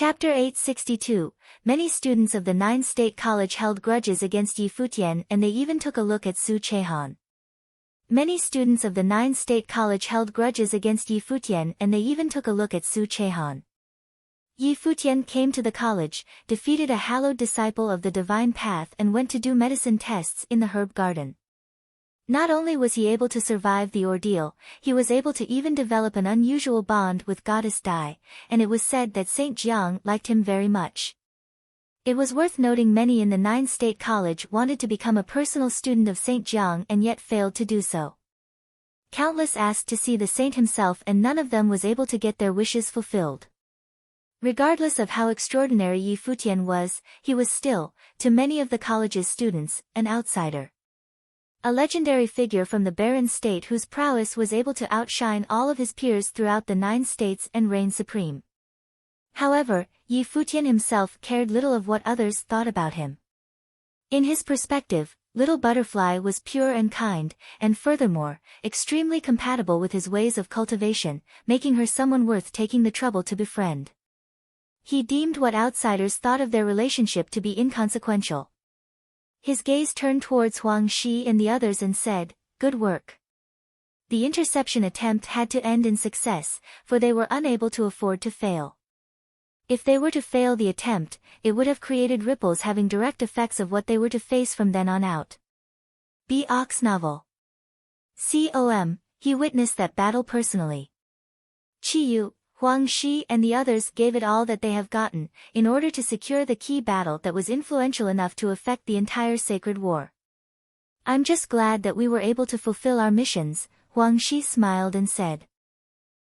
Chapter 862. Many students of the 9 State College held grudges against Yi Futian, and they even took a look at Su Chehan. Many students of the 9 State College held grudges against Yi Futian, and they even took a look at Su Chehan. Yi Futian came to the college, defeated a hallowed disciple of the divine path, and went to do medicine tests in the herb garden. Not only was he able to survive the ordeal, he was able to even develop an unusual bond with Goddess Dai, and it was said that Saint Jiang liked him very much. It was worth noting many in the 9 State College wanted to become a personal student of Saint Jiang and yet failed to do so. Countless asked to see the saint himself, and none of them was able to get their wishes fulfilled. Regardless of how extraordinary Yi Futian was, he was still, to many of the college's students, an outsider. A legendary figure from the barren state whose prowess was able to outshine all of his peers throughout the 9 states and reign supreme. However, Yi Futian himself cared little of what others thought about him. In his perspective, Little Butterfly was pure and kind, and furthermore, extremely compatible with his ways of cultivation, making her someone worth taking the trouble to befriend. He deemed what outsiders thought of their relationship to be inconsequential. His gaze turned towards Huang Shi and the others and said, "Good work." The interception attempt had to end in success, for they were unable to afford to fail. If they were to fail the attempt, it would have created ripples having direct effects of what they were to face from then on out. Ox novel. He witnessed that battle personally. Qiyu, Huang Shi and the others gave it all that they have gotten, in order to secure the key battle that was influential enough to affect the entire sacred war. "I'm just glad that we were able to fulfill our missions," Huang Shi smiled and said.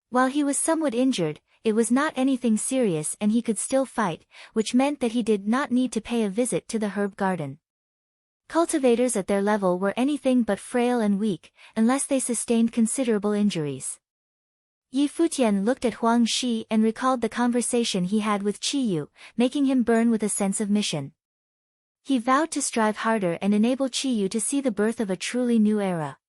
While he was somewhat injured, it was not anything serious and he could still fight, which meant that he did not need to pay a visit to the herb garden. Cultivators at their level were anything but frail and weak, unless they sustained considerable injuries. Yi Futian looked at Huang Shi and recalled the conversation he had with Qiyu, making him burn with a sense of mission. He vowed to strive harder and enable Qiyu to see the birth of a truly new era.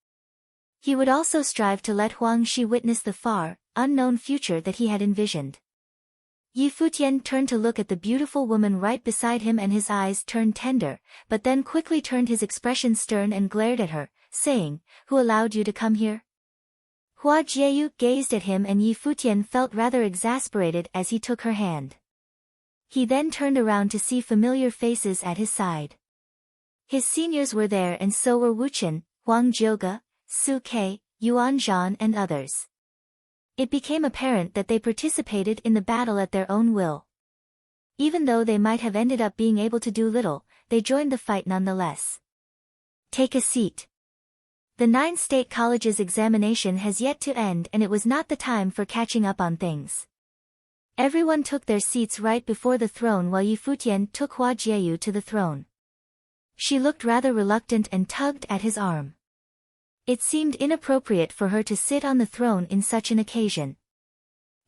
He would also strive to let Huang Shi witness the far, unknown future that he had envisioned. Yi Futian turned to look at the beautiful woman right beside him and his eyes turned tender, but then quickly turned his expression stern and glared at her, saying, "Who allowed you to come here?" Hua Jieyu gazed at him and Yi Futian felt rather exasperated as he took her hand. He then turned around to see familiar faces at his side. His seniors were there and so were Wuchen, Huang Jiuge, Su Kei, Yuan Zhan and others. It became apparent that they participated in the battle at their own will. Even though they might have ended up being able to do little, they joined the fight nonetheless. "Take a seat." The 9 State College's examination has yet to end and it was not the time for catching up on things. Everyone took their seats right before the throne while Yi Futian took Hua Jieyu to the throne. She looked rather reluctant and tugged at his arm. It seemed inappropriate for her to sit on the throne in such an occasion.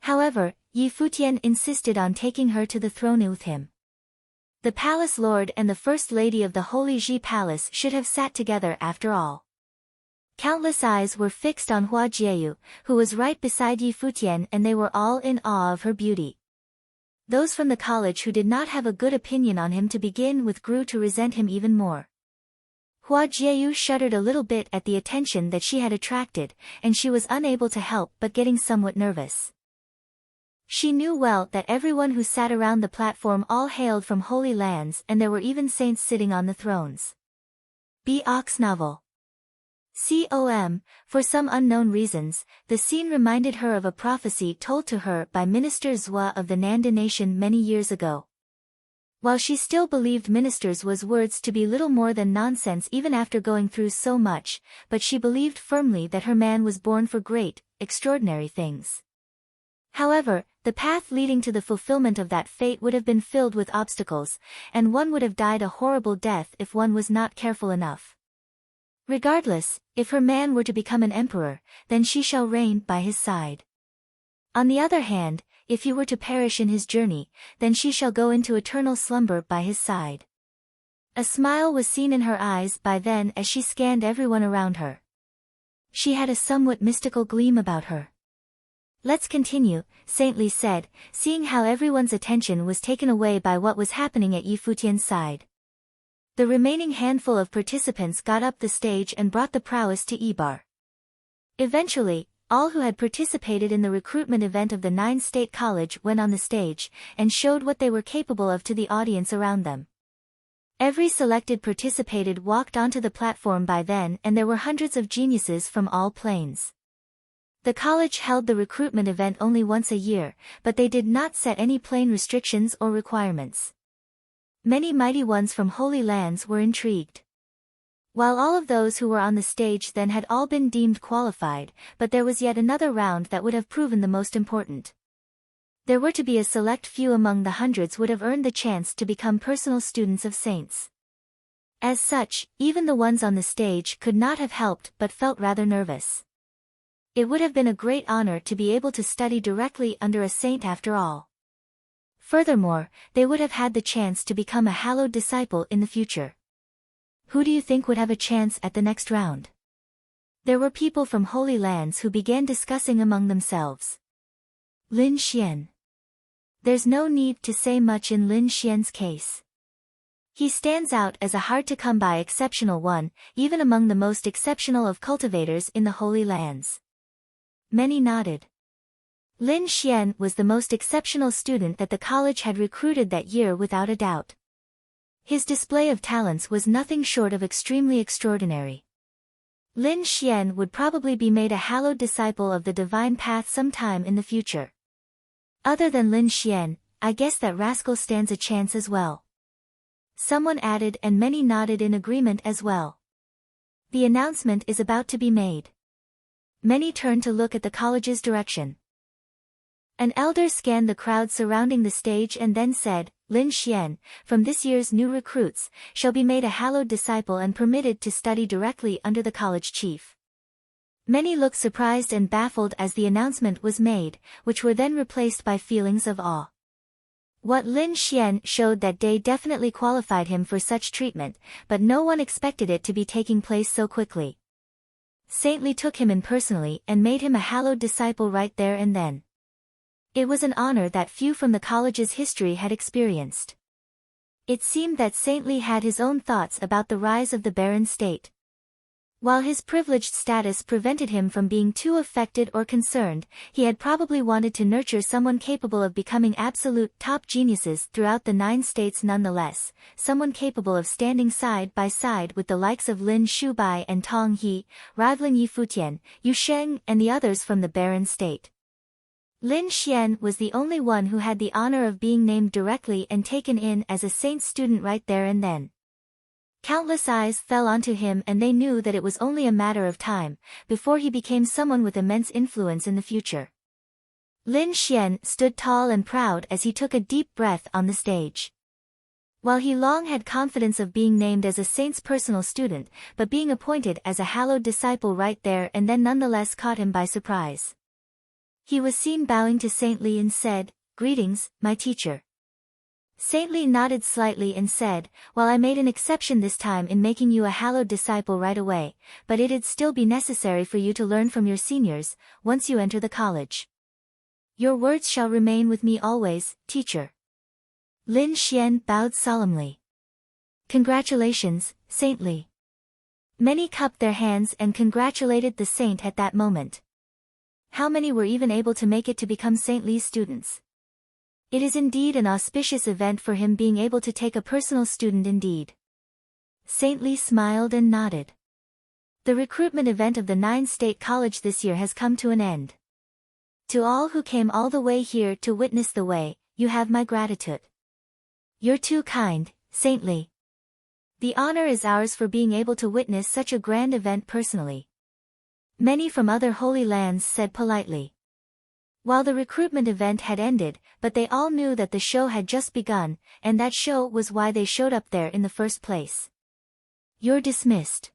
However, Yi Futian insisted on taking her to the throne with him. The palace lord and the first lady of the Holy Ji Palace should have sat together after all. Countless eyes were fixed on Hua Jieyu, who was right beside Yi Futian, and they were all in awe of her beauty. Those from the college who did not have a good opinion on him to begin with grew to resent him even more. Hua Jieyu shuddered a little bit at the attention that she had attracted, and she was unable to help but getting somewhat nervous. She knew well that everyone who sat around the platform all hailed from holy lands and there were even saints sitting on the thrones. Ox novel. For some unknown reasons, the scene reminded her of a prophecy told to her by Minister Zhua of the Nanda nation many years ago. While she still believed Minister Zhua's words to be little more than nonsense even after going through so much, but she believed firmly that her man was born for great, extraordinary things. However, the path leading to the fulfillment of that fate would have been filled with obstacles, and one would have died a horrible death if one was not careful enough. Regardless, if her man were to become an emperor, then she shall reign by his side. On the other hand, if he were to perish in his journey, then she shall go into eternal slumber by his side. A smile was seen in her eyes by then as she scanned everyone around her. She had a somewhat mystical gleam about her. Let's continue, Saintly said, seeing how everyone's attention was taken away by what was happening at Futian's side. The remaining handful of participants got up the stage and brought the prowess to Ebar. Eventually, all who had participated in the recruitment event of the 9-state college went on the stage, and showed what they were capable of to the audience around them. Every selected participated walked onto the platform by then, and there were hundreds of geniuses from all planes. The college held the recruitment event only once a year, but they did not set any plane restrictions or requirements. Many mighty ones from holy lands were intrigued. While all of those who were on the stage then had all been deemed qualified, but there was yet another round that would have proven the most important. There were to be a select few among the hundreds would have earned the chance to become personal students of saints. As such, even the ones on the stage could not have helped but felt rather nervous. It would have been a great honor to be able to study directly under a saint after all. Furthermore, they would have had the chance to become a hallowed disciple in the future. Who do you think would have a chance at the next round? There were people from holy lands who began discussing among themselves. Lin Xian. There's no need to say much in Lin Xian's case. He stands out as a hard-to-come-by exceptional one, even among the most exceptional of cultivators in the holy lands. Many nodded. Lin Xian was the most exceptional student that the college had recruited that year without a doubt. His display of talents was nothing short of extremely extraordinary. Lin Xian would probably be made a hallowed disciple of the divine path sometime in the future. Other than Lin Xian, I guess that rascal stands a chance as well. Someone added, and many nodded in agreement as well. The announcement is about to be made. Many turned to look at the college's direction. An elder scanned the crowd surrounding the stage and then said, Lin Xian, from this year's new recruits, shall be made a hallowed disciple and permitted to study directly under the college chief. Many looked surprised and baffled as the announcement was made, which were then replaced by feelings of awe. What Lin Xian showed that day definitely qualified him for such treatment, but no one expected it to be taking place so quickly. Saintly took him in personally and made him a hallowed disciple right there and then. It was an honor that few from the college's history had experienced. It seemed that Saintly had his own thoughts about the rise of the barren state. While his privileged status prevented him from being too affected or concerned, he had probably wanted to nurture someone capable of becoming absolute top geniuses throughout the 9 states nonetheless, someone capable of standing side by side with the likes of Lin Shubai and Tong He, rivaling Futian, Yu Sheng and the others from the barren state. Lin Xian was the only one who had the honor of being named directly and taken in as a saint student right there and then. Countless eyes fell onto him and they knew that it was only a matter of time, before he became someone with immense influence in the future. Lin Xian stood tall and proud as he took a deep breath on the stage. While he long had confidence of being named as a saint's personal student, but being appointed as a hallowed disciple right there and then nonetheless caught him by surprise. He was seen bowing to Saintly and said, "Greetings, my teacher." Saintly nodded slightly and said, "Well, I made an exception this time in making you a hallowed disciple right away, but it'd still be necessary for you to learn from your seniors, once you enter the college. Your words shall remain with me always, teacher." Lin Xian bowed solemnly. "Congratulations, Saintly." Many cupped their hands and congratulated the saint at that moment. How many were even able to make it to become Saintly's students? It is indeed an auspicious event for him being able to take a personal student indeed. Saintly smiled and nodded. The recruitment event of the 9-state college this year has come to an end. To all who came all the way here to witness the way, you have my gratitude. You're too kind, Saintly. The honor is ours for being able to witness such a grand event personally. Many from other holy lands said politely. While the recruitment event had ended, but they all knew that the show had just begun, and that show was why they showed up there in the first place. "You're dismissed,"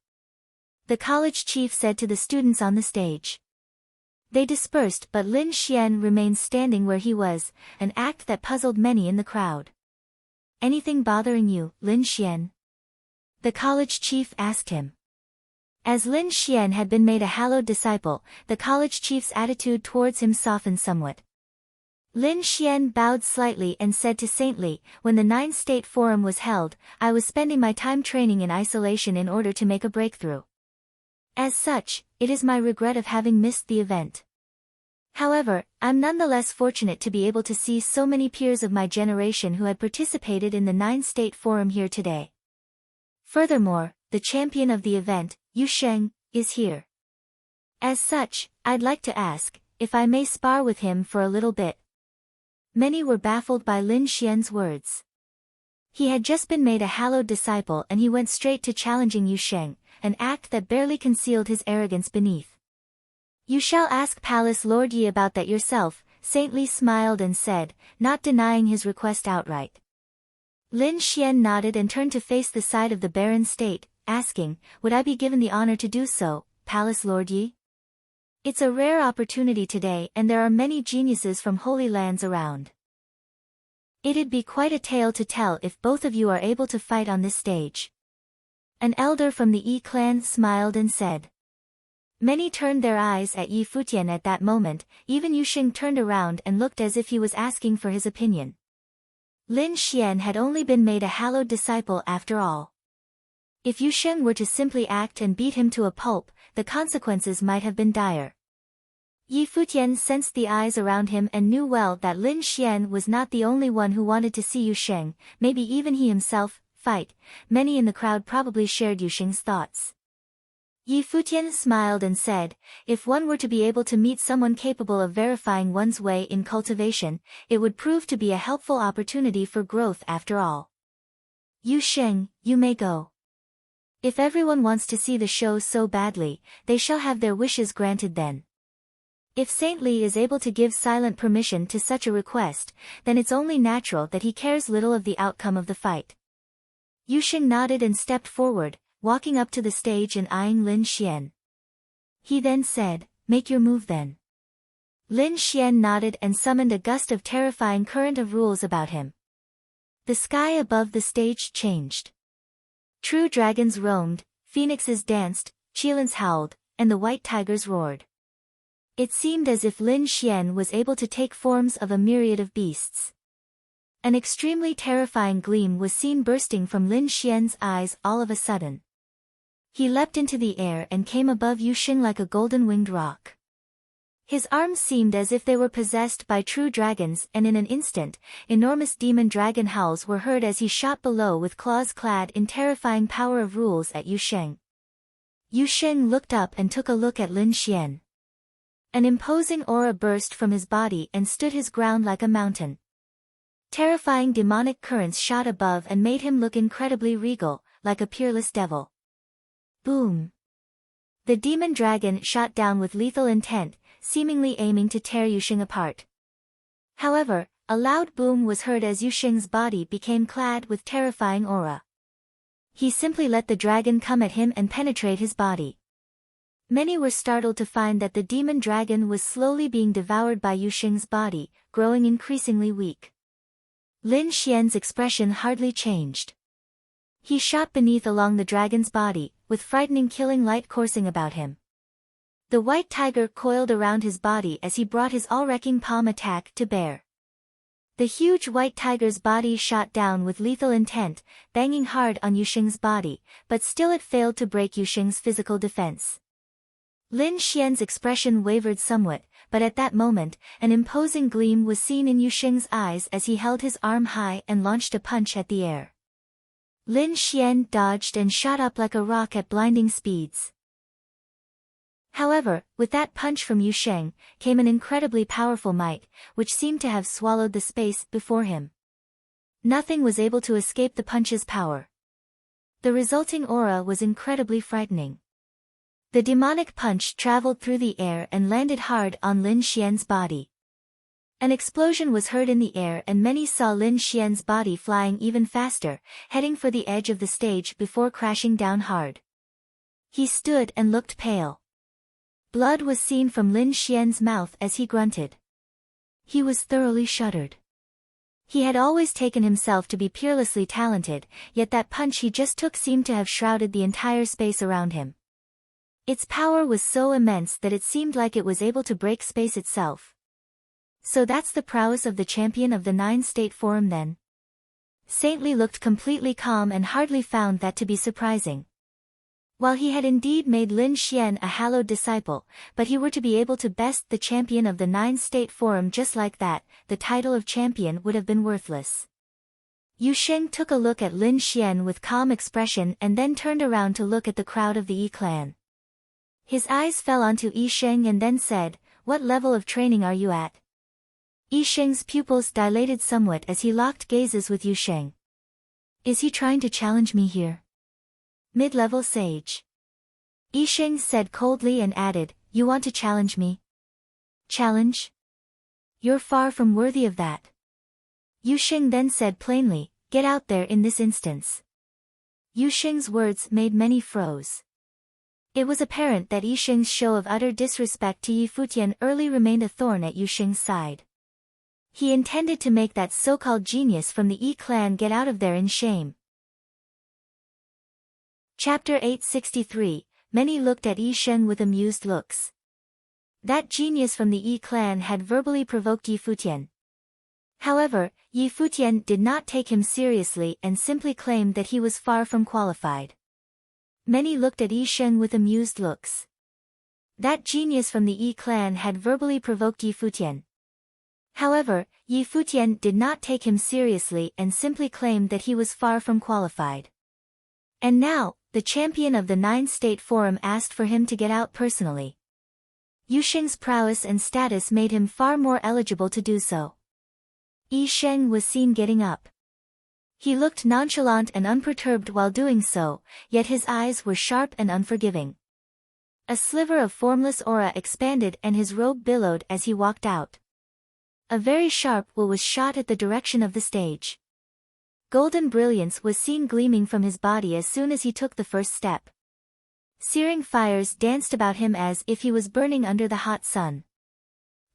the college chief said to the students on the stage. They dispersed but Lin Xian remained standing where he was, an act that puzzled many in the crowd. "Anything bothering you, Lin Xian?" the college chief asked him. As Lin Xian had been made a hallowed disciple, the college chief's attitude towards him softened somewhat. Lin Xian bowed slightly and said to Saintly, "When the 9th State Forum was held, I was spending my time training in isolation in order to make a breakthrough. As such, it is my regret of having missed the event. However, I'm nonetheless fortunate to be able to see so many peers of my generation who had participated in the 9th State Forum here today. Furthermore, the champion of the event, Yu Sheng, is here. As such, I'd like to ask, if I may spar with him for a little bit." Many were baffled by Lin Xian's words. He had just been made a hallowed disciple and he went straight to challenging Yu Sheng, an act that barely concealed his arrogance beneath. "You shall ask Palace Lord Yi about that yourself," Saintly smiled and said, not denying his request outright. Lin Xian nodded and turned to face the side of the barren state, asking, "Would I be given the honor to do so, Palace Lord Yi? It's a rare opportunity today and there are many geniuses from Holy Lands around. It'd be quite a tale to tell if both of you are able to fight on this stage." An elder from the Yi clan smiled and said. Many turned their eyes at Yi Futian at that moment, even Yu Sheng turned around and looked as if he was asking for his opinion. Lin Xian had only been made a hallowed disciple after all. If Yu Sheng were to simply act and beat him to a pulp, the consequences might have been dire. Yi Futian sensed the eyes around him and knew well that Lin Xian was not the only one who wanted to see Yu Sheng, maybe even he himself, fight. Many in the crowd probably shared Yu Sheng's thoughts. Yi Futian smiled and said, "If one were to be able to meet someone capable of verifying one's way in cultivation, it would prove to be a helpful opportunity for growth after all. Yu Sheng, you may go. If everyone wants to see the show so badly, they shall have their wishes granted then." If Saintly is able to give silent permission to such a request, then it's only natural that he cares little of the outcome of the fight. Yu Sheng nodded and stepped forward, walking up to the stage and eyeing Lin Xian. He then said, "Make your move then." Lin Xian nodded and summoned a gust of terrifying current of rules about him. The sky above the stage changed. True dragons roamed, phoenixes danced, cheetahs howled, and the white tigers roared. It seemed as if Lin Xian was able to take forms of a myriad of beasts. An extremely terrifying gleam was seen bursting from Lin Xian's eyes all of a sudden. He leapt into the air and came above Yu Sheng like a golden-winged rock. His arms seemed as if they were possessed by true dragons and in an instant, enormous demon dragon howls were heard as he shot below with claws clad in terrifying power of rules at Yu Sheng. Yu Sheng looked up and took a look at Lin Xian. An imposing aura burst from his body and stood his ground like a mountain. Terrifying demonic currents shot above and made him look incredibly regal, like a peerless devil. Boom! The demon dragon shot down with lethal intent, seemingly aiming to tear Yu Sheng apart. However, a loud boom was heard as Yu Sheng's body became clad with terrifying aura. He simply let the dragon come at him and penetrate his body. Many were startled to find that the demon dragon was slowly being devoured by Yu Sheng's body, growing increasingly weak. Lin Xian's expression hardly changed. He shot beneath along the dragon's body, with frightening killing light coursing about him. The white tiger coiled around his body as he brought his all-wrecking palm attack to bear. The huge white tiger's body shot down with lethal intent, banging hard on Yu Sheng's body, but still it failed to break Yu Sheng's physical defense. Lin Xian's expression wavered somewhat, but at that moment, an imposing gleam was seen in Yu Sheng's eyes as he held his arm high and launched a punch at the air. Lin Xian dodged and shot up like a rock at blinding speeds. However, with that punch from Yu Sheng, came an incredibly powerful might, which seemed to have swallowed the space before him. Nothing was able to escape the punch's power. The resulting aura was incredibly frightening. The demonic punch traveled through the air and landed hard on Lin Xian's body. An explosion was heard in the air and many saw Lin Xian's body flying even faster, heading for the edge of the stage before crashing down hard. He stood and looked pale. Blood was seen from Lin Xian's mouth as he grunted. He was thoroughly shuddered. He had always taken himself to be peerlessly talented, yet that punch he just took seemed to have shrouded the entire space around him. Its power was so immense that it seemed like it was able to break space itself. So that's the prowess of the champion of the Nine-State Forum then? Saintly looked completely calm and hardly found that to be surprising. While he had indeed made Lin Xian a hallowed disciple, but he were to be able to best the champion of the Nine-State Forum just like that, the title of champion would have been worthless. Yu Sheng took a look at Lin Xian with calm expression and then turned around to look at the crowd of the Yi clan. His eyes fell onto Yi Sheng and then said, "What level of training are you at?" Yi Sheng's pupils dilated somewhat as he locked gazes with Yu Sheng. "Is he trying to challenge me here?" "Mid-level sage." Yi Sheng said coldly and added, "You want to challenge me?" "Challenge? You're far from worthy of that." Yu Sheng then said plainly, "Get out there in this instance." Yu Sheng's words made many froze. It was apparent that Yi Sheng's show of utter disrespect to Yi Futian early remained a thorn at Yu Sheng's side. He intended to make that so-called genius from the Yi clan get out of there in shame. Chapter 863, Many looked at Yi Sheng with amused looks. That genius from the Yi clan had verbally provoked Yi Futian. However, Yi Futian did not take him seriously and simply claimed that he was far from qualified. Many looked at Yi Sheng with amused looks. That genius from the Yi clan had verbally provoked Yi Futian. However, Yi Futian did not take him seriously and simply claimed that he was far from qualified. And now, the champion of the Nine-State Forum asked for him to get out personally. Yu Sheng's prowess and status made him far more eligible to do so. Yi Sheng was seen getting up. He looked nonchalant and unperturbed while doing so, yet his eyes were sharp and unforgiving. A sliver of formless aura expanded and his robe billowed as he walked out. A very sharp will was shot at the direction of the stage. Golden brilliance was seen gleaming from his body as soon as he took the first step. Searing fires danced about him as if he was burning under the hot sun.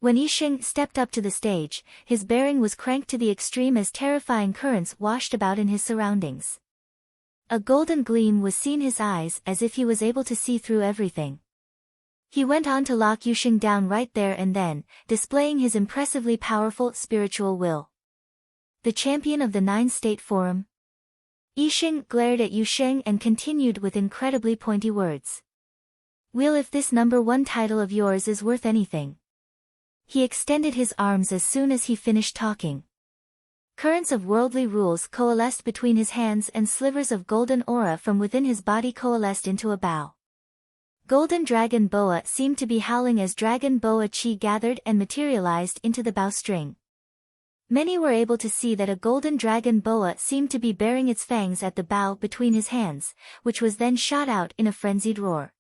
When Yi Sheng stepped up to the stage, his bearing was cranked to the extreme as terrifying currents washed about in his surroundings. A golden gleam was seen in his eyes as if he was able to see through everything. He went on to lock Yu Sheng down right there and then, displaying his impressively powerful spiritual will. The champion of the Nine-State Forum? Yi Sheng glared at Yu Sheng and continued with incredibly pointy words. "Will, if this #1 title of yours is worth anything." He extended his arms as soon as he finished talking. Currents of worldly rules coalesced between his hands and slivers of golden aura from within his body coalesced into a bow. Golden dragon boa seemed to be howling as dragon boa chi gathered and materialized into the bowstring. Many were able to see that a golden dragon boa seemed to be baring its fangs at the bow between his hands, which was then shot out in a frenzied roar.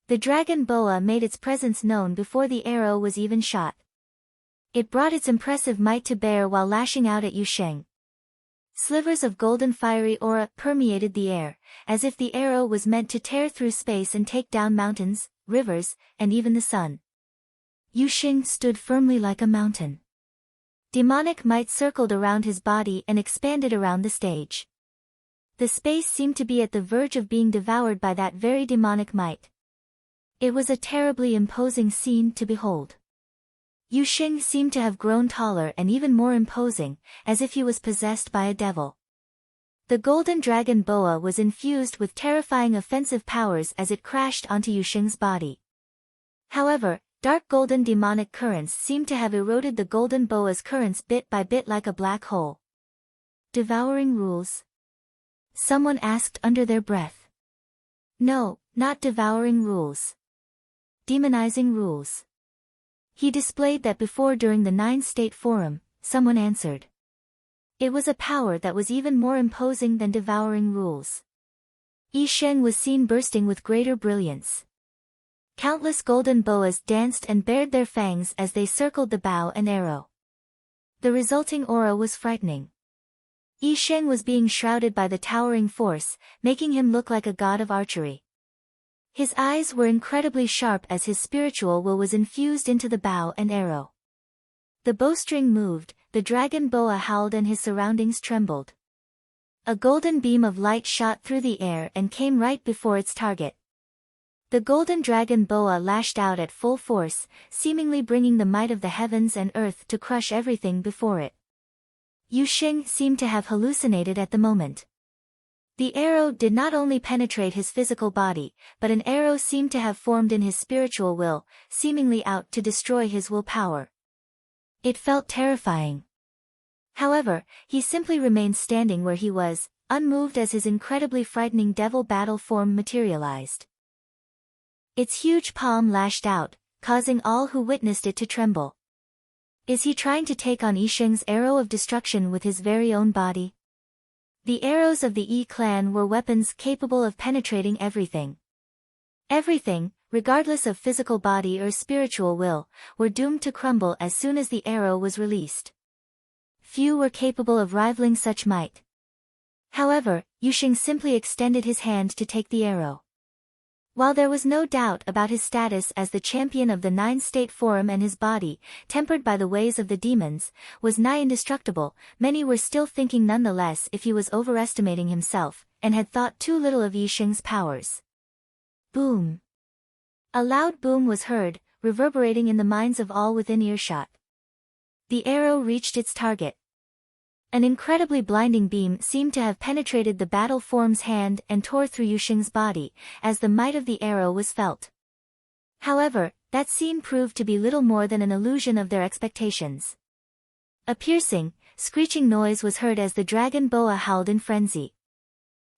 The dragon boa made its presence known before the arrow was even shot. It brought its impressive might to bear while lashing out at Yu Sheng. Slivers of golden fiery aura permeated the air, as if the arrow was meant to tear through space and take down mountains, rivers, and even the sun. Yu Sheng stood firmly like a mountain. Demonic might circled around his body and expanded around the stage. The space seemed to be at the verge of being devoured by that very demonic might. It was a terribly imposing scene to behold. Yu Sheng seemed to have grown taller and even more imposing, as if he was possessed by a devil. The golden dragon boa was infused with terrifying offensive powers as it crashed onto Yu Sheng's body. However, dark golden demonic currents seemed to have eroded the golden boa's currents bit by bit like a black hole. "Devouring rules?" someone asked under their breath. "No, not devouring rules. Demonizing rules." He displayed that before during the Nine-State Forum, someone answered. It was a power that was even more imposing than devouring rules. Yi Sheng was seen bursting with greater brilliance. Countless golden boas danced and bared their fangs as they circled the bow and arrow. The resulting aura was frightening. Yi Sheng was being shrouded by the towering force, making him look like a god of archery. His eyes were incredibly sharp as his spiritual will was infused into the bow and arrow. The bowstring moved, the dragon boa howled and his surroundings trembled. A golden beam of light shot through the air and came right before its target. The golden dragon boa lashed out at full force, seemingly bringing the might of the heavens and earth to crush everything before it. Yu Xing seemed to have hallucinated at the moment. The arrow did not only penetrate his physical body, but an arrow seemed to have formed in his spiritual will, seemingly out to destroy his willpower. It felt terrifying. However, he simply remained standing where he was, unmoved as his incredibly frightening devil battle form materialized. Its huge palm lashed out, causing all who witnessed it to tremble. Is he trying to take on Yi Sheng's arrow of destruction with his very own body? The arrows of the Yi clan were weapons capable of penetrating everything. Everything, regardless of physical body or spiritual will, were doomed to crumble as soon as the arrow was released. Few were capable of rivaling such might. However, Yu Xing simply extended his hand to take the arrow. While there was no doubt about his status as the champion of the Nine-State Forum and his body, tempered by the ways of the demons, was nigh indestructible, many were still thinking nonetheless if he was overestimating himself, and had thought too little of Yi Xing's powers. Boom! A loud boom was heard, reverberating in the minds of all within earshot. The arrow reached its target. An incredibly blinding beam seemed to have penetrated the battle form's hand and tore through Yu Xing's body, as the might of the arrow was felt. However, that scene proved to be little more than an illusion of their expectations. A piercing, screeching noise was heard as the dragon boa howled in frenzy.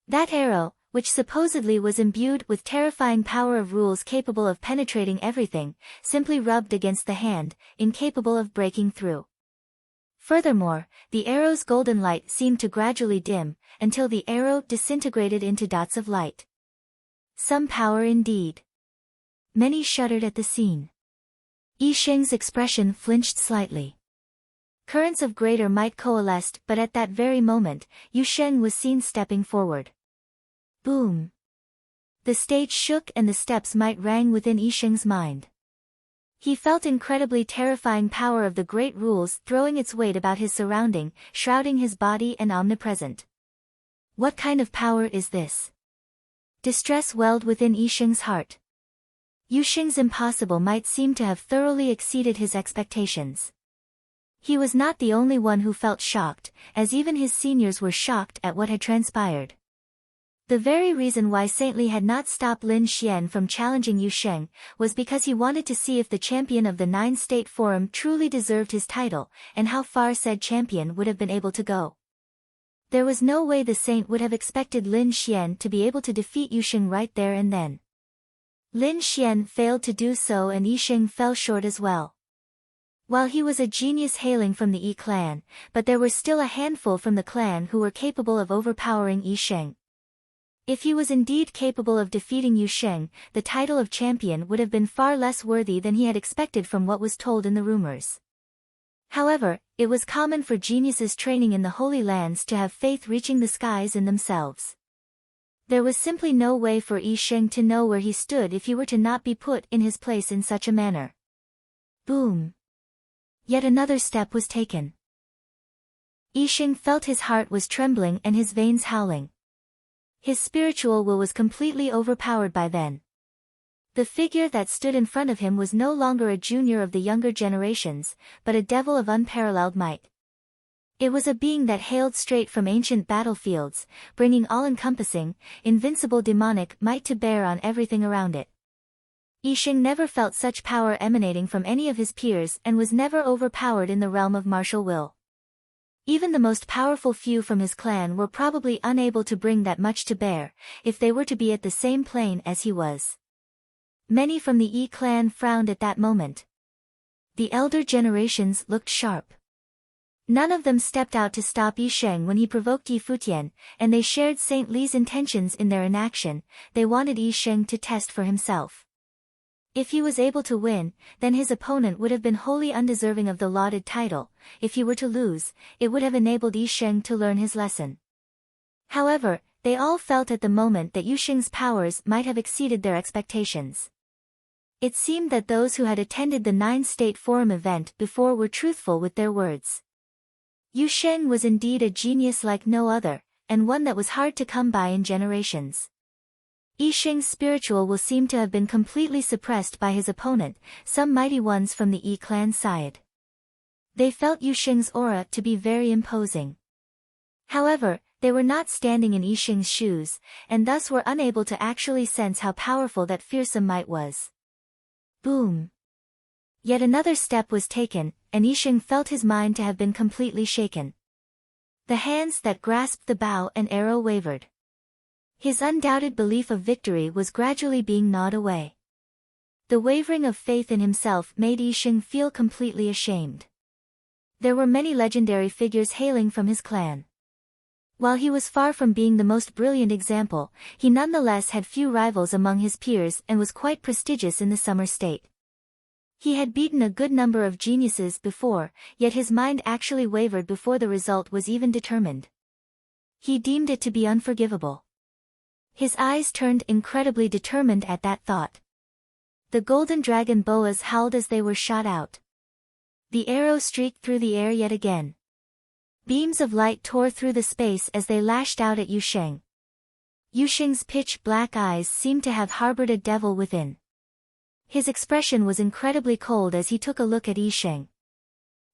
That arrow, which supposedly was imbued with terrifying power of rules capable of penetrating everything, simply rubbed against the hand, incapable of breaking through. Furthermore, the arrow's golden light seemed to gradually dim, until the arrow disintegrated into dots of light. Some power indeed. Many shuddered at the scene. Yi Sheng's expression flinched slightly. Currents of greater might coalesced, but at that very moment, Yu Sheng was seen stepping forward. Boom! The stage shook and the steps might rang within Yi Sheng's mind. He felt incredibly terrifying power of the great rules throwing its weight about his surrounding, shrouding his body and omnipresent. What kind of power is this? Distress welled within Yi Sheng's heart. Yu Xing's impossible might seemed to have thoroughly exceeded his expectations. He was not the only one who felt shocked, as even his seniors were shocked at what had transpired. The very reason why Saint Li had not stopped Lin Xian from challenging Yu Sheng was because he wanted to see if the champion of the Nine-State Forum truly deserved his title, and how far said champion would have been able to go. There was no way the saint would have expected Lin Xian to be able to defeat Yu Sheng right there and then. Lin Xian failed to do so and Yi Sheng fell short as well. While he was a genius hailing from the Yi clan, but there were still a handful from the clan who were capable of overpowering Yi Sheng. If he was indeed capable of defeating Yu Sheng, the title of champion would have been far less worthy than he had expected from what was told in the rumors. However, it was common for geniuses training in the Holy Lands to have faith reaching the skies in themselves. There was simply no way for Yi Sheng to know where he stood if he were to not be put in his place in such a manner. Boom! Yet another step was taken. Yi Sheng felt his heart was trembling and his veins howling. His spiritual will was completely overpowered by then. The figure that stood in front of him was no longer a junior of the younger generations, but a devil of unparalleled might. It was a being that hailed straight from ancient battlefields, bringing all-encompassing, invincible demonic might to bear on everything around it. Yi Sheng never felt such power emanating from any of his peers and was never overpowered in the realm of martial will. Even the most powerful few from his clan were probably unable to bring that much to bear, if they were to be at the same plane as he was. Many from the Yi clan frowned at that moment. The elder generations looked sharp. None of them stepped out to stop Yi Sheng when he provoked Yi Futian, and they shared Saint Li's intentions in their inaction. They wanted Yi Sheng to test for himself. If he was able to win, then his opponent would have been wholly undeserving of the lauded title. If he were to lose, it would have enabled Yi Sheng to learn his lesson. However, they all felt at the moment that Yu Sheng's powers might have exceeded their expectations. It seemed that those who had attended the Nine-State Forum event before were truthful with their words. Yu Sheng was indeed a genius like no other, and one that was hard to come by in generations. Yixing's spiritual will seemed to have been completely suppressed by his opponent, some mighty ones from the Yi clan side. They felt Yixing's aura to be very imposing. However, they were not standing in Yixing's shoes, and thus were unable to actually sense how powerful that fearsome might was. Boom! Yet another step was taken, and Yixing felt his mind to have been completely shaken. The hands that grasped the bow and arrow wavered. His undoubted belief of victory was gradually being gnawed away. The wavering of faith in himself made Yixing feel completely ashamed. There were many legendary figures hailing from his clan. While he was far from being the most brilliant example, he nonetheless had few rivals among his peers and was quite prestigious in the summer state. He had beaten a good number of geniuses before, yet his mind actually wavered before the result was even determined. He deemed it to be unforgivable. His eyes turned incredibly determined at that thought. The golden dragon boas howled as they were shot out. The arrow streaked through the air yet again. Beams of light tore through the space as they lashed out at Yixing. Yixing's pitch-black eyes seemed to have harbored a devil within. His expression was incredibly cold as he took a look at Yixing.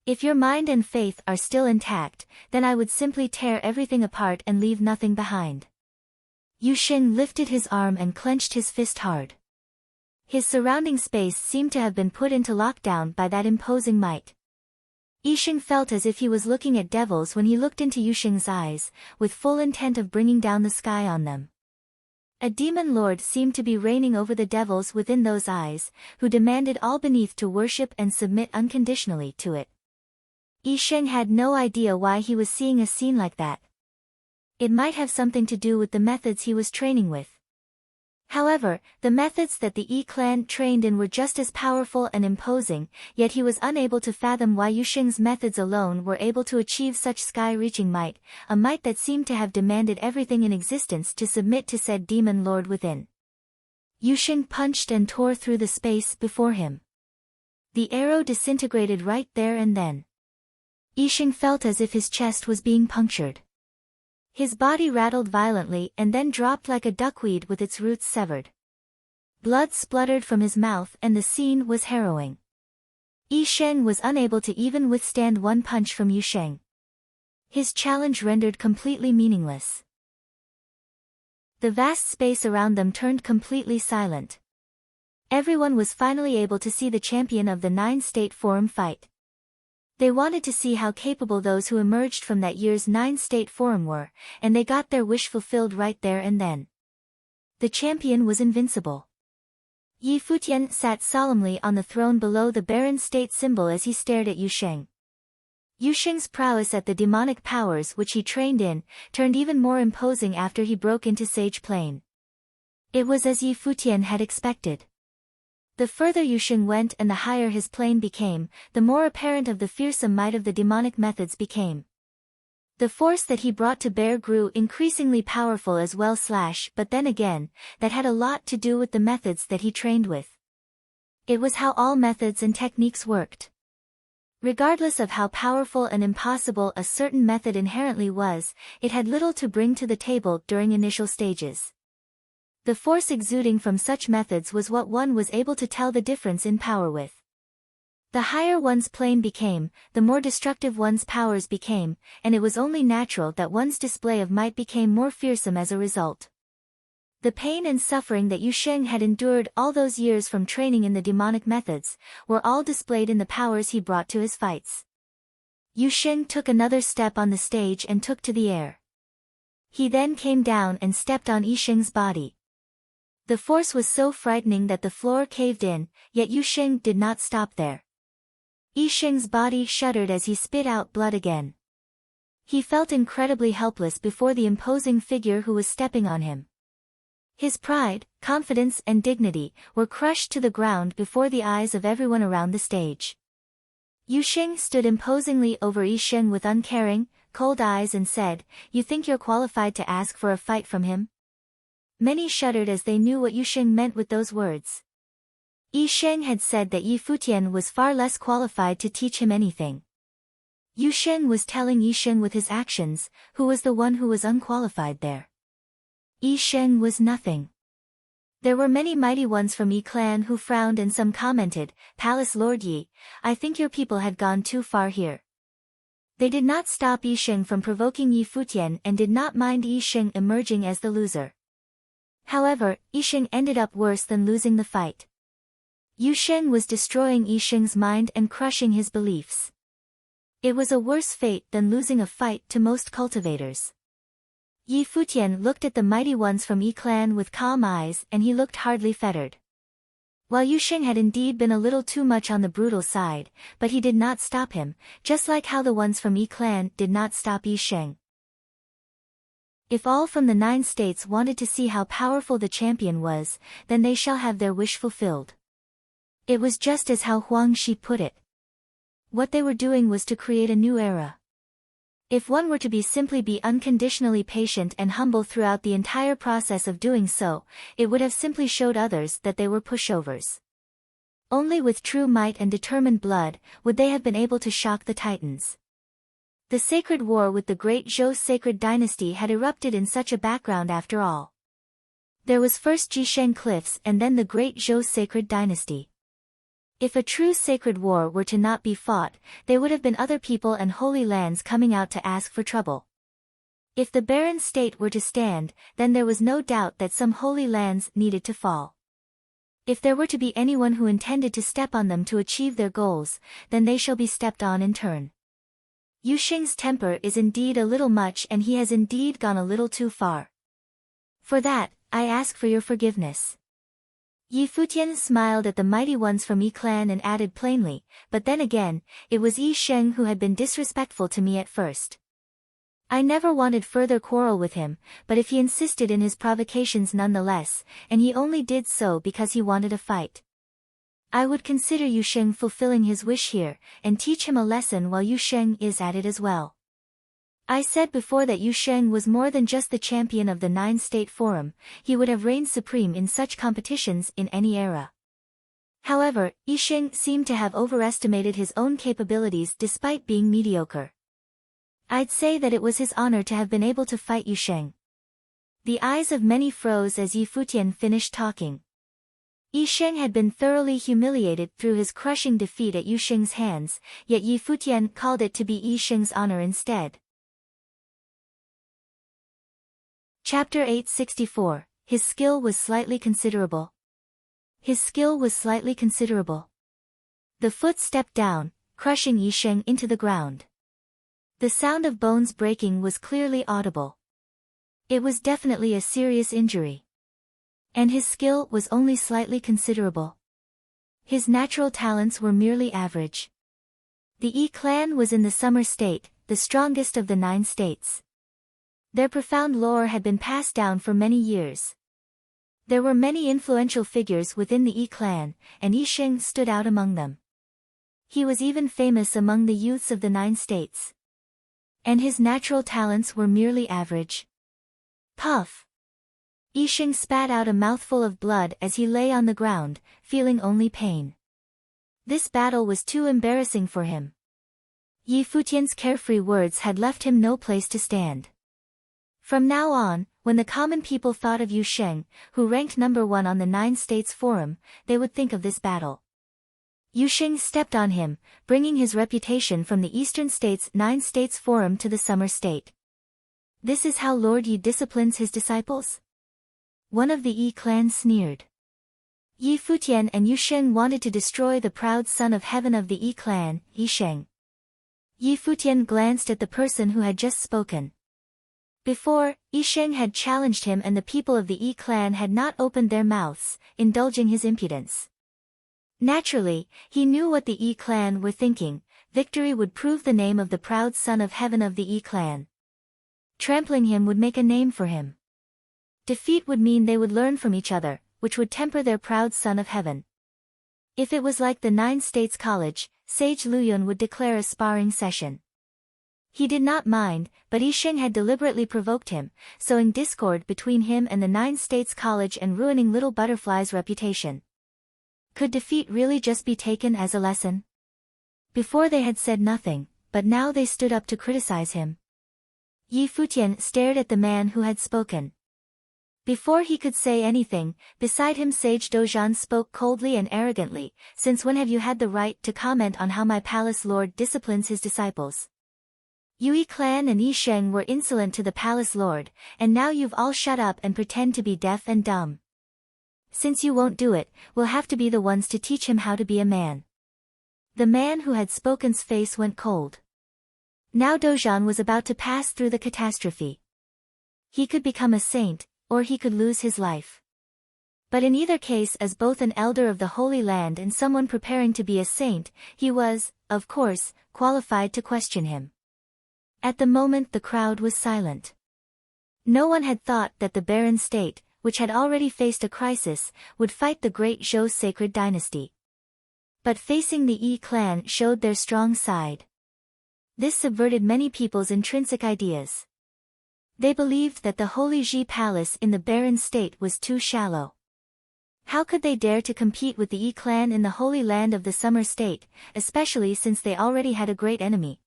If your mind and faith are still intact, then I would simply tear everything apart and leave nothing behind. Yixing lifted his arm and clenched his fist hard. His surrounding space seemed to have been put into lockdown by that imposing might. Yixing felt as if he was looking at devils when he looked into Yixing's eyes, with full intent of bringing down the sky on them. A demon lord seemed to be reigning over the devils within those eyes, who demanded all beneath to worship and submit unconditionally to it. Yixing had no idea why he was seeing a scene like that. It might have something to do with the methods he was training with. However, the methods that the Yi clan trained in were just as powerful and imposing, yet he was unable to fathom why Yixing's methods alone were able to achieve such sky-reaching might, a might that seemed to have demanded everything in existence to submit to said demon lord within. Yixing punched and tore through the space before him. The arrow disintegrated right there and then. Yixing felt as if his chest was being punctured. His body rattled violently and then dropped like a duckweed with its roots severed. Blood spluttered from his mouth and the scene was harrowing. Yixing was unable to even withstand one punch from Yixing. His challenge rendered completely meaningless. The vast space around them turned completely silent. Everyone was finally able to see the champion of the 9-state forum fight. They wanted to see how capable those who emerged from that year's 9-state forum were, and they got their wish fulfilled right there and then. The champion was invincible. Futian sat solemnly on the throne below the barren state symbol as he stared at Yixing. Yixing's prowess at the demonic powers which he trained in, turned even more imposing after he broke into Sage Plane. It was as Futian had expected. The further Yixing went and the higher his plane became, the more apparent of the fearsome might of the demonic methods became. The force that he brought to bear grew increasingly powerful as well. But then again, that had a lot to do with the methods that he trained with. It was how all methods and techniques worked. Regardless of how powerful and impossible a certain method inherently was, it had little to bring to the table during initial stages. The force exuding from such methods was what one was able to tell the difference in power with. The higher one's plane became, the more destructive one's powers became, and it was only natural that one's display of might became more fearsome as a result. The pain and suffering that Yixing had endured all those years from training in the demonic methods, were all displayed in the powers he brought to his fights. Yixing took another step on the stage and took to the air. He then came down and stepped on Yixing's body. The force was so frightening that the floor caved in, yet Yixing did not stop there. Yixing's body shuddered as he spit out blood again. He felt incredibly helpless before the imposing figure who was stepping on him. His pride, confidence and dignity were crushed to the ground before the eyes of everyone around the stage. Yixing stood imposingly over Yixing with uncaring, cold eyes and said, "You think you're qualified to ask for a fight from him?" Many shuddered as they knew what Yixing meant with those words. Yixing had said that Futian was far less qualified to teach him anything. Yixing was telling Yixing with his actions, who was the one who was unqualified there. Yixing was nothing. There were many mighty ones from Yi clan who frowned, and some commented, "Palace Lord Yi, I think your people had gone too far here." They did not stop Yi Sheng from provoking Yi Futian and did not mind Yi Sheng emerging as the loser. However, Yi Sheng ended up worse than losing the fight. Yu Sheng was destroying Yi Sheng's mind and crushing his beliefs. It was a worse fate than losing a fight to most cultivators. Yi Futian looked at the mighty ones from Yi clan with calm eyes, and he looked hardly fettered. While Yu Sheng had indeed been a little too much on the brutal side, but he did not stop him, just like how the ones from Yi clan did not stop Yi Sheng. If all from the 9 states wanted to see how powerful the champion was, then they shall have their wish fulfilled. It was just as how Huang Shi put it. What they were doing was to create a new era. If one were to simply be unconditionally patient and humble throughout the entire process of doing so, it would have simply showed others that they were pushovers. Only with true might and determined blood would they have been able to shock the titans. The sacred war with the great Zhou sacred dynasty had erupted in such a background after all. There was first Jisheng Cliffs and then the great Zhou sacred dynasty. If a true sacred war were to not be fought, there would have been other people and holy lands coming out to ask for trouble. If the barren state were to stand, then there was no doubt that some holy lands needed to fall. If there were to be anyone who intended to step on them to achieve their goals, then they shall be stepped on in turn. Yu Sheng's temper is indeed a little much, and he has indeed gone a little too far. For that, I ask for your forgiveness. Yi Futian smiled at the mighty ones from Yi clan and added plainly, "But then again, it was Yi Sheng who had been disrespectful to me at first. I never wanted further quarrel with him, but if he insisted in his provocations nonetheless, and he only did so because he wanted a fight, I would consider Yu Sheng fulfilling his wish here, and teach him a lesson while Yu Sheng is at it as well. I said before that Yu Sheng was more than just the champion of the 9-state forum, he would have reigned supreme in such competitions in any era." However, Yi Sheng seemed to have overestimated his own capabilities despite being mediocre. I'd say that it was his honor to have been able to fight Yu Sheng. The eyes of many froze as Yi Futian finished talking. Yi Sheng had been thoroughly humiliated through his crushing defeat at Yu Sheng's hands, yet Yi Futian called it to be Yi Sheng's honor instead. Chapter 864, His skill was slightly considerable. His skill was slightly considerable. The foot stepped down, crushing Yi Sheng into the ground. The sound of bones breaking was clearly audible. It was definitely a serious injury. And his skill was only slightly considerable. His natural talents were merely average. The Yi clan was in the summer state, the strongest of the 9 states. Their profound lore had been passed down for many years. There were many influential figures within the Yi clan, and Yi Sheng stood out among them. He was even famous among the youths of the 9 states. And his natural talents were merely average. Puff! Yi Sheng spat out a mouthful of blood as he lay on the ground, feeling only pain. This battle was too embarrassing for him. Yi Futian's carefree words had left him no place to stand. From now on, when the common people thought of Yu Sheng, who ranked number 1 on the 9 states forum, they would think of this battle. Yu Sheng stepped on him, bringing his reputation from the eastern states' 9 states forum to the summer state. This is how Lord Yi disciplines his disciples? One of the Yi clan sneered. Yi Futian and Yu Sheng wanted to destroy the proud son of heaven of the Yi clan, Yi Sheng. Yi Futian glanced at the person who had just spoken. Before, Yi Sheng had challenged him and the people of the Yi clan had not opened their mouths, indulging his impudence. Naturally, he knew what the Yi clan were thinking. Victory would prove the name of the proud son of heaven of the Yi clan. Trampling him would make a name for him. Defeat would mean they would learn from each other, which would temper their proud son of heaven. If it was like the 9 states college, Sage Luyun would declare a sparring session. He did not mind, but Yi Sheng had deliberately provoked him, sowing discord between him and the 9 states college and ruining Little Butterfly's reputation. Could defeat really just be taken as a lesson? Before they had said nothing, but now they stood up to criticize him. Yi Futian stared at the man who had spoken. Before he could say anything, beside him Sage Dozhan spoke coldly and arrogantly, "Since when have you had the right to comment on how my palace lord disciplines his disciples? Yui clan and Yi Sheng were insolent to the palace lord, and now you've all shut up and pretend to be deaf and dumb. Since you won't do it, we'll have to be the ones to teach him how to be a man." The man who had spoken's face went cold. Now Dozhan was about to pass through the catastrophe. He could become a saint, or he could lose his life. But in either case, as both an elder of the Holy Land and someone preparing to be a saint, he was, of course, qualified to question him. At the moment the crowd was silent. No one had thought that the barren state, which had already faced a crisis, would fight the great Zhou sacred dynasty. But facing the Yi clan showed their strong side. This subverted many people's intrinsic ideas. They believed that the Holy Ji palace in the barren state was too shallow. How could they dare to compete with the Yi clan in the Holy Land of the Summer State, especially since they already had a great enemy?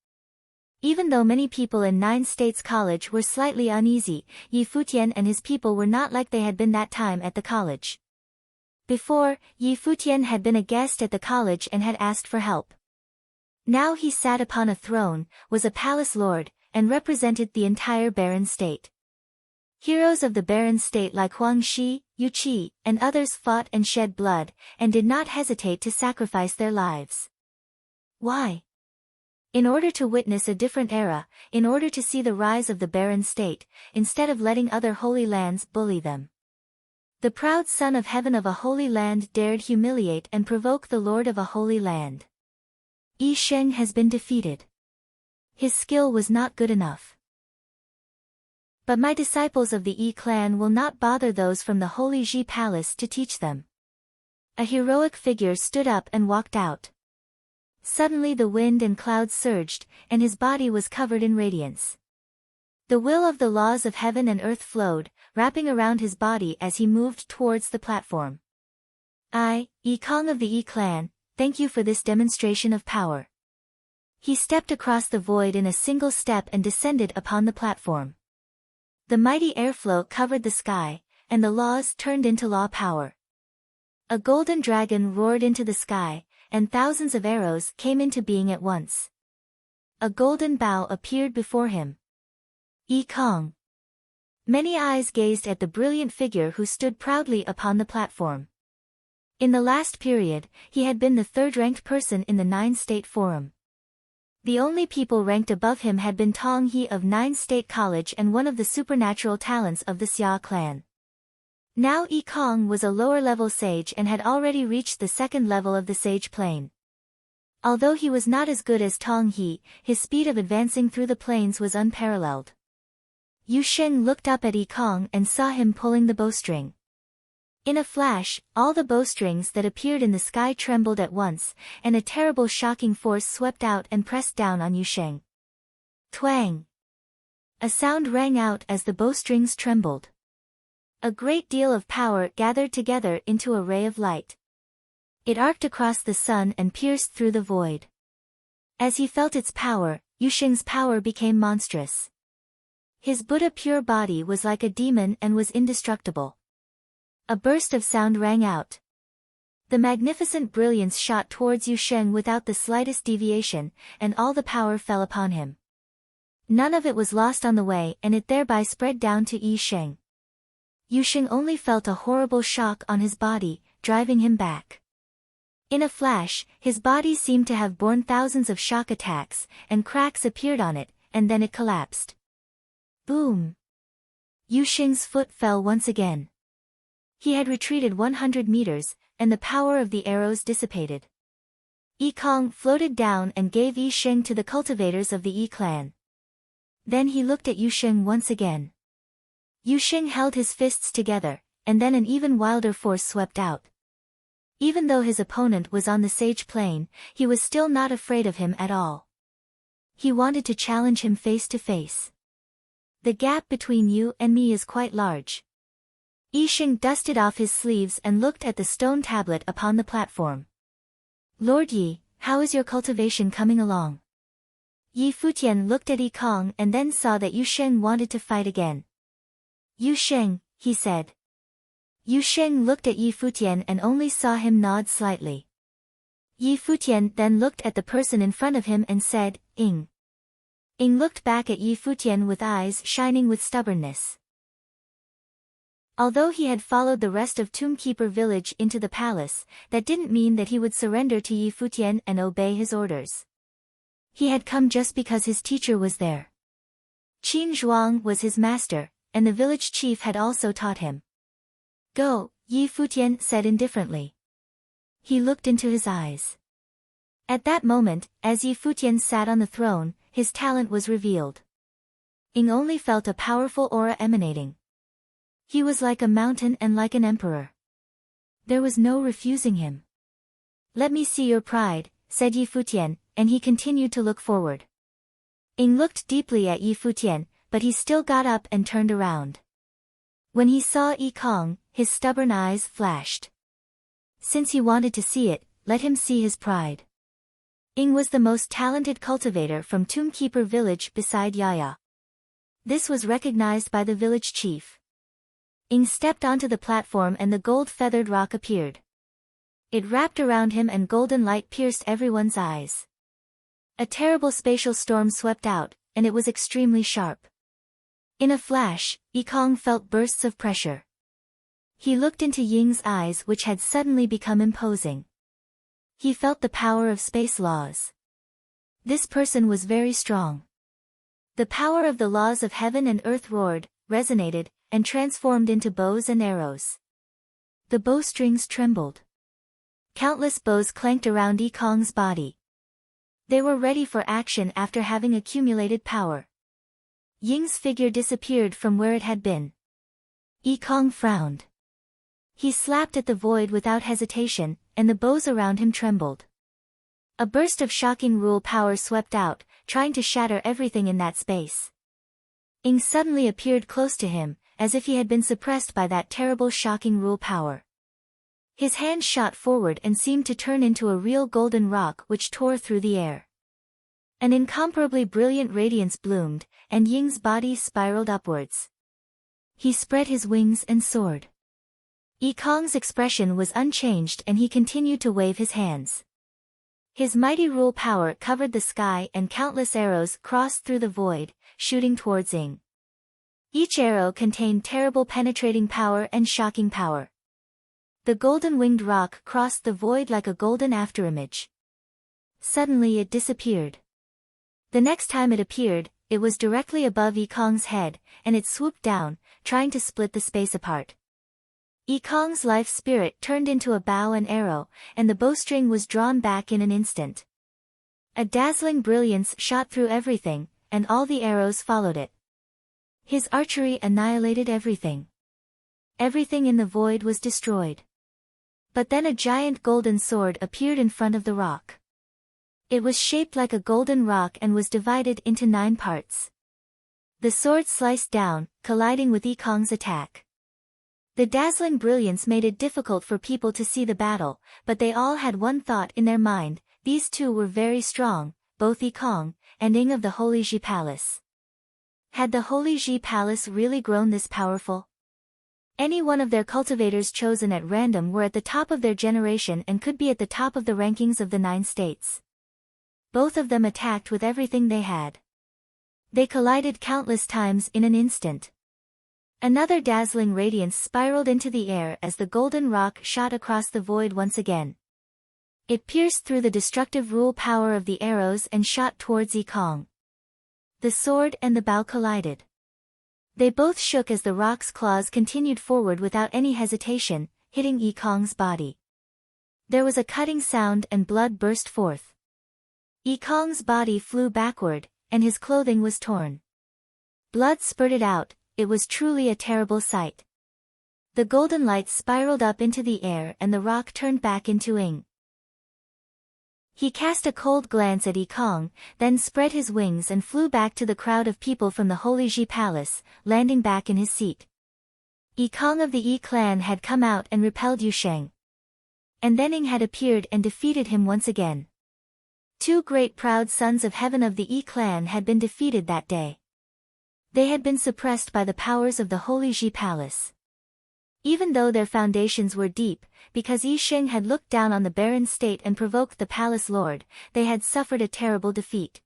Even though many people in Nine States College were slightly uneasy, Yi Futian and his people were not like they had been that time at the college. Before, Yi Futian had been a guest at the college and had asked for help. Now he sat upon a throne, was a palace lord, and represented the entire barren state. Heroes of the barren state like Huang Shi, Yu Qi, and others fought and shed blood, and did not hesitate to sacrifice their lives. Why? In order to witness a different era, in order to see the rise of the barren state, instead of letting other holy lands bully them. The proud son of heaven of a holy land dared humiliate and provoke the lord of a holy land. Yi Sheng has been defeated. His skill was not good enough. But my disciples of the Yi clan will not bother those from the Holy Ji palace to teach them. A heroic figure stood up and walked out. Suddenly the wind and clouds surged, and his body was covered in radiance. The will of the laws of heaven and earth flowed, wrapping around his body as he moved towards the platform. "I, Yi Kong of the Yi clan, thank you for this demonstration of power." He stepped across the void in a single step and descended upon the platform. The mighty airflow covered the sky, and the laws turned into law power. A golden dragon roared into the sky, and thousands of arrows came into being at once. A golden bow appeared before him. Yi Kong. Many eyes gazed at the brilliant figure who stood proudly upon the platform. In the last period, he had been the third-ranked person in the Nine-State Forum. The only people ranked above him had been Tong He of Nine State College and one of the supernatural talents of the Xia clan. Now Yi Kong was a lower-level sage and had already reached the second level of the sage plane. Although he was not as good as Tong He, his speed of advancing through the planes was unparalleled. Yu Sheng looked up at Yi Kong and saw him pulling the bowstring. In a flash, all the bowstrings that appeared in the sky trembled at once, and a terrible shocking force swept out and pressed down on Yu Sheng. Twang! A sound rang out as the bowstrings trembled. A great deal of power gathered together into a ray of light. It arced across the sun and pierced through the void. As he felt its power, Yu Sheng's power became monstrous. His Buddha-pure body was like a demon and was indestructible. A burst of sound rang out. The magnificent brilliance shot towards Yu Sheng without the slightest deviation, and all the power fell upon him. None of it was lost on the way, and it thereby spread down to Yi Sheng. Yu Sheng only felt a horrible shock on his body, driving him back. In a flash, his body seemed to have borne thousands of shock attacks, and cracks appeared on it, and then it collapsed. Boom! Yu Sheng's foot fell once again. He had retreated 100 meters, and the power of the arrows dissipated. Yi Kong floated down and gave Yi Sheng to the cultivators of the Yi clan. Then he looked at Yu Sheng once again. Yu Sheng held his fists together, and then an even wilder force swept out. Even though his opponent was on the sage plane, he was still not afraid of him at all. He wanted to challenge him face to face. The gap between you and me is quite large. Yi Sheng dusted off his sleeves and looked at the stone tablet upon the platform. Lord Yi, how is your cultivation coming along? Yi Futian looked at Yi Kong and then saw that Yu Sheng wanted to fight again. Yu Sheng, he said. Yu Sheng looked at Yi Futian and only saw him nod slightly. Yi Futian then looked at the person in front of him and said, Ing. Ing looked back at Yi Futian with eyes shining with stubbornness. Although he had followed the rest of Tombkeeper village into the palace, that didn't mean that he would surrender to Yi Futian and obey his orders. He had come just because his teacher was there. Qin Zhuang was his master, and the village chief had also taught him. Go, Yi Futian said indifferently. He looked into his eyes. At that moment, as Yi Futian sat on the throne, his talent was revealed. Ing only felt a powerful aura emanating. He was like a mountain and like an emperor. There was no refusing him. Let me see your pride, said Yi Futian, and he continued to look forward. Ing looked deeply at Yi Futian, but he still got up and turned around. When he saw Yi Kong, his stubborn eyes flashed. Since he wanted to see it, let him see his pride. Ing was the most talented cultivator from Tombkeeper village beside Yaya. This was recognized by the village chief. Ing stepped onto the platform and the gold-feathered rock appeared. It wrapped around him and golden light pierced everyone's eyes. A terrible spatial storm swept out, and it was extremely sharp. In a flash, Yi Kong felt bursts of pressure. He looked into Ying's eyes which had suddenly become imposing. He felt the power of space laws. This person was very strong. The power of the laws of heaven and earth roared, resonated, and transformed into bows and arrows. The bowstrings trembled. Countless bows clanked around Yi Kong's body. They were ready for action after having accumulated power. Ying's figure disappeared from where it had been. Yi Kong frowned. He slapped at the void without hesitation, and the bows around him trembled. A burst of shocking rule power swept out, trying to shatter everything in that space. Ing suddenly appeared close to him, as if he had been suppressed by that terrible shocking rule power. His hand shot forward and seemed to turn into a real golden rock which tore through the air. An incomparably brilliant radiance bloomed, and Ying's body spiraled upwards. He spread his wings and soared. Yi Kong's expression was unchanged and he continued to wave his hands. His mighty rule power covered the sky and countless arrows crossed through the void, shooting towards Ing. Each arrow contained terrible penetrating power and shocking power. The golden-winged rock crossed the void like a golden afterimage. Suddenly it disappeared. The next time it appeared, it was directly above Yi Kong's head, and it swooped down, trying to split the space apart. Yi Kong's life spirit turned into a bow and arrow, and the bowstring was drawn back in an instant. A dazzling brilliance shot through everything, and all the arrows followed it. His archery annihilated everything. Everything in the void was destroyed. But then a giant golden sword appeared in front of the rock. It was shaped like a golden rock and was divided into 9 parts. The sword sliced down, colliding with Yi Kong's attack. The dazzling brilliance made it difficult for people to see the battle, but they all had one thought in their mind: these two were very strong, both Yi Kong and Ing of the Holy Ji Palace. Had the Holy Ji Palace really grown this powerful? Any one of their cultivators chosen at random were at the top of their generation and could be at the top of the rankings of the 9 states. Both of them attacked with everything they had. They collided countless times in an instant. Another dazzling radiance spiraled into the air as the golden rock shot across the void once again. It pierced through the destructive rule power of the arrows and shot towards Yi Kong. The sword and the bow collided. They both shook as the rock's claws continued forward without any hesitation, hitting Yi Kong's body. There was a cutting sound and blood burst forth. Yi Kong's body flew backward, and his clothing was torn. Blood spurted out. It was truly a terrible sight. The golden light spiraled up into the air and the rock turned back into Ing. He cast a cold glance at Yi Kong, then spread his wings and flew back to the crowd of people from the Holy Ji Palace, landing back in his seat. Yi Kong of the Yi clan had come out and repelled Yu Sheng. And then Ing had appeared and defeated him once again. 2 great proud sons of heaven of the Yi clan had been defeated that day. They had been suppressed by the powers of the Holy Ji Palace. even though their foundations were deep, because Yi Sheng had looked down on the barren state and provoked the palace lord, they had suffered a terrible defeat.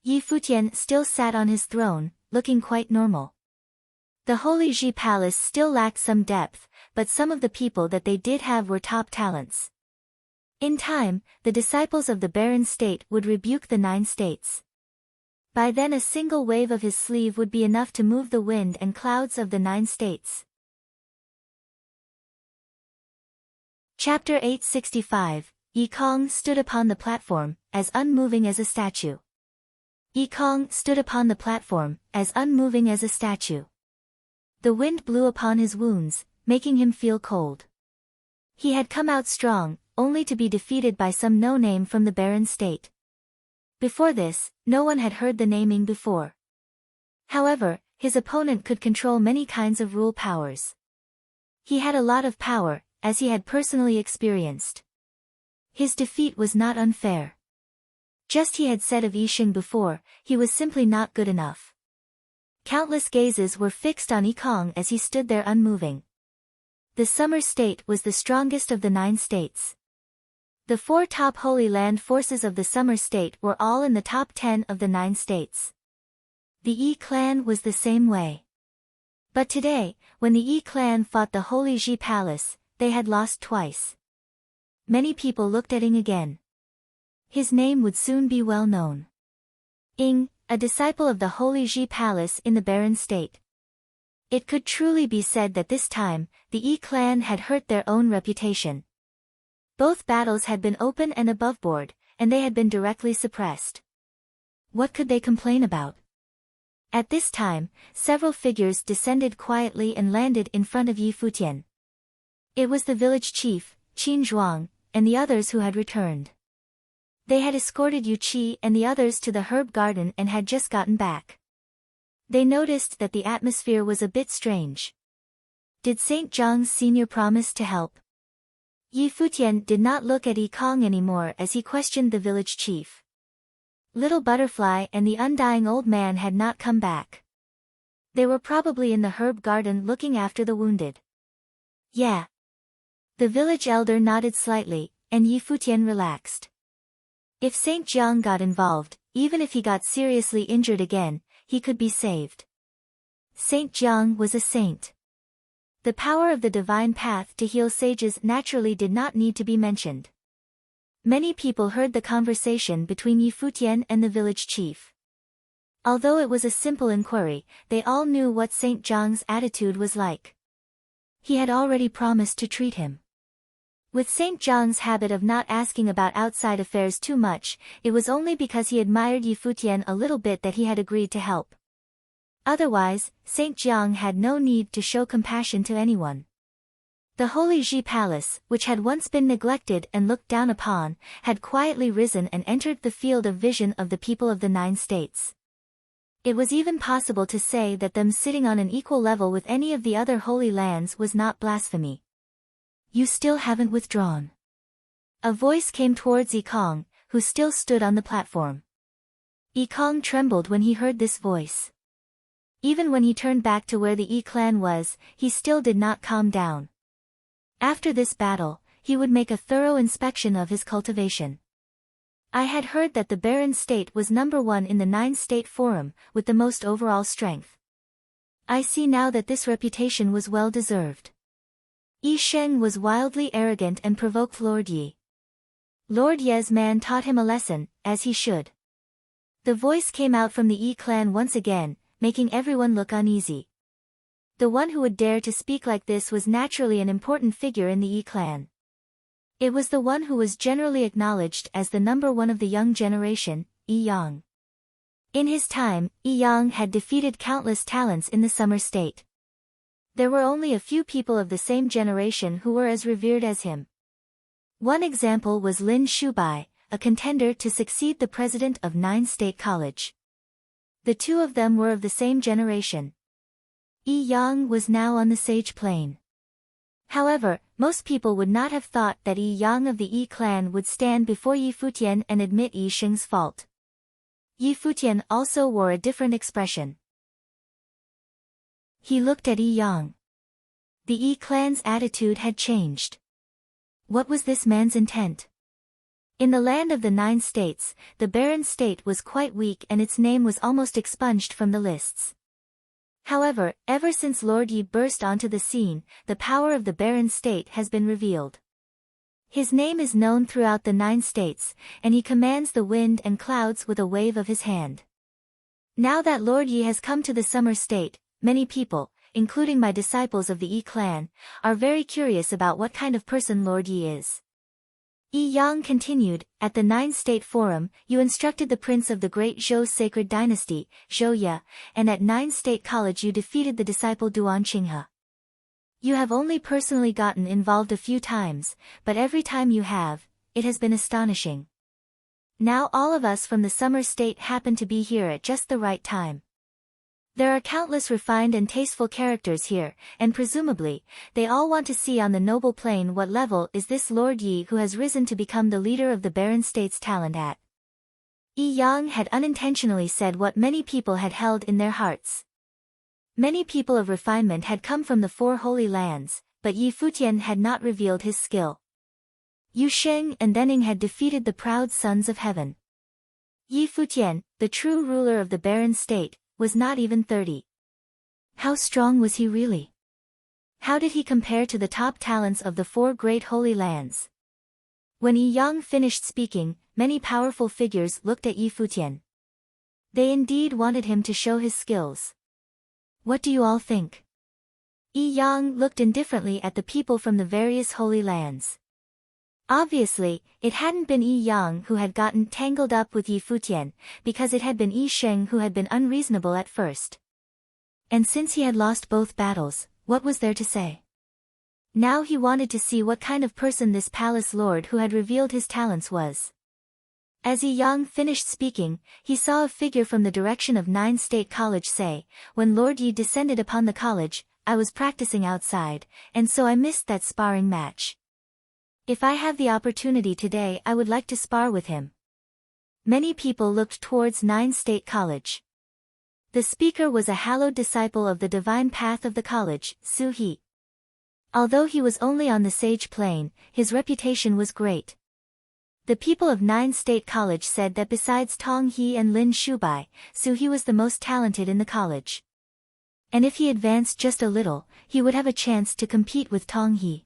Yi Futian still sat on his throne, looking quite normal. The Holy Ji Palace still lacked some depth, but some of the people that they did have were top talents. In time, the disciples of the barren state would rebuke the 9 states. By then a single wave of his sleeve would be enough to move the wind and clouds of the 9 states. Chapter 865, Yi Kong stood upon the platform, as unmoving as a statue. Yi Kong stood upon the platform, as unmoving as a statue. The wind blew upon his wounds, making him feel cold. He had come out strong, only to be defeated by some no-name from the barren state. Before this, no one had heard the naming before. However, his opponent could control many kinds of rule powers. He had a lot of power, as he had personally experienced. His defeat was not unfair. Just he had said of Yi Sheng before, he was simply not good enough. Countless gazes were fixed on Yi Kong as he stood there unmoving. The summer state was the strongest of the 9 states. The 4 top Holy Land forces of the summer state were all in the top 10 of the 9 states. The Yi clan was the same way. But today, when the Yi clan fought the Holy Ji Palace, they had lost twice. Many people looked at Ying again. His name would soon be well known. Ying, a disciple of the Holy Ji Palace in the barren state. It could truly be said that this time, the Yi clan had hurt their own reputation. Both battles had been open and aboveboard, and they had been directly suppressed. What could they complain about? At this time, several figures descended quietly and landed in front of Yi Futian. It was the village chief, Qin Zhuang, and the others who had returned. They had escorted Yu Qi and the others to the herb garden and had just gotten back. They noticed that the atmosphere was a bit strange. Did St. Zhang's senior promise to help? Yi Futian did not look at Yi Kong anymore as he questioned the village chief. Little Butterfly and the undying old man had not come back. They were probably in the herb garden looking after the wounded. Yeah. The village elder nodded slightly, and Yi Futian relaxed. If St. Jiang got involved, even if he got seriously injured again, he could be saved. St. Jiang was a saint. The power of the divine path to heal sages naturally did not need to be mentioned. Many people heard the conversation between Yi Futian and the village chief. Although it was a simple inquiry, they all knew what St. Jiang's attitude was like. He had already promised to treat him. With St. Jiang's habit of not asking about outside affairs too much, it was only because he admired Yi Futian a little bit that he had agreed to help. Otherwise, St. Jiang had no need to show compassion to anyone. The Holy Ji Palace, which had once been neglected and looked down upon, had quietly risen and entered the field of vision of the people of the 9 states. It was even possible to say that them sitting on an equal level with any of the other holy lands was not blasphemy. You still haven't withdrawn. A voice came towards Yi Kong, who still stood on the platform. Yi Kong trembled when he heard this voice. Even when he turned back to where the Yi clan was, he still did not calm down. After this battle, he would make a thorough inspection of his cultivation. I had heard that the barren state was number 1 in the 9-state forum, with the most overall strength. I see now that this reputation was well deserved. Yi Sheng was wildly arrogant and provoked Lord Yi. Lord Ye's man taught him a lesson, as he should. The voice came out from the Yi clan once again, making everyone look uneasy. The one who would dare to speak like this was naturally an important figure in the Yi clan. It was the one who was generally acknowledged as the number 1 of the young generation, Yi Yang. In his time, Yi Yang had defeated countless talents in the summer state. There were only a few people of the same generation who were as revered as him. One example was Lin Shubai, a contender to succeed the president of 9-state college. The two of them were of the same generation. Yi Yang was now on the sage plane. However, most people would not have thought that Yi Yang of the Yi clan would stand before Yi Futian and admit Yi Sheng's fault. Yi Futian also wore a different expression. He looked at Yi Yang. The Yi clan's attitude had changed. What was this man's intent? In the land of the 9 states, the Baron state was quite weak and its name was almost expunged from the lists. However, ever since Lord Yi burst onto the scene, the power of the Baron state has been revealed. His name is known throughout the 9 states, and he commands the wind and clouds with a wave of his hand. Now that Lord Yi has come to the summer state, many people, including my disciples of the Yi clan, are very curious about what kind of person Lord Yi is. Yi Yang continued, at the 9 State Forum, you instructed the prince of the great Zhou sacred dynasty, Zhou Ye, and at 9 State College you defeated the disciple Duan Qinghe. You have only personally gotten involved a few times, but every time you have, it has been astonishing. Now all of us from the summer state happen to be here at just the right time. There are countless refined and tasteful characters here, and presumably, they all want to see on the noble plane what level is this Lord Yi who has risen to become the leader of the Baron State's talent at. Yi Yang had unintentionally said what many people had held in their hearts. Many people of refinement had come from the 4 holy lands, but Yi Futian had not revealed his skill. Yu Sheng and Dening had defeated the proud sons of heaven. Yi Futian, the true ruler of the Baron State, was not even 30. How strong was he really? How did he compare to the top talents of the 4 great holy lands? When Yi Yang finished speaking, many powerful figures looked at Yi Futian. They indeed wanted him to show his skills. What do you all think? Yi Yang looked indifferently at the people from the various holy lands. Obviously, it hadn't been Yi Yang who had gotten tangled up with Yi Futian, because it had been Yi Sheng who had been unreasonable at first. And since he had lost both battles, what was there to say? Now he wanted to see what kind of person this palace lord who had revealed his talents was. As Yi Yang finished speaking, he saw a figure from the direction of 9 State College say, when Lord Yi descended upon the college, I was practicing outside, and so I missed that sparring match. If I have the opportunity today I would like to spar with him. Many people looked towards 9 State College. The speaker was a hallowed disciple of the divine path of the college, Su He. Although he was only on the sage plane, his reputation was great. The people of 9 State College said that besides Tong He and Lin Shubai, Su He was the most talented in the college. And if he advanced just a little, he would have a chance to compete with Tong He.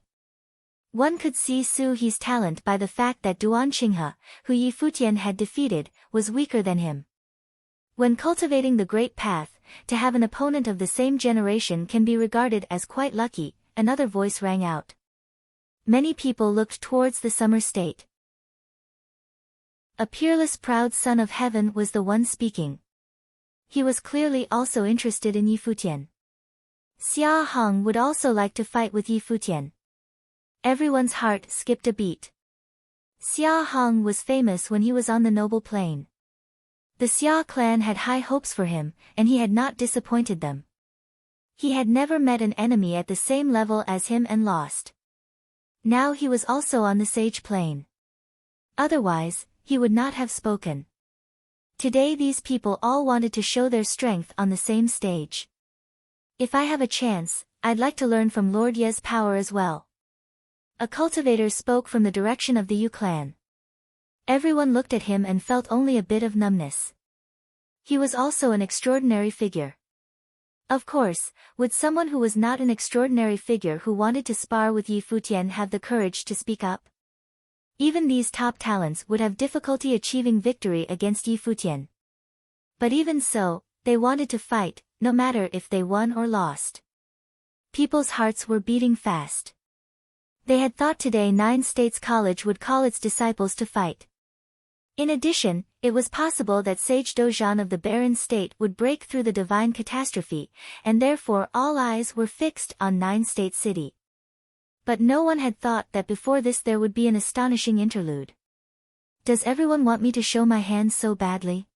One could see Su He's talent by the fact that Duan Qinghe, who Yi Futian had defeated, was weaker than him. When cultivating the great path, to have an opponent of the same generation can be regarded as quite lucky, another voice rang out. Many people looked towards the summer state. A peerless proud son of heaven was the one speaking. He was clearly also interested in Yi Futian. Xia Hong would also like to fight with Yi Futian. Everyone's heart skipped a beat. Xia Hong was famous when he was on the noble plane. The Xia clan had high hopes for him, and he had not disappointed them. He had never met an enemy at the same level as him and lost. Now he was also on the sage plane. Otherwise, he would not have spoken. Today these people all wanted to show their strength on the same stage. If I have a chance, I'd like to learn from Lord Ye's power as well. A cultivator spoke from the direction of the Yu clan. Everyone looked at him and felt only a bit of numbness. He was also an extraordinary figure. Of course, would someone who was not an extraordinary figure who wanted to spar with Yi Futian have the courage to speak up? Even these top talents would have difficulty achieving victory against Yi Futian. But even so, they wanted to fight, no matter if they won or lost. People's hearts were beating fast. They had thought today 9 States College would call its disciples to fight. In addition, it was possible that Sage Dozhan of the Baron State would break through the divine catastrophe, and therefore all eyes were fixed on 9 State City. But no one had thought that before this there would be an astonishing interlude. Does everyone want me to show my hands so badly?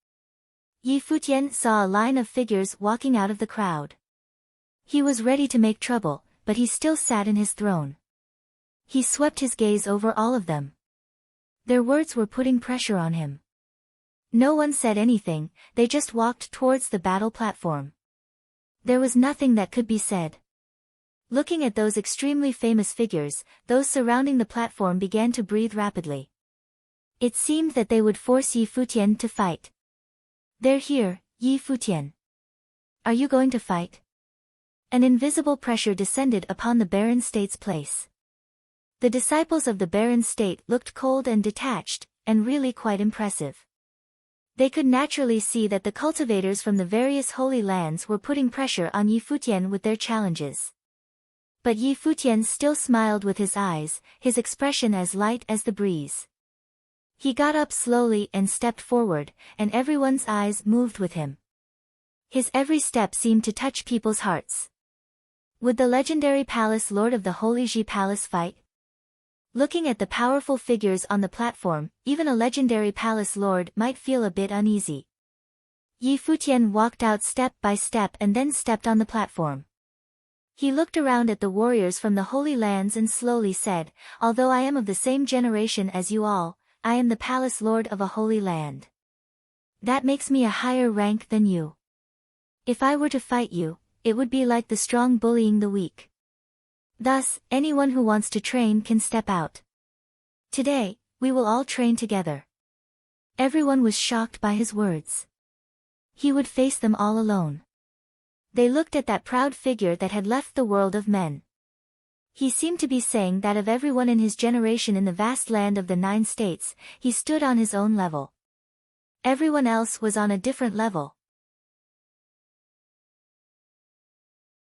Yi Futian saw a line of figures walking out of the crowd. He was ready to make trouble, but he still sat in his throne. He swept his gaze over all of them. Their words were putting pressure on him. No one said anything, they just walked towards the battle platform. There was nothing that could be said. Looking at those extremely famous figures, those surrounding the platform began to breathe rapidly. It seemed that they would force Yi Futian to fight. "They're here, Yi Futian. Are you going to fight?" An invisible pressure descended upon the barren state's place. The disciples of the barren state looked cold and detached, and really quite impressive. They could naturally see that the cultivators from the various holy lands were putting pressure on Yi Futian with their challenges. But Yi Futian still smiled with his eyes, his expression as light as the breeze. He got up slowly and stepped forward, and everyone's eyes moved with him. His every step seemed to touch people's hearts. Would the legendary palace lord of the Holy Ji Palace fight? Looking at the powerful figures on the platform, even a legendary palace lord might feel a bit uneasy. Yi Futian walked out step by step and then stepped on the platform. He looked around at the warriors from the Holy Lands and slowly said, "Although I am of the same generation as you all, I am the palace lord of a holy land. That makes me a higher rank than you. If I were to fight you, it would be like the strong bullying the weak. Thus, anyone who wants to train can step out. Today, we will all train together." Everyone was shocked by his words. He would face them all alone. They looked at that proud figure that had left the world of men. He seemed to be saying that of everyone in his generation in the vast land of the 9 states, he stood on his own level. Everyone else was on a different level.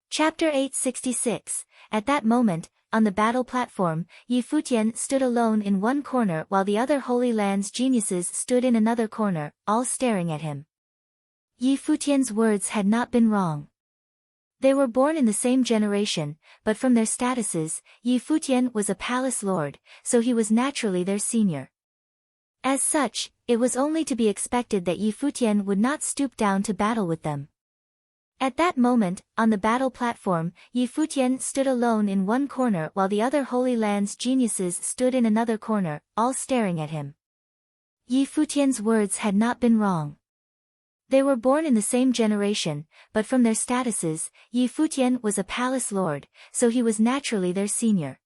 Chapter 866. At that moment, on the battle platform, Yi Futian stood alone in one corner while the other Holy Land's geniuses stood in another corner, all staring at him. Yi Futian's words had not been wrong. They were born in the same generation, but from their statuses, Yi Futian was a palace lord, so he was naturally their senior. As such, it was only to be expected that Yi Futian would not stoop down to battle with them. At that moment, on the battle platform, Yi Futian stood alone in one corner while the other Holy Land's geniuses stood in another corner, all staring at him. Yi Futian's words had not been wrong. They were born in the same generation, but from their statuses, Yi Futian was a palace lord, so he was naturally their senior.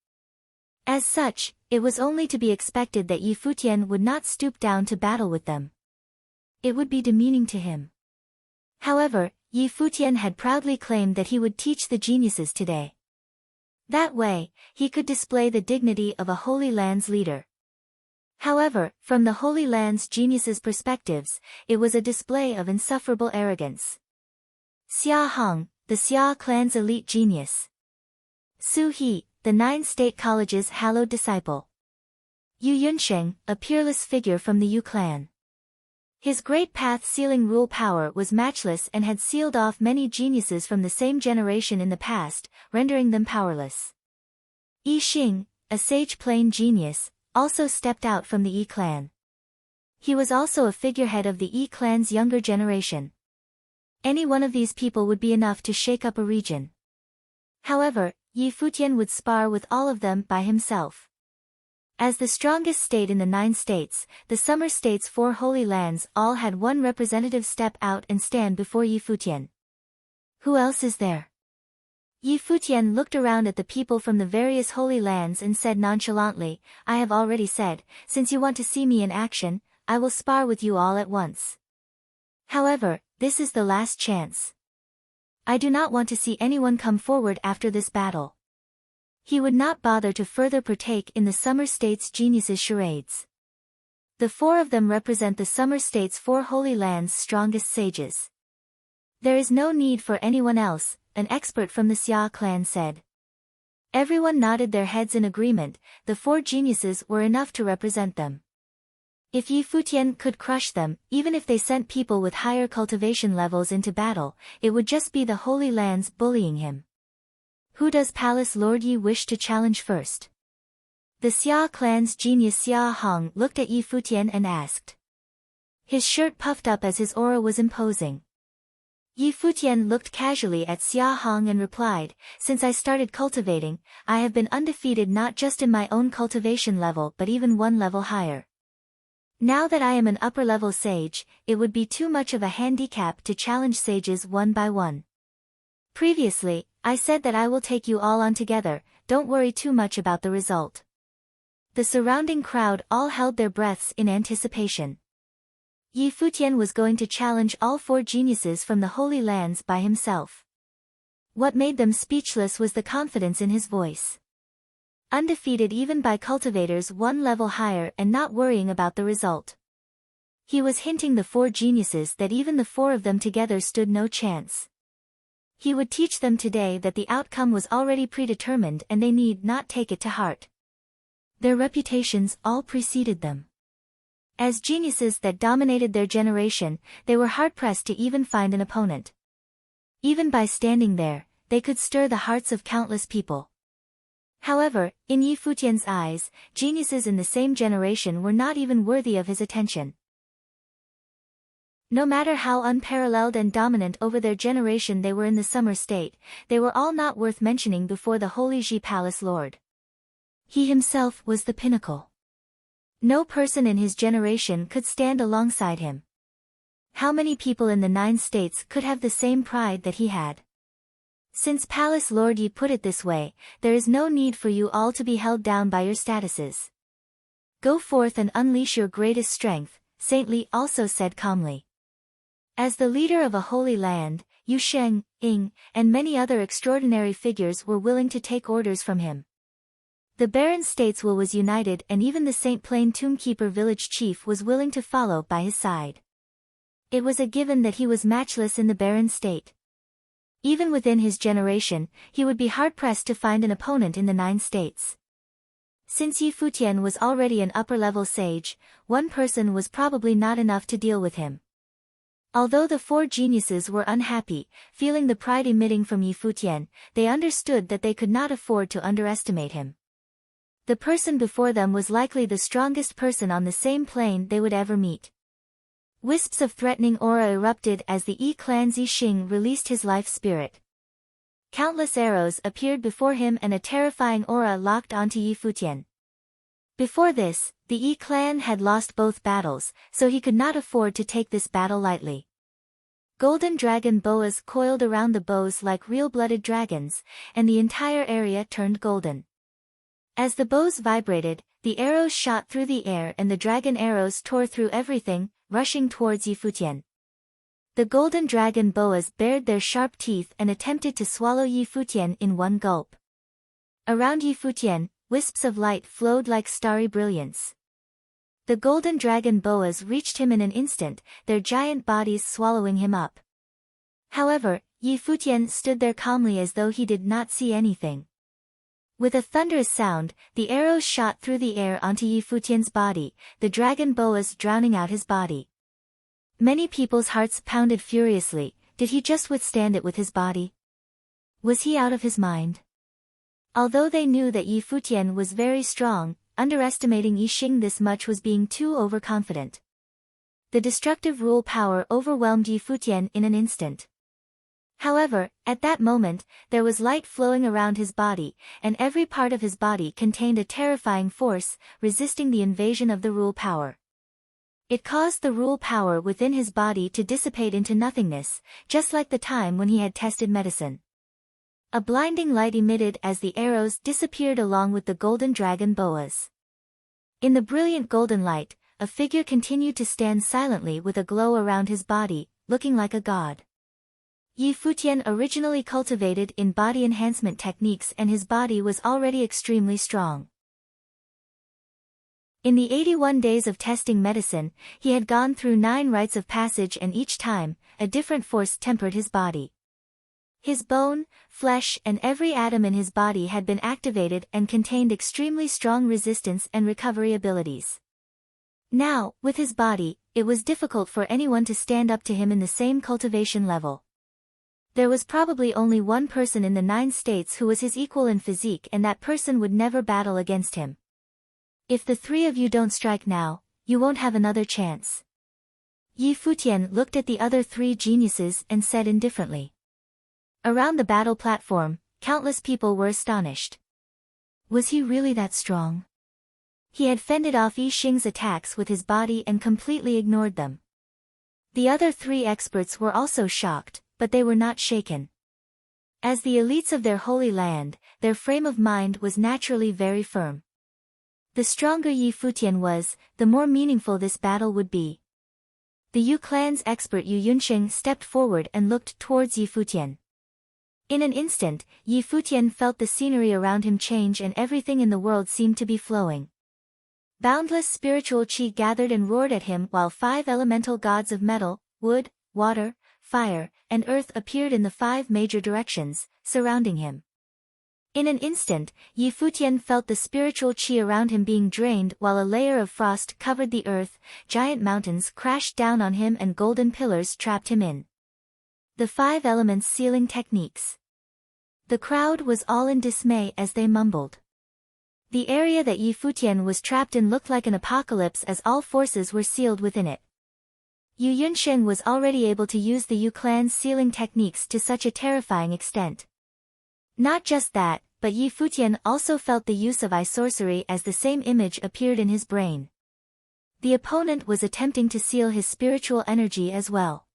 As such, it was only to be expected that Yi Futian would not stoop down to battle with them. It would be demeaning to him. However, Yi Futian had proudly claimed that he would teach the geniuses today. That way, he could display the dignity of a Holy Land's leader. However, from the Holy Land's geniuses' perspectives, it was a display of insufferable arrogance. Xia Hong, the Xia clan's elite genius. Su He, the 9 state college's hallowed disciple. Yu Yunsheng, a peerless figure from the Yu clan. His great path-sealing rule power was matchless and had sealed off many geniuses from the same generation in the past, rendering them powerless. Yi Xing, a sage plain genius, also stepped out from the Yi clan. He was also a figurehead of the Yi clan's younger generation. Any one of these people would be enough to shake up a region. However, Yi Futian would spar with all of them by himself. As the strongest state in the 9 states, the Summer State's 4 Holy Lands all had one representative step out and stand before Yi Futian. Who else is there? Yi Futian looked around at the people from the various Holy Lands and said nonchalantly, "I have already said, since you want to see me in action, I will spar with you all at once. However, this is the last chance. I do not want to see anyone come forward after this battle." He would not bother to further partake in the Summer State's geniuses' charades. The 4 of them represent the Summer State's 4 Holy Lands' strongest sages. "There is no need for anyone else," an expert from the Xia clan said. Everyone nodded their heads in agreement. The 4 geniuses were enough to represent them. If Yi Futian could crush them, even if they sent people with higher cultivation levels into battle, it would just be the Holy Lands bullying him. Who does Palace Lord Yi wish to challenge first? The Xia clan's genius Xia Hong looked at Yi Futian and asked. His shirt puffed up as his aura was imposing. Yi Futian looked casually at Xia Hong and replied, "Since I started cultivating, I have been undefeated not just in my own cultivation level but even one level higher. Now that I am an upper-level sage, it would be too much of a handicap to challenge sages one by one. Previously, I said that I will take you all on together, don't worry too much about the result. The surrounding crowd all held their breaths in anticipation. Futian was going to challenge all 4 geniuses from the Holy Lands by himself. What made them speechless was the confidence in his voice. Undefeated even by cultivators 1 level higher and not worrying about the result. He was hinting the 4 geniuses that even the 4 of them together stood no chance. He would teach them today that the outcome was already predetermined and they need not take it to heart. Their reputations all preceded them. As geniuses that dominated their generation, they were hard-pressed to even find an opponent. Even by standing there, they could stir the hearts of countless people. However, in Futian's eyes, geniuses in the same generation were not even worthy of his attention. No matter how unparalleled and dominant over their generation they were in the summer state, they were all not worth mentioning before the Holy Ji Palace Lord. He himself was the pinnacle. No person in his generation could stand alongside him. How many people in the 9 states could have the same pride that he had? Since Palace Lord Yi put it this way, there is no need for you all to be held down by your statuses. Go forth and unleash your greatest strength, Saint Li also said calmly. As the leader of a holy land, Yu Sheng, Ying, and many other extraordinary figures were willing to take orders from him. The barren states was united and even the St. Plain Tombkeeper village chief was willing to follow by his side. It was a given that he was matchless in the barren state. Even within his generation, he would be hard-pressed to find an opponent in the 9 states. Since Futian was already an upper-level sage, 1 person was probably not enough to deal with him. Although the 4 geniuses were unhappy, feeling the pride emitting from Futian, they understood that they could not afford to underestimate him. The person before them was likely the strongest person on the same plane they would ever meet. Wisps of threatening aura erupted as the clan Xing released his life spirit. Countless arrows appeared before him and a terrifying aura locked onto Futian. Before this, the clan had lost both battles, so he could not afford to take this battle lightly. Golden dragon boas coiled around the bows like real-blooded dragons, and the entire area turned golden. As the bows vibrated, the arrows shot through the air and the dragon arrows tore through everything, rushing towards Futian. The golden dragon boas bared their sharp teeth and attempted to swallow Futian in one gulp. Around Futian, wisps of light flowed like starry brilliance. The golden dragon boas reached him in an instant, their giant bodies swallowing him up. However, Futian stood there calmly as though he did not see anything. With a thunderous sound, the arrows shot through the air onto Futian's body, the dragon boas drowning out his body. Many people's hearts pounded furiously. Did he just withstand it with his body? Was he out of his mind? Although they knew that Futian was very strong, underestimating Xing this much was being too overconfident. The destructive rule power overwhelmed Futian in an instant. However, at that moment, there was light flowing around his body, and every part of his body contained a terrifying force, resisting the invasion of the rule power. It caused the rule power within his body to dissipate into nothingness, just like the time when he had tested medicine. A blinding light emitted as the arrows disappeared along with the golden dragon boas. In the brilliant golden light, a figure continued to stand silently with a glow around his body, looking like a god. Futian originally cultivated in body enhancement techniques and his body was already extremely strong. In the 81 days of testing medicine, he had gone through 9 rites of passage and each time, a different force tempered his body. His bone, flesh and every atom in his body had been activated and contained extremely strong resistance and recovery abilities. Now, with his body, it was difficult for anyone to stand up to him in the same cultivation level. There was probably only 1 person in the 9 states who was his equal in physique and that person would never battle against him. If the 3 of you don't strike now, you won't have another chance. Futian looked at the other 3 geniuses and said indifferently. Around the battle platform, countless people were astonished. Was he really that strong? He had fended off Xing's attacks with his body and completely ignored them. The other 3 experts were also shocked, but they were not shaken. As the elites of their holy land, their frame of mind was naturally very firm. The stronger Yi Futian was, the more meaningful this battle would be. The Yu clan's expert Yu Yunsheng stepped forward and looked towards Yi Futian. In an instant, Yi Futian felt the scenery around him change and everything in the world seemed to be flowing. Boundless spiritual qi gathered and roared at him while 5 elemental gods of metal, wood, water, fire, and earth appeared in the 5 major directions, surrounding him. In an instant, Yi Futian felt the spiritual qi around him being drained while a layer of frost covered the earth, giant mountains crashed down on him and golden pillars trapped him in. The 5 elements sealing techniques. The crowd was all in dismay as they mumbled. The area that Yi Futian was trapped in looked like an apocalypse as all forces were sealed within it. Yu Yunsheng was already able to use the Yu clan's sealing techniques to such a terrifying extent. Not just that, but Yi Futian also felt the use of eye sorcery as the same image appeared in his brain. The opponent was attempting to seal his spiritual energy as well.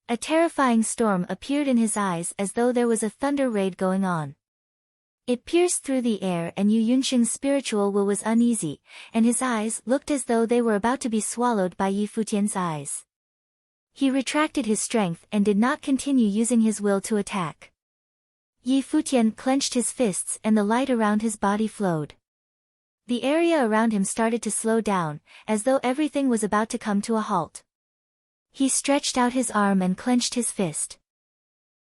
A terrifying storm appeared in his eyes as though there was a thunder raid going on. It pierced through the air and Yu Yunsheng's spiritual will was uneasy, and his eyes looked as though they were about to be swallowed by Yi Futian's eyes. He retracted his strength and did not continue using his will to attack. Yi Futian clenched his fists and the light around his body flowed. The area around him started to slow down, as though everything was about to come to a halt. He stretched out his arm and clenched his fist.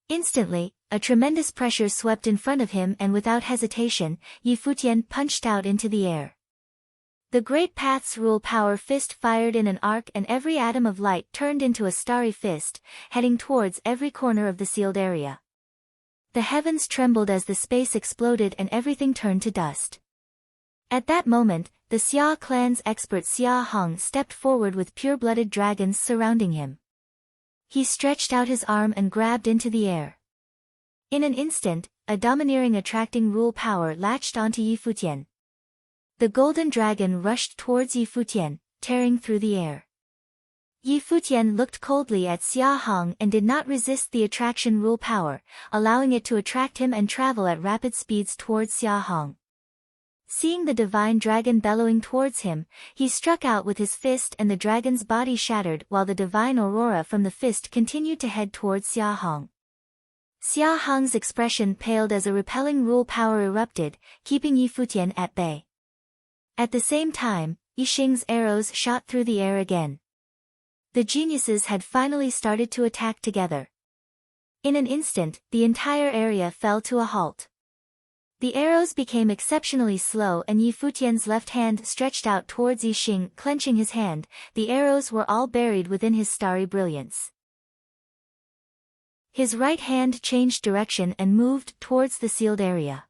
Instantly, a tremendous pressure swept in front of him and without hesitation, Yi Futian punched out into the air. The Great Path's rule power fist fired in an arc and every atom of light turned into a starry fist, heading towards every corner of the sealed area. The heavens trembled as the space exploded and everything turned to dust. At that moment, the Xia clan's expert Xia Hong stepped forward with pure-blooded dragons surrounding him. He stretched out his arm and grabbed into the air. In an instant, a domineering attracting rule power latched onto Yi Futian. The golden dragon rushed towards Yi Futian, tearing through the air. Yi Futian looked coldly at Xia Hong and did not resist the attraction rule power, allowing it to attract him and travel at rapid speeds towards Xia Hong. Seeing the divine dragon bellowing towards him, he struck out with his fist and the dragon's body shattered while the divine aurora from the fist continued to head towards Xia Hong. Xia Hong's expression paled as a repelling rule power erupted, keeping Yi Futian at bay. At the same time, Yi Xing's arrows shot through the air again. The geniuses had finally started to attack together. In an instant, the entire area fell to a halt. The arrows became exceptionally slow and Yi Futian's left hand stretched out towards Yi Xing, clenching his hand. The arrows were all buried within his starry brilliance. His right hand changed direction and moved towards the sealed area.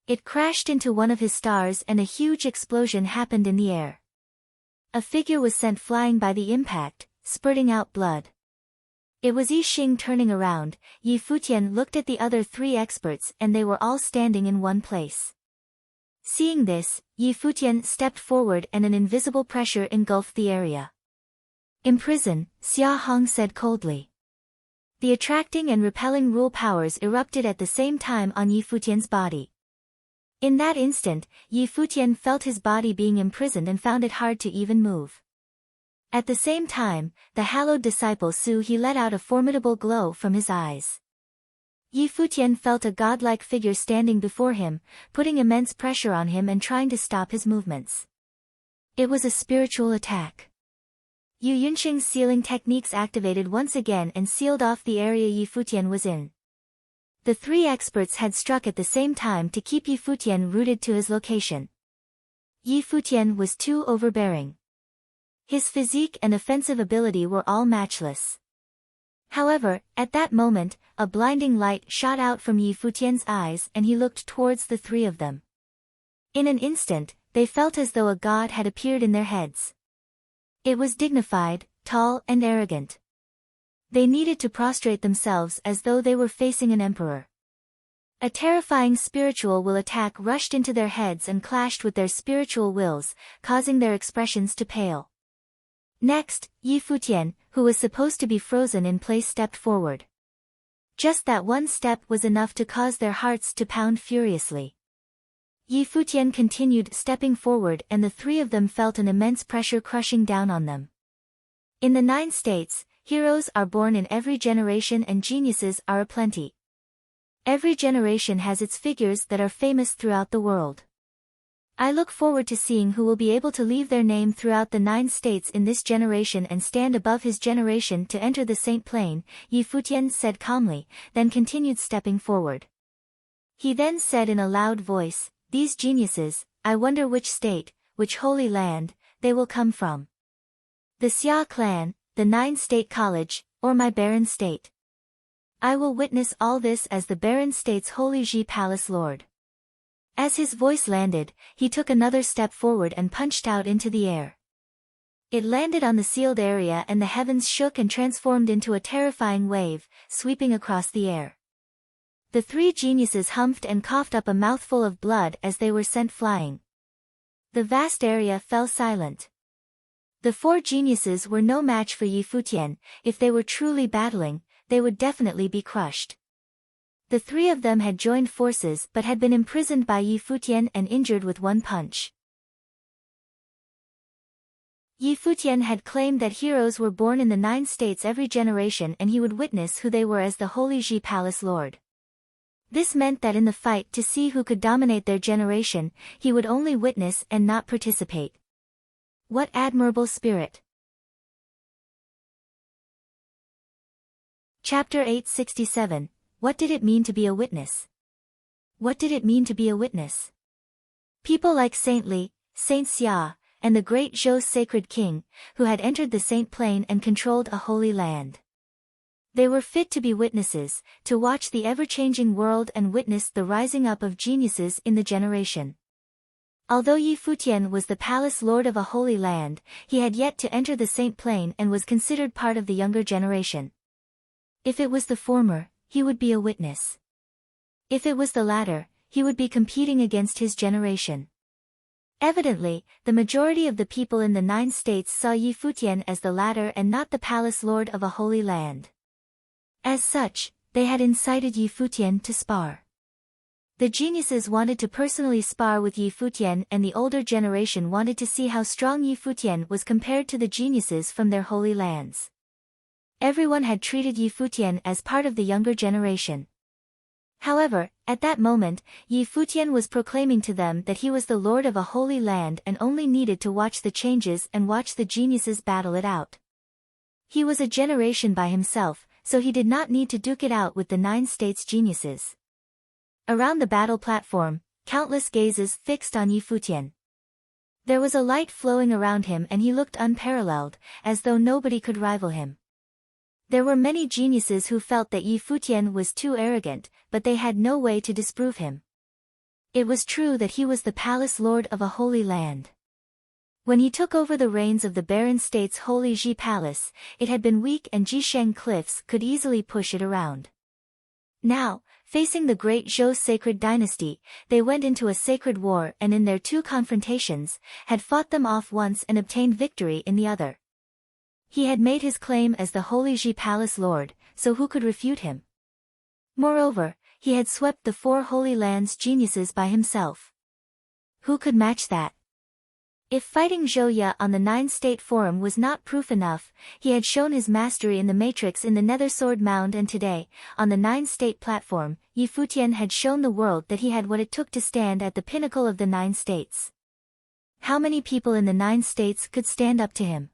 It crashed into one of his stars and a huge explosion happened in the air. A figure was sent flying by the impact, spurting out blood. It was Yi Xing turning around. Yi Futian looked at the other 3 experts and they were all standing in one place. Seeing this, Yi Futian stepped forward and an invisible pressure engulfed the area. "Imprison," Xia Hong said coldly. The attracting and repelling rule powers erupted at the same time on Yi Futian's body. In that instant, Yi Futian felt his body being imprisoned and found it hard to even move. At the same time, the hallowed disciple Su He let out a formidable glow from his eyes. Yi Futian felt a godlike figure standing before him, putting immense pressure on him and trying to stop his movements. It was a spiritual attack. Yu Yunsheng's sealing techniques activated once again and sealed off the area Yi Futian was in. The 3 experts had struck at the same time to keep Yi Futian rooted to his location. Yi Futian was too overbearing. His physique and offensive ability were all matchless. However, at that moment, a blinding light shot out from Yi Futian's eyes and he looked towards the 3 of them. In an instant, they felt as though a god had appeared in their heads. It was dignified, tall and arrogant. They needed to prostrate themselves as though they were facing an emperor. A terrifying spiritual will attack rushed into their heads and clashed with their spiritual wills, causing their expressions to pale. Next, Yi Futian, who was supposed to be frozen in place, stepped forward. Just that one step was enough to cause their hearts to pound furiously. Yi Futian continued stepping forward, and the three of them felt an immense pressure crushing down on them. In the 9 states, heroes are born in every generation and geniuses are aplenty. Every generation has its figures that are famous throughout the world. I look forward to seeing who will be able to leave their name throughout the 9 states in this generation and stand above his generation to enter the Saint Plane, Yi Futian said calmly, then continued stepping forward. He then said in a loud voice, "These geniuses, I wonder which state, which holy land, they will come from. The Xia clan, the 9-state college, or my barren state. I will witness all this as the barren state's holy Ji Palace Lord." As his voice landed, he took another step forward and punched out into the air. It landed on the sealed area and the heavens shook and transformed into a terrifying wave, sweeping across the air. The 3 geniuses humphed and coughed up a mouthful of blood as they were sent flying. The vast area fell silent. The 4 geniuses were no match for Yi Futian. If they were truly battling, they would definitely be crushed. The 3 of them had joined forces but had been imprisoned by Yi Futian and injured with one punch. Yi Futian had claimed that heroes were born in the 9 states every generation and he would witness who they were as the holy Ji Palace Lord. This meant that in the fight to see who could dominate their generation, he would only witness and not participate. What admirable spirit! Chapter 867. What did it mean to be a witness? What did it mean to be a witness? People like Saint Li, Saint Xia, and the great Zhou's sacred king, who had entered the Saint Plane and controlled a holy land. They were fit to be witnesses, to watch the ever-changing world and witness the rising up of geniuses in the generation. Although Yi Futian was the palace lord of a holy land, he had yet to enter the Saint Plane and was considered part of the younger generation. If it was the former, he would be a witness. If it was the latter, he would be competing against his generation. Evidently, the majority of the people in the 9 states saw Yi Futian as the latter and not the palace lord of a holy land. As such, they had incited Yi Futian to spar. The geniuses wanted to personally spar with Yi Futian and the older generation wanted to see how strong Yi Futian was compared to the geniuses from their holy lands. Everyone had treated Yi Futian as part of the younger generation. However, at that moment, Yi Futian was proclaiming to them that he was the lord of a holy land and only needed to watch the changes and watch the geniuses battle it out. He was a generation by himself, so he did not need to duke it out with the 9 states geniuses. Around the battle platform, countless gazes fixed on Yi Futian. There was a light flowing around him and he looked unparalleled, as though nobody could rival him. There were many geniuses who felt that Yi Futian was too arrogant, but they had no way to disprove him. It was true that he was the palace lord of a holy land. When he took over the reins of the barren state's holy Ji Palace, it had been weak and Jisheng cliffs could easily push it around. Now, facing the great Zhou sacred dynasty, they went into a sacred war and in their 2 confrontations, had fought them off once and obtained victory in the other. He had made his claim as the holy Ji Palace Lord, so who could refute him? Moreover, he had swept the 4 holy lands geniuses by himself. Who could match that? If fighting Zhou Ye on the 9-state forum was not proof enough, he had shown his mastery in the matrix in the Nether Sword Mound and today, on the 9-state platform, Yi Futian had shown the world that he had what it took to stand at the pinnacle of the 9 states. How many people in the 9 states could stand up to him?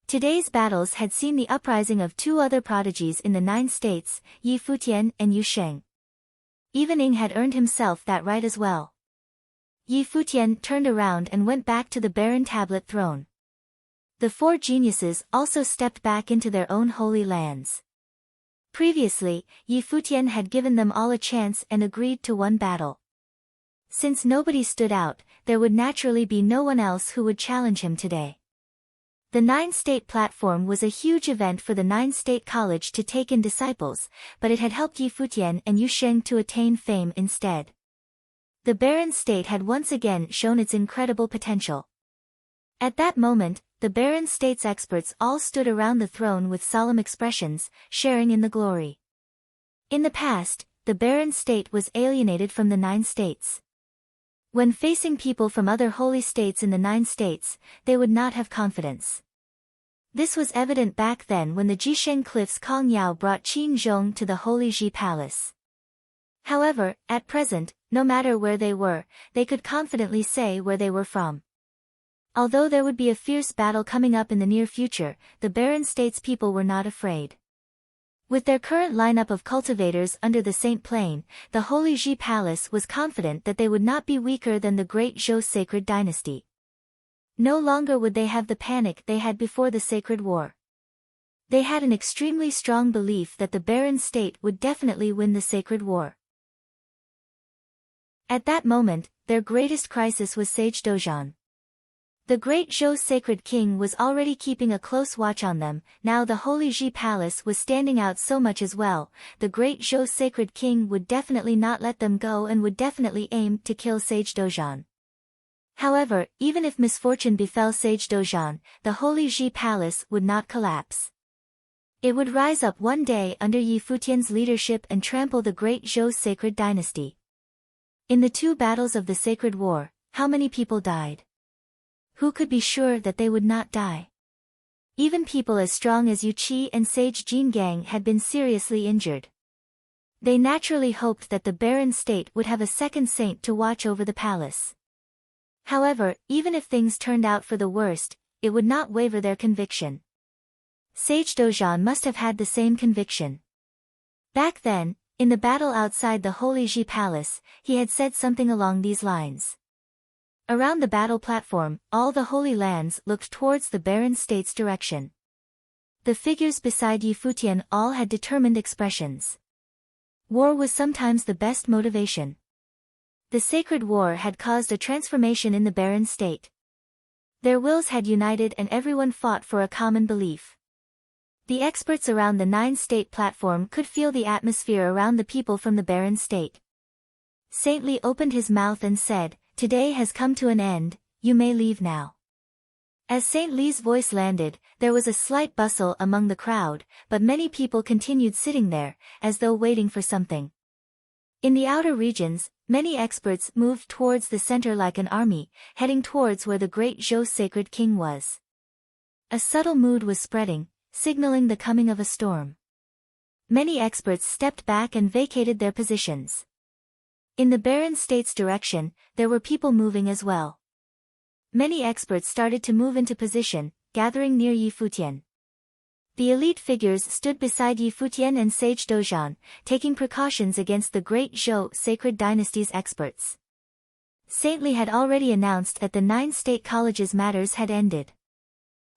Today's battles had seen the uprising of 2 other prodigies in the 9 states, Yi Futian and Yu Sheng. Even Ying had earned himself that right as well. Yi Futian turned around and went back to the barren tablet throne. The 4 geniuses also stepped back into their own holy lands. Previously, Yi Futian had given them all a chance and agreed to one battle. Since nobody stood out, there would naturally be no one else who would challenge him today. The 9-state platform was a huge event for the 9-state college to take in disciples, but it had helped Yi Futian and Yu Sheng to attain fame instead. The barren state had once again shown its incredible potential. At that moment, the barren state's experts all stood around the throne with solemn expressions, sharing in the glory. In the past, the barren state was alienated from the 9 states. When facing people from other holy states in the 9 states, they would not have confidence. This was evident back then when the Jisheng Cliffs Kong Yao brought Qin Zhong to the Holy Ji Palace. However, at present, no matter where they were, they could confidently say where they were from. Although there would be a fierce battle coming up in the near future, the barren states people were not afraid. With their current lineup of cultivators under the Saint Plain, the Holy Ji Palace was confident that they would not be weaker than the great Zhou sacred dynasty. No longer would they have the panic they had before the Sacred War. They had an extremely strong belief that the barren state would definitely win the Sacred War. At that moment, their greatest crisis was Sage Dozhan. The great Zhou sacred king was already keeping a close watch on them. Now the Holy Ji Palace was standing out so much as well. The great Zhou sacred king would definitely not let them go and would definitely aim to kill Sage Dozhan. However, even if misfortune befell Sage Dozhan, the Holy Ji Palace would not collapse. It would rise up one day under Yi Futian's leadership and trample the great Zhou sacred dynasty. In the 2 battles of the Sacred War, how many people died? Who could be sure that they would not die? Even people as strong as Yu Qi and Sage Jingang had been seriously injured. They naturally hoped that the barren state would have a second saint to watch over the palace. However, even if things turned out for the worst, it would not waver their conviction. Sage Dozhan must have had the same conviction. Back then, in the battle outside the Holy Ji Palace, he had said something along these lines. Around the battle platform, all the Holy Lands looked towards the barren state's direction. The figures beside Yi Futian all had determined expressions. War was sometimes the best motivation. The Sacred War had caused a transformation in the barren state. Their wills had united and everyone fought for a common belief. The experts around the 9-state platform could feel the atmosphere around the people from the barren state. Saint Li opened his mouth and said, "Today has come to an end, you may leave now." As Saint Li's voice landed, there was a slight bustle among the crowd, but many people continued sitting there, as though waiting for something. In the outer regions, many experts moved towards the center like an army, heading towards where the great Zhou sacred king was. A subtle mood was spreading, signaling the coming of a storm. Many experts stepped back and vacated their positions. In the barren state's direction, there were people moving as well. Many experts started to move into position, gathering near Yi Futian. The elite figures stood beside Yi Futian and Sage Dozhan, taking precautions against the great Zhou sacred dynasty's experts. Saint Li had already announced that the 9-state college's matters had ended.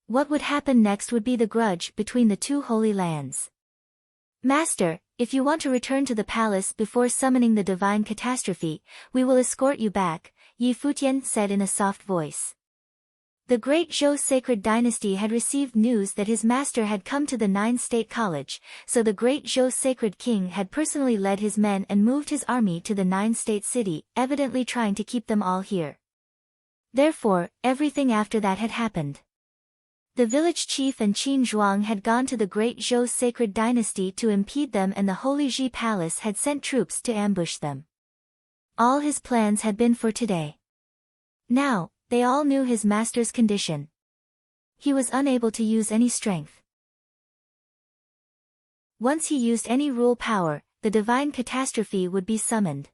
What would happen next would be the grudge between the 2 holy lands. "Master, if you want to return to the palace before summoning the divine catastrophe, we will escort you back," Yi Futian said in a soft voice. The great Zhou sacred dynasty had received news that his master had come to the 9-state college, so the great Zhou sacred king had personally led his men and moved his army to the 9-state city, evidently trying to keep them all here. Therefore, everything after that had happened. The village chief and Qin Zhuang had gone to the great Zhou sacred dynasty to impede them, and the Holy Ji Palace had sent troops to ambush them. All his plans had been for today. Now, they all knew his master's condition. He was unable to use any strength. Once he used any rule power, the divine catastrophe would be summoned.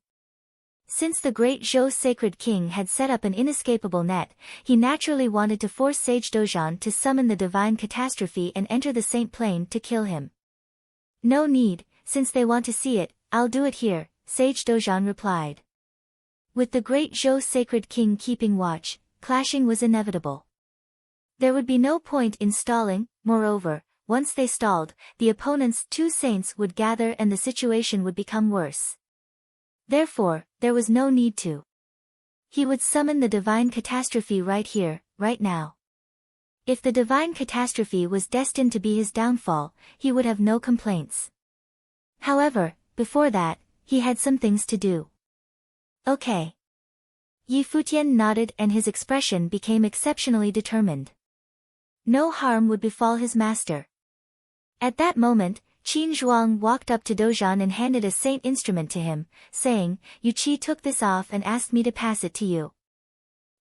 Since the great Zhou sacred king had set up an inescapable net, he naturally wanted to force Sage Dozhan to summon the divine catastrophe and enter the Saint Plain to kill him. "No need, since they want to see it, I'll do it here," Sage Dozhan replied. With the great Zhou sacred king keeping watch, clashing was inevitable. There would be no point in stalling. Moreover, once they stalled, the opponent's 2 saints would gather and the situation would become worse. Therefore, there was no need to. He would summon the divine catastrophe right here, right now. If the divine catastrophe was destined to be his downfall, he would have no complaints. However, before that, he had some things to do. "Okay." Yi Futian nodded and his expression became exceptionally determined. No harm would befall his master. At that moment, Qin Zhuang walked up to Dozhan and handed a saint instrument to him, saying, Yu Qi took this off and asked me to pass it to you.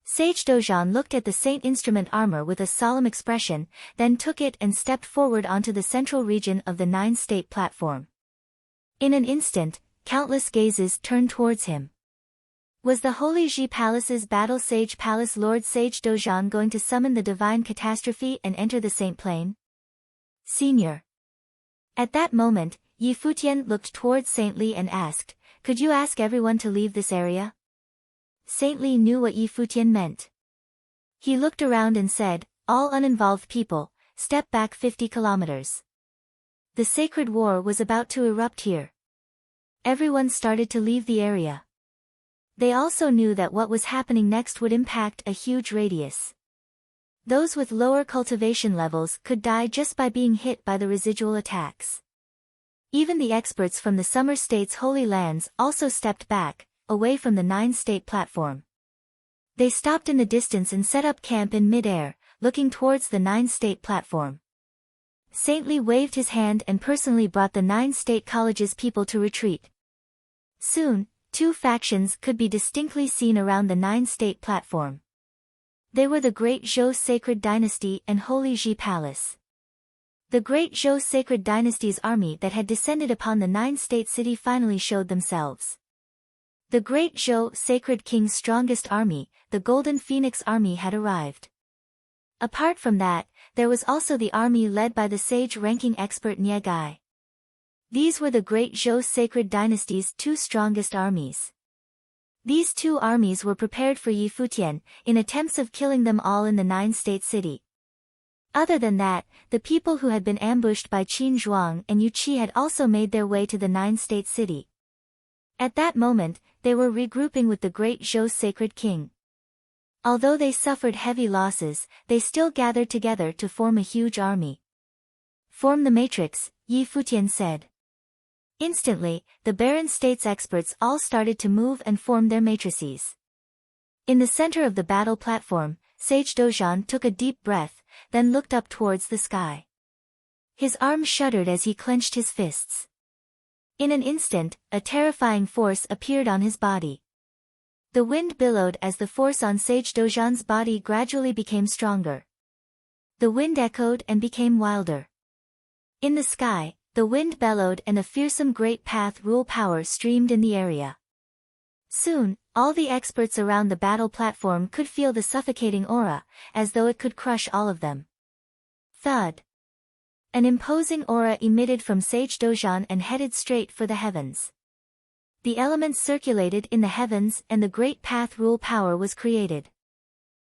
Sage Dozhan looked at the saint instrument armor with a solemn expression, then took it and stepped forward onto the central region of the nine-state platform. In an instant, countless gazes turned towards him. Was the Holy Ji Palace's battle sage Palace Lord Sage Dozhan going to summon the divine catastrophe and enter the Saint Plane? Senior. At that moment, Yi Futian looked towards Saint Li and asked, Could you ask everyone to leave this area? Saint Li knew what Yi Futian meant. He looked around and said, All uninvolved people, step back 50 kilometers. The sacred war was about to erupt here. Everyone started to leave the area. They also knew that what was happening next would impact a huge radius. Those with lower cultivation levels could die just by being hit by the residual attacks. Even the experts from the Summer State's Holy Lands also stepped back, away from the nine-state platform. They stopped in the distance and set up camp in mid-air, looking towards the nine-state platform. Saint Li waved his hand and personally brought the nine-state college's people to retreat. Soon, two factions could be distinctly seen around the nine-state platform. They were the Great Zhou Sacred Dynasty and Holy Ji Palace. The Great Zhou Sacred Dynasty's army that had descended upon the nine-state city finally showed themselves. The Great Zhou Sacred King's strongest army, the Golden Phoenix Army, had arrived. Apart from that, there was also the army led by the sage-ranking expert Nie Gai. These were the Great Zhou Sacred Dynasty's two strongest armies. These two armies were prepared for Yi Futian, in attempts of killing them all in the nine-state city. Other than that, the people who had been ambushed by Qin Zhuang and Yu Qi had also made their way to the nine-state city. At that moment, they were regrouping with the Great Zhou Sacred King. Although they suffered heavy losses, they still gathered together to form a huge army. Form the matrix, Yi Futian said. Instantly, the barren states experts all started to move and form their matrices. In the center of the battle platform, Sage Dozhan took a deep breath, then looked up towards the sky. His arms shuddered as he clenched his fists. In an instant, a terrifying force appeared on his body. The wind billowed as the force on Sage Dozhan's body gradually became stronger. The wind echoed and became wilder. In the sky, the wind bellowed and a fearsome great path rule power streamed in the area. Soon, all the experts around the battle platform could feel the suffocating aura, as though it could crush all of them. Thud. An imposing aura emitted from Sage Dozhan and headed straight for the heavens. The elements circulated in the heavens and the great path rule power was created.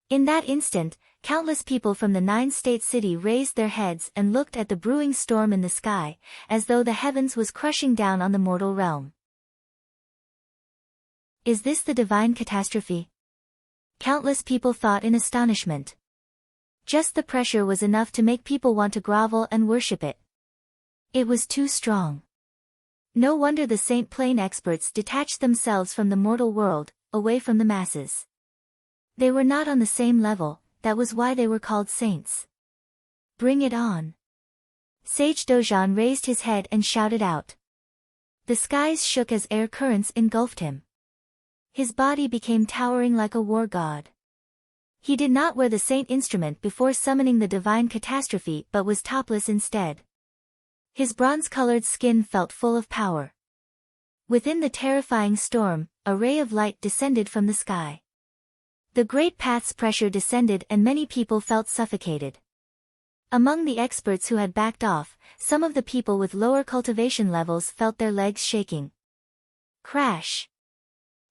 In that instant, countless people from the nine-state city raised their heads and looked at the brewing storm in the sky, as though the heavens was crushing down on the mortal realm. Is this the divine catastrophe? Countless people thought in astonishment. Just the pressure was enough to make people want to grovel and worship it. It was too strong. No wonder the Saint Plane experts detached themselves from the mortal world, away from the masses. They were not on the same level, that was why they were called saints. Bring it on. Sage Dozhan raised his head and shouted out. The skies shook as air currents engulfed him. His body became towering like a war god. He did not wear the saint instrument before summoning the divine catastrophe but was topless instead. His bronze-colored skin felt full of power. Within the terrifying storm, a ray of light descended from the sky. The great path's pressure descended and many people felt suffocated. Among the experts who had backed off, some of the people with lower cultivation levels felt their legs shaking. Crash!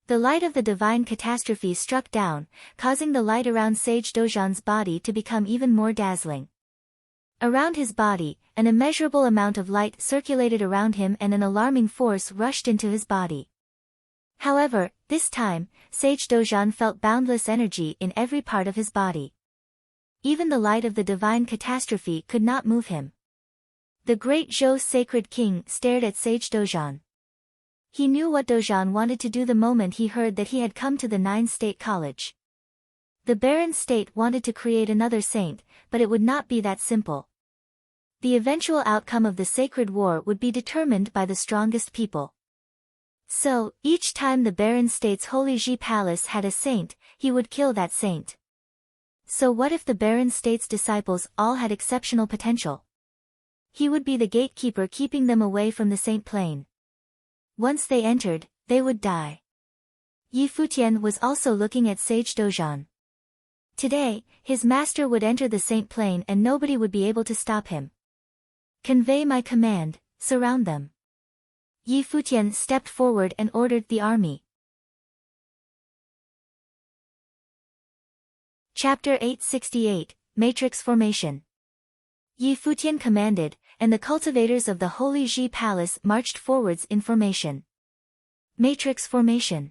The light of the divine catastrophe struck down, causing the light around Sage Dozhan's body to become even more dazzling. Around his body, an immeasurable amount of light circulated around him and an alarming force rushed into his body. However, this time, Sage Dozhan felt boundless energy in every part of his body. Even the light of the divine catastrophe could not move him. The Great Zhou Sacred King stared at Sage Dozhan. He knew what Dozhan wanted to do the moment he heard that he had come to the nine-state college. The barren state wanted to create another saint, but it would not be that simple. The eventual outcome of the sacred war would be determined by the strongest people. So, each time the Baron State's Holy Ji Palace had a saint, he would kill that saint. So what if the Baron State's disciples all had exceptional potential? He would be the gatekeeper keeping them away from the Saint Plane. Once they entered, they would die. Yi Futian was also looking at Sage Dozhan. Today, his master would enter the Saint Plane and nobody would be able to stop him. Convey my command, surround them. Yi Futian stepped forward and ordered the army. Chapter 868, Matrix Formation. Yi Futian commanded, and the cultivators of the Holy Ji Palace marched forwards in formation. Matrix Formation.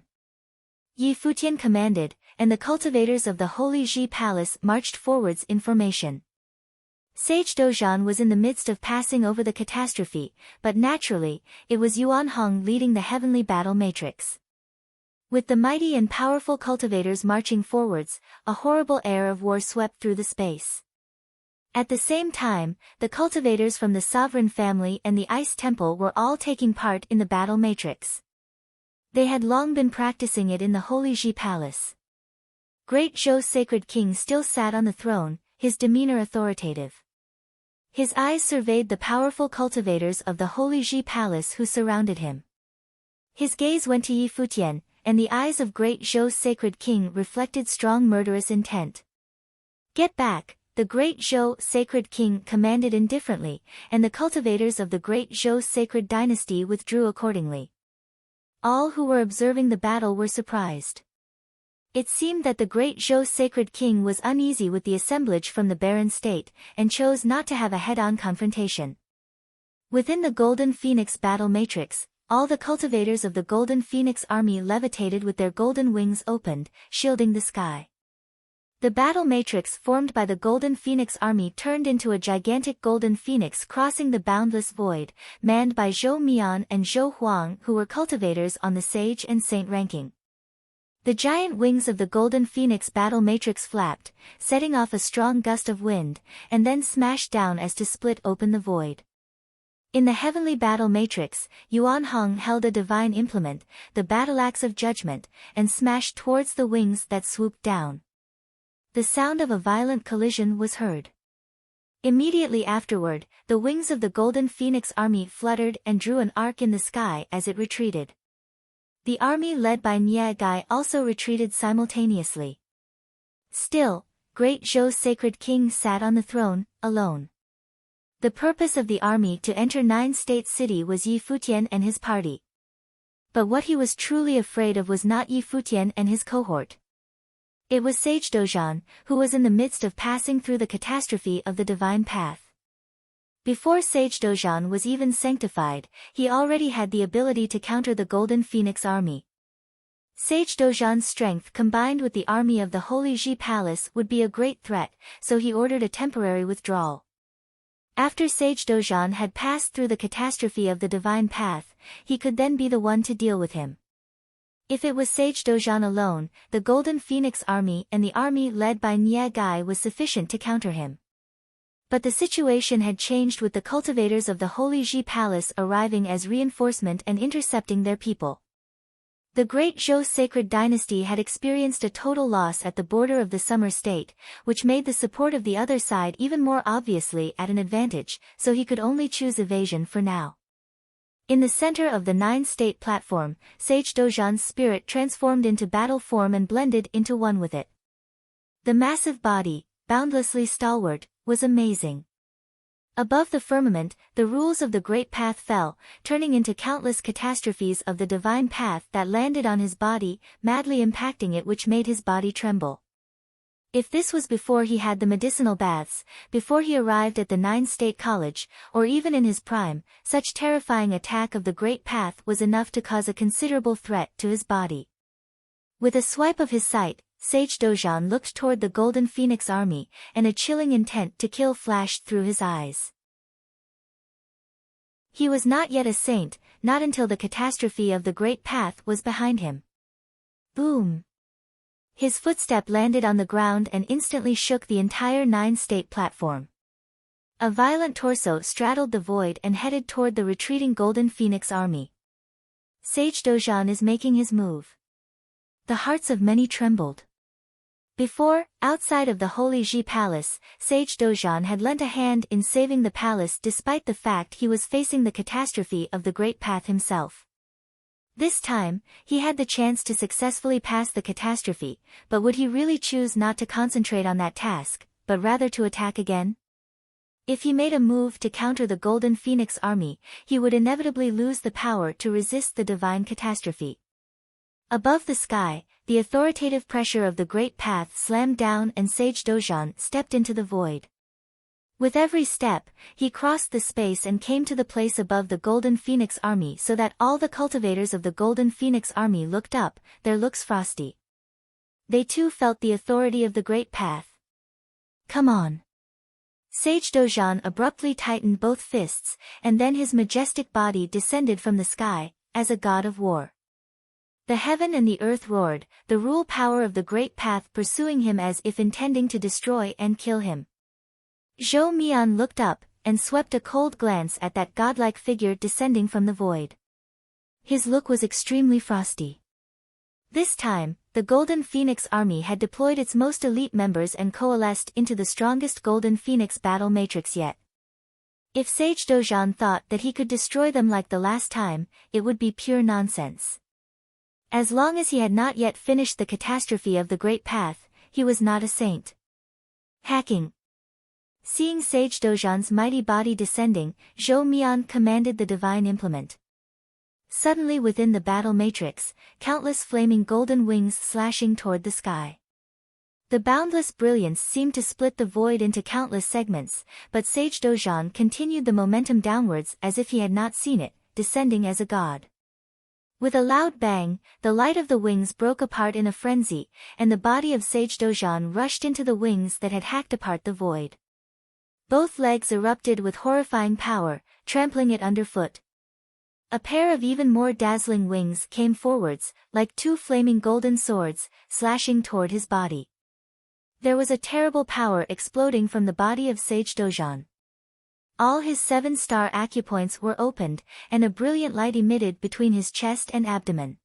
Yi Futian commanded, and the cultivators of the Holy Ji Palace marched forwards in formation. Sage Dozhan was in the midst of passing over the catastrophe, but naturally, it was Yuan Hong leading the heavenly battle matrix. With the mighty and powerful cultivators marching forwards, a horrible air of war swept through the space. At the same time, the cultivators from the sovereign family and the Ice Temple were all taking part in the battle matrix. They had long been practicing it in the Holy Ji Palace. Great Zhou's sacred king still sat on the throne, his demeanor authoritative. His eyes surveyed the powerful cultivators of the Holy Ji Palace who surrounded him. His gaze went to Yi Futian, and the eyes of Great Zhou's sacred king reflected strong murderous intent. Get back, the Great Zhou sacred king commanded indifferently, and the cultivators of the Great Zhou sacred dynasty withdrew accordingly. All who were observing the battle were surprised. It seemed that the Great Zhou sacred king was uneasy with the assemblage from the barren state, and chose not to have a head-on confrontation. Within the Golden Phoenix battle matrix, all the cultivators of the Golden Phoenix army levitated with their golden wings opened, shielding the sky. The battle matrix formed by the Golden Phoenix army turned into a gigantic golden phoenix crossing the boundless void, manned by Zhou Mian and Zhou Huang, who were cultivators on the sage and saint ranking. The giant wings of the Golden Phoenix battle matrix flapped, setting off a strong gust of wind, and then smashed down as to split open the void. In the heavenly battle matrix, Yuan Hong held a divine implement, the battle axe of judgment, and smashed towards the wings that swooped down. The sound of a violent collision was heard. Immediately afterward, the wings of the Golden Phoenix army fluttered and drew an arc in the sky as it retreated. The army led by Nie Gai also retreated simultaneously. Still, Great Zhou's sacred king sat on the throne, alone. The purpose of the army to enter Nine-State City was Yi Futian and his party. But what he was truly afraid of was not Yi Futian and his cohort. It was Sage Dozhan, who was in the midst of passing through the catastrophe of the divine path. Before Sage Dozhan was even sanctified, he already had the ability to counter the Golden Phoenix army. Sage Dozhan's strength combined with the army of the Holy Ji Palace would be a great threat, so he ordered a temporary withdrawal. After Sage Dozhan had passed through the catastrophe of the divine path, he could then be the one to deal with him. If it was Sage Dozhan alone, the Golden Phoenix army and the army led by Nie Gai was sufficient to counter him. But the situation had changed with the cultivators of the Holy Ji Palace arriving as reinforcement and intercepting their people. The Great Zhou sacred dynasty had experienced a total loss at the border of the Summer State, which made the support of the other side even more obviously at an advantage, so he could only choose evasion for now. In the center of the Nine-State platform, Sage Dozhan's spirit transformed into battle form and blended into one with it. The massive body, boundlessly stalwart, was amazing. Above the firmament, the rules of the great path fell, turning into countless catastrophes of the divine path that landed on his body, madly impacting it, which made his body tremble. If this was before he had the medicinal baths, before he arrived at the Nine-State College, or even in his prime, such terrifying attack of the great path was enough to cause a considerable threat to his body. With a swipe of his sight, Sage Dozhan looked toward the Golden Phoenix army, and a chilling intent to kill flashed through his eyes. He was not yet a saint, not until the catastrophe of the great path was behind him. Boom! His footstep landed on the ground and instantly shook the entire Nine-State platform. A violent torso straddled the void and headed toward the retreating Golden Phoenix army. Sage Dojan is making his move. The hearts of many trembled. Before, outside of the Holy Ji Palace, Sage Dojan had lent a hand in saving the palace despite the fact he was facing the catastrophe of the Great Path himself. This time, he had the chance to successfully pass the catastrophe, but would he really choose not to concentrate on that task, but rather to attack again? If he made a move to counter the Golden Phoenix army, he would inevitably lose the power to resist the divine catastrophe. Above the sky, the authoritative pressure of the Great Path slammed down and Sage Dojan stepped into the void. With every step, he crossed the space and came to the place above the Golden Phoenix army so that all the cultivators of the Golden Phoenix army looked up, their looks frosty. They too felt the authority of the Great Path. Come on. Sage Dojan abruptly tightened both fists, and then his majestic body descended from the sky, as a god of war. The heaven and the earth roared, the rule power of the Great Path pursuing him as if intending to destroy and kill him. Zhou Mian looked up, and swept a cold glance at that godlike figure descending from the void. His look was extremely frosty. This time, the Golden Phoenix army had deployed its most elite members and coalesced into the strongest Golden Phoenix battle matrix yet. If Sage Dojan thought that he could destroy them like the last time, it would be pure nonsense. As long as he had not yet finished the catastrophe of the Great Path, he was not a saint. Hacking. Seeing Sage Dojan's mighty body descending, Zhou Mian commanded the divine implement. Suddenly within the battle matrix, countless flaming golden wings slashing toward the sky. The boundless brilliance seemed to split the void into countless segments, but Sage Dojan continued the momentum downwards as if he had not seen it, descending as a god. With a loud bang, the light of the wings broke apart in a frenzy, and the body of Sage Dojan rushed into the wings that had hacked apart the void. Both legs erupted with horrifying power, trampling it underfoot. A pair of even more dazzling wings came forwards, like two flaming golden swords, slashing toward his body. There was a terrible power exploding from the body of Sage Dojan. All his 7-star acupoints were opened, and a brilliant light emitted between his chest and abdomen.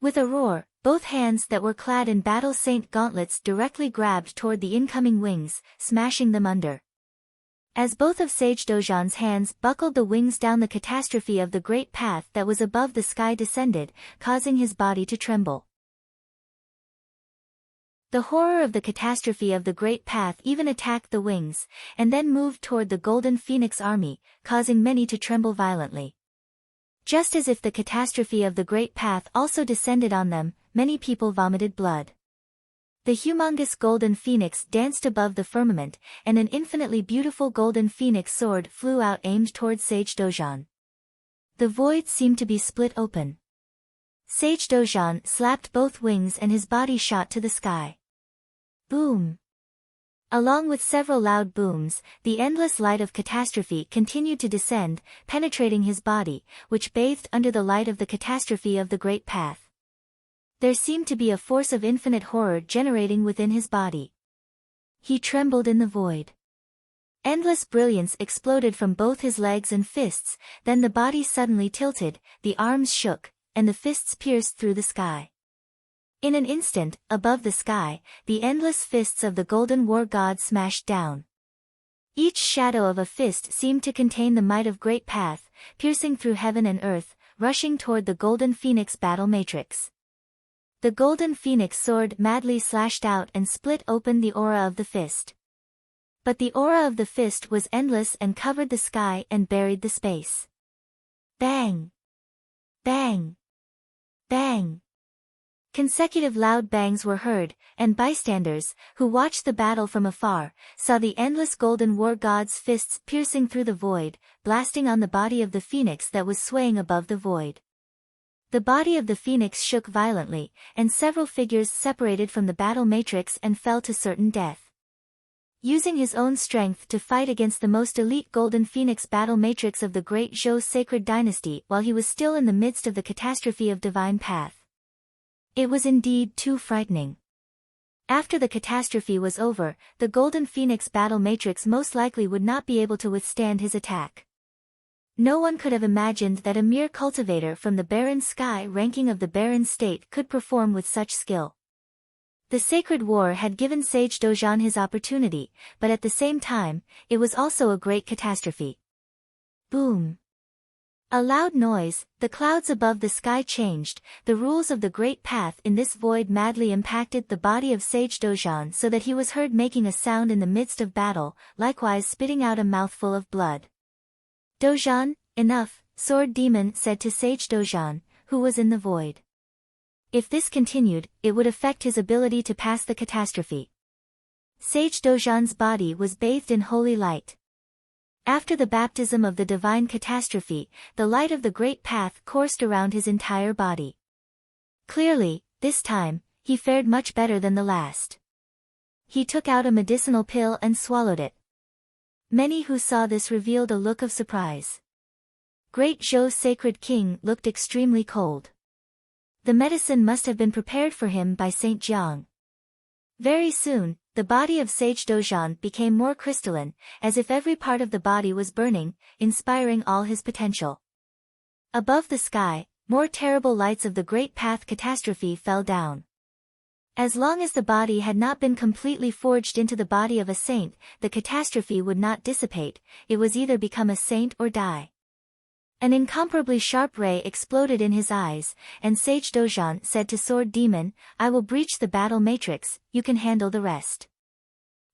With a roar, both hands that were clad in battle saint gauntlets directly grabbed toward the incoming wings, smashing them under. As both of Sage Dojan's hands buckled the wings down, the catastrophe of the Great Path that was above the sky descended, causing his body to tremble. The horror of the catastrophe of the Great Path even attacked the wings, and then moved toward the Golden Phoenix army, causing many to tremble violently. Just as if the catastrophe of the Great Path also descended on them, many people vomited blood. The humongous Golden Phoenix danced above the firmament, and an infinitely beautiful Golden Phoenix sword flew out aimed towards Sage Dojan. The void seemed to be split open. Sage Dojan slapped both wings and his body shot to the sky. Boom! Along with several loud booms, the endless light of catastrophe continued to descend, penetrating his body, which bathed under the light of the catastrophe of the Great Path. There seemed to be a force of infinite horror generating within his body. He trembled in the void. Endless brilliance exploded from both his legs and fists, then the body suddenly tilted, the arms shook, and the fists pierced through the sky. In an instant, above the sky, the endless fists of the Golden War God smashed down. Each shadow of a fist seemed to contain the might of Great Path, piercing through heaven and earth, rushing toward the Golden Phoenix battle matrix. The Golden Phoenix sword madly slashed out and split open the aura of the fist. But the aura of the fist was endless and covered the sky and buried the space. Bang! Bang! Bang! Consecutive loud bangs were heard, and bystanders, who watched the battle from afar, saw the endless Golden War God's fists piercing through the void, blasting on the body of the phoenix that was swaying above the void. The body of the phoenix shook violently, and several figures separated from the battle matrix and fell to certain death. Using his own strength to fight against the most elite Golden Phoenix battle matrix of the Great Zhou sacred dynasty while he was still in the midst of the catastrophe of Divine Path. It was indeed too frightening. After the catastrophe was over, the Golden Phoenix battle matrix most likely would not be able to withstand his attack. No one could have imagined that a mere cultivator from the barren sky ranking of the barren state could perform with such skill. The sacred war had given Sage Dojan his opportunity, but at the same time, it was also a great catastrophe. Boom! A loud noise, the clouds above the sky changed, the rules of the great path in this void madly impacted the body of Sage Dojan so that he was heard making a sound in the midst of battle, likewise spitting out a mouthful of blood. Dojan, enough, Sword Demon said to Sage Dojan, who was in the void. If this continued, it would affect his ability to pass the catastrophe. Sage Dojan's body was bathed in holy light. After the baptism of the divine catastrophe, the light of the great path coursed around his entire body. Clearly, this time, he fared much better than the last. He took out a medicinal pill and swallowed it. Many who saw this revealed a look of surprise. Great Zhou's sacred king looked extremely cold. The medicine must have been prepared for him by Saint Jiang. Very soon, the body of Sage Dojan became more crystalline, as if every part of the body was burning, inspiring all his potential. Above the sky, more terrible lights of the great path catastrophe fell down. As long as the body had not been completely forged into the body of a saint, the catastrophe would not dissipate, it was either become a saint or die. An incomparably sharp ray exploded in his eyes, and Sage Dojan said to Sword Demon, I will breach the battle matrix, you can handle the rest.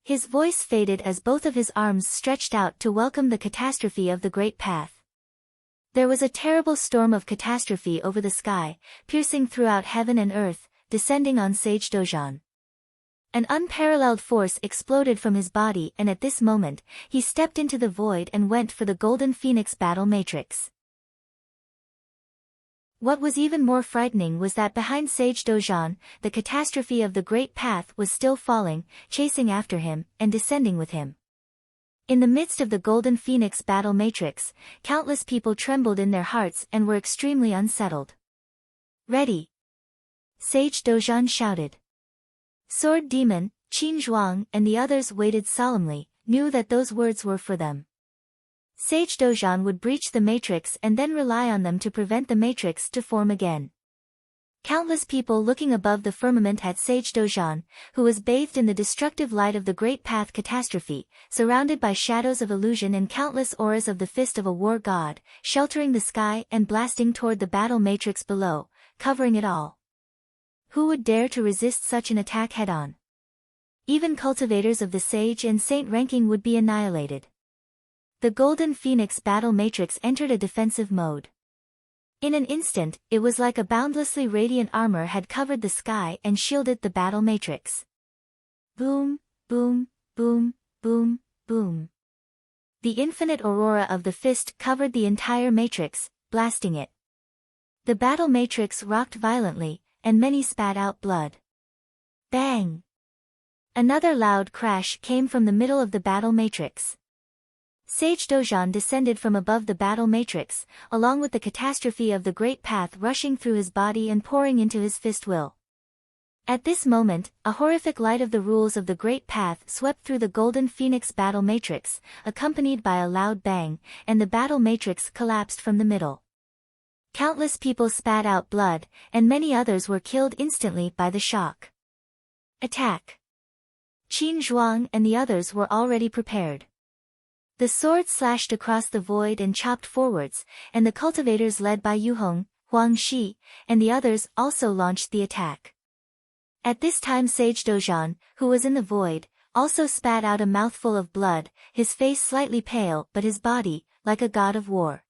His voice faded as both of his arms stretched out to welcome the catastrophe of the great path. There was a terrible storm of catastrophe over the sky, piercing throughout heaven and earth, descending on Sage Dojan. An unparalleled force exploded from his body, and at this moment, he stepped into the void and went for the Golden Phoenix battle matrix. What was even more frightening was that behind Sage Dojan, the catastrophe of the great path was still falling, chasing after him, and descending with him. In the midst of the Golden Phoenix battle matrix, countless people trembled in their hearts and were extremely unsettled. Ready! Sage Dojan shouted. Sword Demon, Qin Zhuang and the others waited solemnly, knew that those words were for them. Sage Dojan would breach the matrix and then rely on them to prevent the matrix to form again. Countless people looking above the firmament at Sage Dojan, who was bathed in the destructive light of the great path catastrophe, surrounded by shadows of illusion and countless auras of the fist of a war god, sheltering the sky and blasting toward the battle matrix below, covering it all. Who would dare to resist such an attack head-on? Even cultivators of the sage and saint ranking would be annihilated. The Golden Phoenix battle matrix entered a defensive mode. In an instant, it was like a boundlessly radiant armor had covered the sky and shielded the battle matrix. Boom, boom, boom, boom, boom. The infinite aurora of the fist covered the entire matrix, blasting it. The battle matrix rocked violently, and many spat out blood. Bang! Another loud crash came from the middle of the battle matrix. Sage Dojan descended from above the battle matrix, along with the catastrophe of the great path rushing through his body and pouring into his fist will. At this moment, a horrific light of the rules of the great path swept through the Golden Phoenix battle matrix, accompanied by a loud bang, and the battle matrix collapsed from the middle. Countless people spat out blood, and many others were killed instantly by the shock. Attack! Qin Zhuang and the others were already prepared. The sword slashed across the void and chopped forwards, and the cultivators led by Yuhong, Huang Shi, and the others also launched the attack. At this time Sage Dojan, who was in the void, also spat out a mouthful of blood, his face slightly pale but his body, like a god of war.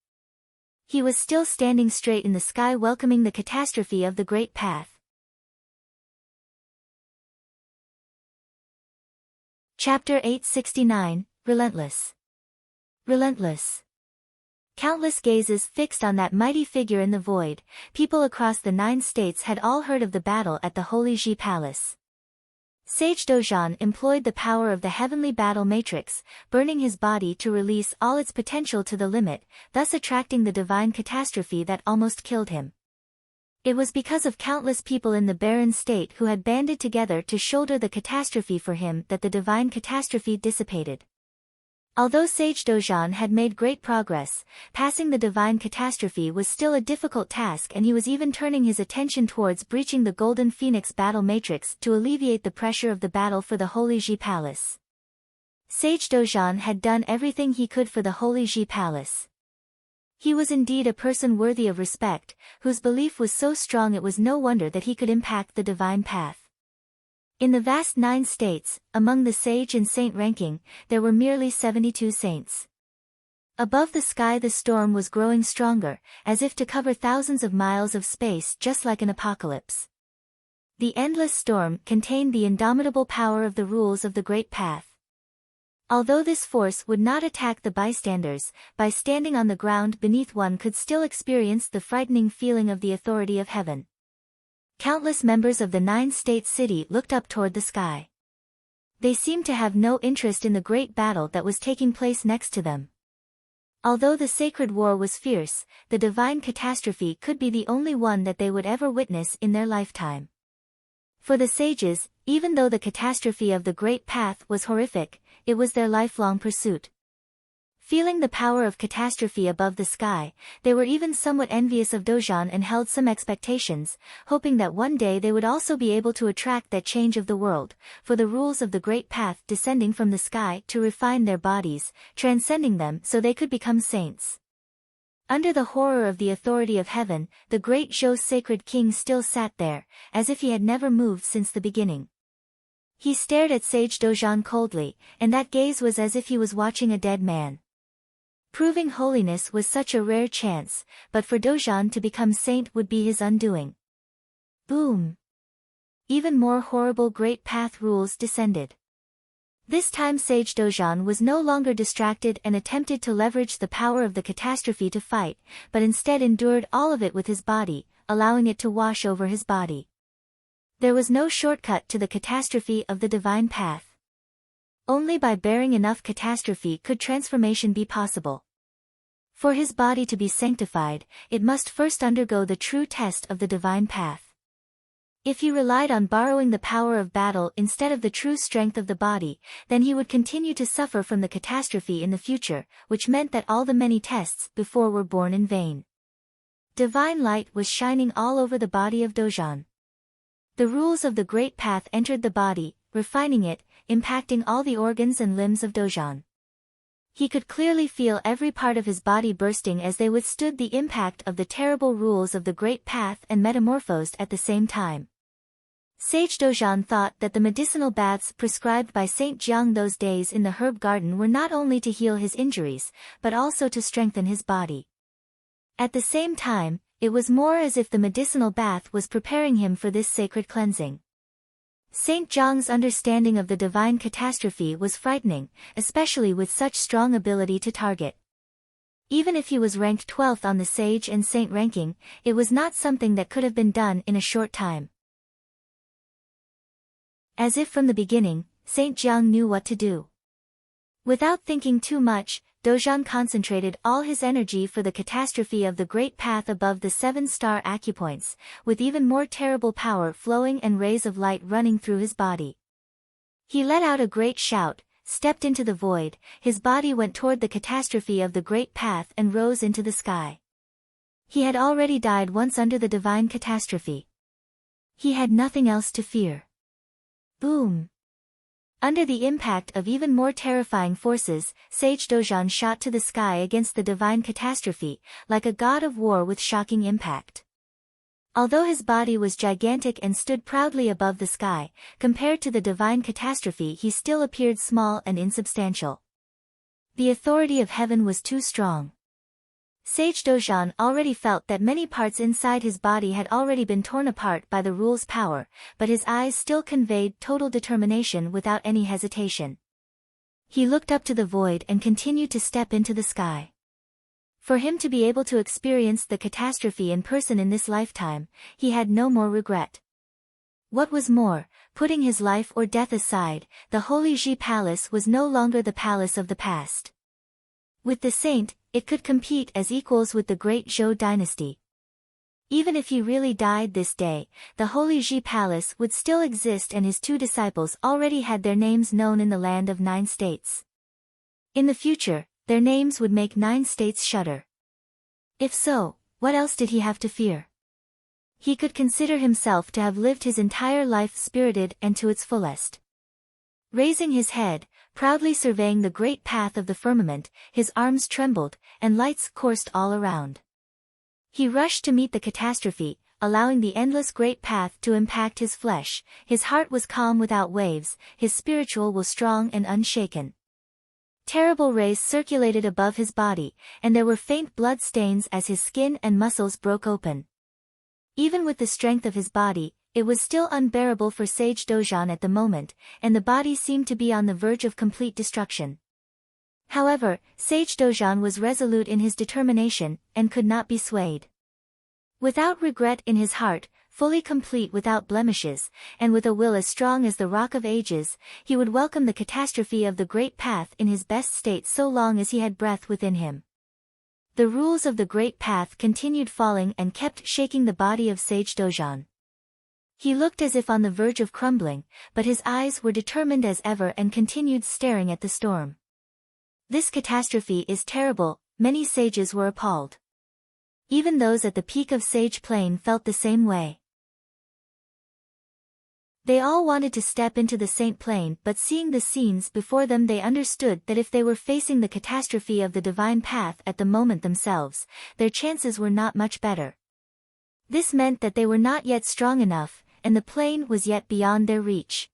He was still standing straight in the sky welcoming the catastrophe of the great path. Chapter 869, Relentless. Relentless. Countless gazes fixed on that mighty figure in the void, people across the 9 states had all heard of the battle at the Holy Ji Palace. Sage Dojan employed the power of the heavenly battle matrix, burning his body to release all its potential to the limit, thus attracting the divine catastrophe that almost killed him. It was because of countless people in the barren state who had banded together to shoulder the catastrophe for him that the divine catastrophe dissipated. Although Sage Dojan had made great progress, passing the divine catastrophe was still a difficult task, and he was even turning his attention towards breaching the Golden Phoenix battle matrix to alleviate the pressure of the battle for the Holy Ji Palace. Sage Dojan had done everything he could for the Holy Ji Palace. He was indeed a person worthy of respect, whose belief was so strong it was no wonder that he could impact the divine path. In the vast 9 states, among the sage and saint ranking, there were merely 72 saints. Above the sky the storm was growing stronger, as if to cover thousands of miles of space just like an apocalypse. The endless storm contained the indomitable power of the rules of the Great Path. Although this force would not attack the bystanders, by standing on the ground beneath one could still experience the frightening feeling of the authority of heaven. Countless members of the 9-state city looked up toward the sky. They seemed to have no interest in the great battle that was taking place next to them. Although the sacred war was fierce, the divine catastrophe could be the only one that they would ever witness in their lifetime. For the sages, even though the catastrophe of the Great Path was horrific, it was their lifelong pursuit. Feeling the power of catastrophe above the sky, they were even somewhat envious of Dojan and held some expectations, hoping that one day they would also be able to attract that change of the world, for the rules of the Great Path descending from the sky to refine their bodies, transcending them so they could become saints. Under the horror of the authority of heaven, the great Zhou's sacred king still sat there, as if he had never moved since the beginning. He stared at Sage Dojan coldly, and that gaze was as if he was watching a dead man. Proving holiness was such a rare chance, but for Dojan to become saint would be his undoing. Boom! Even more horrible Great Path rules descended. This time Sage Dojan was no longer distracted and attempted to leverage the power of the catastrophe to fight, but instead endured all of it with his body, allowing it to wash over his body. There was no shortcut to the catastrophe of the divine path. Only by bearing enough catastrophe could transformation be possible. For his body to be sanctified, it must first undergo the true test of the divine path. If he relied on borrowing the power of battle instead of the true strength of the body, then he would continue to suffer from the catastrophe in the future, which meant that all the many tests before were born in vain. Divine light was shining all over the body of Dojan. The rules of the Great Path entered the body, refining it, impacting all the organs and limbs of Dojan. He could clearly feel every part of his body bursting as they withstood the impact of the terrible rules of the Great Path and metamorphosed at the same time. Sage Dojan thought that the medicinal baths prescribed by Saint Jiang those days in the herb garden were not only to heal his injuries, but also to strengthen his body. At the same time, it was more as if the medicinal bath was preparing him for this sacred cleansing. Saint Jiang's understanding of the divine catastrophe was frightening, especially with such strong ability to target. Even if he was ranked 12th on the sage and saint ranking, it was not something that could have been done in a short time. As if from the beginning, Saint Jiang knew what to do. Without thinking too much, Dojan concentrated all his energy for the catastrophe of the Great Path above the 7-star acupoints, with even more terrible power flowing and rays of light running through his body. He let out a great shout, stepped into the void, his body went toward the catastrophe of the Great Path and rose into the sky. He had already died once under the divine catastrophe. He had nothing else to fear. Boom! Under the impact of even more terrifying forces, Sage Dojan shot to the sky against the divine catastrophe, like a god of war with shocking impact. Although his body was gigantic and stood proudly above the sky, compared to the divine catastrophe he still appeared small and insubstantial. The authority of heaven was too strong. Sage Dojan already felt that many parts inside his body had already been torn apart by the rule's power, but his eyes still conveyed total determination without any hesitation. He looked up to the void and continued to step into the sky. For him to be able to experience the catastrophe in person in this lifetime, he had no more regret. What was more, putting his life or death aside, the Holy Ji Palace was no longer the palace of the past. With the saint, it could compete as equals with the great Zhou dynasty. Even if he really died this day, the Holy Ji Palace would still exist and his 2 disciples already had their names known in the land of 9 states. In the future, their names would make 9 states shudder. If so, what else did he have to fear? He could consider himself to have lived his entire life spirited and to its fullest. Raising his head, proudly surveying the great path of the firmament, his arms trembled, and lights coursed all around. He rushed to meet the catastrophe, allowing the endless great path to impact his flesh. His heart was calm without waves, his spiritual will strong and unshaken. Terrible rays circulated above his body, and there were faint blood stains as his skin and muscles broke open. Even with the strength of his body, it was still unbearable for Sage Dojan at the moment, and the body seemed to be on the verge of complete destruction. However, Sage Dojan was resolute in his determination, and could not be swayed. Without regret in his heart, fully complete without blemishes, and with a will as strong as the rock of ages, he would welcome the catastrophe of the great path in his best state so long as he had breath within him. The rules of the great path continued falling and kept shaking the body of Sage Dojan. He looked as if on the verge of crumbling, but his eyes were determined as ever and continued staring at the storm. This catastrophe is terrible, many sages were appalled. Even those at the peak of Sage Plain felt the same way. They all wanted to step into the Saint Plain, but seeing the scenes before them they understood that if they were facing the catastrophe of the divine path at the moment themselves, their chances were not much better. This meant that they were not yet strong enough, and the plain was yet beyond their reach.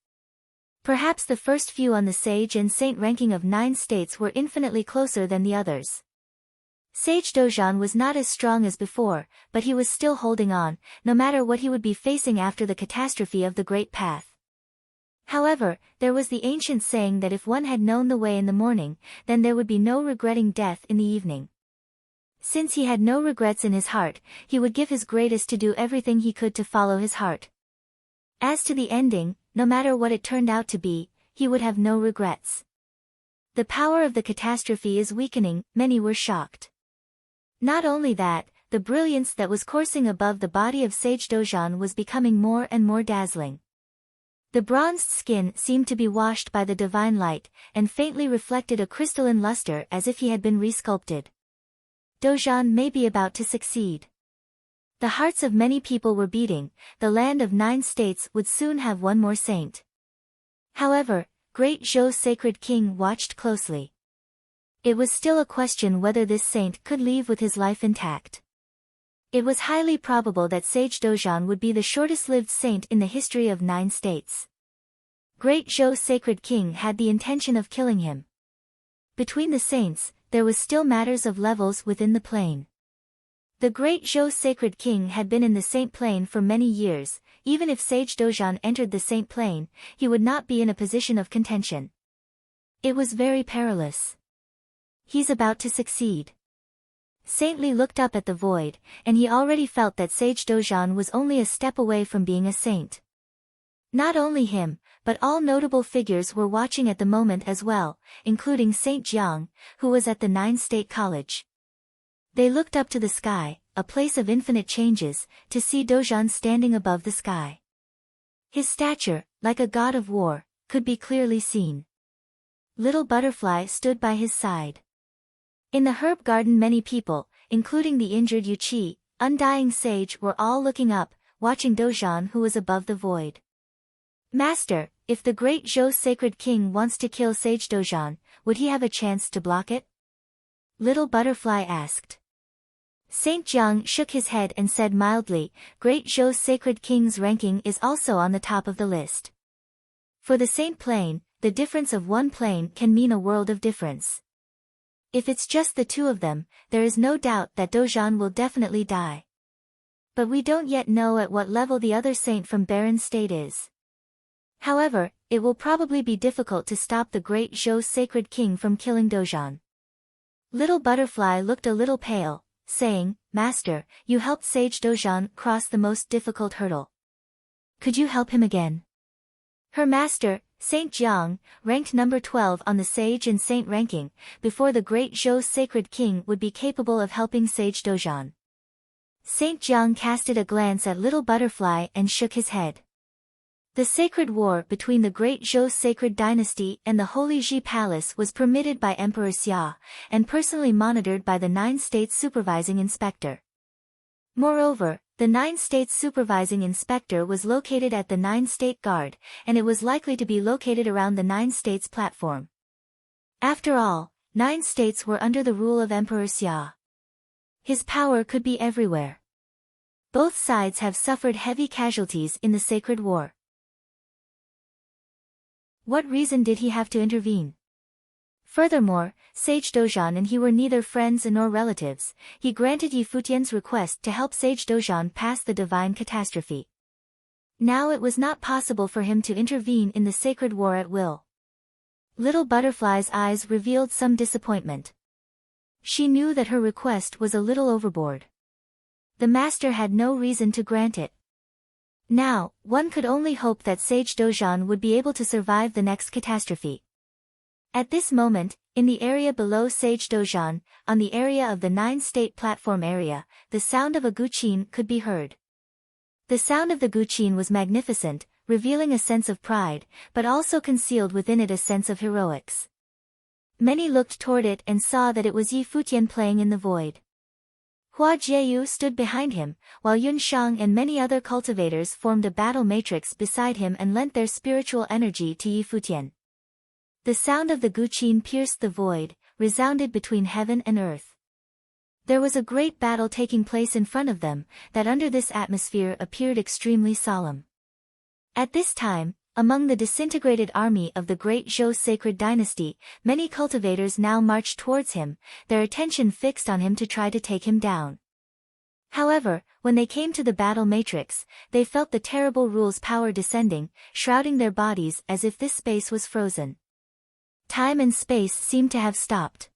Perhaps the first few on the sage and saint ranking of 9 states were infinitely closer than the others. Sage Dojan was not as strong as before, but he was still holding on, no matter what he would be facing after the catastrophe of the great path. However, there was the ancient saying that if one had known the way in the morning, then there would be no regretting death in the evening. Since he had no regrets in his heart, he would give his greatest to do everything he could to follow his heart. As to the ending, no matter what it turned out to be, he would have no regrets. The power of the catastrophe is weakening, many were shocked. Not only that, the brilliance that was coursing above the body of Sage Dojan was becoming more and more dazzling. The bronzed skin seemed to be washed by the divine light, and faintly reflected a crystalline luster as if he had been resculpted. Dojan may be about to succeed. The hearts of many people were beating, the land of 9 states would soon have one more saint. However, great Zhou's sacred king watched closely. It was still a question whether this saint could leave with his life intact. It was highly probable that Sage Dojan would be the shortest-lived saint in the history of 9 states. Great Zhou's sacred king had the intention of killing him. Between the saints, there was still matters of levels within the plane. The great Zhou's sacred king had been in the Saint Plane for many years. Even if Sage Dojan entered the Saint Plane, he would not be in a position of contention. It was very perilous. He's about to succeed. Saintly looked up at the void, and he already felt that Sage Dojan was only a step away from being a saint. Not only him, but all notable figures were watching at the moment as well, including Saint Jiang, who was at the 9-state college. They looked up to the sky, a place of infinite changes, to see Dojan standing above the sky. His stature, like a god of war, could be clearly seen. Little Butterfly stood by his side. In the herb garden many people, including the injured Yuqi, undying sage, were all looking up, watching Dojan who was above the void. Master, if the great Zhou sacred king wants to kill Sage Dojan, would he have a chance to block it? Little Butterfly asked. Saint Jiang shook his head and said mildly, Great Zhou's sacred king's ranking is also on the top of the list. For the Saint Plane, the difference of one plane can mean a world of difference. If it's just the 2 of them, there is no doubt that Dojan will definitely die. But we don't yet know at what level the other saint from Barren State is. However, it will probably be difficult to stop the great Zhou sacred king from killing Dojan. Little Butterfly looked a little pale, saying, Master, you helped Sage Dojan cross the most difficult hurdle. Could you help him again? Her master, Saint Jiang, ranked number 12 on the sage and saint ranking, before the great Zhou sacred king would be capable of helping Sage Dojan. Saint Jiang casted a glance at Little Butterfly and shook his head. The sacred war between the Great Zhou sacred dynasty and the Holy Ji Palace was permitted by Emperor Xia, and personally monitored by the 9 States Supervising Inspector. Moreover, the 9 States Supervising Inspector was located at the 9 State Guard, and it was likely to be located around the 9 States platform. After all, 9 states were under the rule of Emperor Xia. His power could be everywhere. Both sides have suffered heavy casualties in the sacred war. What reason did he have to intervene? Furthermore, Sage Dozhan and he were neither friends nor relatives. He granted Yi Futian's request to help Sage Dozhan pass the divine catastrophe. Now it was not possible for him to intervene in the sacred war at will. Little Butterfly's eyes revealed some disappointment. She knew that her request was a little overboard. The master had no reason to grant it. Now, one could only hope that Sage Dozhan would be able to survive the next catastrophe. At this moment, in the area below Sage Dozhan, on the area of the 9-state platform area, the sound of a guqin could be heard. The sound of the guqin was magnificent, revealing a sense of pride, but also concealed within it a sense of heroics. Many looked toward it and saw that it was Yi Futian playing in the void. Hua Jieyu stood behind him, while Yun Shang and many other cultivators formed a battle matrix beside him and lent their spiritual energy to Yi Futian. The sound of the guqin pierced the void, resounded between heaven and earth. There was a great battle taking place in front of them, that under this atmosphere appeared extremely solemn. At this time, among the disintegrated army of the Great Zhou sacred dynasty, many cultivators now marched towards him, their attention fixed on him to try to take him down. However, when they came to the battle matrix, they felt the terrible rule's power descending, shrouding their bodies as if this space was frozen. Time and space seemed to have stopped.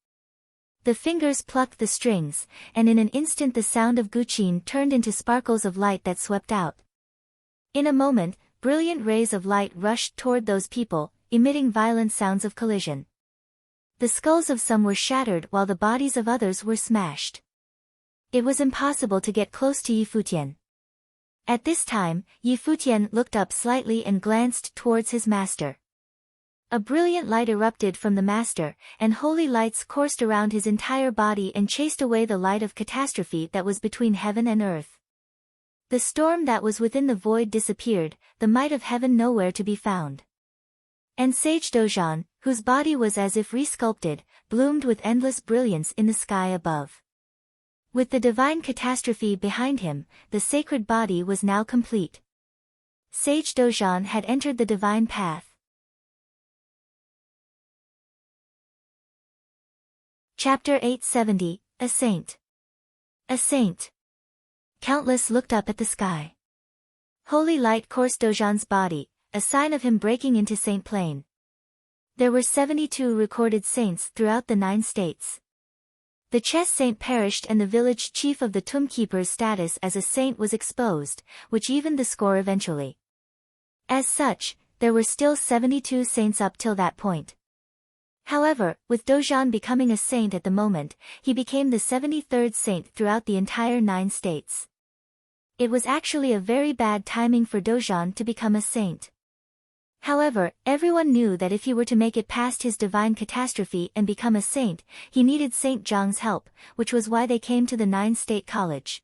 The fingers plucked the strings, and in an instant the sound of guqin turned into sparkles of light that swept out. In a moment, brilliant rays of light rushed toward those people, emitting violent sounds of collision. The skulls of some were shattered while the bodies of others were smashed. It was impossible to get close to Yi Futian. At this time, Yi Futian looked up slightly and glanced towards his master. A brilliant light erupted from the master, and holy lights coursed around his entire body and chased away the light of catastrophe that was between heaven and earth. The storm that was within the void disappeared, the might of heaven nowhere to be found. And Sage Dozhan, whose body was as if resculpted, bloomed with endless brilliance in the sky above. With the divine catastrophe behind him, the sacred body was now complete. Sage Dozhan had entered the divine path. Chapter 870, A Saint. A Saint. Countless looked up at the sky. Holy light coursed Dozhan's body, a sign of him breaking into saint plane. There were 72 recorded saints throughout the 9 states. The chess saint perished and the village chief of the tomb keeper's status as a saint was exposed, which evened the score eventually. As such, there were still 72 saints up till that point. However, with Dozhan becoming a saint at the moment, he became the 73rd saint throughout the entire 9 states. It was actually a very bad timing for Dozhan to become a saint. However, everyone knew that if he were to make it past his divine catastrophe and become a saint, he needed Saint Zhang's help, which was why they came to the 9-state college.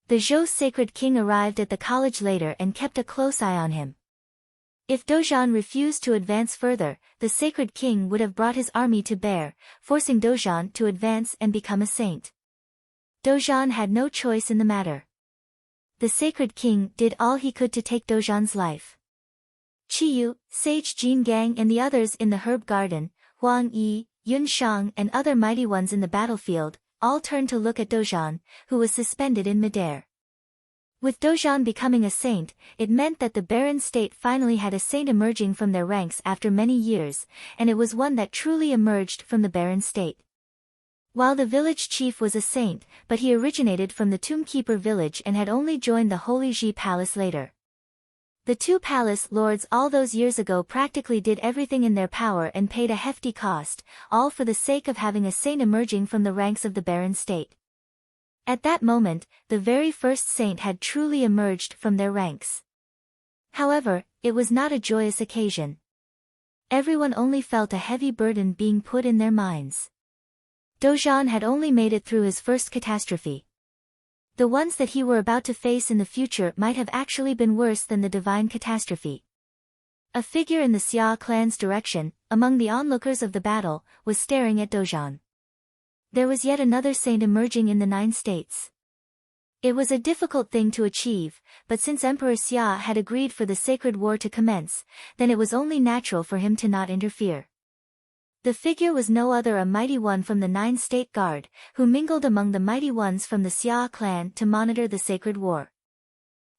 The Zhou sacred king arrived at the college later and kept a close eye on him. If Dozhan refused to advance further, the sacred king would have brought his army to bear, forcing Dozhan to advance and become a saint. Dozhan had no choice in the matter. The sacred king did all he could to take Dozhan's life. Qiyu, Sage Jin Gang and the others in the herb garden, Huang Yi, Yun Shang and other mighty ones in the battlefield, all turned to look at Dozhan, who was suspended in midair. With Dozhan becoming a saint, it meant that the barren state finally had a saint emerging from their ranks after many years, and it was one that truly emerged from the barren state. While the village chief was a saint, but he originated from the Tombkeeper village and had only joined the Holy Ji Palace later. The 2 palace lords all those years ago practically did everything in their power and paid a hefty cost, all for the sake of having a saint emerging from the ranks of the barren state. At that moment, the very first saint had truly emerged from their ranks. However, it was not a joyous occasion. Everyone only felt a heavy burden being put in their minds. Dozhan had only made it through his first catastrophe. The ones that he were about to face in the future might have actually been worse than the divine catastrophe. A figure in the Xia clan's direction, among the onlookers of the battle, was staring at Dozhan. There was yet another saint emerging in the 9 states. It was a difficult thing to achieve, but since Emperor Xia had agreed for the sacred war to commence, then it was only natural for him to not interfere. The figure was no other a mighty one from the 9 state guard, who mingled among the mighty ones from the Xia clan to monitor the sacred war.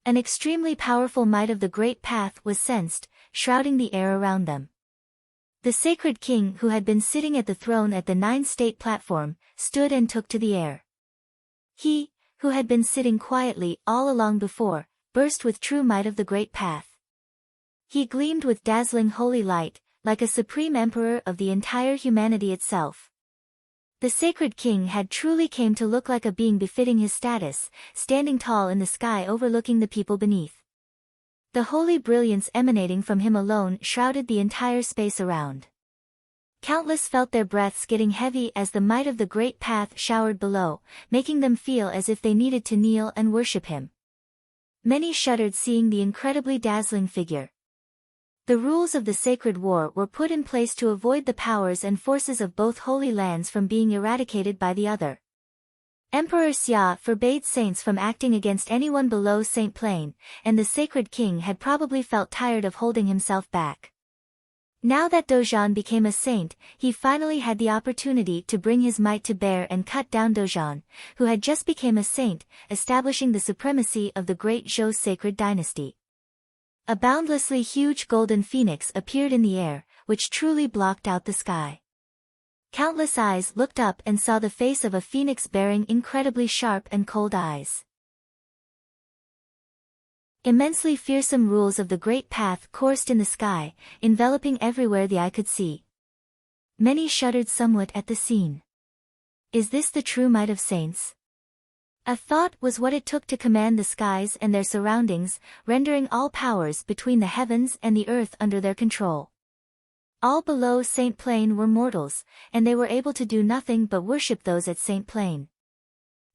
An extremely powerful might of the great path was sensed, shrouding the air around them. The sacred king who had been sitting at the throne at the 9 state platform, stood and took to the air. He, who had been sitting quietly all along before, burst with true might of the great path. He gleamed with dazzling holy light, like a supreme emperor of the entire humanity itself. The sacred king had truly came to look like a being befitting his status, standing tall in the sky overlooking the people beneath. The holy brilliance emanating from him alone shrouded the entire space around. Countless felt their breaths getting heavy as the might of the great path showered below, making them feel as if they needed to kneel and worship him. Many shuddered seeing the incredibly dazzling figure. The rules of the sacred war were put in place to avoid the powers and forces of both holy lands from being eradicated by the other. Emperor Xia forbade saints from acting against anyone below Saint Plain, and the sacred king had probably felt tired of holding himself back. Now that Dozhan became a saint, he finally had the opportunity to bring his might to bear and cut down Dozhan, who had just become a saint, establishing the supremacy of the great Zhou sacred dynasty. A boundlessly huge golden phoenix appeared in the air, which truly blocked out the sky. Countless eyes looked up and saw the face of a phoenix bearing incredibly sharp and cold eyes. Immensely fearsome rules of the great path coursed in the sky, enveloping everywhere the eye could see. Many shuddered somewhat at the scene. Is this the true might of saints? A thought was what it took to command the skies and their surroundings, rendering all powers between the heavens and the earth under their control. All below Saint Plain were mortals, and they were able to do nothing but worship those at Saint Plain.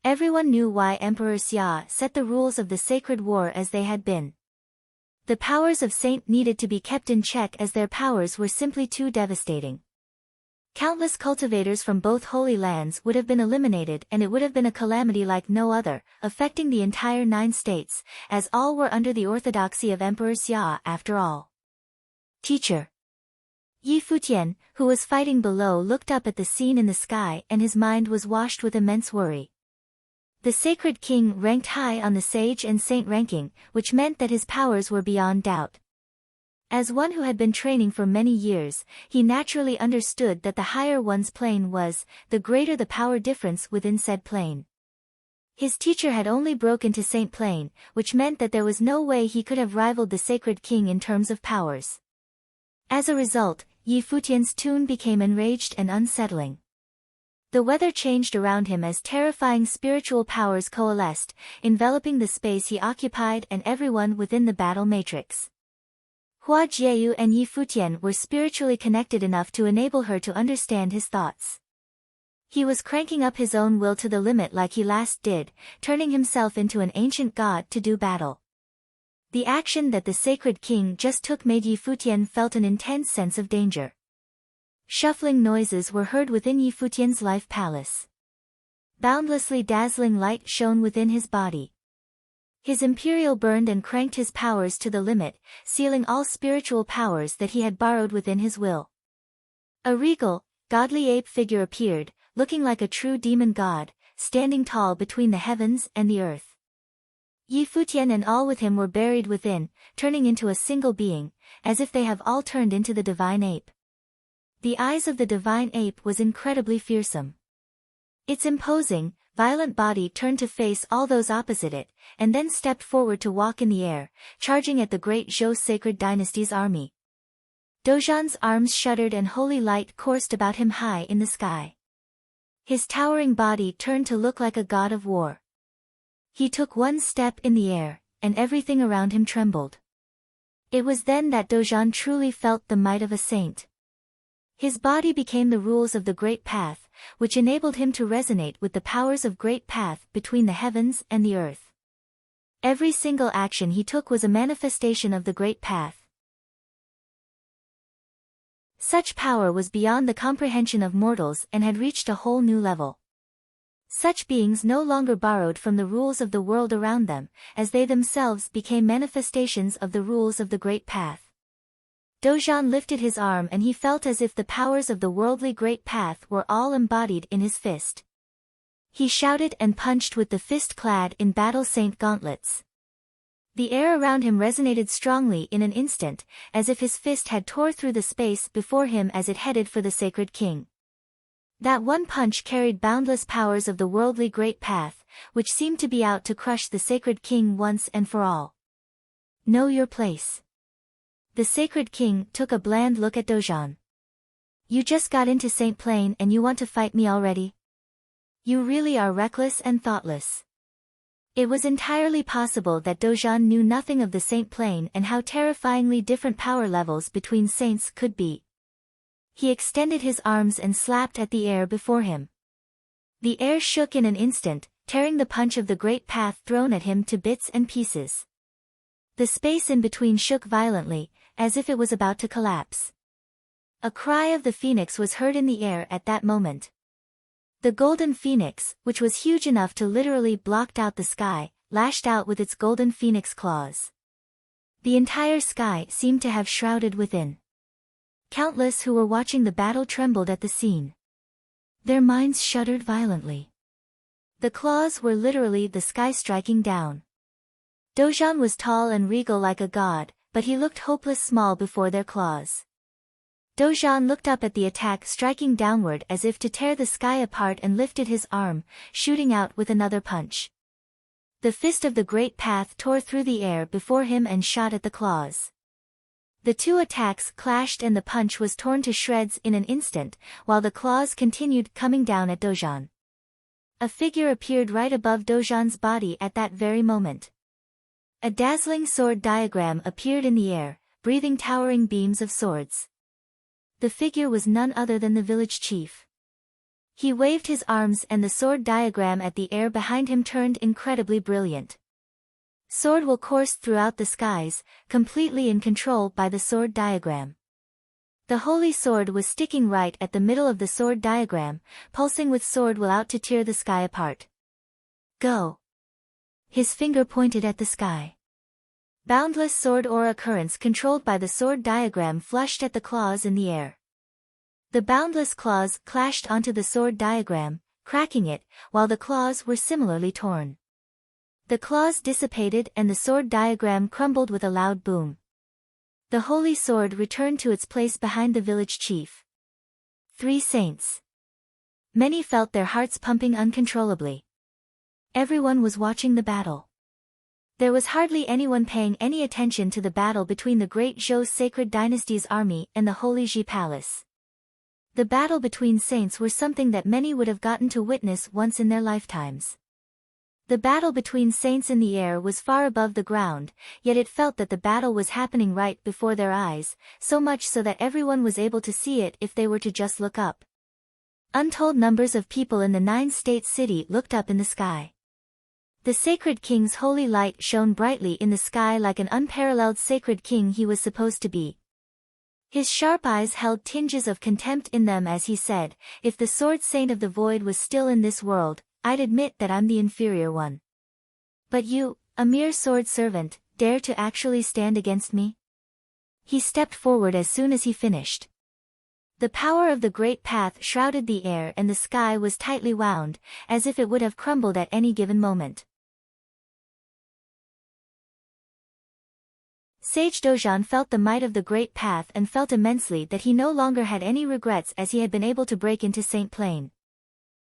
Everyone knew why Emperor Xia set the rules of the sacred war as they had been. The powers of Saint needed to be kept in check as their powers were simply too devastating. Countless cultivators from both holy lands would have been eliminated and it would have been a calamity like no other, affecting the entire 9 states, as all were under the orthodoxy of Emperor Xia after all. Teacher. Futian, who was fighting below, looked up at the scene in the sky and his mind was washed with immense worry. The sacred king ranked high on the sage and saint ranking, which meant that his powers were beyond doubt. As one who had been training for many years, he naturally understood that the higher one's plane was, the greater the power difference within said plane. His teacher had only broken to Saint Plain, which meant that there was no way he could have rivaled the sacred king in terms of powers. As a result, Futian's tune became enraged and unsettling. The weather changed around him as terrifying spiritual powers coalesced, enveloping the space he occupied and everyone within the battle matrix. Hua Jieyu and Futian were spiritually connected enough to enable her to understand his thoughts. He was cranking up his own will to the limit like he last did, turning himself into an ancient god to do battle. The action that the sacred king just took made Futian felt an intense sense of danger. Shuffling noises were heard within Futian's life palace. Boundlessly dazzling light shone within his body. His imperial burned and cranked his powers to the limit, sealing all spiritual powers that he had borrowed within his will. A regal, godly ape figure appeared, looking like a true demon god, standing tall between the heavens and the earth. Futian and all with him were buried within, turning into a single being, as if they have all turned into the divine ape. The eyes of the divine ape was incredibly fearsome. Its imposing, violent body turned to face all those opposite it, and then stepped forward to walk in the air, charging at the great Zhou sacred dynasty's army. Dozhan's arms shuddered and holy light coursed about him high in the sky. His towering body turned to look like a god of war. He took one step in the air, and everything around him trembled. It was then that Dozhan truly felt the might of a saint. His body became the rules of the Great Path, which enabled him to resonate with the powers of Great Path between the heavens and the earth. Every single action he took was a manifestation of the Great Path. Such power was beyond the comprehension of mortals and had reached a whole new level. Such beings no longer borrowed from the rules of the world around them, as they themselves became manifestations of the rules of the Great Path. Dozhan lifted his arm and he felt as if the powers of the worldly Great Path were all embodied in his fist. He shouted and punched with the fist clad in battle saint gauntlets. The air around him resonated strongly in an instant, as if his fist had tore through the space before him as it headed for the sacred king. That one punch carried boundless powers of the worldly Great Path, which seemed to be out to crush the sacred king once and for all. Know your place. The sacred king took a bland look at Dozhan. You just got into Saint Plain and you want to fight me already? You really are reckless and thoughtless. It was entirely possible that Dozhan knew nothing of the Saint Plain and how terrifyingly different power levels between saints could be. He extended his arms and slapped at the air before him. The air shook in an instant, tearing the punch of the Great Path thrown at him to bits and pieces. The space in between shook violently, as if it was about to collapse. A cry of the phoenix was heard in the air at that moment. The golden phoenix, which was huge enough to literally block out the sky, lashed out with its golden phoenix claws. The entire sky seemed to have shrouded within. Countless who were watching the battle trembled at the scene. Their minds shuddered violently. The claws were literally the sky striking down. Dozhan was tall and regal like a god, but he looked hopeless small before their claws. Dozhan looked up at the attack striking downward as if to tear the sky apart and lifted his arm, shooting out with another punch. The fist of the Great Path tore through the air before him and shot at the claws. The two attacks clashed and the punch was torn to shreds in an instant, while the claws continued coming down at Dozhan. A figure appeared right above Dozhan's body at that very moment. A dazzling sword diagram appeared in the air, breathing towering beams of swords. The figure was none other than the village chief. He waved his arms and the sword diagram at the air behind him turned incredibly brilliant. Sword will course throughout the skies, completely in control by the sword diagram. The holy sword was sticking right at the middle of the sword diagram, pulsing with sword will out to tear the sky apart. Go! His finger pointed at the sky. Boundless sword aura currents controlled by the sword diagram flushed at the claws in the air. The boundless claws clashed onto the sword diagram, cracking it, while the claws were similarly torn. The claws dissipated and the sword diagram crumbled with a loud boom. The holy sword returned to its place behind the village chief. 3 saints. Many felt their hearts pumping uncontrollably. Everyone was watching the battle. There was hardly anyone paying any attention to the battle between the great Zhou sacred dynasty's army and the holy Ji palace. The battle between saints was something that many would have gotten to witness once in their lifetimes. The battle between saints in the air was far above the ground, yet it felt that the battle was happening right before their eyes, so much so that everyone was able to see it if they were to just look up. Untold numbers of people in the 9-state city looked up in the sky. The sacred king's holy light shone brightly in the sky like an unparalleled sacred king he was supposed to be. His sharp eyes held tinges of contempt in them as he said, "If the sword saint of the void was still in this world, I'd admit that I'm the inferior one. But you, a mere sword servant, dare to actually stand against me?" He stepped forward as soon as he finished. The power of the Great Path shrouded the air and the sky was tightly wound, as if it would have crumbled at any given moment. Sage Dozhan felt the might of the Great Path and felt immensely that he no longer had any regrets as he had been able to break into Saint Plain.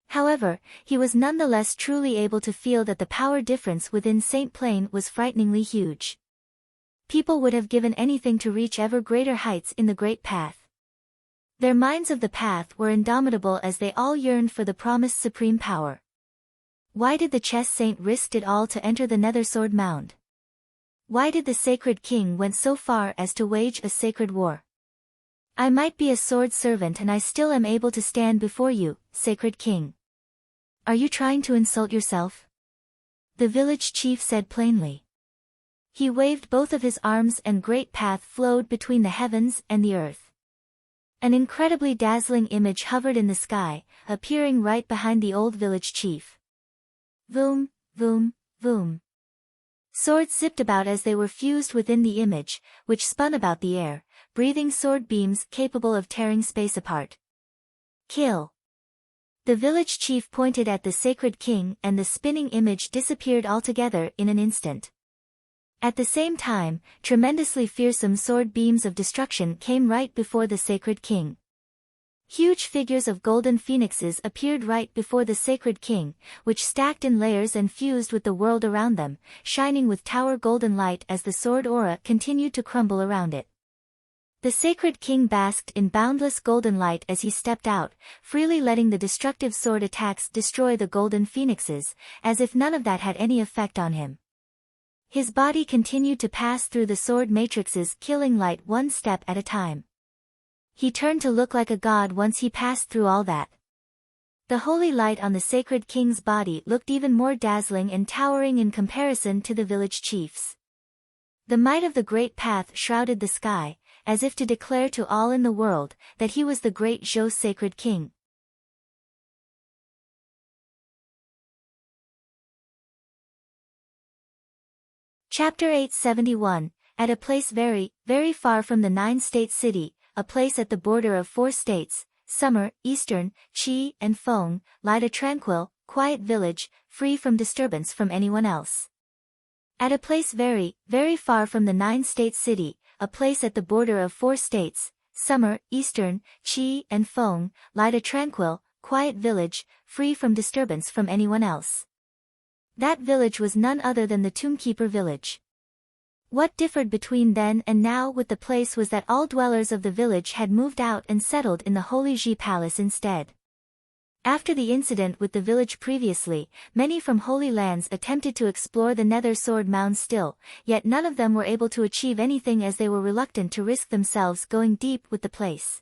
However, he was nonetheless truly able to feel that the power difference within Saint Plain was frighteningly huge. People would have given anything to reach ever greater heights in the Great Path. Their minds of the path were indomitable as they all yearned for the promised supreme power. Why did the chess saint risk it all to enter the nether sword mound? Why did the sacred king went so far as to wage a sacred war? I might be a sword servant and I still am able to stand before you, sacred king. Are you trying to insult yourself? The village chief said plainly. He waved both of his arms and great path flowed between the heavens and the earth. An incredibly dazzling image hovered in the sky, appearing right behind the old village chief. Voom, voom, voom. Swords zipped about as they were fused within the image, which spun about the air, breathing sword beams capable of tearing space apart. Kill. The village chief pointed at the sacred king and the spinning image disappeared altogether in an instant. At the same time, tremendously fearsome sword beams of destruction came right before the sacred king. Huge figures of golden phoenixes appeared right before the sacred king, which stacked in layers and fused with the world around them, shining with tower golden light as the sword aura continued to crumble around it. The sacred king basked in boundless golden light as he stepped out, freely letting the destructive sword attacks destroy the golden phoenixes, as if none of that had any effect on him. His body continued to pass through the sword matrices, killing light one step at a time. He turned to look like a god once he passed through all that. The holy light on the sacred king's body looked even more dazzling and towering in comparison to the village chief's. The might of the great path shrouded the sky, as if to declare to all in the world that he was the great Zhou sacred king. Chapter 871, At a place very, very far from the nine-state city, a place at the border of 4 states, Summer, Eastern, Qi and Feng, lied a tranquil, quiet village, free from disturbance from anyone else. At a place very, very far from the nine-state city, a place at the border of 4 states, Summer, Eastern, Qi and Feng, lied a tranquil, quiet village, free from disturbance from anyone else. That village was none other than the Tombkeeper village. What differed between then and now with the place was that all dwellers of the village had moved out and settled in the Holy Ji Palace instead. After the incident with the village previously, many from Holy Lands attempted to explore the Nether Sword Mound still, yet none of them were able to achieve anything as they were reluctant to risk themselves going deep with the place.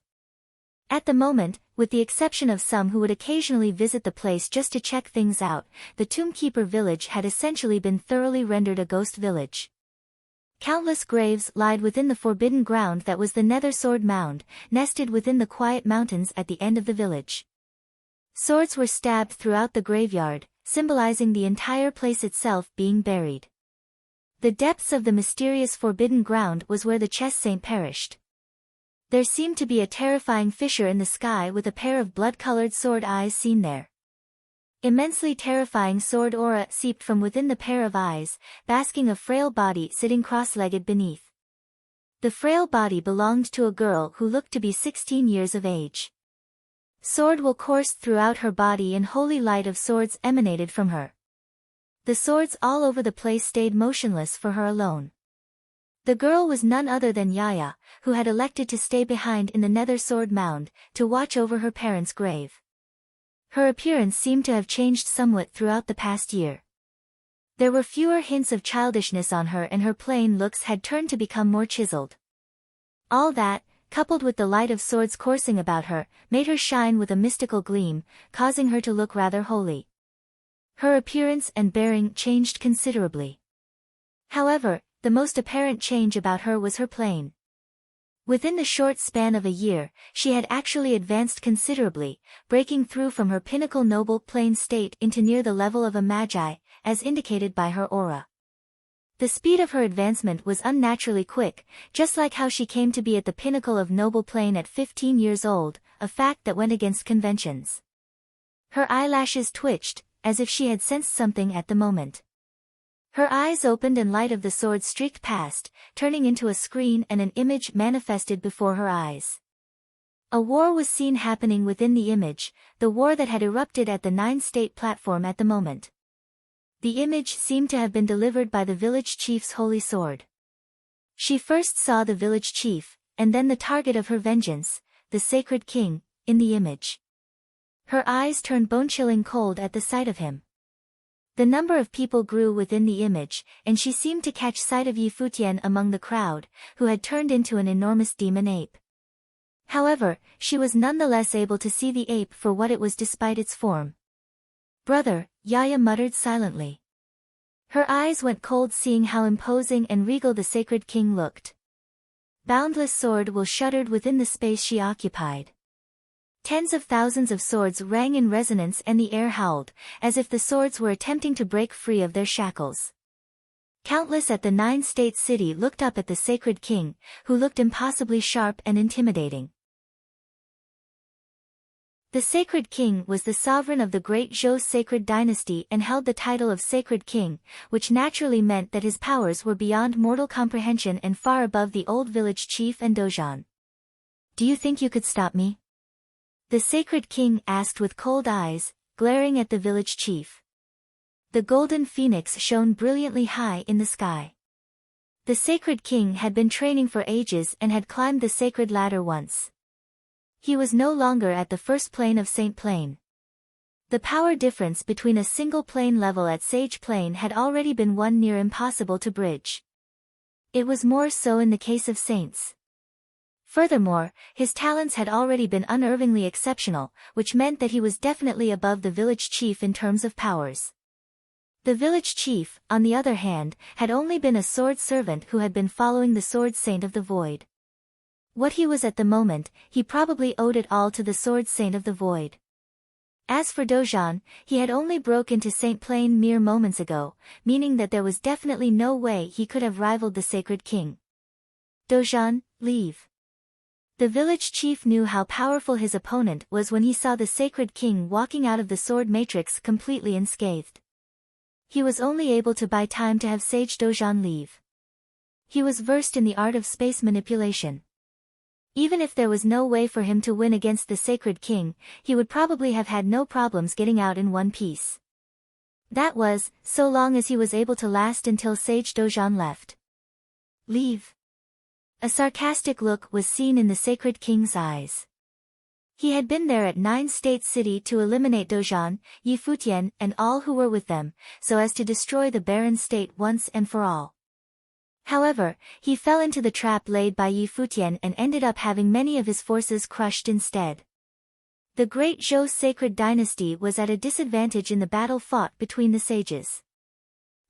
At the moment, with the exception of some who would occasionally visit the place just to check things out, the Tombkeeper village had essentially been thoroughly rendered a ghost village. Countless graves lied within the forbidden ground that was the Nether Sword Mound, nested within the quiet mountains at the end of the village. Swords were stabbed throughout the graveyard, symbolizing the entire place itself being buried. The depths of the mysterious forbidden ground was where the chess saint perished. There seemed to be a terrifying fissure in the sky with a pair of blood-colored sword eyes seen there. Immensely terrifying sword aura seeped from within the pair of eyes, basking a frail body sitting cross-legged beneath. The frail body belonged to a girl who looked to be 16 years of age. Sword will coursed throughout her body and holy light of swords emanated from her. The swords all over the place stayed motionless for her alone. The girl was none other than Yaya, who had elected to stay behind in the Nether Sword Mound, to watch over her parents' grave. Her appearance seemed to have changed somewhat throughout the past year. There were fewer hints of childishness on her and her plain looks had turned to become more chiseled. All that, coupled with the light of swords coursing about her, made her shine with a mystical gleam, causing her to look rather holy. Her appearance and bearing changed considerably. However, the most apparent change about her was her plane. Within the short span of a year, she had actually advanced considerably, breaking through from her pinnacle noble plane state into near the level of a magi, as indicated by her aura. The speed of her advancement was unnaturally quick, just like how she came to be at the pinnacle of noble plane at 15 years old, a fact that went against conventions. Her eyelashes twitched, as if she had sensed something at the moment. Her eyes opened and light of the sword streaked past, turning into a screen and an image manifested before her eyes. A war was seen happening within the image, the war that had erupted at the 9-state platform at the moment. The image seemed to have been delivered by the village chief's holy sword. She first saw the village chief, and then the target of her vengeance, the sacred king, in the image. Her eyes turned bone-chilling cold at the sight of him. The number of people grew within the image, and she seemed to catch sight of Yi Futian among the crowd, who had turned into an enormous demon ape. However, she was nonetheless able to see the ape for what it was despite its form. "Brother," Yaya muttered silently. Her eyes went cold seeing how imposing and regal the sacred king looked. Boundless sword will shuddered within the space she occupied. Tens of thousands of swords rang in resonance and the air howled, as if the swords were attempting to break free of their shackles. Countless at the nine-state city looked up at the sacred king, who looked impossibly sharp and intimidating. The sacred king was the sovereign of the great Zhou sacred dynasty and held the title of sacred king, which naturally meant that his powers were beyond mortal comprehension and far above the old village chief and Dozhan. "Do you think you could stop me?" the sacred king asked with cold eyes, glaring at the village chief. The golden phoenix shone brilliantly high in the sky. The sacred king had been training for ages and had climbed the sacred ladder once. He was no longer at the first plane of Saint Plane. The power difference between a single plane level at Sage Plane had already been one near impossible to bridge. It was more so in the case of saints. Furthermore, his talents had already been unervingly exceptional, which meant that he was definitely above the village chief in terms of powers. The village chief, on the other hand, had only been a sword servant who had been following the sword saint of the void. What he was at the moment, he probably owed it all to the sword saint of the void. As for Dozhan, he had only broke into Saint Plane mere moments ago, meaning that there was definitely no way he could have rivaled the sacred king. "Dozhan, leave." The village chief knew how powerful his opponent was when he saw the sacred king walking out of the sword matrix completely unscathed. He was only able to buy time to have Sage Dozhan leave. He was versed in the art of space manipulation. Even if there was no way for him to win against the sacred king, he would probably have had no problems getting out in one piece. That was, so long as he was able to last until Sage Dozhan left. "Leave." A sarcastic look was seen in the sacred king's eyes. He had been there at Nine-State City to eliminate Dozhan, Yi Futian, and all who were with them, so as to destroy the barren state once and for all. However, he fell into the trap laid by Yi Futian and ended up having many of his forces crushed instead. The great Zhou sacred dynasty was at a disadvantage in the battle fought between the sages.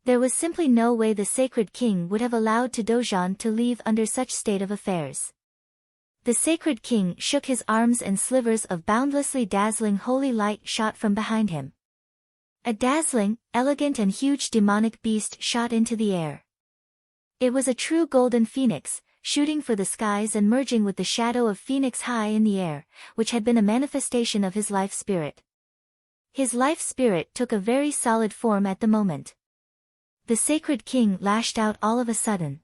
There was simply no way the sacred king would have allowed Dozhan to leave under such state of affairs. The sacred king shook his arms and slivers of boundlessly dazzling holy light shot from behind him. A dazzling, elegant and huge demonic beast shot into the air. It was a true golden phoenix, shooting for the skies and merging with the shadow of Phoenix high in the air, which had been a manifestation of his life spirit. His life spirit took a very solid form at the moment. The sacred king lashed out all of a sudden.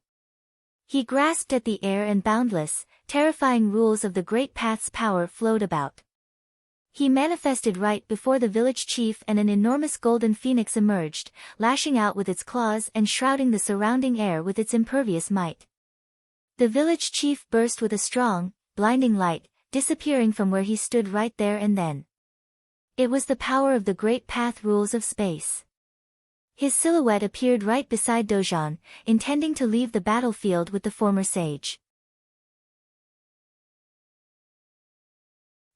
He grasped at the air and boundless, terrifying rules of the great path's power flowed about. He manifested right before the village chief and an enormous golden phoenix emerged, lashing out with its claws and shrouding the surrounding air with its impervious might. The village chief burst with a strong, blinding light, disappearing from where he stood right there and then. It was the power of the great path rules of space. His silhouette appeared right beside Dozhan, intending to leave the battlefield with the former sage.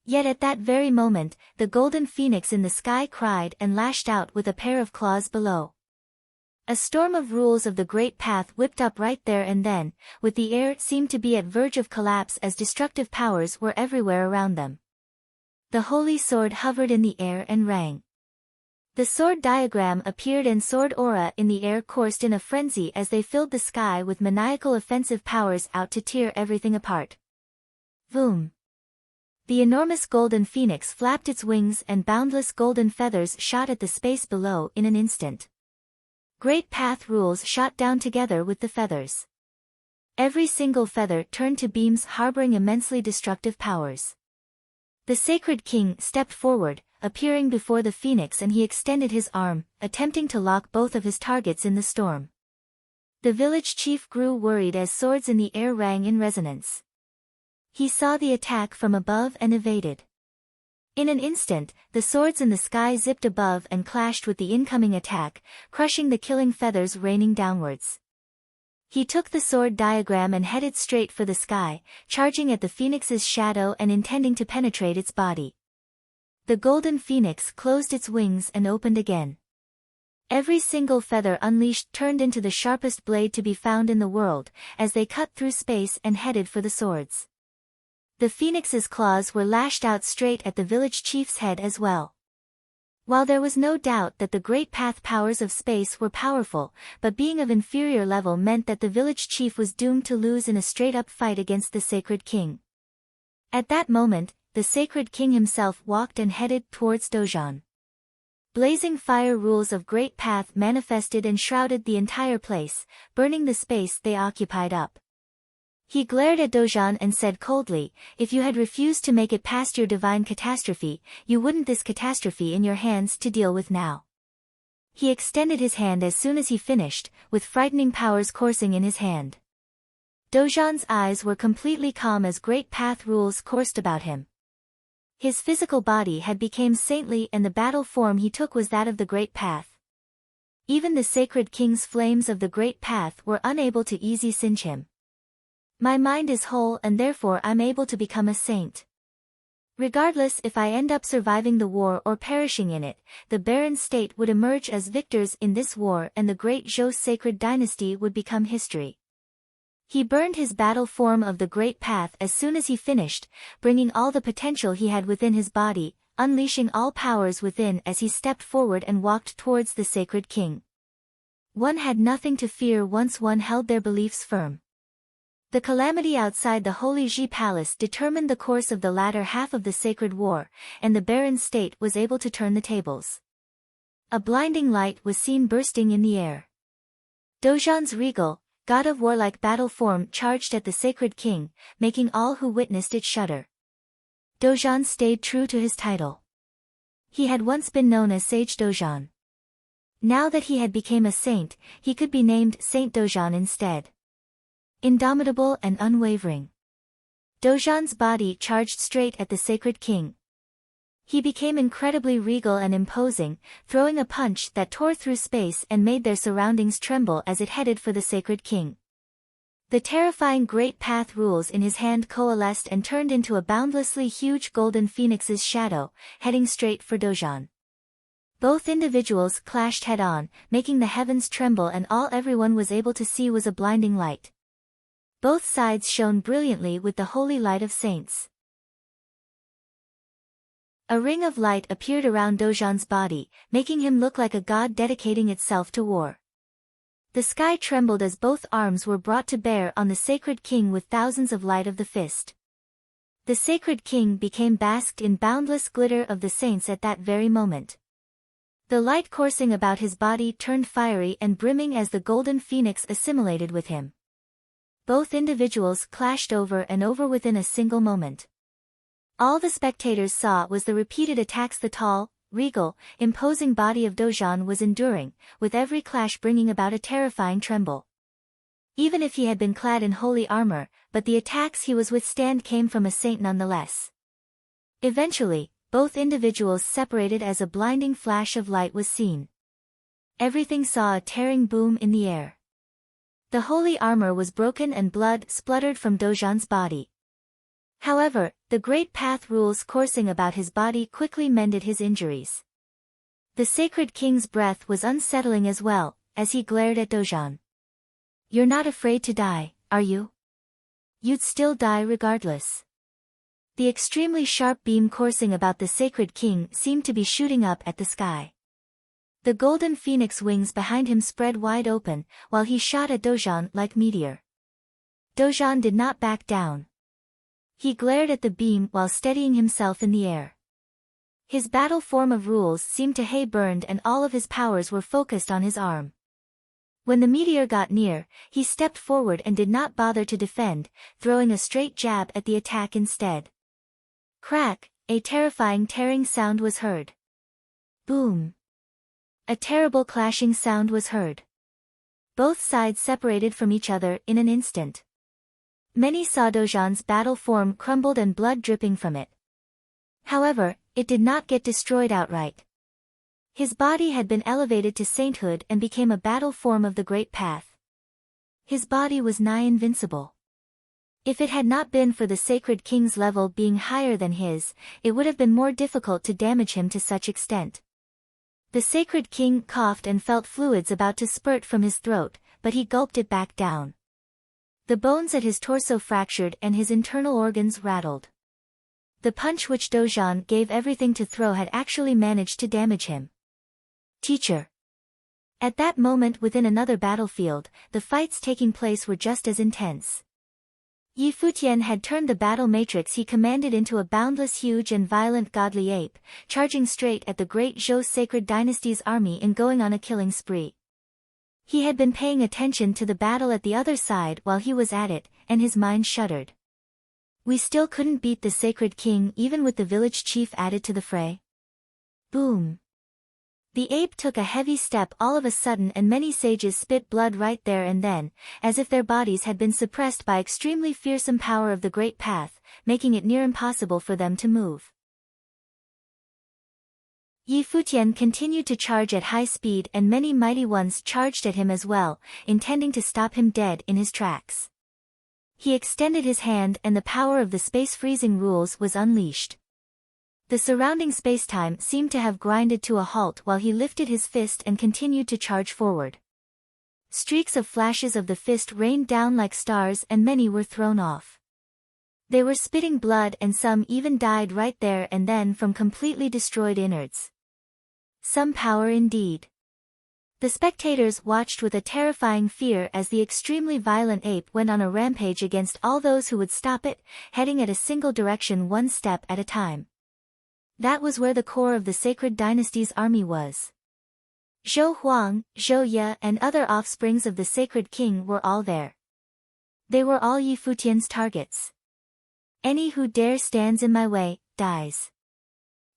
Yet at that very moment, the golden phoenix in the sky cried and lashed out with a pair of claws below. A storm of rules of the great path whipped up right there and then, with the air seemed to be at verge of collapse as destructive powers were everywhere around them. The holy sword hovered in the air and rang. The sword diagram appeared and sword aura in the air coursed in a frenzy as they filled the sky with maniacal offensive powers out to tear everything apart. Boom! The enormous golden phoenix flapped its wings and boundless golden feathers shot at the space below in an instant. Great path rules shot down together with the feathers. Every single feather turned to beams harboring immensely destructive powers. The sacred king stepped forward, appearing before the phoenix, and he extended his arm, attempting to lock both of his targets in the storm. The village chief grew worried as swords in the air rang in resonance. He saw the attack from above and evaded. In an instant, the swords in the sky zipped above and clashed with the incoming attack, crushing the killing feathers raining downwards. He took the sword diagram and headed straight for the sky, charging at the phoenix's shadow and intending to penetrate its body. The golden phoenix closed its wings and opened again. Every single feather unleashed turned into the sharpest blade to be found in the world, as they cut through space and headed for the swords. The phoenix's claws were lashed out straight at the village chief's head as well. While there was no doubt that the great path powers of space were powerful, but being of inferior level meant that the village chief was doomed to lose in a straight-up fight against the sacred king. At that moment, the sacred king himself walked and headed towards Dojan. Blazing fire rules of great path manifested and shrouded the entire place, burning the space they occupied up. He glared at Dojan and said coldly, "If you had refused to make it past your divine catastrophe, you wouldn't this catastrophe in your hands to deal with now." He extended his hand as soon as he finished, with frightening powers coursing in his hand. Dojan's eyes were completely calm as great path rules coursed about him. His physical body had become saintly and the battle form he took was that of the great path. Even the sacred king's flames of the great path were unable to easily singe him. "My mind is whole and therefore I'm able to become a saint. Regardless if I end up surviving the war or perishing in it, the barren state would emerge as victors in this war and the great Zhou sacred dynasty would become history." He burned his battle form of the great path as soon as he finished, bringing all the potential he had within his body, unleashing all powers within as he stepped forward and walked towards the sacred king. One had nothing to fear once one held their beliefs firm. The calamity outside the Holy Ji Palace determined the course of the latter half of the sacred war, and the barren state was able to turn the tables. A blinding light was seen bursting in the air. Dojan's regal, god of warlike battle form charged at the sacred king, making all who witnessed it shudder. Dojan stayed true to his title. He had once been known as Sage Dojan. Now that he had become a saint, he could be named Saint Dojan instead. Indomitable and unwavering, Dojan's body charged straight at the sacred king. He became incredibly regal and imposing, throwing a punch that tore through space and made their surroundings tremble as it headed for the sacred king. The terrifying great path rules in his hand coalesced and turned into a boundlessly huge golden phoenix's shadow, heading straight for Dojan. Both individuals clashed head-on, making the heavens tremble and all everyone was able to see was a blinding light. Both sides shone brilliantly with the holy light of saints. A ring of light appeared around Dojan's body, making him look like a god dedicating itself to war. The sky trembled as both arms were brought to bear on the sacred king with thousands of light of the fist. The sacred king became basked in boundless glitter of the saints at that very moment. The light coursing about his body turned fiery and brimming as the golden phoenix assimilated with him. Both individuals clashed over and over within a single moment. All the spectators saw was the repeated attacks the tall, regal, imposing body of Dojan was enduring, with every clash bringing about a terrifying tremble. Even if he had been clad in holy armor, but the attacks he was withstand came from a saint nonetheless. Eventually, both individuals separated as a blinding flash of light was seen. Everything saw a tearing boom in the air. The holy armor was broken and blood spluttered from Dojan's body. However, the great path rules coursing about his body quickly mended his injuries. The sacred king's breath was unsettling as well, as he glared at Dojan. "You're not afraid to die, are you? You'd still die regardless." The extremely sharp beam coursing about the sacred king seemed to be shooting up at the sky. The golden phoenix wings behind him spread wide open, while he shot at Dojan like meteor. Dojan did not back down. He glared at the beam while steadying himself in the air. His battle form of rules seemed to have burned and all of his powers were focused on his arm. When the meteor got near, he stepped forward and did not bother to defend, throwing a straight jab at the attack instead. Crack, a terrifying tearing sound was heard. Boom. A terrible clashing sound was heard. Both sides separated from each other in an instant. Many saw Dozhan's battle form crumbled and blood dripping from it. However, it did not get destroyed outright. His body had been elevated to sainthood and became a battle form of the Great Path. His body was nigh invincible. If it had not been for the Sacred King's level being higher than his, it would have been more difficult to damage him to such extent. The Sacred King coughed and felt fluids about to spurt from his throat, but he gulped it back down. The bones at his torso fractured and his internal organs rattled. The punch which Dozhan gave everything to throw had actually managed to damage him. Teacher. At that moment within another battlefield, the fights taking place were just as intense. Yi Futian had turned the battle matrix he commanded into a boundless huge and violent godly ape, charging straight at the great Zhou sacred dynasty's army and going on a killing spree. He had been paying attention to the battle at the other side while he was at it, and his mind shuddered. We still couldn't beat the Sacred King even with the village chief added to the fray. Boom. The ape took a heavy step all of a sudden and many sages spit blood right there and then, as if their bodies had been suppressed by extremely fearsome power of the Great Path, making it near impossible for them to move. Yi Futian continued to charge at high speed and many mighty ones charged at him as well, intending to stop him dead in his tracks. He extended his hand and the power of the space-freezing rules was unleashed. The surrounding spacetime seemed to have grinded to a halt while he lifted his fist and continued to charge forward. Streaks of flashes of the fist rained down like stars and many were thrown off. They were spitting blood and some even died right there and then from completely destroyed innards. Some power indeed. The spectators watched with a terrifying fear as the extremely violent ape went on a rampage against all those who would stop it, heading at a single direction one step at a time. That was where the core of the Sacred Dynasty's army was. Zhou Huang, Zhou Ye and other offsprings of the Sacred King were all there. They were all Yi Futian's targets. Any who dare stands in my way, dies.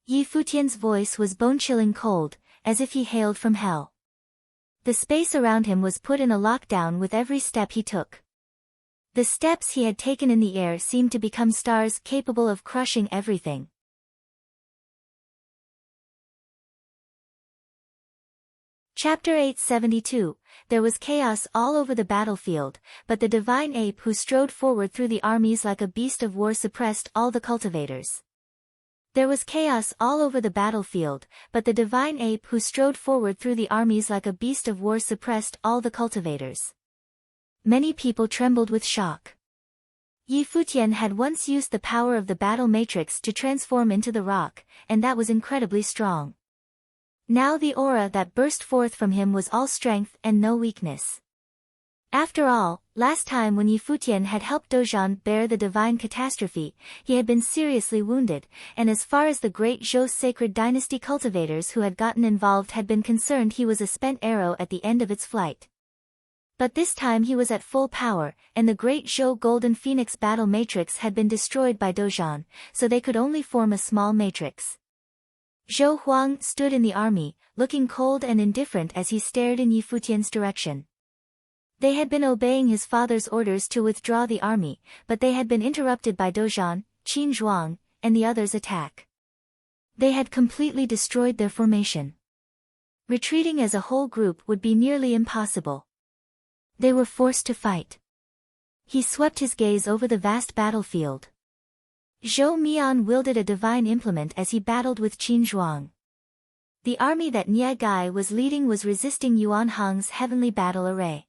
Yi Futian's voice was bone-chilling cold, as if he hailed from hell. The space around him was put in a lockdown with every step he took. The steps he had taken in the air seemed to become stars capable of crushing everything. Chapter 872, There was chaos all over the battlefield, but the divine ape who strode forward through the armies like a beast of war suppressed all the cultivators. There was chaos all over the battlefield, but the divine ape who strode forward through the armies like a beast of war suppressed all the cultivators. Many people trembled with shock. Yi Futian had once used the power of the battle matrix to transform into the rock, and that was incredibly strong. Now the aura that burst forth from him was all strength and no weakness. After all, last time when Yi Futian had helped Dozhan bear the divine catastrophe, he had been seriously wounded, and as far as the great Zhou sacred dynasty cultivators who had gotten involved had been concerned, he was a spent arrow at the end of its flight. But this time he was at full power, and the great Zhou Golden Phoenix battle matrix had been destroyed by Dozhan, so they could only form a small matrix. Zhou Huang stood in the army, looking cold and indifferent as he stared in Yi Futian's direction. They had been obeying his father's orders to withdraw the army, but they had been interrupted by Dozhan, Qin Zhuang, and the others' attack. They had completely destroyed their formation. Retreating as a whole group would be nearly impossible. They were forced to fight. He swept his gaze over the vast battlefield. Zhou Mian wielded a divine implement as he battled with Qin Zhuang. The army that Nie Gai was leading was resisting Yuan Hong's heavenly battle array.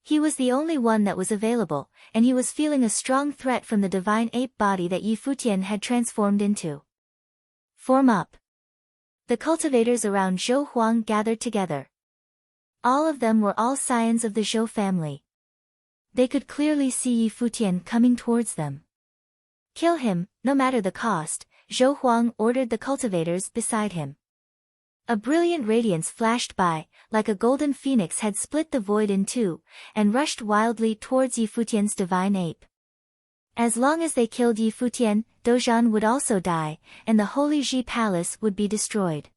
He was the only one that was available, and he was feeling a strong threat from the divine ape body that Yi Futian had transformed into. Form up. The cultivators around Zhou Huang gathered together. All of them were all scions of the Zhou family. They could clearly see Yi Futian coming towards them. Kill him, no matter the cost, Zhou Huang ordered the cultivators beside him. A brilliant radiance flashed by, like a golden phoenix had split the void in two, and rushed wildly towards Yi Futian's divine ape. As long as they killed Yi Futian, Dozhan would also die, and the holy Ji palace would be destroyed.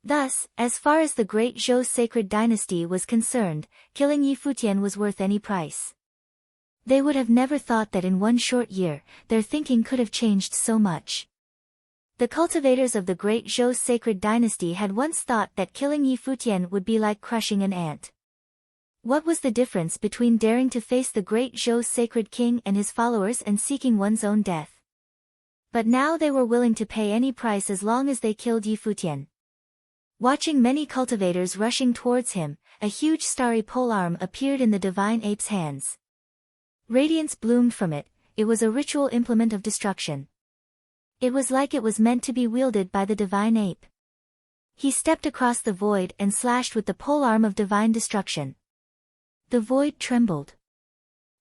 Thus, as far as the great Zhou sacred dynasty was concerned, killing Yi Futian was worth any price. They would have never thought that in one short year, their thinking could have changed so much. The cultivators of the great Zhou sacred dynasty had once thought that killing Yi Futian would be like crushing an ant. What was the difference between daring to face the great Zhou sacred king and his followers and seeking one's own death? But now they were willing to pay any price as long as they killed Yi Futian. Watching many cultivators rushing towards him, a huge starry polearm appeared in the divine ape's hands. Radiance bloomed from it. It was a ritual implement of destruction. It was like it was meant to be wielded by the divine ape. He stepped across the void and slashed with the polearm of divine destruction. The void trembled.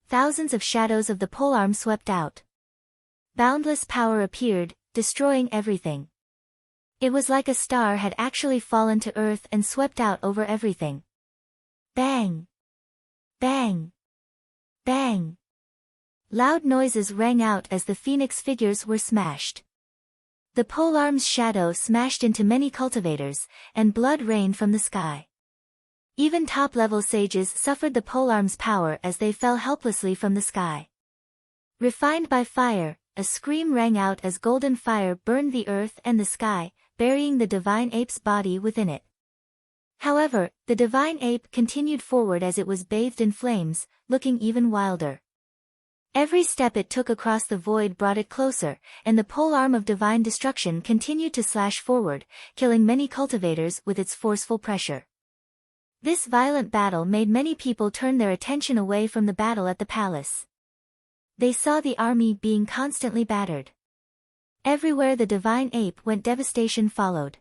Thousands of shadows of the polearm swept out. Boundless power appeared, destroying everything. It was like a star had actually fallen to earth and swept out over everything. Bang! Bang! Bang! Loud noises rang out as the phoenix figures were smashed. The polearm's shadow smashed into many cultivators, and blood rained from the sky. Even top-level sages suffered the polearm's power as they fell helplessly from the sky. Refined by fire, a scream rang out as golden fire burned the earth and the sky, burying the divine ape's body within it. However, the divine ape continued forward as it was bathed in flames, looking even wilder. Every step it took across the void brought it closer, and the polearm of divine destruction continued to slash forward, killing many cultivators with its forceful pressure. This violent battle made many people turn their attention away from the battle at the palace. They saw the army being constantly battered. Everywhere the divine ape went, devastation followed.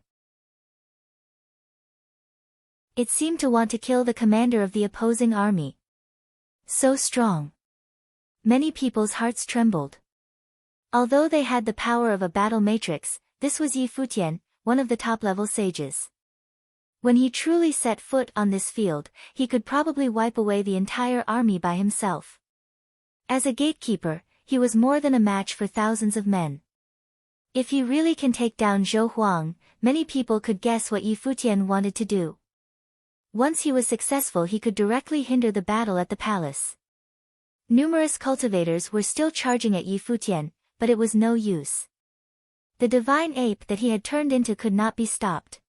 It seemed to want to kill the commander of the opposing army. So strong. Many people's hearts trembled. Although they had the power of a battle matrix, this was Yi Futian, one of the top-level sages. When he truly set foot on this field, he could probably wipe away the entire army by himself. As a gatekeeper, he was more than a match for thousands of men. If he really can take down Zhou Huang, many people could guess what Yi Futian wanted to do. Once he was successful, he could directly hinder the battle at the palace. Numerous cultivators were still charging at Yi Futian, but it was no use. The divine ape that he had turned into could not be stopped.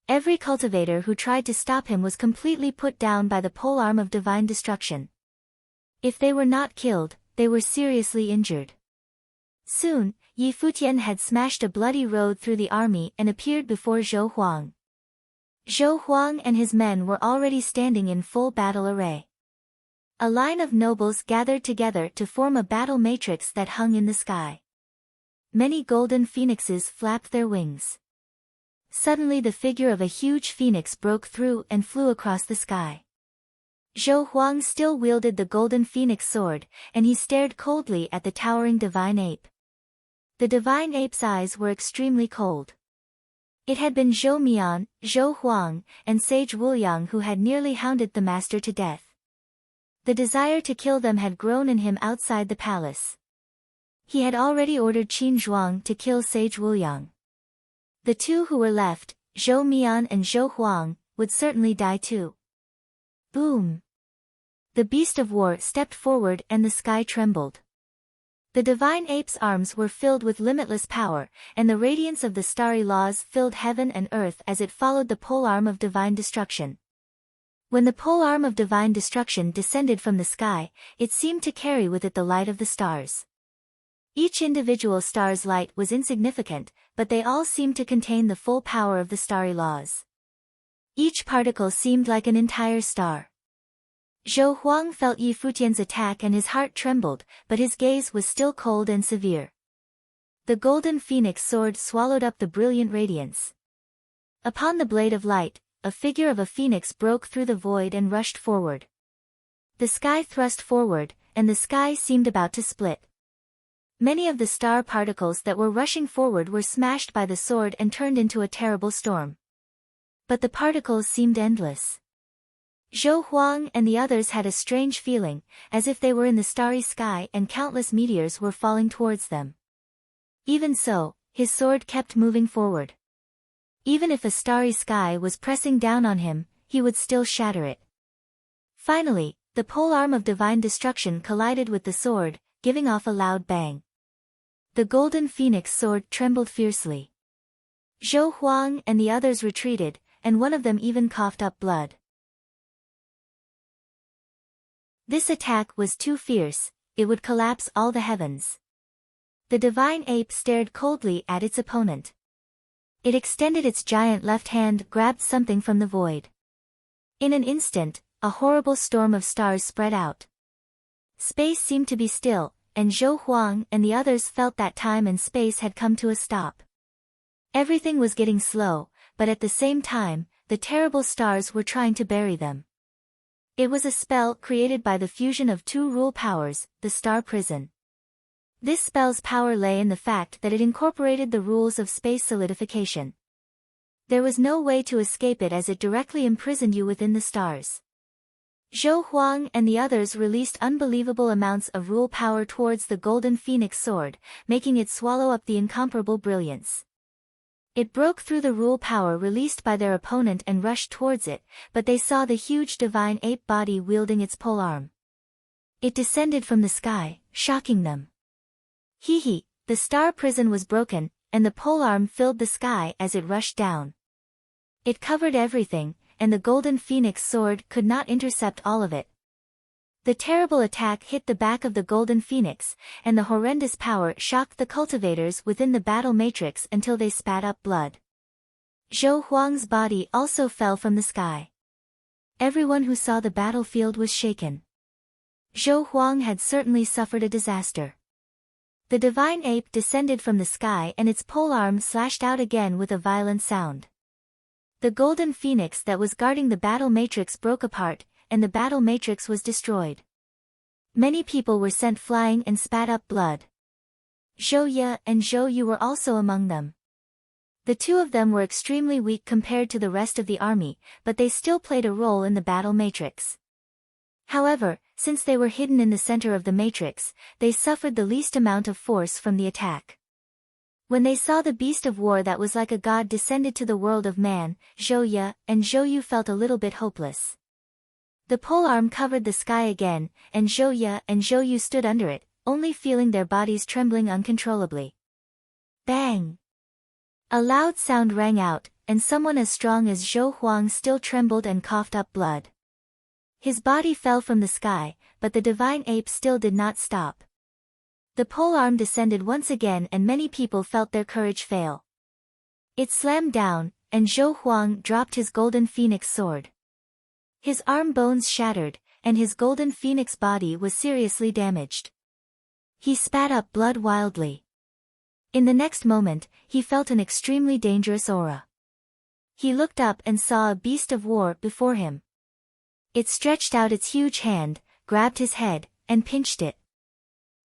Every cultivator who tried to stop him was completely put down by the polearm of divine destruction. If they were not killed, they were seriously injured. Soon, Yi Futian had smashed a bloody road through the army and appeared before Zhou Huang. Zhou Huang and his men were already standing in full battle array. A line of nobles gathered together to form a battle matrix that hung in the sky. Many golden phoenixes flapped their wings. Suddenly the figure of a huge phoenix broke through and flew across the sky. Zhou Huang still wielded the golden phoenix sword, and he stared coldly at the towering divine ape. The divine ape's eyes were extremely cold. It had been Zhou Mian, Zhou Huang, and Sage Wuliang who had nearly hounded the master to death. The desire to kill them had grown in him outside the palace. He had already ordered Qin Zhuang to kill Sage Wuliang. The two who were left, Zhou Mian and Zhou Huang, would certainly die too. Boom! The beast of war stepped forward and the sky trembled. The divine ape's arms were filled with limitless power, and the radiance of the starry laws filled heaven and earth as it followed the polearm of divine destruction. When the polearm of divine destruction descended from the sky, it seemed to carry with it the light of the stars. Each individual star's light was insignificant, but they all seemed to contain the full power of the starry laws. Each particle seemed like an entire star. Zhou Huang felt Yi Futian's attack and his heart trembled, but his gaze was still cold and severe. The golden phoenix sword swallowed up the brilliant radiance. Upon the blade of light, a figure of a phoenix broke through the void and rushed forward. The sky thrust forward, and the sky seemed about to split. Many of the star particles that were rushing forward were smashed by the sword and turned into a terrible storm. But the particles seemed endless. Zhou Huang and the others had a strange feeling, as if they were in the starry sky and countless meteors were falling towards them. Even so, his sword kept moving forward. Even if a starry sky was pressing down on him, he would still shatter it. Finally, The polearm of divine destruction collided with the sword, giving off a loud bang. The golden phoenix sword trembled fiercely. Zhou Huang and the others retreated, and one of them even coughed up blood. This attack was too fierce, it would collapse all the heavens. The divine ape stared coldly at its opponent. It extended its giant left hand, grabbed something from the void. In an instant, a horrible storm of stars spread out. Space seemed to be still, and Zhou Huang and the others felt that time and space had come to a stop. Everything was getting slow, but at the same time, the terrible stars were trying to bury them. It was a spell created by the fusion of two rule powers, the star prison. This spell's power lay in the fact that it incorporated the rules of space solidification. There was no way to escape it as it directly imprisoned you within the stars. Zhou Huang and the others released unbelievable amounts of rule power towards the golden phoenix sword, making it swallow up the incomparable brilliance. It broke through the rule power released by their opponent and rushed towards it, but they saw the huge divine ape body wielding its polearm. It descended from the sky, shocking them. Hee, the star prison was broken, and the polearm filled the sky as it rushed down. It covered everything, and the golden phoenix sword could not intercept all of it. The terrible attack hit the back of the golden phoenix, and the horrendous power shocked the cultivators within the battle matrix until they spat up blood. Zhou Huang's body also fell from the sky. Everyone who saw the battlefield was shaken. Zhou Huang had certainly suffered a disaster. The divine ape descended from the sky and its polearm slashed out again with a violent sound. The golden phoenix that was guarding the battle matrix broke apart, and the battle matrix was destroyed. Many people were sent flying and spat up blood. Zhou Ye and Zhou Yu were also among them. The two of them were extremely weak compared to the rest of the army, but they still played a role in the battle matrix. However, since they were hidden in the center of the matrix, they suffered the least amount of force from the attack. When they saw the beast of war that was like a god descended to the world of man, Zhou Ye and Zhou Yu felt a little bit hopeless. The polearm covered the sky again, and Zhou Ye and Zhou Yu stood under it, only feeling their bodies trembling uncontrollably. Bang! A loud sound rang out, and someone as strong as Zhou Huang still trembled and coughed up blood. His body fell from the sky, but the divine ape still did not stop. The polearm descended once again and many people felt their courage fail. It slammed down, and Zhou Huang dropped his golden phoenix sword. His arm bones shattered, and his golden phoenix body was seriously damaged. He spat up blood wildly. In the next moment, he felt an extremely dangerous aura. He looked up and saw a beast of war before him. It stretched out its huge hand, grabbed his head, and pinched it.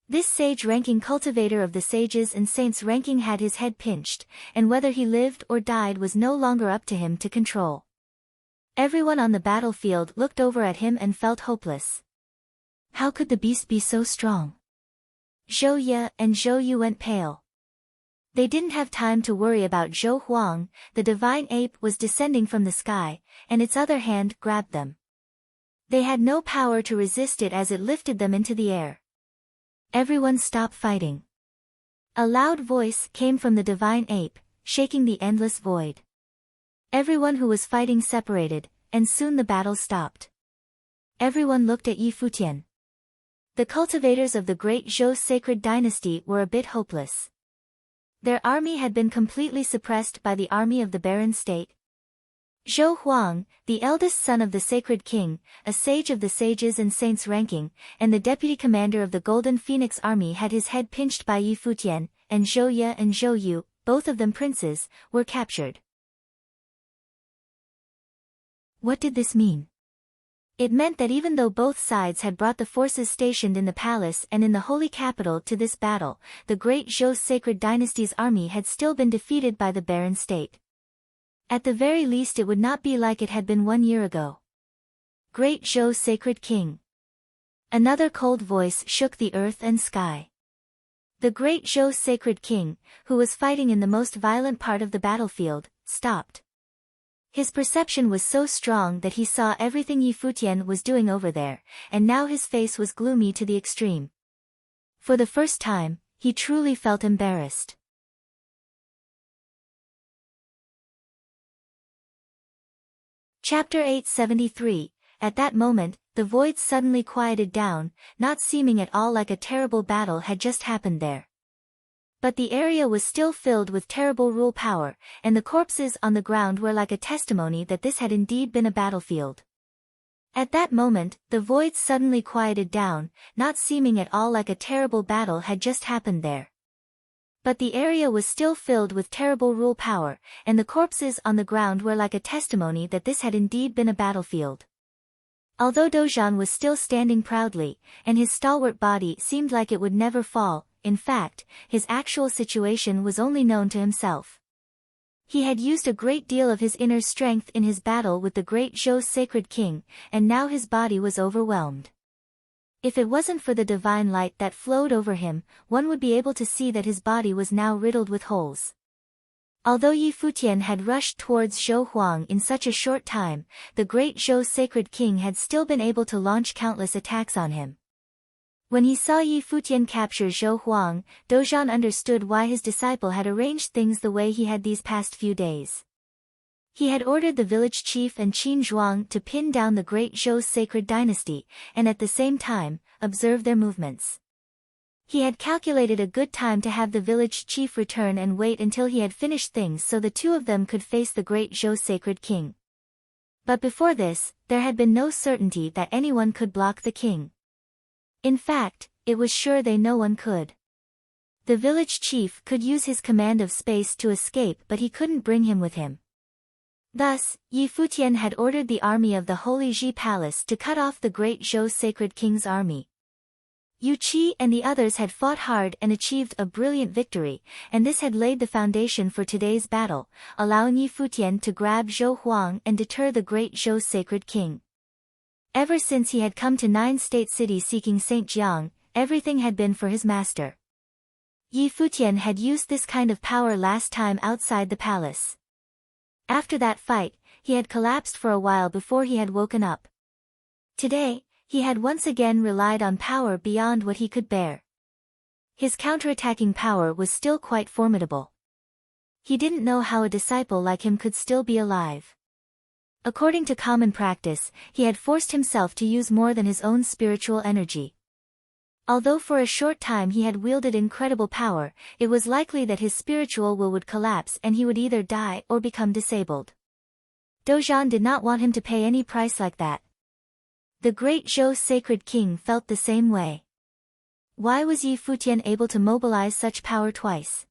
This sage-ranking cultivator of the sages and saints ranking had his head pinched, and whether he lived or died was no longer up to him to control. Everyone on the battlefield looked over at him and felt hopeless. How could the beast be so strong? Zhou Ye and Zhou Yu went pale. They didn't have time to worry about Zhou Huang. The divine ape was descending from the sky, and its other hand grabbed them. They had no power to resist it as it lifted them into the air. Everyone stop fighting. A loud voice came from the divine ape, shaking the endless void. Everyone who was fighting separated, and soon the battle stopped. Everyone looked at Futian. The cultivators of the great Zhou sacred dynasty were a bit hopeless. Their army had been completely suppressed by the army of the barren state. Zhou Huang, the eldest son of the sacred king, a sage of the sages and saints ranking, and the deputy commander of the Golden Phoenix army had his head pinched by Futian, and Zhou Ye and Zhou Yu, both of them princes, were captured. What did this mean? It meant that even though both sides had brought the forces stationed in the palace and in the holy capital to this battle, the great Zhou sacred dynasty's army had still been defeated by the barren state. At the very least it would not be like it had been 1 year ago. Great Zhou sacred king. Another cold voice shook the earth and sky. The great Zhou sacred king, who was fighting in the most violent part of the battlefield, stopped. His perception was so strong that he saw everything Yi Futian was doing over there, and now his face was gloomy to the extreme. For the first time, he truly felt embarrassed. Chapter 873. At that moment, the void suddenly quieted down, not seeming at all like a terrible battle had just happened there. But the area was still filled with terrible rule power, and the corpses on the ground were like a testimony that this had indeed been a battlefield. At that moment, the void suddenly quieted down, not seeming at all like a terrible battle had just happened there. But the area was still filled with terrible rule power, and the corpses on the ground were like a testimony that this had indeed been a battlefield. Although Dojang was still standing proudly, and his stalwart body seemed like it would never fall, in fact, his actual situation was only known to himself. He had used a great deal of his inner strength in his battle with the great Zhou sacred king, and now his body was overwhelmed. If it wasn't for the divine light that flowed over him, one would be able to see that his body was now riddled with holes. Although Yi Futian had rushed towards Zhou Huang in such a short time, the great Zhou sacred king had still been able to launch countless attacks on him. When he saw Yi Futian capture Zhou Huang, Dojang understood why his disciple had arranged things the way he had these past few days. He had ordered the village chief and Qin Zhuang to pin down the great Zhou sacred dynasty, and at the same time, observe their movements. He had calculated a good time to have the village chief return and wait until he had finished things so the two of them could face the great Zhou sacred king. But before this, there had been no certainty that anyone could block the king. In fact, it was sure no one could. The village chief could use his command of space to escape, but he couldn't bring him with him. Thus, Yi Futian had ordered the army of the Holy Ji Palace to cut off the great Zhou sacred king's army. Yu Qi and the others had fought hard and achieved a brilliant victory, and this had laid the foundation for today's battle, allowing Yi Futian to grab Zhou Huang and deter the great Zhou sacred king. Ever since he had come to 9 state cities seeking Saint Jiang, everything had been for his master. Yi Futian had used this kind of power last time outside the palace. After that fight, he had collapsed for a while before he had woken up. Today, he had once again relied on power beyond what he could bear. His counterattacking power was still quite formidable. He didn't know how a disciple like him could still be alive. According to common practice, he had forced himself to use more than his own spiritual energy. Although for a short time he had wielded incredible power, it was likely that his spiritual will would collapse and he would either die or become disabled. Dojang did not want him to pay any price like that. The great Zhou sacred king felt the same way. Why was Yi Futian able to mobilize such power twice?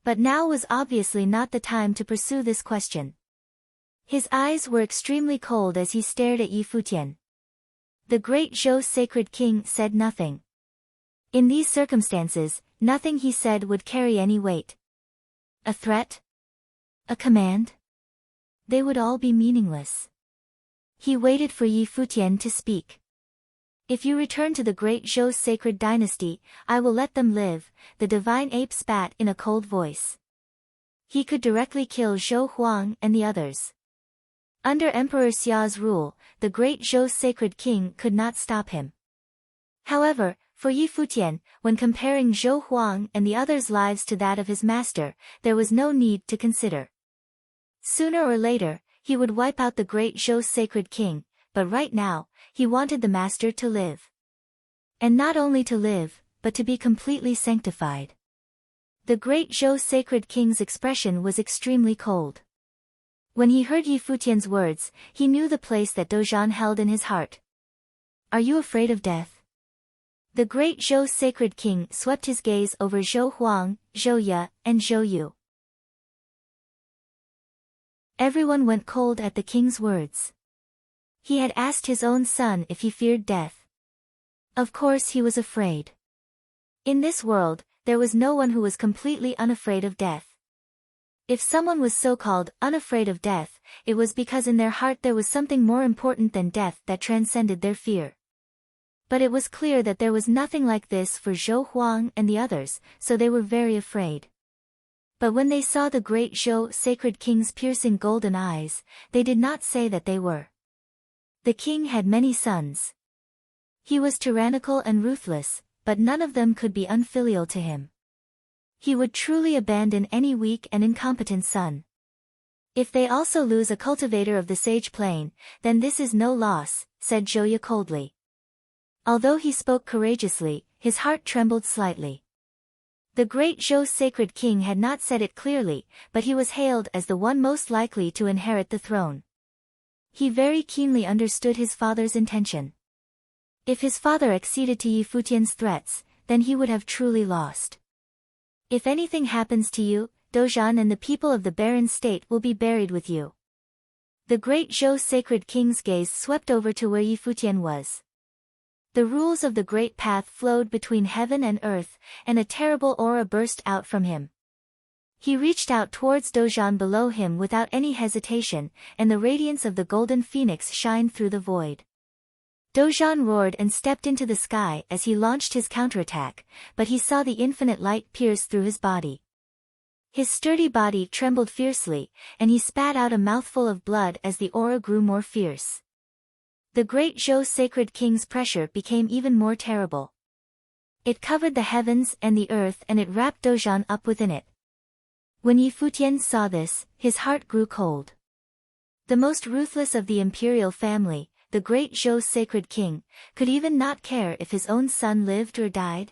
But now was obviously not the time to pursue this question. His eyes were extremely cold as he stared at Yi Futian. The great Zhou sacred king said nothing. In these circumstances, nothing he said would carry any weight. A threat? A command? They would all be meaningless. He waited for Yi Futian to speak. If you return to the great Zhou sacred dynasty, I will let them live, the divine ape spat in a cold voice. He could directly kill Zhou Huang and the others. Under Emperor Xia's rule, the great Zhou sacred king could not stop him. However, for Yi Futian, when comparing Zhou Huang and the others' lives to that of his master, there was no need to consider. Sooner or later, he would wipe out the great Zhou sacred king, but right now, he wanted the master to live. And not only to live, but to be completely sanctified. The great Zhou sacred king's expression was extremely cold. When he heard Yi Futian's words, he knew the place that Dojang held in his heart. Are you afraid of death? The great Zhou sacred king swept his gaze over Zhou Huang, Zhou Ye, and Zhou Yu. Everyone went cold at the king's words. He had asked his own son if he feared death. Of course he was afraid. In this world, there was no one who was completely unafraid of death. If someone was so-called unafraid of death, it was because in their heart there was something more important than death that transcended their fear. But it was clear that there was nothing like this for Zhou Huang and the others, so they were very afraid. But when they saw the great Zhou sacred king's piercing golden eyes, they did not say that they were. The king had many sons. He was tyrannical and ruthless, but none of them could be unfilial to him. He would truly abandon any weak and incompetent son. If they also lose a cultivator of the sage plane, then this is no loss, said Zhouya coldly. Although he spoke courageously, his heart trembled slightly. The great Zhou sacred king had not said it clearly, but he was hailed as the one most likely to inherit the throne. He very keenly understood his father's intention. If his father acceded to Yi Futian's threats, then he would have truly lost. If anything happens to you, Dozhan and the people of the barren state will be buried with you. The great Zhou sacred king's gaze swept over to where Yi Futian was. The rules of the great path flowed between heaven and earth, and a terrible aura burst out from him. He reached out towards Dozhan below him without any hesitation, and the radiance of the golden phoenix shined through the void. Dozhan roared and stepped into the sky as he launched his counterattack, but he saw the infinite light pierce through his body. His sturdy body trembled fiercely, and he spat out a mouthful of blood as the aura grew more fierce. The great Zhou sacred king's pressure became even more terrible. It covered the heavens and the earth, and it wrapped Dozhan up within it. When Yi Futian saw this, his heart grew cold. The most ruthless of the imperial family, the great Zhou sacred king, could even not care if his own son lived or died.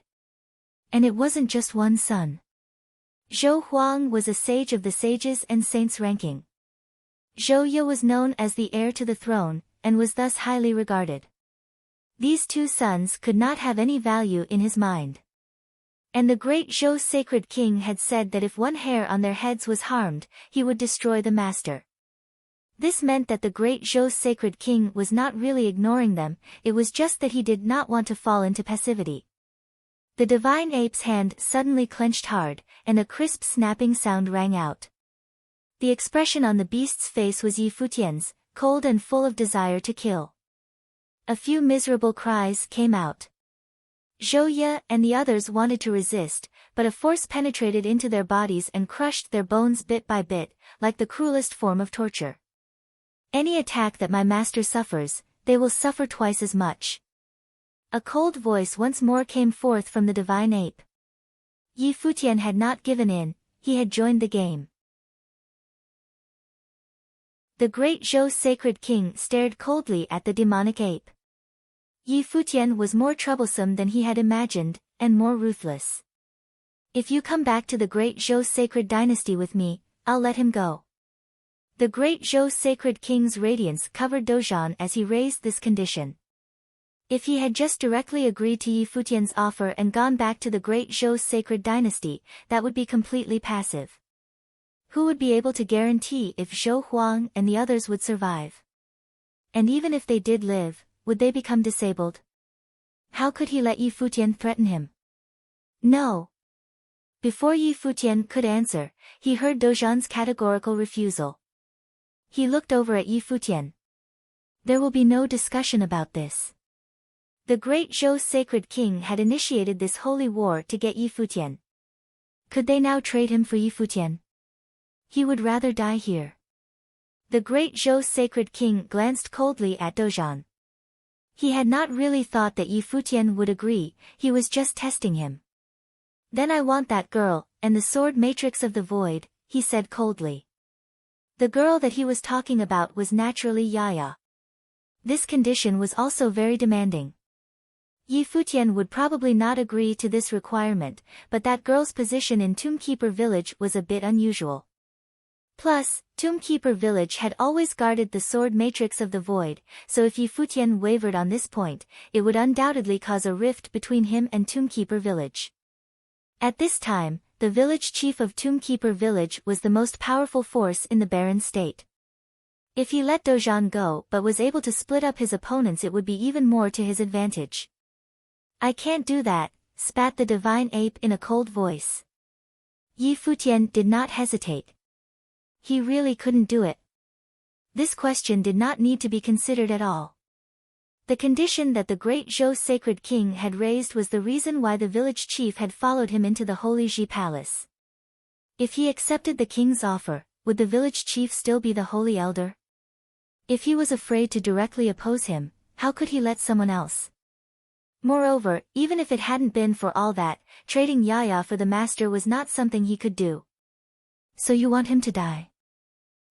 And it wasn't just one son. Zhou Huang was a sage of the sages and saints ranking. Zhou Ye was known as the heir to the throne, and was thus highly regarded. These two sons could not have any value in his mind. And the great Zhou sacred king had said that if one hair on their heads was harmed, he would destroy the master. This meant that the great Zhou sacred king was not really ignoring them, it was just that he did not want to fall into passivity. The divine ape's hand suddenly clenched hard, and a crisp snapping sound rang out. The expression on the beast's face was Yi Futian's, cold and full of desire to kill. A few miserable cries came out. Zhou Ye and the others wanted to resist, but a force penetrated into their bodies and crushed their bones bit by bit, like the cruelest form of torture. Any attack that my master suffers, they will suffer twice as much. A cold voice once more came forth from the divine ape. Yi Futian had not given in, he had joined the game. The great Zhou sacred king stared coldly at the demonic ape. Yi Futian was more troublesome than he had imagined, and more ruthless. If you come back to the great Zhou sacred dynasty with me, I'll let him go. The great Zhou sacred king's radiance covered Dozhan as he raised this condition. If he had just directly agreed to Yi Futian's offer and gone back to the great Zhou sacred dynasty, that would be completely passive. Who would be able to guarantee if Zhou Huang and the others would survive? And even if they did live, would they become disabled? How could he let Yi Futian threaten him? No. Before Yi Futian could answer, he heard Dozhan's categorical refusal. He looked over at Yi Futian. There will be no discussion about this. The great Zhou sacred king had initiated this holy war to get Yi Futian. Could they now trade him for Yi Futian? He would rather die here. The great Zhou sacred king glanced coldly at Dozhan. He had not really thought that Yi Futian would agree, he was just testing him. Then I want that girl, and the sword matrix of the void, he said coldly. The girl that he was talking about was naturally Yaya. This condition was also very demanding. Yi Futian would probably not agree to this requirement, but that girl's position in Tombkeeper village was a bit unusual. Plus, Tombkeeper village had always guarded the sword matrix of the void, so if Yi Futian wavered on this point, it would undoubtedly cause a rift between him and Tombkeeper village. At this time, the village chief of Tombkeeper village was the most powerful force in the barren state. If he let Dozhan go but was able to split up his opponents, it would be even more to his advantage. I can't do that, spat the divine ape in a cold voice. Yi Futian did not hesitate. He really couldn't do it. This question did not need to be considered at all. The condition that the great Zhou sacred king had raised was the reason why the village chief had followed him into the holy Ji palace. If he accepted the king's offer, would the village chief still be the holy elder? If he was afraid to directly oppose him, how could he let someone else? Moreover, even if it hadn't been for all that, trading Yaya for the master was not something he could do. So you want him to die?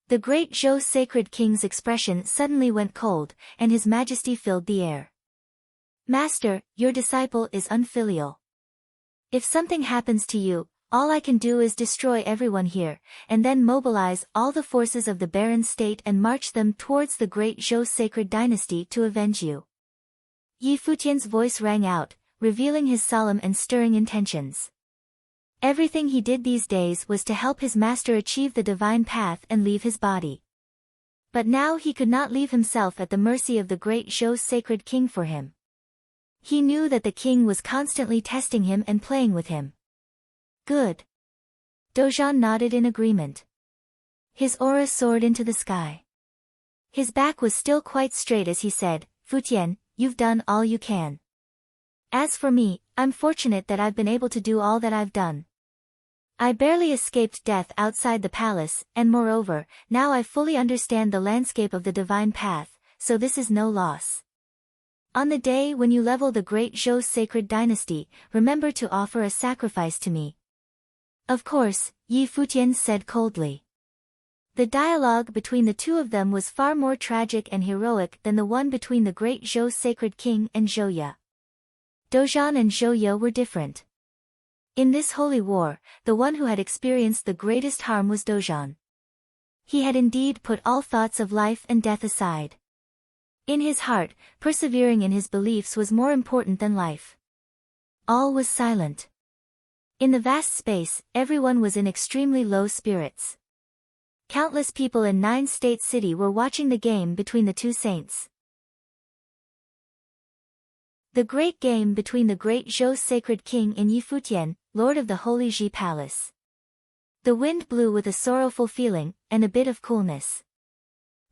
The great Zhou sacred king's expression suddenly went cold, and his majesty filled the air. Master, your disciple is unfilial. If something happens to you, all I can do is destroy everyone here, and then mobilize all the forces of the barren state and march them towards the great Zhou sacred dynasty to avenge you. Yi Futian's voice rang out, revealing his solemn and stirring intentions. Everything he did these days was to help his master achieve the divine path and leave his body. But now he could not leave himself at the mercy of the great Zhou sacred king for him. He knew that the king was constantly testing him and playing with him. Good. Dozhan nodded in agreement. His aura soared into the sky. His back was still quite straight as he said, Futian, you've done all you can. As for me, I'm fortunate that I've been able to do all that I've done. I barely escaped death outside the palace, and moreover, now I fully understand the landscape of the divine path, so this is no loss. On the day when you level the great Zhou sacred dynasty, remember to offer a sacrifice to me. Of course, Yi Futian said coldly. The dialogue between the two of them was far more tragic and heroic than the one between the great Zhou sacred king and Zhou Ye. Dozhan and Zhou Ye were different. In this holy war, the one who had experienced the greatest harm was Dozhan. He had indeed put all thoughts of life and death aside. In his heart, persevering in his beliefs was more important than life. All was silent. In the vast space, everyone was in extremely low spirits. Countless people in 9-state city were watching the game between the two saints. The great game between the great Zhou sacred king and Yi Futian, lord of the Holy Ji Palace. The wind blew with a sorrowful feeling, and a bit of coolness.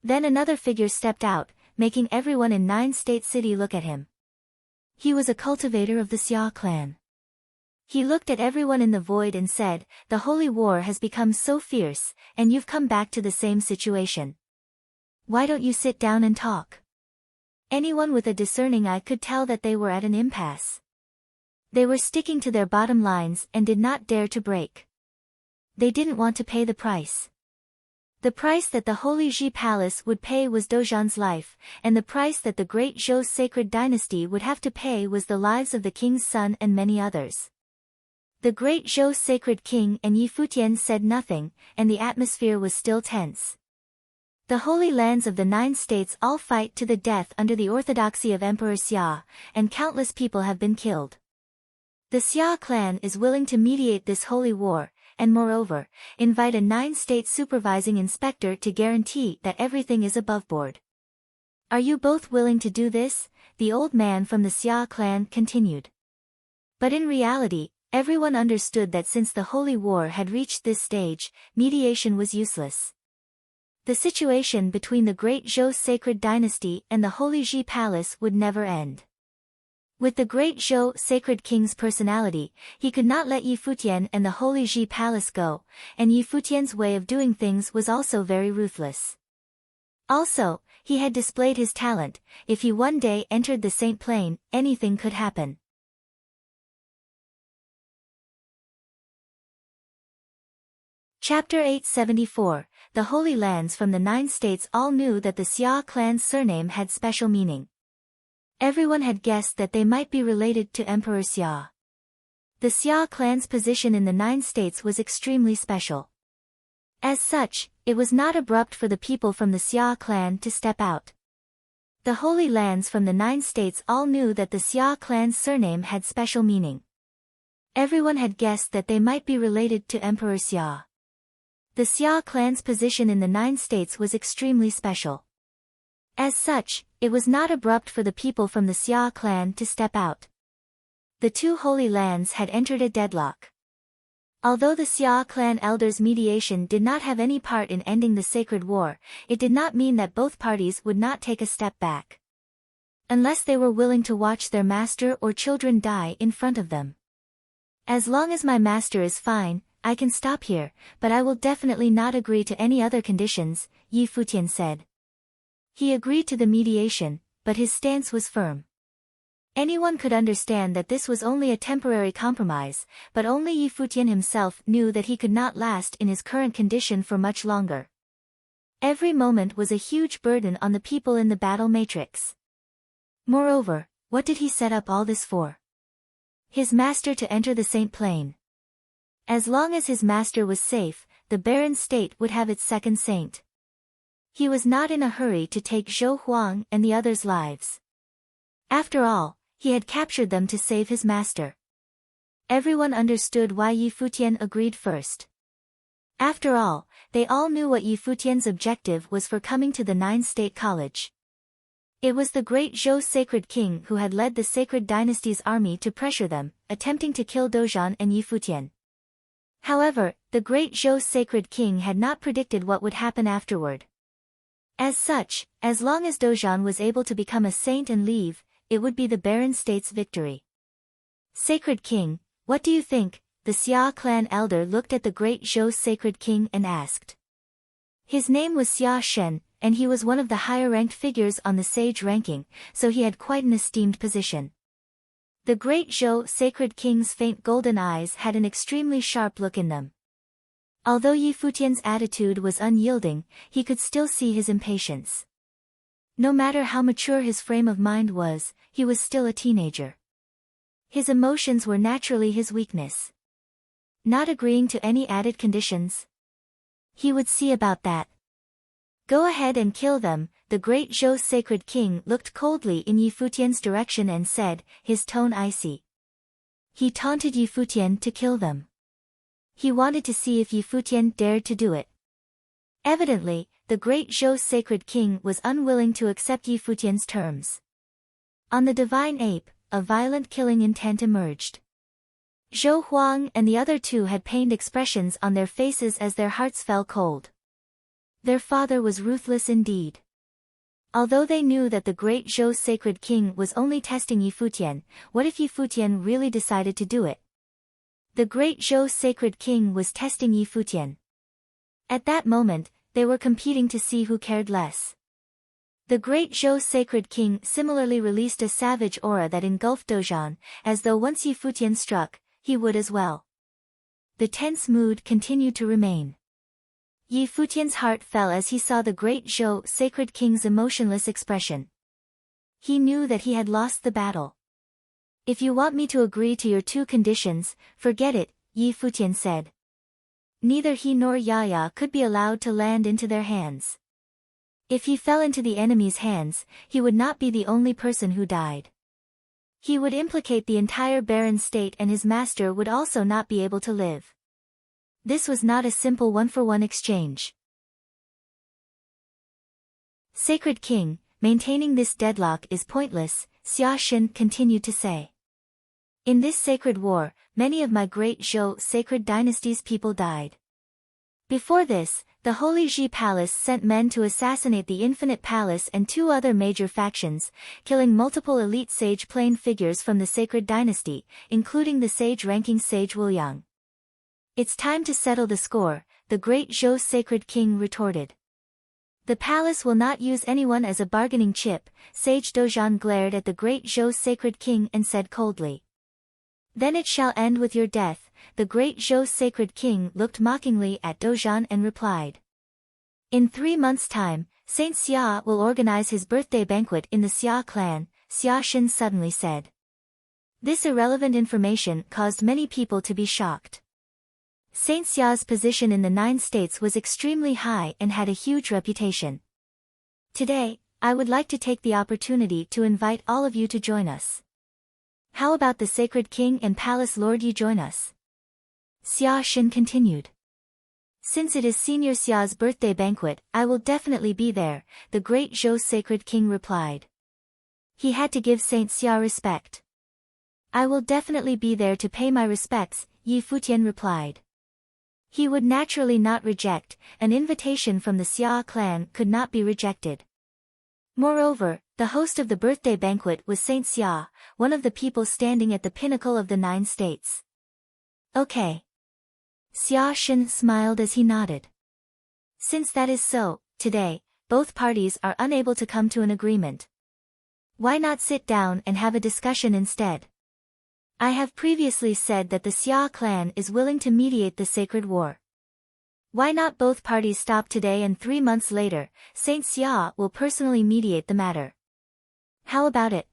Then another figure stepped out, making everyone in 9-state city look at him. He was a cultivator of the Xia clan. He looked at everyone in the void and said, the holy war has become so fierce, and you've come back to the same situation. Why don't you sit down and talk? Anyone with a discerning eye could tell that they were at an impasse. They were sticking to their bottom lines and did not dare to break. They didn't want to pay the price. The price that the Holy Ji Palace would pay was Dozhan's life, and the price that the great Zhou sacred dynasty would have to pay was the lives of the king's son and many others. The great Zhou sacred king and Yi Futian said nothing, and the atmosphere was still tense. The holy lands of the 9 states all fight to the death under the orthodoxy of Emperor Xia, and countless people have been killed. The Xia clan is willing to mediate this holy war, and moreover, invite a 9-state supervising inspector to guarantee that everything is above board. Are you both willing to do this? The old man from the Xia clan continued. But in reality, everyone understood that since the holy war had reached this stage, mediation was useless. The situation between the great Zhou sacred dynasty and the Holy Ji Palace would never end. With the great Zhou sacred king's personality, he could not let Yi Futian and the Holy Ji Palace go, and Yi Futian's way of doing things was also very ruthless. Also, he had displayed his talent. If he one day entered the Saint Plain, anything could happen. Chapter 874, The Holy Lands from the 9 states all knew that the Xia clan's surname had special meaning. Everyone had guessed that they might be related to Emperor Xia. The Xia clan's position in the 9 states was extremely special. As such, it was not abrupt for the people from the Xia clan to step out. The Holy Lands from the 9 states all knew that the Xia clan's surname had special meaning. Everyone had guessed that they might be related to Emperor Xia. The Xia clan's position in the 9 states was extremely special. As such, it was not abrupt for the people from the Xia clan to step out. The two holy lands had entered a deadlock. Although the Xia clan elders' mediation did not have any part in ending the sacred war, it did not mean that both parties would not take a step back. Unless they were willing to watch their master or children die in front of them. As long as my master is fine, I can stop here, but I will definitely not agree to any other conditions, Yi Futian said. He agreed to the mediation, but his stance was firm. Anyone could understand that this was only a temporary compromise, but only Yi Futian himself knew that he could not last in his current condition for much longer. Every moment was a huge burden on the people in the battle matrix. Moreover, what did he set up all this for? His master to enter the Saint Plane. As long as his master was safe, the barren state would have its second saint. He was not in a hurry to take Zhou Huang and the others' lives. After all, he had captured them to save his master. Everyone understood why Yi Futian agreed first. After all, they all knew what Yi Futian's objective was for coming to the Nine-State College. It was the great Zhou sacred king who had led the sacred dynasty's army to pressure them, attempting to kill Dozhan and Yi Futian. However, the great Zhou sacred king had not predicted what would happen afterward. As such, as long as Dozhan was able to become a saint and leave, it would be the barren state's victory. Sacred king, what do you think? The Xia clan elder looked at the great Zhou sacred king and asked. His name was Xia Shen, and he was one of the higher-ranked figures on the sage ranking, so he had quite an esteemed position. The great Zhou sacred king's faint golden eyes had an extremely sharp look in them. Although Yi Futian's attitude was unyielding, he could still see his impatience. No matter how mature his frame of mind was, he was still a teenager. His emotions were naturally his weakness. Not agreeing to any added conditions? He would see about that. Go ahead and kill them. The great Zhou sacred king looked coldly in Yi Futian's direction and said, his tone icy. He taunted Yi Futian to kill them. He wanted to see if Yi Futian dared to do it. Evidently, the great Zhou sacred king was unwilling to accept Yi Futian's terms. On the divine ape, a violent killing intent emerged. Zhou Huang and the other two had pained expressions on their faces as their hearts fell cold. Their father was ruthless indeed. Although they knew that the great Zhou sacred king was only testing Yi Futian, what if Yi Futian really decided to do it? The great Zhou sacred king was testing Yi Futian. At that moment, they were competing to see who cared less. The great Zhou sacred king similarly released a savage aura that engulfed Dozhan, as though once Yi Futian struck, he would as well. The tense mood continued to remain. Yi Futian's heart fell as he saw the great Zhou sacred king's emotionless expression. He knew that he had lost the battle. If you want me to agree to your two conditions, forget it, Yi Futian said. Neither he nor Yaya could be allowed to land into their hands. If he fell into the enemy's hands, he would not be the only person who died. He would implicate the entire barren state and his master would also not be able to live. This was not a simple one-for-one exchange. Sacred King, maintaining this deadlock is pointless, Xia Shen continued to say. In this sacred war, many of my great Zhou sacred dynasty's people died. Before this, the Holy Ji Palace sent men to assassinate the Infinite Palace and two other major factions, killing multiple elite sage plane figures from the sacred dynasty, including the sage-ranking sage Wuliang. It's time to settle the score, the great Zhou sacred king retorted. The palace will not use anyone as a bargaining chip, Sage Dozhan glared at the great Zhou sacred king and said coldly. Then it shall end with your death. The great Zhou sacred king looked mockingly at Dozhan and replied. In 3 months' time, Saint Xia will organize his birthday banquet in the Xia clan, Xia Shen suddenly said. This irrelevant information caused many people to be shocked. Saint Xia's position in the 9 states was extremely high and had a huge reputation. Today, I would like to take the opportunity to invite all of you to join us. How about the sacred king and palace lord you join us? Xia Shen continued. Since it is Senior Xia's birthday banquet, I will definitely be there, the great Zhou sacred king replied. He had to give Saint Xia respect. I will definitely be there to pay my respects, Yi Futian replied. He would naturally not reject, an invitation from the Xia clan could not be rejected. Moreover, the host of the birthday banquet was Saint Xia, one of the people standing at the pinnacle of the 9 states. Okay. Xia Shen smiled as he nodded. Since that is so, today, both parties are unable to come to an agreement. Why not sit down and have a discussion instead? I have previously said that the Xia clan is willing to mediate the sacred war. Why not both parties stop today, and 3 months later, Saint Xia will personally mediate the matter? How about it?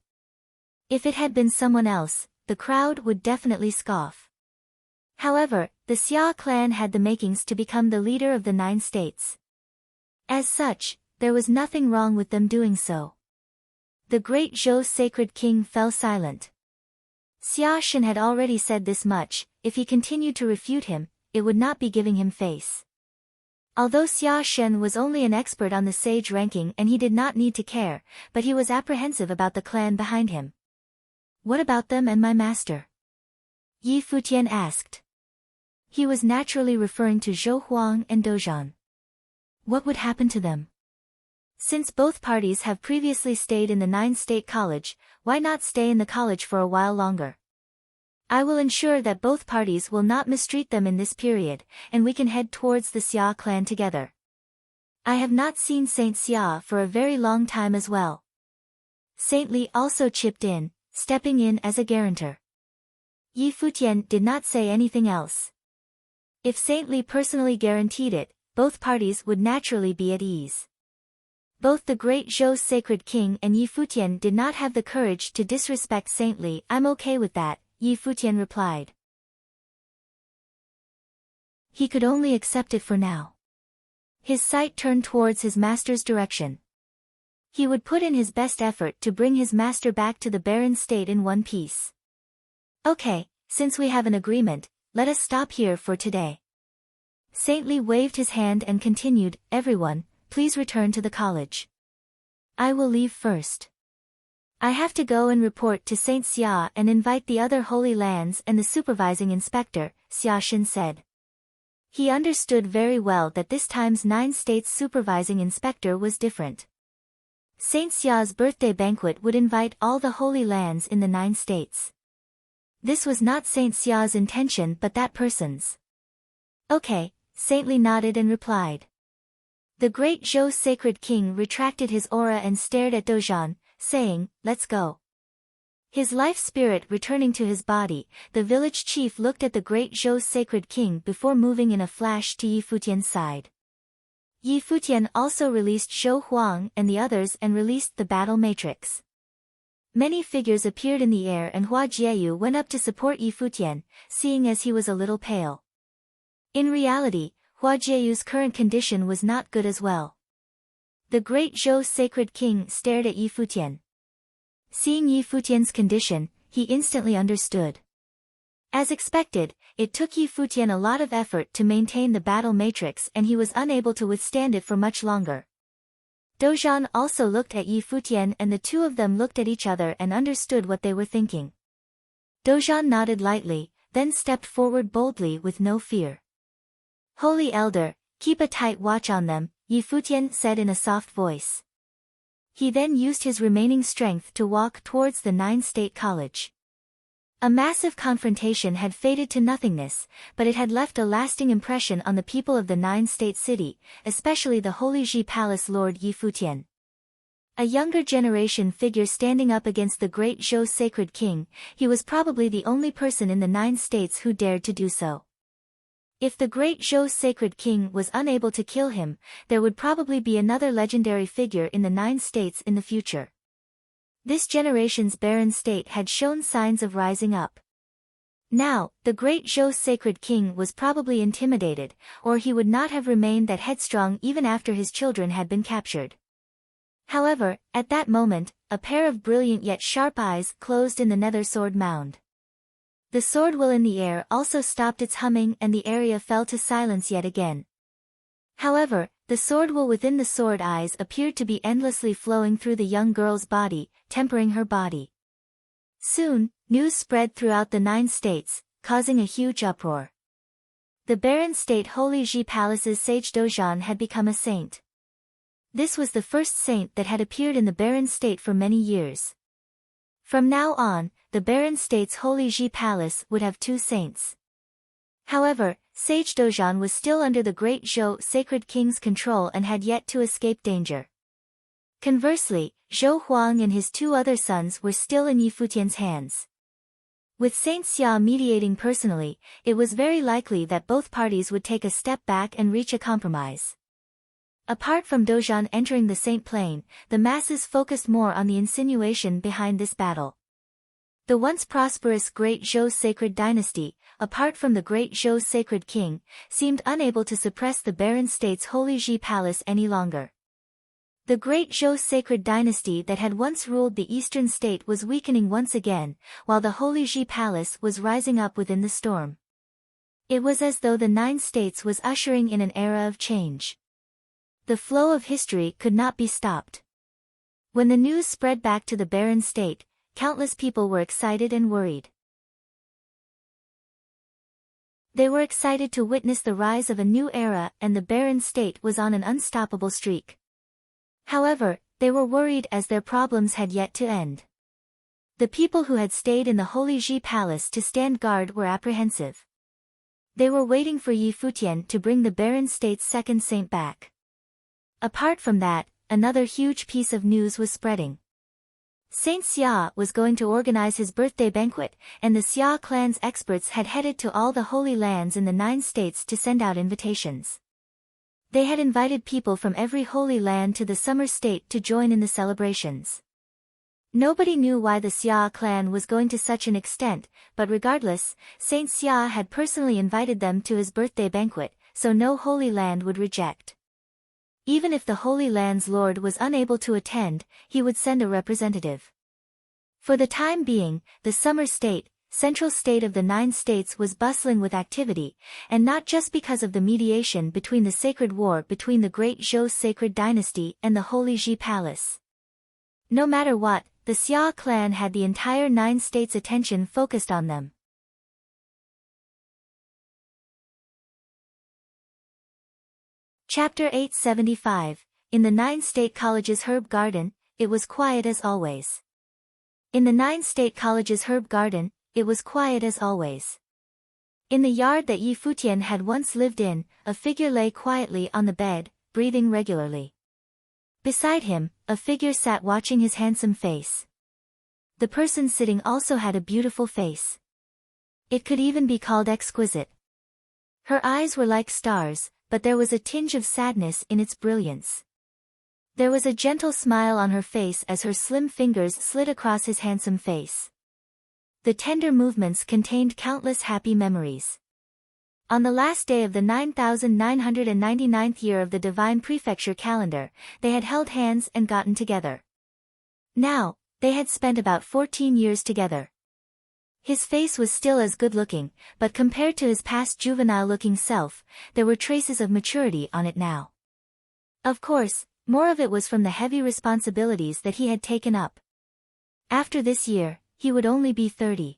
If it had been someone else, the crowd would definitely scoff. However, the Xia clan had the makings to become the leader of the 9 states. As such, there was nothing wrong with them doing so. The great Zhou sacred king fell silent. Xia Shen had already said this much: if he continued to refute him, it would not be giving him face. Although Xia Shen was only an expert on the sage ranking and he did not need to care, but he was apprehensive about the clan behind him. What about them and my master? Yi Futian asked. He was naturally referring to Zhou Huang and Dozhan. What would happen to them? Since both parties have previously stayed in the 9-state college, why not stay in the college for a while longer? I will ensure that both parties will not mistreat them in this period, and we can head towards the Xia clan together. I have not seen Saint Xia for a very long time as well. Saint Li also chipped in, stepping in as a guarantor. Yi Futian did not say anything else. If Saint Li personally guaranteed it, both parties would naturally be at ease. Both the great Zhou sacred king and Yi Futian did not have the courage to disrespect Saint Li. I'm okay with that, Yi Futian replied. He could only accept it for now. His sight turned towards his master's direction. He would put in his best effort to bring his master back to the barren state in one piece. Okay, since we have an agreement, let us stop here for today. Saint Li waved his hand and continued, everyone, please return to the college. I will leave first. I have to go and report to Saint Xia and invite the other Holy Lands and the supervising inspector, Xia Shen said. He understood very well that this time's 9 states supervising inspector was different. Saint Xia's birthday banquet would invite all the Holy Lands in the 9 states. This was not Saint Xia's intention but that person's. Okay, Saint Li nodded and replied. The great Zhou sacred king retracted his aura and stared at Dozhan, saying, let's go. His life spirit returning to his body, the village chief looked at the great Zhou sacred king before moving in a flash to Yi Futian's side. Yi Futian also released Zhou Huang and the others and released the battle matrix. Many figures appeared in the air and Hua Jieyu went up to support Yi Futian, seeing as he was a little pale. In reality, Hua Jieyu's current condition was not good as well. The great Zhou sacred king stared at Yi Futian. Seeing Yi Futian's condition, he instantly understood. As expected, it took Yi Futian a lot of effort to maintain the battle matrix and he was unable to withstand it for much longer. Dozhan also looked at Yi Futian and the two of them looked at each other and understood what they were thinking. Dozhan nodded lightly, then stepped forward boldly with no fear. Holy Elder, keep a tight watch on them, Yi Futian said in a soft voice. He then used his remaining strength to walk towards the 9-state college. A massive confrontation had faded to nothingness, but it had left a lasting impression on the people of the 9-state city, especially the Holy Ji Palace Lord Yi Futian. A younger generation figure standing up against the great Zhou sacred king, he was probably the only person in the 9 states who dared to do so. If the great Zhou sacred king was unable to kill him, there would probably be another legendary figure in the 9 states in the future. This generation's barren state had shown signs of rising up. Now, the great Zhou sacred king was probably intimidated, or he would not have remained that headstrong even after his children had been captured. However, at that moment, a pair of brilliant yet sharp eyes closed in the nether sword mound. The sword wheel in the air also stopped its humming and the area fell to silence yet again. However, the sword wheel within the sword eyes appeared to be endlessly flowing through the young girl's body, tempering her body. Soon, news spread throughout the 9 states, causing a huge uproar. The barren state Holy Ji Palace's sage Dozhan had become a saint. This was the first saint that had appeared in the barren state for many years. From now on, the barren state's Holy Ji Palace would have 2 saints. However, Sage Dozhan was still under the great Zhou sacred king's control and had yet to escape danger. Conversely, Zhou Huang and his two other sons were still in Yi Futian's hands. With Saint Xia mediating personally, it was very likely that both parties would take a step back and reach a compromise. Apart from Dozhan entering the Saint Plain, the masses focused more on the insinuation behind this battle. The once prosperous Great Zhou sacred dynasty, apart from the Great Zhou sacred king, seemed unable to suppress the barren state's Holy Ji palace any longer. The Great Zhou sacred dynasty that had once ruled the eastern state was weakening once again, while the Holy Ji palace was rising up within the storm. It was as though the 9 states was ushering in an era of change. The flow of history could not be stopped. When the news spread back to the barren state, countless people were excited and worried. They were excited to witness the rise of a new era, and the barren state was on an unstoppable streak. However, they were worried as their problems had yet to end. The people who had stayed in the Holy Ji Palace to stand guard were apprehensive. They were waiting for Yi Futian to bring the barren state's second saint back. Apart from that, another huge piece of news was spreading. Saint Xia was going to organize his birthday banquet, and the Xia clan's experts had headed to all the holy lands in the 9 states to send out invitations. They had invited people from every holy land to the summer state to join in the celebrations. Nobody knew why the Xia clan was going to such an extent, but regardless, Saint Xia had personally invited them to his birthday banquet, so no holy land would reject. Even if the Holy Land's lord was unable to attend, he would send a representative. For the time being, the summer state, central state of the 9 states was bustling with activity, and not just because of the mediation between the sacred war between the Great Zhou sacred dynasty and the Holy Ji Palace. No matter what, the Xia clan had the entire 9 states' attention focused on them. Chapter 875. In the 9 State College's herb garden, it was quiet as always. In the 9 State College's herb garden, it was quiet as always. In the yard that Yi Futian had once lived in, a figure lay quietly on the bed, breathing regularly. Beside him, a figure sat watching his handsome face. The person sitting also had a beautiful face. It could even be called exquisite. Her eyes were like stars, but there was a tinge of sadness in its brilliance. There was a gentle smile on her face as her slim fingers slid across his handsome face. The tender movements contained countless happy memories. On the last day of the 9999th year of the divine prefecture calendar, they had held hands and gotten together. Now, they had spent about 14 years together. His face was still as good-looking, but compared to his past juvenile-looking self, there were traces of maturity on it now. Of course, more of it was from the heavy responsibilities that he had taken up. After this year, he would only be 30.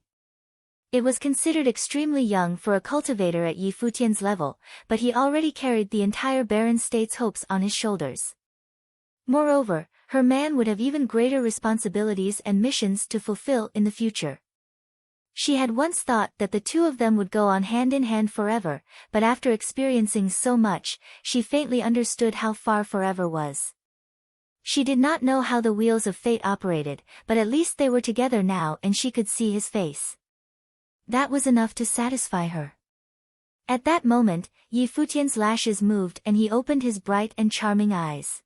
It was considered extremely young for a cultivator at Yi Futian's level, but he already carried the entire barren state's hopes on his shoulders. Moreover, her man would have even greater responsibilities and missions to fulfill in the future. She had once thought that the two of them would go on hand in hand forever, but after experiencing so much, she faintly understood how far forever was. She did not know how the wheels of fate operated, but at least they were together now and she could see his face. That was enough to satisfy her. At that moment, Yi Futian's lashes moved and he opened his bright and charming eyes.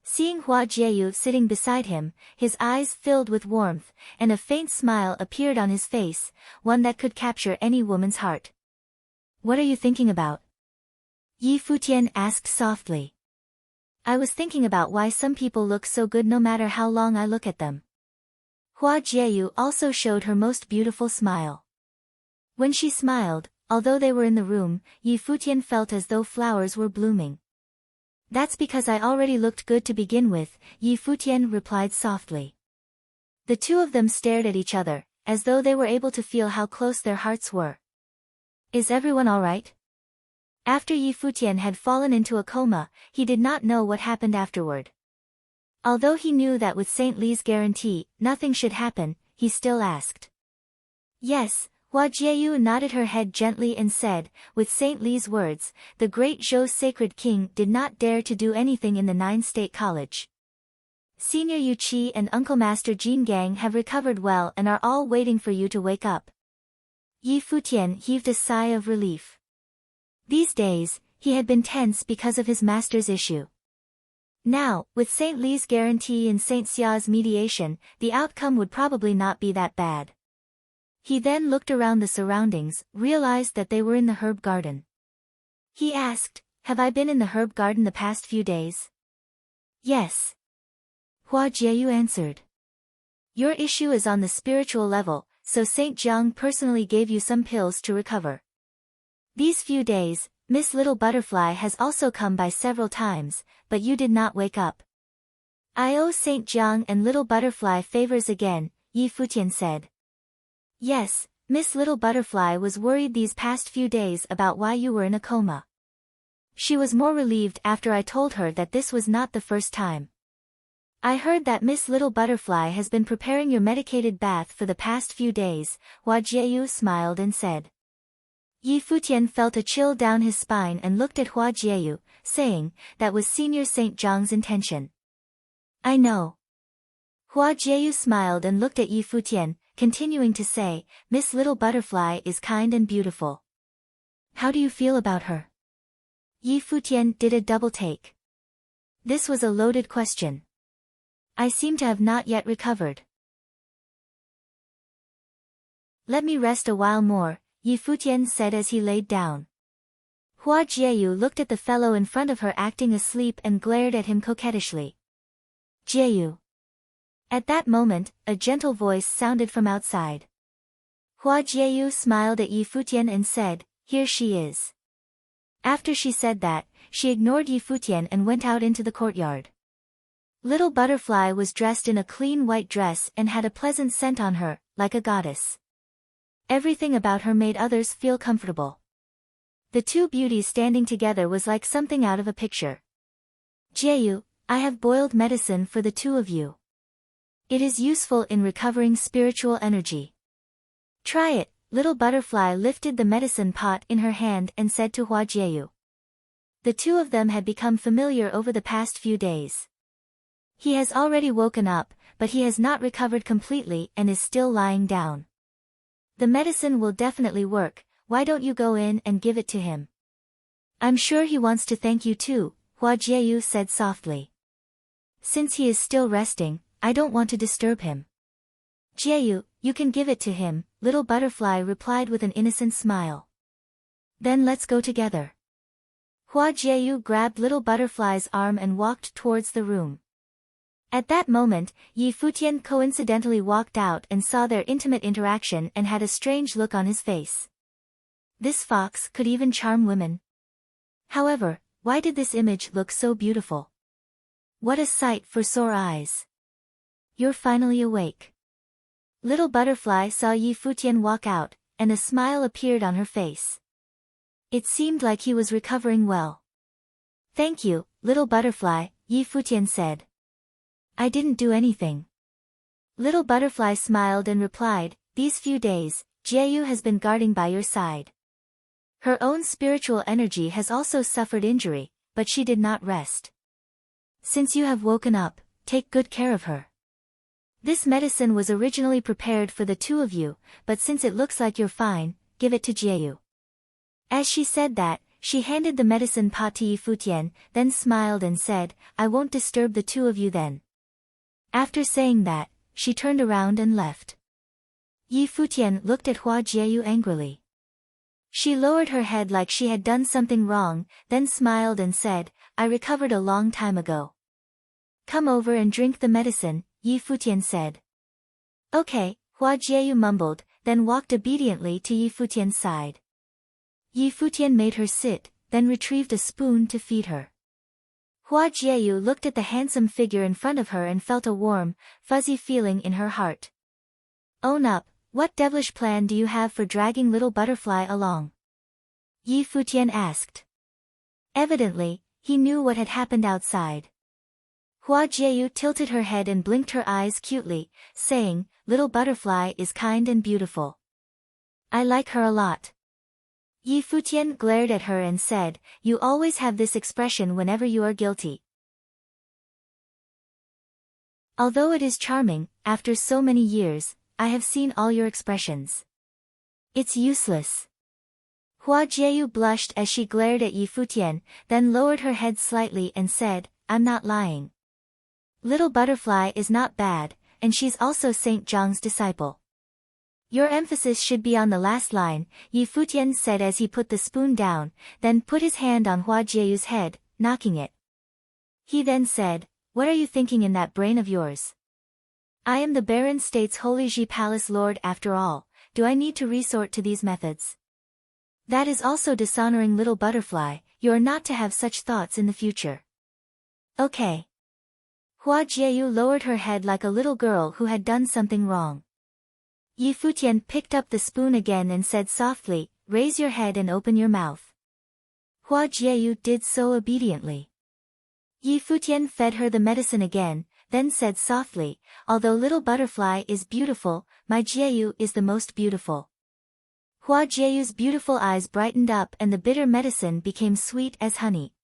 Seeing Hua Jieyu sitting beside him, his eyes filled with warmth, and a faint smile appeared on his face, one that could capture any woman's heart. "What are you thinking about?" Yi Futian asked softly. "I was thinking about why some people look so good no matter how long I look at them." Hua Jieyu also showed her most beautiful smile. When she smiled, although they were in the room, Yi Futian felt as though flowers were blooming. "That's because I already looked good to begin with," Yi Futian replied softly. The two of them stared at each other, as though they were able to feel how close their hearts were. "Is everyone all right?" After Yi Futian had fallen into a coma, he did not know what happened afterward. Although he knew that with Saint Li's guarantee, nothing should happen, he still asked. "Yes, Hua Jieyu nodded her head gently and said, with Saint Li's words, the great Zhou sacred king did not dare to do anything in the 9-state college. Senior Yu Qi and Uncle Master Jin Gang have recovered well and are all waiting for you to wake up. Yi Futian heaved a sigh of relief. These days, he had been tense because of his master's issue. Now, with Saint Li's guarantee and Saint Xia's mediation, the outcome would probably not be that bad. He then looked around the surroundings, realized that they were in the herb garden. He asked, have I been in the herb garden the past few days? Yes. Hua Jieyu answered. Your issue is on the spiritual level, so Saint Jiang personally gave you some pills to recover. These few days, Miss Little Butterfly has also come by several times, but you did not wake up. I owe Saint Jiang and Little Butterfly favors again, Yi Futian said. Yes, Miss Little Butterfly was worried these past few days about why you were in a coma. She was more relieved after I told her that this was not the first time. I heard that Miss Little Butterfly has been preparing your medicated bath for the past few days, Hua Jieyu smiled and said. Yi Futian felt a chill down his spine and looked at Hua Jieyu, saying, that was Senior Saint Zhang's intention. I know. Hua Jieyu smiled and looked at Yi Futian, continuing to say, Miss Little Butterfly is kind and beautiful. How do you feel about her? Yi Futian did a double take. This was a loaded question. I seem to have not yet recovered. Let me rest a while more, Yi Futian said as he laid down. Hua Jieyu looked at the fellow in front of her acting asleep and glared at him coquettishly. Jieyu. At that moment, a gentle voice sounded from outside. Hua Jieyu smiled at Yi Futian and said, here she is. After she said that, she ignored Yi Futian and went out into the courtyard. Little Butterfly was dressed in a clean white dress and had a pleasant scent on her, like a goddess. Everything about her made others feel comfortable. The two beauties standing together was like something out of a picture. Jieyu, I have boiled medicine for the two of you. It is useful in recovering spiritual energy. Try it. Little Butterfly lifted the medicine pot in her hand and said to Hua Jieyu. The two of them had become familiar over the past few days. He has already woken up, but he has not recovered completely and is still lying down. The medicine will definitely work, why don't you go in and give it to him? I'm sure he wants to thank you too, Hua Jieyu said softly. Since he is still resting, I don't want to disturb him. Jieyu, you can give it to him, Little Butterfly replied with an innocent smile. Then let's go together. Hua Jieyu grabbed Little Butterfly's arm and walked towards the room. At that moment, Yi Futian coincidentally walked out and saw their intimate interaction and had a strange look on his face. This fox could even charm women. However, why did this image look so beautiful? What a sight for sore eyes. You're finally awake. Little Butterfly saw Yi Futian walk out, and a smile appeared on her face. It seemed like he was recovering well. Thank you, Little Butterfly, Yi Futian said. I didn't do anything. Little Butterfly smiled and replied, these few days, Jieyu has been guarding by your side. Her own spiritual energy has also suffered injury, but she did not rest. Since you have woken up, take good care of her. This medicine was originally prepared for the two of you, but since it looks like you're fine, give it to Jieyu. As she said that, she handed the medicine pot to Yi Futian, then smiled and said, I won't disturb the two of you then. After saying that, she turned around and left. Yi Futian looked at Hua Jieyu angrily. She lowered her head like she had done something wrong, then smiled and said, I recovered a long time ago. Come over and drink the medicine, Yi Futian said. Okay, Hua Jieyu mumbled, then walked obediently to Yi Futian's side. Yi Futian made her sit, then retrieved a spoon to feed her. Hua Jieyu looked at the handsome figure in front of her and felt a warm, fuzzy feeling in her heart. Own up, what devilish plan do you have for dragging Little Butterfly along? Yi Futian asked. Evidently, he knew what had happened outside. Hua Jieyu tilted her head and blinked her eyes cutely, saying, Little Butterfly is kind and beautiful. I like her a lot. Yi Futian glared at her and said, "You always have this expression whenever you are guilty. Although it is charming, after so many years, I have seen all your expressions. It's useless." Hua Jieyu blushed as she glared at Yi Futian, then lowered her head slightly and said, "I'm not lying. Little Butterfly is not bad, and she's also Saint Zhang's disciple." "Your emphasis should be on the last line," Yi Futian said as he put the spoon down, then put his hand on Hua Jieyu's head, knocking it. He then said, "What are you thinking in that brain of yours? I am the Baron State's Holy Ji Palace Lord after all. Do I need to resort to these methods? That is also dishonoring Little Butterfly. You are not to have such thoughts in the future." "Okay." Hua Jieyu lowered her head like a little girl who had done something wrong. Yi Futian picked up the spoon again and said softly, "Raise your head and open your mouth." Hua Jieyu did so obediently. Yi Futian fed her the medicine again, then said softly, "Although Little Butterfly is beautiful, my Jieyu is the most beautiful." Hua Jieyu's beautiful eyes brightened up and the bitter medicine became sweet as honey.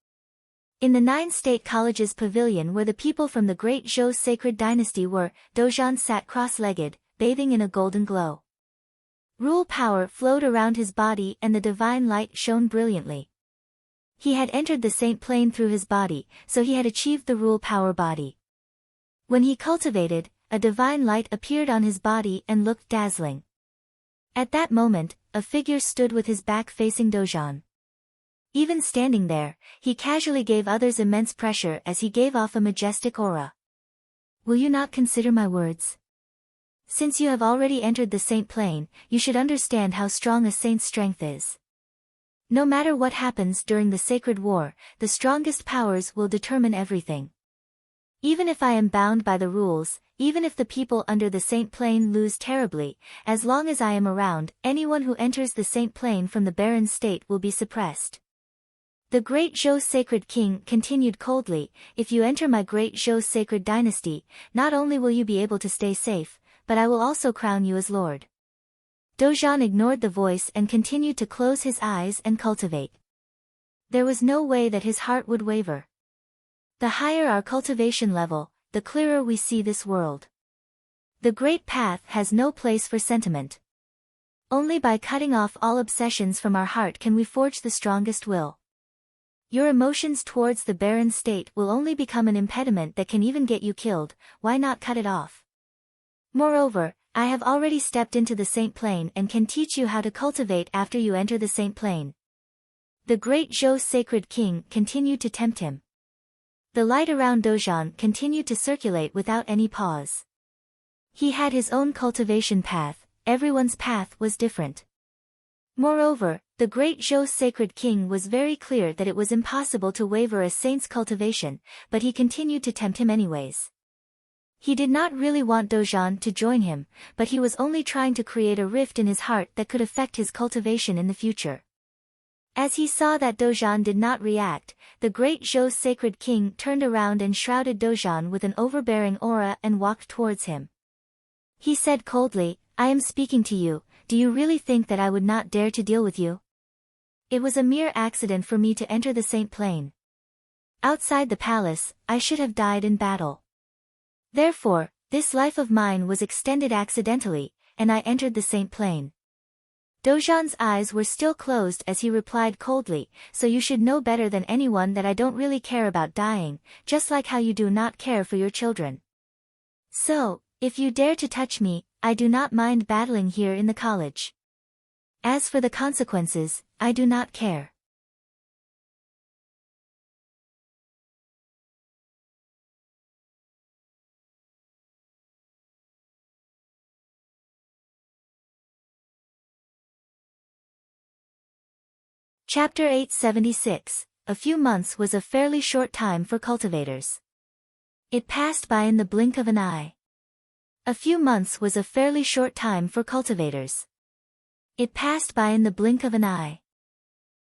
In the 9 State College's pavilion where the people from the great Zhou sacred dynasty were, Dozhan sat cross-legged, bathing in a golden glow. Rule power flowed around his body and the divine light shone brilliantly. He had entered the saint plane through his body, so he had achieved the rule power body. When he cultivated, a divine light appeared on his body and looked dazzling. At that moment, a figure stood with his back facing Dozhan. Even standing there, he casually gave others immense pressure as he gave off a majestic aura. "Will you not consider my words? Since you have already entered the saint plane, you should understand how strong a saint's strength is. No matter what happens during the sacred war, the strongest powers will determine everything. Even if I am bound by the rules, even if the people under the saint plane lose terribly, as long as I am around, anyone who enters the saint plane from the barren state will be suppressed." The great Zhou sacred king continued coldly, "If you enter my great Zhou sacred dynasty, not only will you be able to stay safe, but I will also crown you as lord." Dozhan ignored the voice and continued to close his eyes and cultivate. There was no way that his heart would waver. The higher our cultivation level, the clearer we see this world. The great path has no place for sentiment. Only by cutting off all obsessions from our heart can we forge the strongest will. Your emotions towards the barren state will only become an impediment that can even get you killed. Why not cut it off? Moreover, I have already stepped into the saint plane and can teach you how to cultivate after you enter the saint plane. The great Zhou sacred king continued to tempt him. The light around Dozhan continued to circulate without any pause. He had his own cultivation path, everyone's path was different. Moreover, the great Zhou sacred king was very clear that it was impossible to waver a saint's cultivation, but he continued to tempt him anyways. He did not really want Dozhan to join him, but he was only trying to create a rift in his heart that could affect his cultivation in the future. As he saw that Dozhan did not react, the great Zhou sacred king turned around and shrouded Dozhan with an overbearing aura and walked towards him. He said coldly, "I am speaking to you, do you really think that I would not dare to deal with you? It was a mere accident for me to enter the saint plane. Outside the palace, I should have died in battle. Therefore, this life of mine was extended accidentally, and I entered the saint plane." Dozhan's eyes were still closed as he replied coldly, "So you should know better than anyone that I don't really care about dying, just like how you do not care for your children. So, if you dare to touch me, I do not mind battling here in the college. As for the consequences, I do not care." Chapter 876. A few months was a fairly short time for cultivators. It passed by in the blink of an eye. A few months was a fairly short time for cultivators. It passed by in the blink of an eye.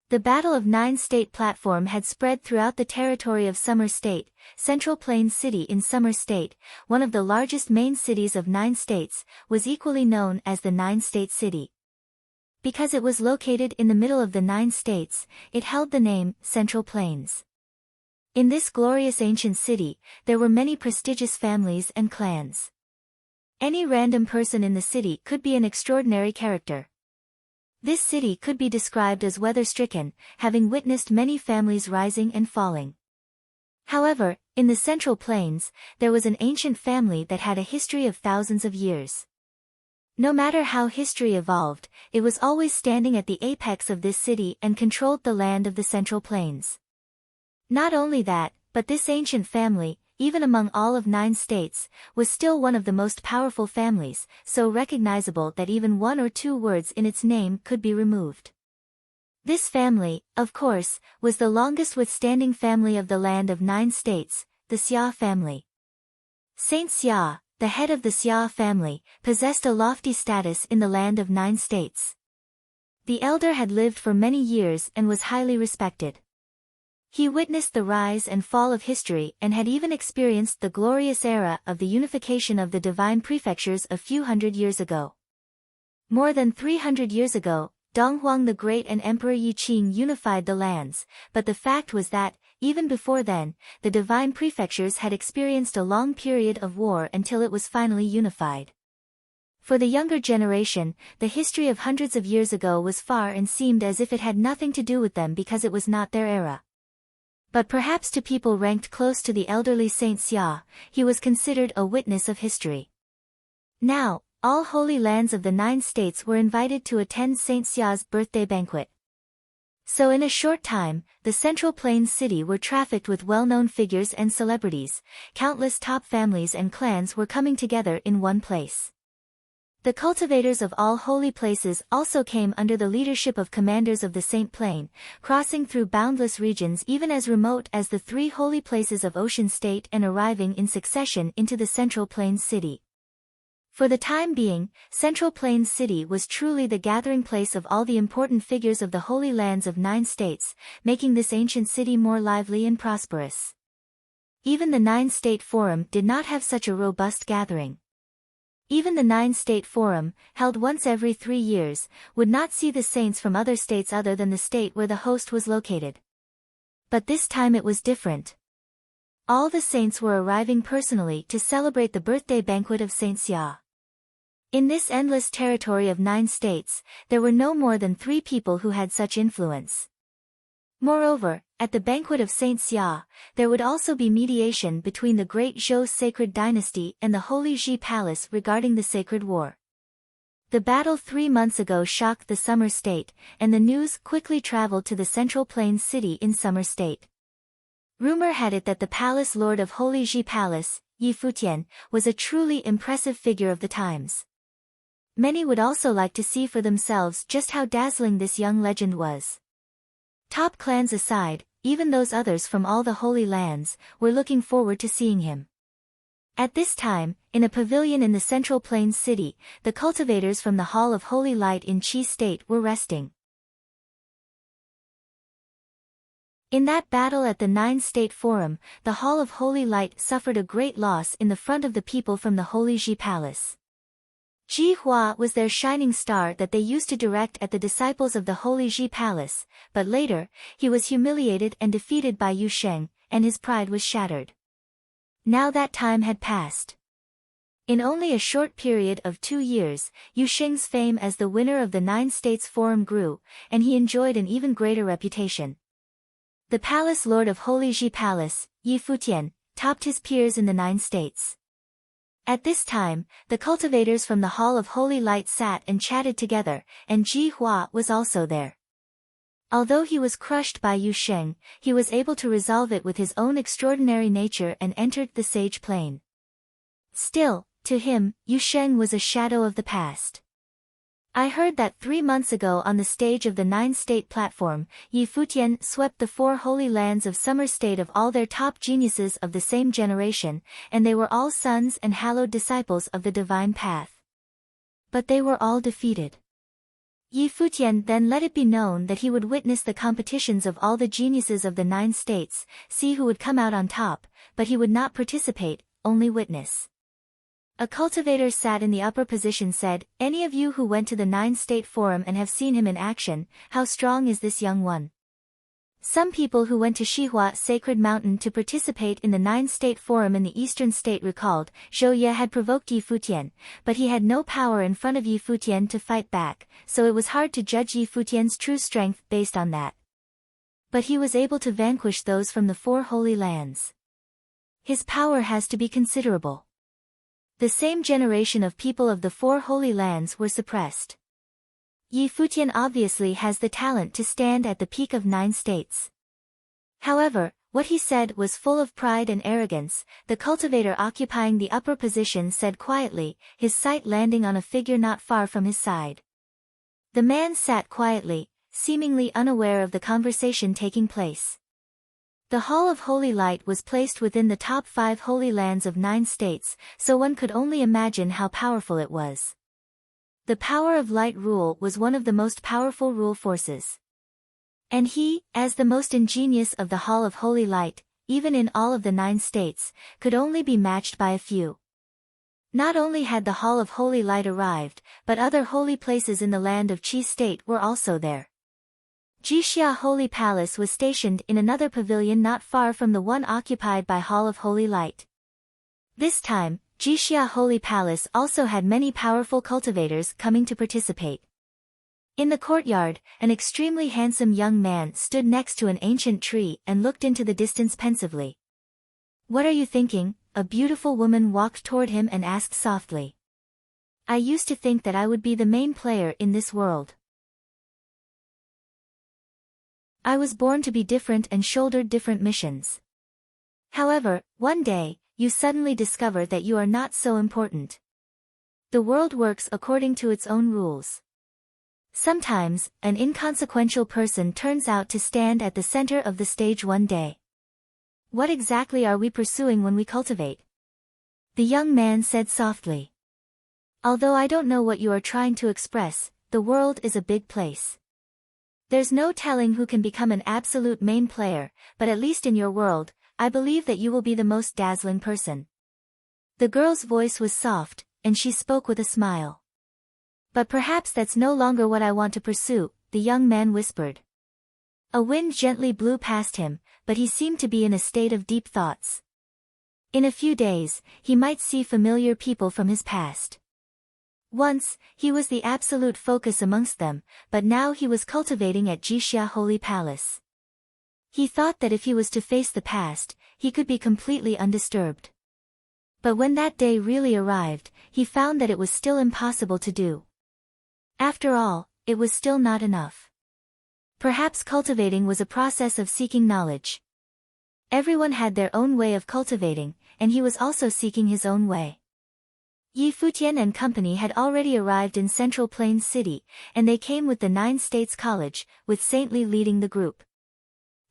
The Battle of 9 State platform had spread throughout the territory of Summer State, Central Plains City in Summer State, one of the largest main cities of 9 states, was equally known as the 9 State City. Because it was located in the middle of the 9 states, it held the name Central Plains. In this glorious ancient city, there were many prestigious families and clans. Any random person in the city could be an extraordinary character. This city could be described as weather-stricken, having witnessed many families rising and falling. However, in the Central Plains, there was an ancient family that had a history of thousands of years. No matter how history evolved, it was always standing at the apex of this city and controlled the land of the Central Plains. Not only that, but this ancient family, even among all of 9 states, was still one of the most powerful families, so recognizable that even 1 or 2 words in its name could be removed. This family, of course, was the longest withstanding family of the land of 9 states, the Xia family. Saint Xia, the head of the Xia family, possessed a lofty status in the land of 9 states. The elder had lived for many years and was highly respected. He witnessed the rise and fall of history and had even experienced the glorious era of the unification of the divine prefectures a few hundred years ago. More than 300 years ago, Donghuang the Great and Emperor Yiqing unified the lands, but the fact was that, even before then, the divine prefectures had experienced a long period of war until it was finally unified. For the younger generation, the history of hundreds of years ago was far and seemed as if it had nothing to do with them because it was not their era. But perhaps to people ranked close to the elderly Saint Xia, he was considered a witness of history. Now, all holy lands of the 9 states were invited to attend Saint Xia's birthday banquet. So in a short time, the Central Plains city were trafficked with well-known figures and celebrities. Countless top families and clans were coming together in one place. The cultivators of all holy places also came under the leadership of commanders of the Saint Plain, crossing through boundless regions even as remote as the 3 holy places of Ocean State and arriving in succession into the Central Plains city. For the time being, Central Plains City was truly the gathering place of all the important figures of the holy lands of 9 states, making this ancient city more lively and prosperous. Even the 9-state forum did not have such a robust gathering. Even the 9-state forum, held once every 3 years, would not see the saints from other states other than the state where the host was located. But this time it was different. All the saints were arriving personally to celebrate the birthday banquet of Saint Xia. In this endless territory of 9 states, there were no more than 3 people who had such influence. Moreover, at the banquet of Saint Xia, there would also be mediation between the great Zhou sacred dynasty and the Holy Ji Palace regarding the sacred war. The battle 3 months ago shocked the Summer State, and the news quickly traveled to the Central Plains city in Summer State. Rumor had it that the palace lord of Holy Ji Palace, Yi Futian, was a truly impressive figure of the times. Many would also like to see for themselves just how dazzling this young legend was. Top clans aside, even those others from all the holy lands, were looking forward to seeing him. At this time, in a pavilion in the Central Plains city, the cultivators from the Hall of Holy Light in Qi State were resting. In that battle at the 9-state forum, the Hall of Holy Light suffered a great loss in the front of the people from the Holy Ji Palace. Ji Hua was their shining star that they used to direct at the disciples of the Holy Ji Palace, but later, he was humiliated and defeated by Yu Sheng, and his pride was shattered. Now that time had passed. In only a short period of 2 years, Yu Sheng's fame as the winner of the 9 states forum grew, and he enjoyed an even greater reputation. The palace lord of Holy Ji Palace, Yi Futian, topped his peers in the 9 states. At this time, the cultivators from the Hall of Holy Light sat and chatted together, and Ji Hua was also there. Although he was crushed by Yu Sheng, he was able to resolve it with his own extraordinary nature and entered the sage plane. Still, to him, Yu Sheng was a shadow of the past. I heard that 3 months ago on the stage of the 9-state platform, Yi Futian swept the 4 holy lands of Summer State of all their top geniuses of the same generation, and they were all sons and hallowed disciples of the divine path. But they were all defeated. Yi Futian then let it be known that he would witness the competitions of all the geniuses of the 9 states, see who would come out on top, but he would not participate, only witness. A cultivator sat in the upper position said, "Any of you who went to the 9-state forum and have seen him in action, how strong is this young one?" Some people who went to Shihua Sacred Mountain to participate in the 9-state forum in the eastern state recalled, Zhou Ye had provoked Yi Futian, but he had no power in front of Yi Futian to fight back, so it was hard to judge Yi Futian's true strength based on that. But he was able to vanquish those from the 4 holy lands. His power has to be considerable. The same generation of people of the 4 holy lands were suppressed. Yi Futian obviously has the talent to stand at the peak of 9 states. However, what he said was full of pride and arrogance. The cultivator occupying the upper position said quietly, his sight landing on a figure not far from his side. The man sat quietly, seemingly unaware of the conversation taking place. The Hall of Holy Light was placed within the top 5 holy lands of 9 states, so one could only imagine how powerful it was. The power of light rule was one of the most powerful rule forces. And he, as the most ingenious of the Hall of Holy Light, even in all of the 9 states, could only be matched by a few. Not only had the Hall of Holy Light arrived, but other holy places in the land of Qi State were also there. Jixia Holy Palace was stationed in another pavilion not far from the one occupied by Hall of Holy Light. This time, Jixia Holy Palace also had many powerful cultivators coming to participate. In the courtyard, an extremely handsome young man stood next to an ancient tree and looked into the distance pensively. "What are you thinking?" A beautiful woman walked toward him and asked softly. "I used to think that I would be the main player in this world. I was born to be different and shouldered different missions. However, one day, you suddenly discover that you are not so important. The world works according to its own rules. Sometimes, an inconsequential person turns out to stand at the center of the stage one day. What exactly are we pursuing when we cultivate?" The young man said softly. "Although I don't know what you are trying to express, the world is a big place. There's no telling who can become an absolute main player, but at least in your world, I believe that you will be the most dazzling person." The girl's voice was soft, and she spoke with a smile. "But perhaps that's no longer what I want to pursue," the young man whispered. A wind gently blew past him, but he seemed to be in a state of deep thoughts. In a few days, he might see familiar people from his past. Once, he was the absolute focus amongst them, but now he was cultivating at Jixia Holy Palace. He thought that if he was to face the past, he could be completely undisturbed. But when that day really arrived, he found that it was still impossible to do. After all, it was still not enough. Perhaps cultivating was a process of seeking knowledge. Everyone had their own way of cultivating, and he was also seeking his own way. Yi Futian and company had already arrived in Central Plains City, and they came with the 9 States College, with Saint Li leading the group.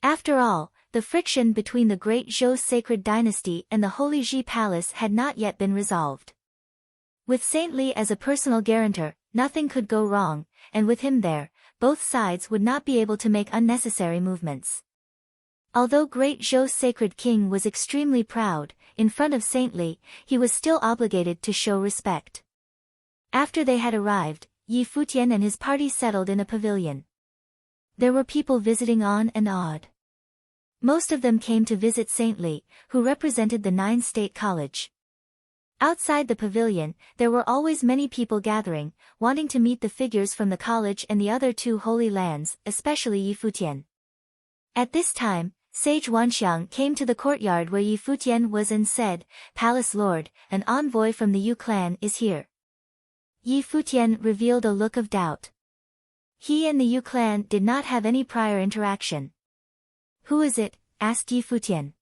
After all, the friction between the Great Zhou sacred dynasty and the Holy Ji Palace had not yet been resolved. With Saint Li as a personal guarantor, nothing could go wrong, and with him there, both sides would not be able to make unnecessary movements. Although Great Zhou's sacred king was extremely proud, in front of Saint Li, he was still obligated to show respect. After they had arrived, Yi Futian and his party settled in a pavilion. There were people visiting on and odd. Most of them came to visit Saint Li, who represented the 9-state college. Outside the pavilion, there were always many people gathering, wanting to meet the figures from the college and the other 2 holy lands, especially Yi Futian. At this time, Sage Wanxiang came to the courtyard where Yi Futian was and said, "Palace Lord, an envoy from the Yu clan is here." Yi Futian revealed a look of doubt. He and the Yu clan did not have any prior interaction. "Who is it?" asked Yi Futian.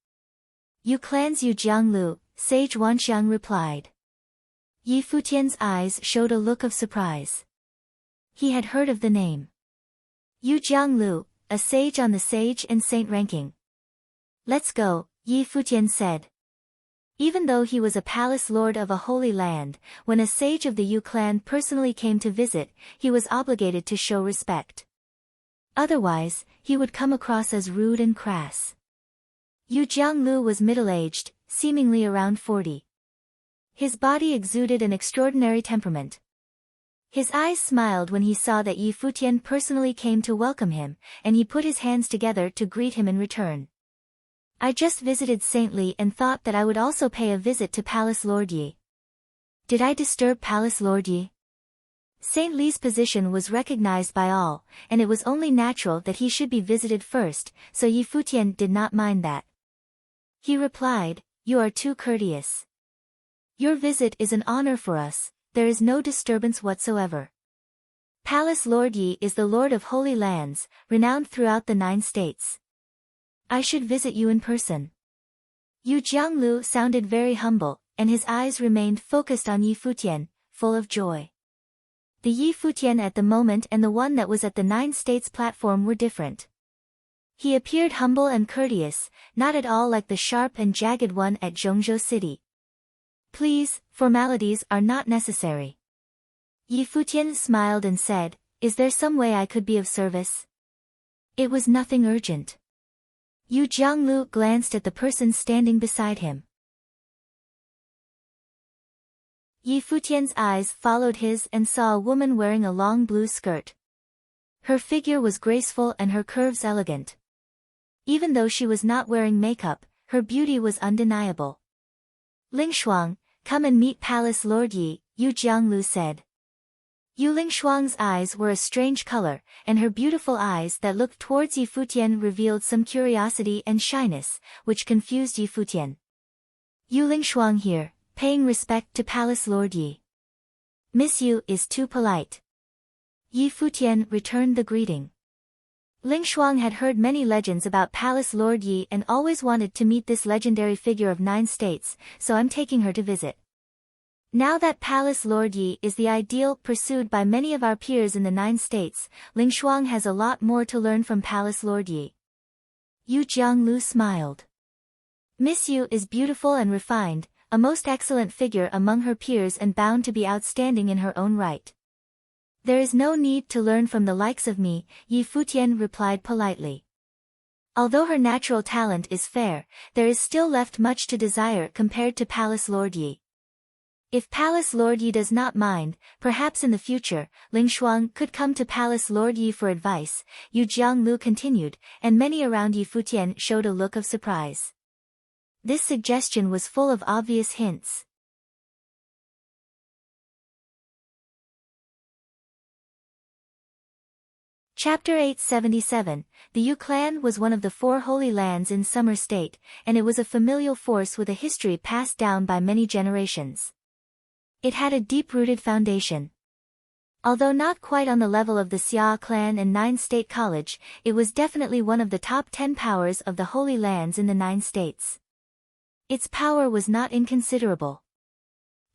"Yu clan's Yu Jianglu," Sage Wanxiang replied. Yi Futian's eyes showed a look of surprise. He had heard of the name. Yu Jianglu, a sage on the sage and saint ranking. "Let's go," Yi Futian said. Even though he was a palace lord of a holy land, when a sage of the Yu clan personally came to visit, he was obligated to show respect. Otherwise, he would come across as rude and crass. Yu Jianglu was middle-aged, seemingly around 40. His body exuded an extraordinary temperament. His eyes smiled when he saw that Yi Futian personally came to welcome him, and he put his hands together to greet him in return. I just visited Saint Li and thought that I would also pay a visit to Palace Lord Yi. Did I disturb Palace Lord Yi? Saint Li's position was recognized by all, and it was only natural that he should be visited first, so Yi Futian did not mind that. He replied, "You are too courteous. Your visit is an honor for us, there is no disturbance whatsoever. Palace Lord Yi is the Lord of Holy Lands, renowned throughout the 9 states. I should visit you in person." Yu Jianglu sounded very humble, and his eyes remained focused on Yi Futian, full of joy. The Yi Futian at the moment and the one that was at the 9 states platform were different. He appeared humble and courteous, not at all like the sharp and jagged one at Zhongzhou City. "Please, formalities are not necessary." Yi Futian smiled and said, "Is there some way I could be of service?" It was nothing urgent. Yu Jianglu glanced at the person standing beside him. Yi Futian's eyes followed his and saw a woman wearing a long blue skirt. Her figure was graceful and her curves elegant. Even though she was not wearing makeup, her beauty was undeniable. "Ling Shuang, come and meet Palace Lord Yi," Yu Jianglu said. Yu Ling Shuang's eyes were a strange color, and her beautiful eyes that looked towards Yi Futian revealed some curiosity and shyness, which confused Yi Futian. "Yu Ling Shuang here, paying respect to Palace Lord Yi. Miss Yu is too polite." Yi Futian returned the greeting. Ling Shuang had heard many legends about Palace Lord Yi and always wanted to meet this legendary figure of 9 states, so I'm taking her to visit. Now that Palace Lord Yi is the ideal pursued by many of our peers in the 9 states, Ling Shuang has a lot more to learn from Palace Lord Yi. Yu Jianglu smiled. Miss Yu is beautiful and refined, a most excellent figure among her peers and bound to be outstanding in her own right. There is no need to learn from the likes of me, Yi Futian replied politely. Although her natural talent is fair, there is still left much to desire compared to Palace Lord Yi. If Palace Lord Yi does not mind, perhaps in the future, Ling Shuang could come to Palace Lord Yi for advice, Yu Jianglu continued, and many around Yi Futian showed a look of surprise. This suggestion was full of obvious hints. Chapter 877, The Yu clan was one of the 4 holy lands in Summer State, and it was a familial force with a history passed down by many generations. It had a deep-rooted foundation. Although not quite on the level of the Xia clan and 9 State College, it was definitely one of the top 10 powers of the holy lands in the 9 states. Its power was not inconsiderable.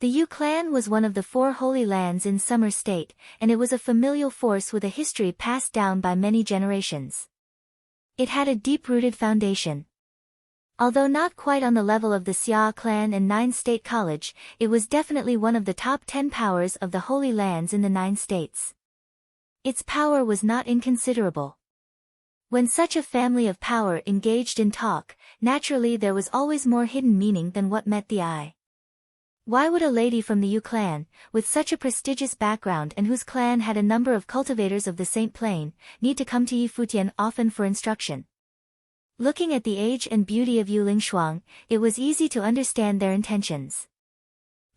The Yu clan was one of the 4 holy lands in Summer State, and it was a familial force with a history passed down by many generations. It had a deep-rooted foundation. Although not quite on the level of the Xia clan and 9 State College, it was definitely one of the top 10 powers of the holy lands in the 9 states. Its power was not inconsiderable. When such a family of power engaged in talk, naturally there was always more hidden meaning than what met the eye. Why would a lady from the Yu clan, with such a prestigious background and whose clan had a number of cultivators of the Saint Plain, need to come to Yi Futian often for instruction? Looking at the age and beauty of Yu Ling Shuang, it was easy to understand their intentions.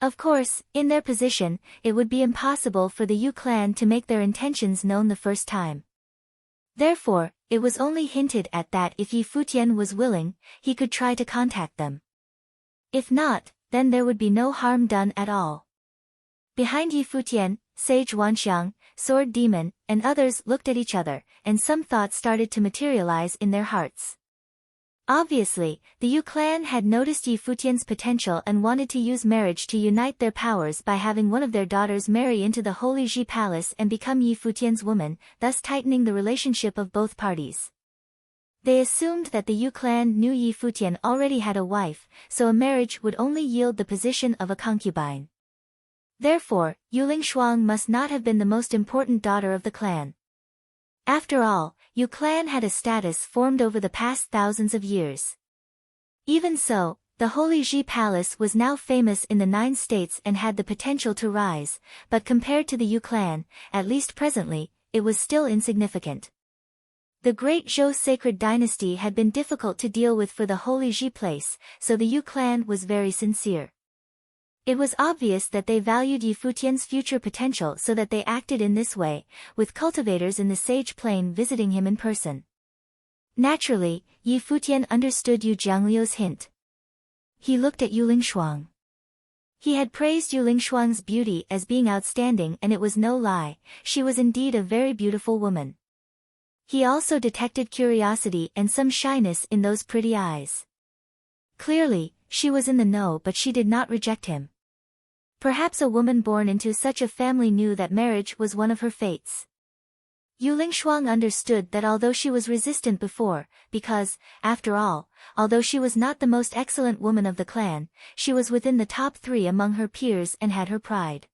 Of course, in their position, it would be impossible for the Yu clan to make their intentions known the first time. Therefore, it was only hinted at that if Yi Futian was willing, he could try to contact them. If not, then there would be no harm done at all. Behind Yi Futian, Sage Wanxiang, Sword Demon, and others looked at each other, and some thoughts started to materialize in their hearts. Obviously, the Yu clan had noticed Yi Futian's potential and wanted to use marriage to unite their powers by having one of their daughters marry into the Holy Ji Palace and become Yi Futian's woman, thus tightening the relationship of both parties. They assumed that the Yu clan knew Yi Futian already had a wife, so a marriage would only yield the position of a concubine. Therefore, Yu Ling Shuang must not have been the most important daughter of the clan. After all, Yu clan had a status formed over the past thousands of years. Even so, The Holy Ji Palace was now famous in the 9 states and had the potential to rise, but compared to the Yu clan, at least presently, it was still insignificant. The Great Zhou sacred dynasty had been difficult to deal with for the Holy Ji place, so the Yu clan was very sincere. It was obvious that they valued Yi Futian's future potential, so that they acted in this way, with cultivators in the Sage Plain visiting him in person. Naturally, Yi Futian understood Yu Jiangliu's hint. He looked at Yu Lingshuang. He had praised Yu Lingshuang's beauty as being outstanding, and it was no lie, she was indeed a very beautiful woman. He also detected curiosity and some shyness in those pretty eyes. Clearly, she was in the know, but she did not reject him. Perhaps a woman born into such a family knew that marriage was one of her fates. Yu Lingshuang understood that although she was resistant before, because, after all, although she was not the most excellent woman of the clan, she was within the top 3 among her peers and had her pride.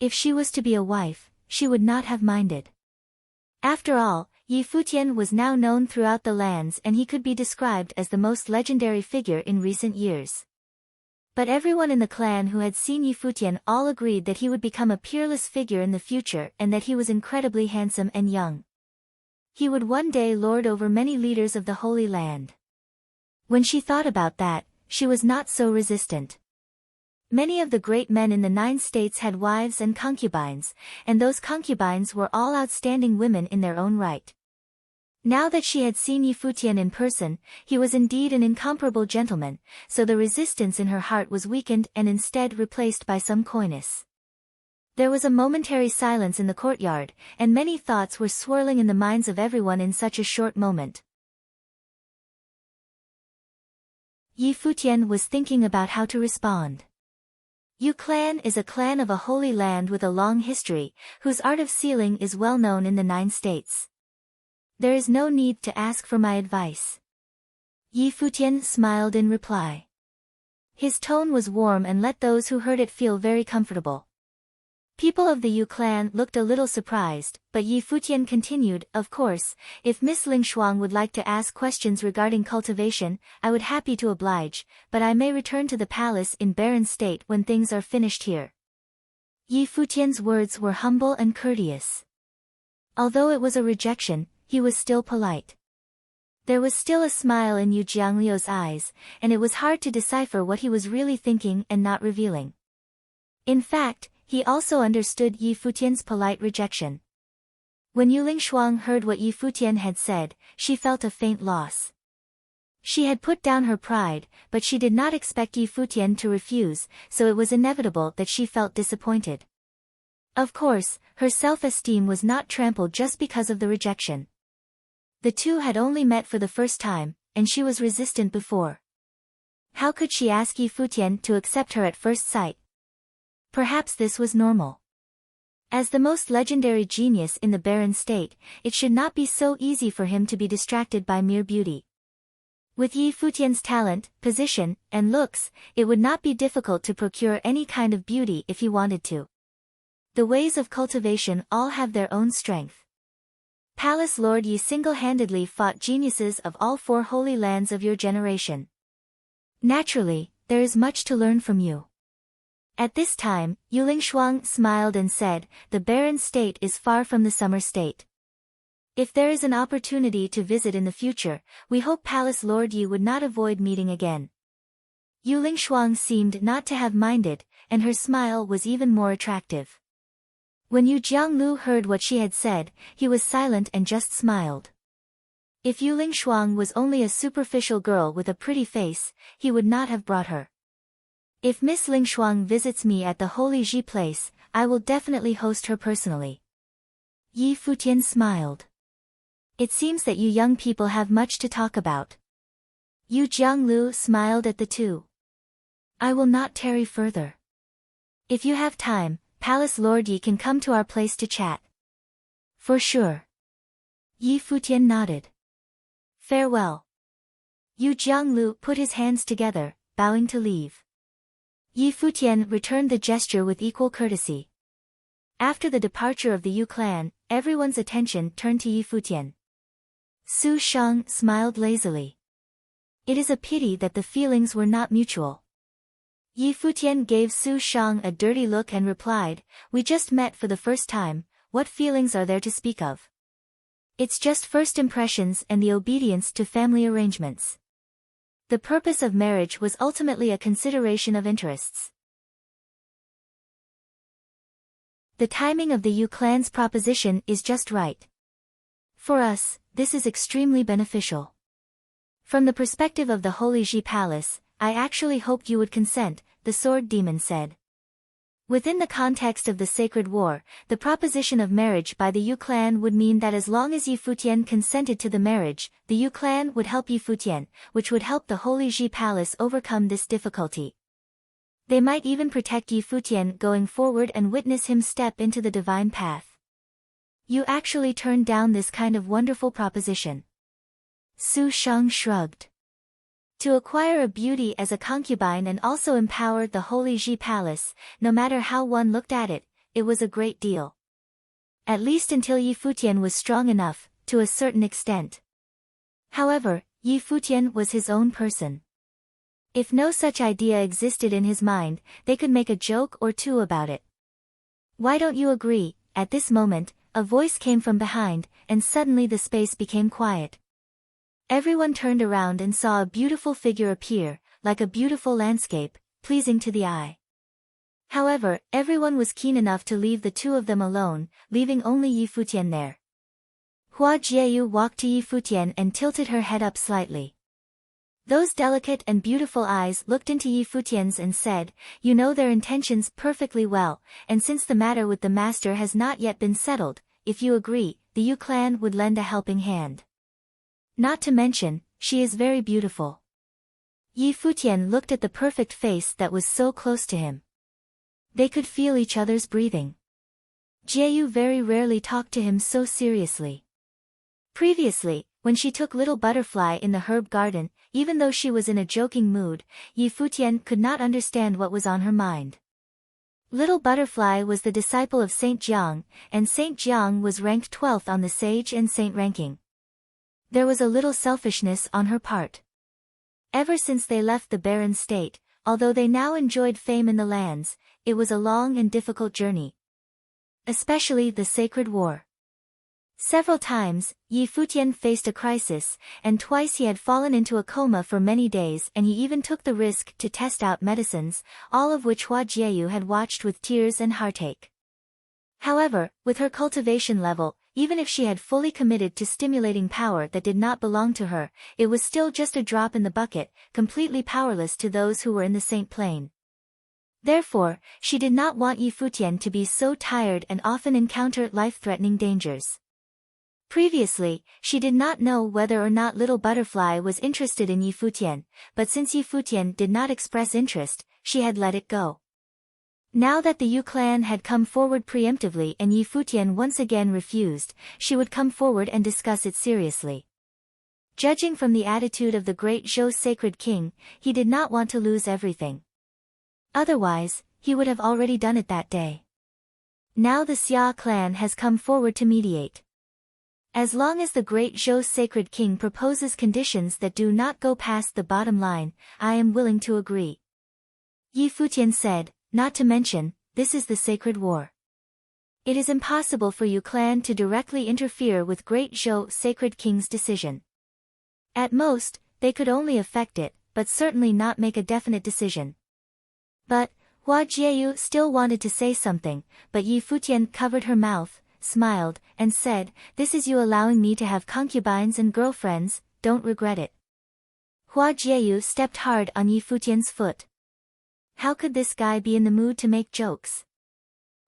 If she was to be a wife, she would not have minded. After all, Yi Futian was now known throughout the lands, and he could be described as the most legendary figure in recent years. But everyone in the clan who had seen Yi Futian all agreed that he would become a peerless figure in the future and that he was incredibly handsome and young. He would one day lord over many leaders of the Holy Land. When she thought about that, she was not so resistant. Many of the great men in the 9 states had wives and concubines, and those concubines were all outstanding women in their own right. Now that she had seen Yi Futian in person, he was indeed an incomparable gentleman, so the resistance in her heart was weakened and instead replaced by some coyness. There was a momentary silence in the courtyard, and many thoughts were swirling in the minds of everyone in such a short moment. Yi Futian was thinking about how to respond. Yu clan is a clan of a holy land with a long history, whose art of sealing is well known in the 9 states. There is no need to ask for my advice. Yi Futian smiled in reply. His tone was warm and let those who heard it feel very comfortable. People of the Yu clan looked a little surprised, but Yi Futian continued, "Of course, if Miss Lingshuang would like to ask questions regarding cultivation, I would happy to oblige, but I may return to the palace in barren state when things are finished here." Yi Futian's words were humble and courteous. Although it was a rejection, he was still polite. There was still a smile in Yu Jiangliu's eyes, and it was hard to decipher what he was really thinking and not revealing. In fact, he also understood Yi Futian's polite rejection. When Yu Lingshuang heard what Yi Futian had said, she felt a faint loss. She had put down her pride, but she did not expect Yi Futian to refuse, so it was inevitable that she felt disappointed. Of course, her self-esteem was not trampled just because of the rejection. The two had only met for the first time, and she was resistant before. How could she ask Yi Futian to accept her at first sight? Perhaps this was normal. As the most legendary genius in the barren state, it should not be so easy for him to be distracted by mere beauty. With Yi Futian's talent, position, and looks, it would not be difficult to procure any kind of beauty if he wanted to. The ways of cultivation all have their own strength. Palace Lord Yi single-handedly fought geniuses of all 4 holy lands of your generation. Naturally, there is much to learn from you. At this time, Yu Lingshuang smiled and said, "The barren state is far from the summer state. If there is an opportunity to visit in the future, we hope Palace Lord Yi would not avoid meeting again." Yu Lingshuang seemed not to have minded, and her smile was even more attractive. When Yu Jianglu heard what she had said, he was silent and just smiled. If Yu Lingshuang was only a superficial girl with a pretty face, he would not have brought her. If Miss Lingshuang visits me at the Holy Ji place, I will definitely host her personally. Yi Futian smiled. It seems that you young people have much to talk about. Yu Jianglu smiled at the two. I will not tarry further. If you have time, Palace Lord Yi can come to our place to chat. For sure. Yi Futian nodded. Farewell. Yu Jianglu put his hands together, bowing to leave. Yi Futian returned the gesture with equal courtesy. After the departure of the Yu clan, everyone's attention turned to Yi Futian. Su Shang smiled lazily. It is a pity that the feelings were not mutual. Yi Futian gave Su Shang a dirty look and replied, "We just met for the first time, what feelings are there to speak of? It's just first impressions and the obedience to family arrangements. The purpose of marriage was ultimately a consideration of interests." The timing of the Yu clan's proposition is just right. For us, this is extremely beneficial. From the perspective of the Holy Ji Palace, I actually hoped you would consent, the sword demon said. Within the context of the sacred war, the proposition of marriage by the Yu clan would mean that as long as Yi Futian consented to the marriage, the Yu clan would help Yi Futian, which would help the Holy Ji Palace overcome this difficulty. They might even protect Yi Futian going forward and witness him step into the divine path. You actually turned down this kind of wonderful proposition. Su Shang shrugged. To acquire a beauty as a concubine and also empower the Holy Ji Palace, no matter how one looked at it, it was a great deal. At least until Yi Futian was strong enough, to a certain extent. However, Yi Futian was his own person. If no such idea existed in his mind, they could make a joke or two about it. "Why don't you agree?" At this moment, a voice came from behind, and suddenly the space became quiet. Everyone turned around and saw a beautiful figure appear, like a beautiful landscape, pleasing to the eye. However, everyone was keen enough to leave the two of them alone, leaving only Yi Futian there. Hua Jieyu walked to Yi Futian and tilted her head up slightly. Those delicate and beautiful eyes looked into Yi Futian's and said, "You know their intentions perfectly well, and since the matter with the master has not yet been settled, if you agree, the Yu clan would lend a helping hand. Not to mention, she is very beautiful." Yi Futian looked at the perfect face that was so close to him. They could feel each other's breathing. Jieyu very rarely talked to him so seriously. Previously, when she took Little Butterfly in the herb garden, even though she was in a joking mood, Yi Futian could not understand what was on her mind. Little Butterfly was the disciple of Saint Jiang, and Saint Jiang was ranked 12th on the sage and saint ranking. There was a little selfishness on her part. Ever since they left the barren state, although they now enjoyed fame in the lands, it was a long and difficult journey. Especially the sacred war. Several times, Yi Futian faced a crisis, and twice he had fallen into a coma for many days, and he even took the risk to test out medicines, all of which Hua Jieyu had watched with tears and heartache. However, with her cultivation level, even if she had fully committed to stimulating power that did not belong to her, it was still just a drop in the bucket, completely powerless to those who were in the Saint Plain. Therefore, she did not want Yi Futian to be so tired and often encounter life-threatening dangers. Previously, she did not know whether or not Little Butterfly was interested in Yi Futian, but since Yi Futian did not express interest, she had let it go. Now that the Yu clan had come forward preemptively and Yi Futian once again refused, she would come forward and discuss it seriously. Judging from the attitude of the great Zhou sacred king, he did not want to lose everything. Otherwise, he would have already done it that day. Now the Xia clan has come forward to mediate. As long as the great Zhou sacred king proposes conditions that do not go past the bottom line, I am willing to agree. Yi Futian said, "Not to mention, this is the sacred war. It is impossible for Yu clan to directly interfere with great Zhou sacred king's decision. At most, they could only affect it, but certainly not make a definite decision." But, Hua Jieyu still wanted to say something, but Yi Futian covered her mouth, smiled, and said, "This is you allowing me to have concubines and girlfriends, don't regret it." Hua Jieyu stepped hard on Yi Futian's foot. How could this guy be in the mood to make jokes?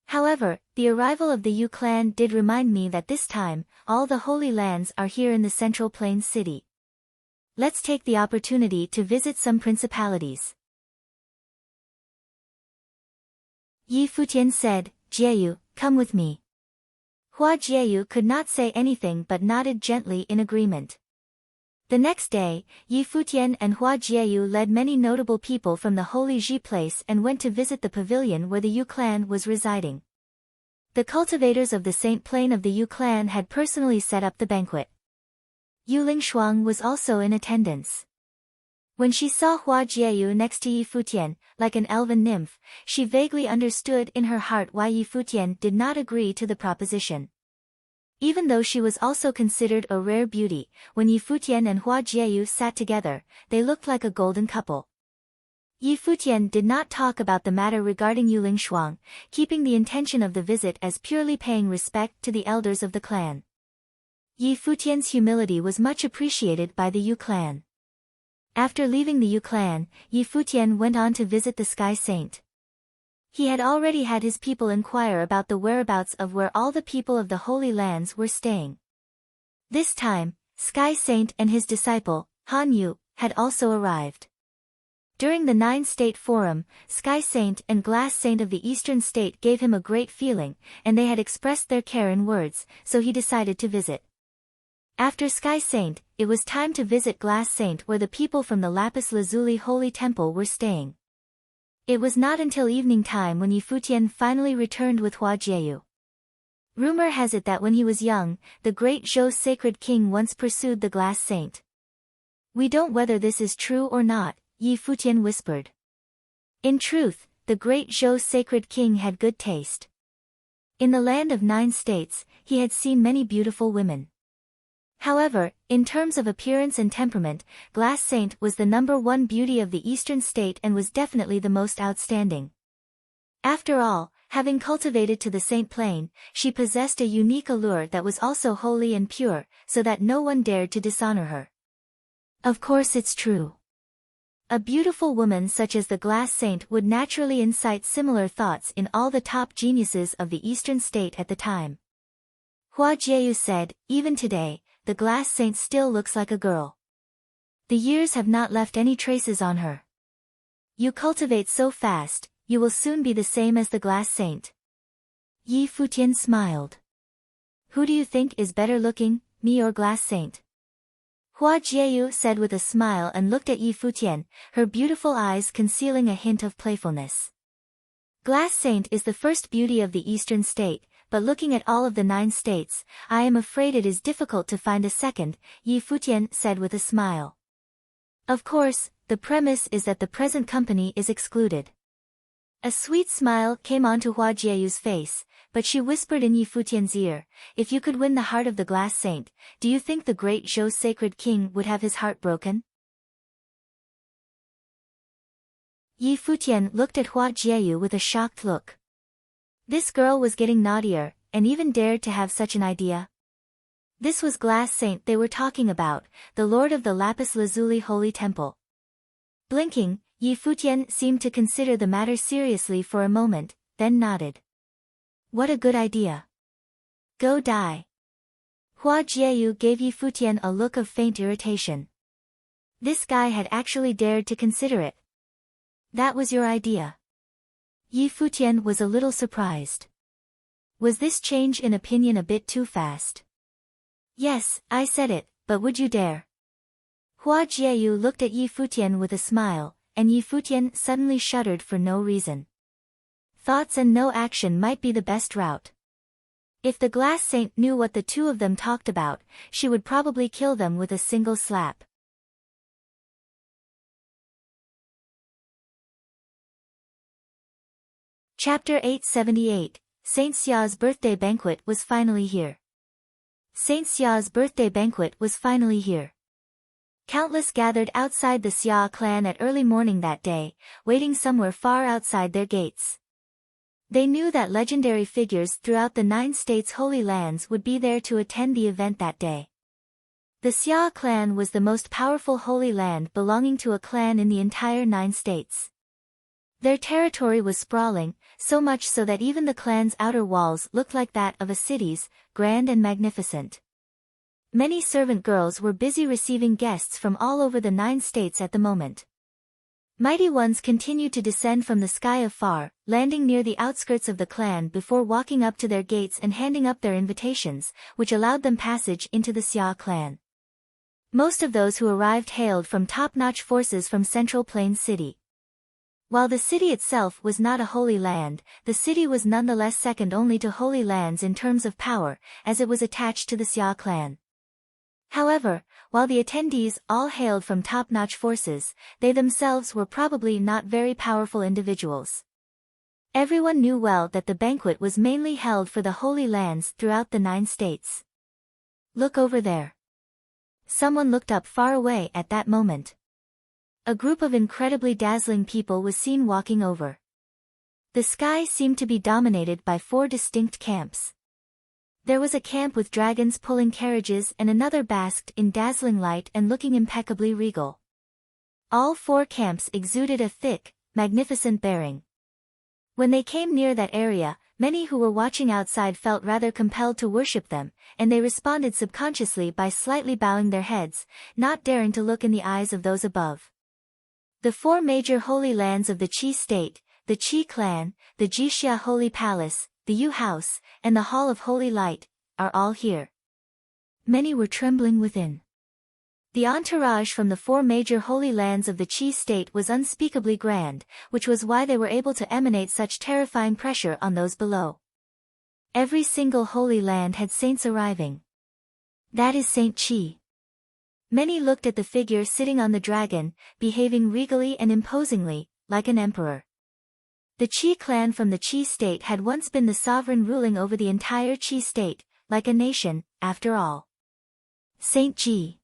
However, the arrival of the Yu clan did remind me that this time, all the holy lands are here in the Central Plains city. Let's take the opportunity to visit some principalities. Yi Futian said, "Jieyu, come with me." Hua Jieyu could not say anything but nodded gently in agreement. The next day, Yi Futian and Hua Jieyu led many notable people from the Holy Ji place and went to visit the pavilion where the Yu clan was residing. The cultivators of the Saint Plain of the Yu clan had personally set up the banquet. Yu Lingshuang was also in attendance. When she saw Hua Jieyu next to Yi Futian, like an elven nymph, she vaguely understood in her heart why Yi Futian did not agree to the proposition. Even though she was also considered a rare beauty, when Yi Futian and Hua Jieyu sat together, they looked like a golden couple. Yi Futian did not talk about the matter regarding Yuling Shuang, keeping the intention of the visit as purely paying respect to the elders of the clan. Yi Futian's humility was much appreciated by the Yu clan. After leaving the Yu clan, Yi Futian went on to visit the Sky Saint. He had already had his people inquire about the whereabouts of where all the people of the Holy Lands were staying. This time, Sky Saint and his disciple, Han Yu, had also arrived. During the 9-state forum, Sky Saint and Glass Saint of the Eastern State gave him a great feeling, and they had expressed their care in words, so he decided to visit. After Sky Saint, it was time to visit Glass Saint where the people from the Lapis Lazuli Holy Temple were staying. It was not until evening time when Yi Futian finally returned with Hua Jieyu. Rumor has it that when he was young, the great Zhou sacred king once pursued the Glass Saint. We don't know whether this is true or not, Yi Futian whispered. In truth, the great Zhou sacred king had good taste. In the land of 9 states, he had seen many beautiful women. However, in terms of appearance and temperament, Glass Saint was the #1 beauty of the Eastern State and was definitely the most outstanding. After all, having cultivated to the Saint Plane, she possessed a unique allure that was also holy and pure, so that no one dared to dishonor her. Of course it's true. A beautiful woman such as the Glass Saint would naturally incite similar thoughts in all the top geniuses of the Eastern State at the time. Hua Jieyu said, even today, the Glass Saint still looks like a girl. The years have not left any traces on her. You cultivate so fast, you will soon be the same as the Glass Saint. Yi Futian smiled. Who do you think is better looking, me or Glass Saint? Hua Jieyu said with a smile and looked at Yi Futian, her beautiful eyes concealing a hint of playfulness. Glass Saint is the first beauty of the Eastern State, but looking at all of the 9 states, I am afraid it is difficult to find a second, Yi Futian said with a smile. Of course, the premise is that the present company is excluded. A sweet smile came onto Hua Jieyu's face, but she whispered in Yi Futian's ear, if you could win the heart of the Glass Saint, do you think the great Zhou sacred king would have his heart broken? Yi Futian looked at Hua Jieyu with a shocked look. This girl was getting naughtier, and even dared to have such an idea. This was Glass Saint they were talking about, the lord of the Lapis Lazuli Holy Temple. Blinking, Yi Futian seemed to consider the matter seriously for a moment, then nodded. What a good idea. Go die. Hua Jieyu gave Yi Futian a look of faint irritation. This guy had actually dared to consider it. That was your idea. Yi Futian was a little surprised. Was this change in opinion a bit too fast? Yes, I said it, but would you dare? Hua Jieyu looked at Yi Futian with a smile, and Yi Futian suddenly shuddered for no reason. Thoughts and no action might be the best route. If the Glass Saint knew what the two of them talked about, she would probably kill them with a single slap. Chapter 878, Saint Xia's birthday banquet was finally here. Saint Xia's birthday banquet was finally here. Countless gathered outside the Xia clan at early morning that day, waiting somewhere far outside their gates. They knew that legendary figures throughout the 9 states' holy lands would be there to attend the event that day. The Xia clan was the most powerful holy land belonging to a clan in the entire 9 states. Their territory was sprawling, so much so that even the clan's outer walls looked like that of a city's, grand and magnificent. Many servant girls were busy receiving guests from all over the 9 states at the moment. Mighty ones continued to descend from the sky afar, landing near the outskirts of the clan before walking up to their gates and handing up their invitations, which allowed them passage into the Xia clan. Most of those who arrived hailed from top-notch forces from Central Plain City. While the city itself was not a holy land, the city was nonetheless second only to holy lands in terms of power, as it was attached to the Xia clan. However, while the attendees all hailed from top-notch forces, they themselves were probably not very powerful individuals. Everyone knew well that the banquet was mainly held for the Holy Lands throughout the 9 states. Look over there. Someone looked up far away at that moment. A group of incredibly dazzling people was seen walking over. The sky seemed to be dominated by 4 distinct camps. There was a camp with dragons pulling carriages and another basked in dazzling light and looking impeccably regal. All 4 camps exuded a thick, magnificent bearing. When they came near that area, many who were watching outside felt rather compelled to worship them, and they responded subconsciously by slightly bowing their heads, not daring to look in the eyes of those above. The 4 major holy lands of the Qi state, the Qi clan, the Jixia Holy Palace, the Yu House, and the Hall of Holy Light, are all here. Many were trembling within. The entourage from the 4 major holy lands of the Qi state was unspeakably grand, which was why they were able to emanate such terrifying pressure on those below. Every single holy land had saints arriving. That is Saint Qi. Many looked at the figure sitting on the dragon, behaving regally and imposingly, like an emperor. The Qi clan from the Qi state had once been the sovereign ruling over the entire Qi state, like a nation, after all. Saint Qi.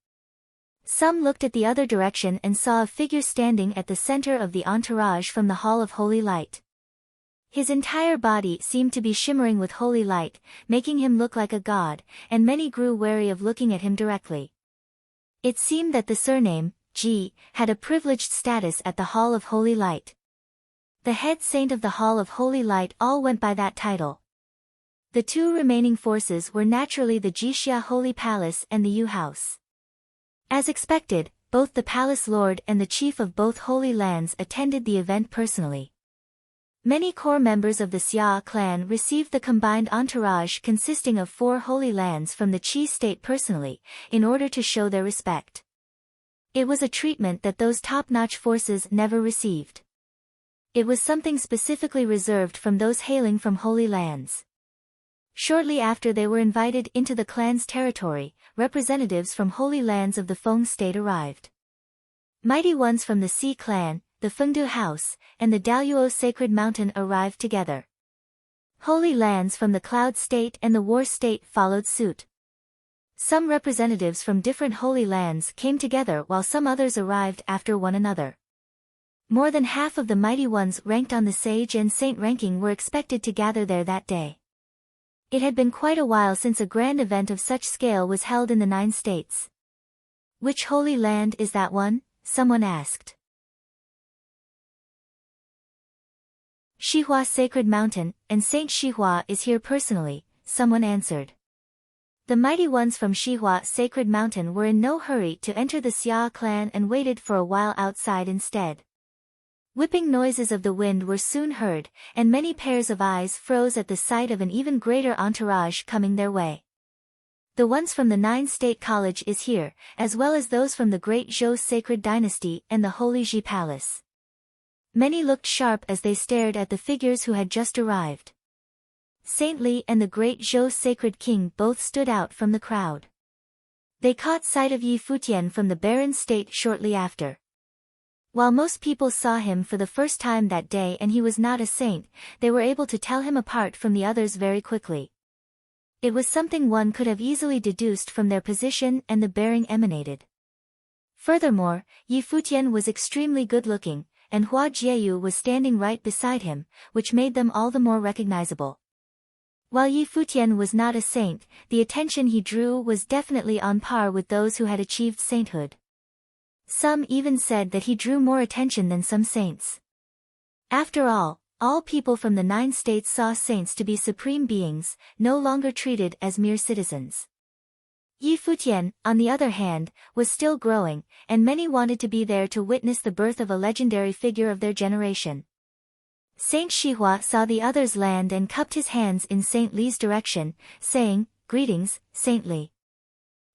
Some looked at the other direction and saw a figure standing at the center of the entourage from the Hall of Holy Light. His entire body seemed to be shimmering with holy light, making him look like a god, and many grew wary of looking at him directly. It seemed that the surname, Ji, had a privileged status at the Hall of Holy Light. The head saint of the Hall of Holy Light all went by that title. The 2 remaining forces were naturally the Jixia Holy Palace and the Yu House. As expected, both the palace lord and the chief of both holy lands attended the event personally. Many core members of the Xia clan received the combined entourage consisting of 4 holy lands from the Qi state personally, in order to show their respect. It was a treatment that those top-notch forces never received. It was something specifically reserved from those hailing from holy lands. Shortly after they were invited into the clan's territory, representatives from holy lands of the Feng state arrived. Mighty ones from the Xi clan, the Fengdu house, and the Daoyuo sacred mountain arrived together. Holy lands from the Cloud state and the War state followed suit. Some representatives from different holy lands came together while some others arrived after one another. More than half of the mighty ones ranked on the sage and saint ranking were expected to gather there that day. It had been quite a while since a grand event of such scale was held in the 9 states. Which holy land is that one? Someone asked. Shihua Sacred Mountain, and Saint Shihua is here personally, someone answered. The mighty ones from Shihua Sacred Mountain were in no hurry to enter the Xia clan and waited for a while outside instead. Whipping noises of the wind were soon heard, and many pairs of eyes froze at the sight of an even greater entourage coming their way. The ones from the 9-state college is here, as well as those from the great Zhou sacred dynasty and the Holy Ji Palace. Many looked sharp as they stared at the figures who had just arrived. Saint Li and the great Zhou sacred king both stood out from the crowd. They caught sight of Yi Futian from the barren state shortly after. While most people saw him for the first time that day and he was not a saint, they were able to tell him apart from the others very quickly. It was something one could have easily deduced from their position and the bearing emanated. Furthermore, Yi Futian was extremely good-looking, and Hua Jieyu was standing right beside him, which made them all the more recognizable. While Yi Futian was not a saint, the attention he drew was definitely on par with those who had achieved sainthood. Some even said that he drew more attention than some saints. After all people from the 9 states saw saints to be supreme beings, no longer treated as mere citizens. Yi Futian, on the other hand, was still growing, and many wanted to be there to witness the birth of a legendary figure of their generation. Saint Shihua saw the others land and cupped his hands in Saint Li's direction, saying, "Greetings, Saint Li."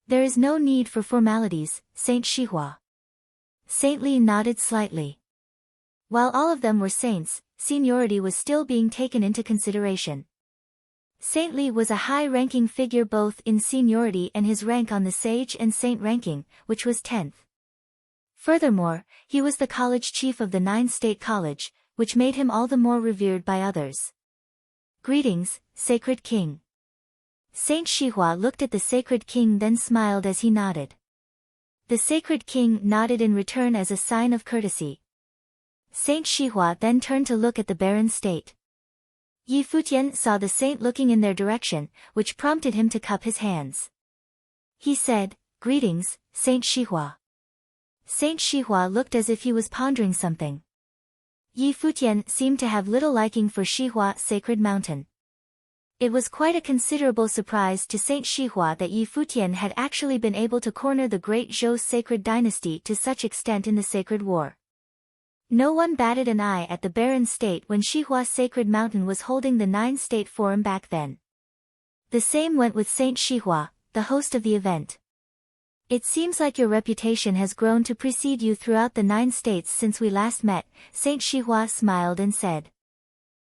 "There is no need for formalities, Saint Shihua." Saint Li nodded slightly. While all of them were saints, seniority was still being taken into consideration. Saintly was a high-ranking figure both in seniority and his rank on the sage and saint ranking, which was 10th. Furthermore, he was the college chief of the 9-state college, which made him all the more revered by others. Greetings, Sacred King. Saint Shihua looked at the Sacred King then smiled as he nodded. The Sacred King nodded in return as a sign of courtesy. Saint Shihua then turned to look at the barren state. Yi Futian saw the saint looking in their direction, which prompted him to cup his hands. He said, "Greetings, Saint Shihua." Saint Shihua looked as if he was pondering something. Yi Futian seemed to have little liking for Shihua Sacred Mountain. It was quite a considerable surprise to Saint Shihua that Yi Futian had actually been able to corner the great Zhou sacred dynasty to such extent in the Sacred War. No one batted an eye at the barren state when Shihua Sacred Mountain was holding the 9-state forum back then. The same went with Saint Shihua, the host of the event. It seems like your reputation has grown to precede you throughout the 9 states since we last met, Saint Shihua smiled and said.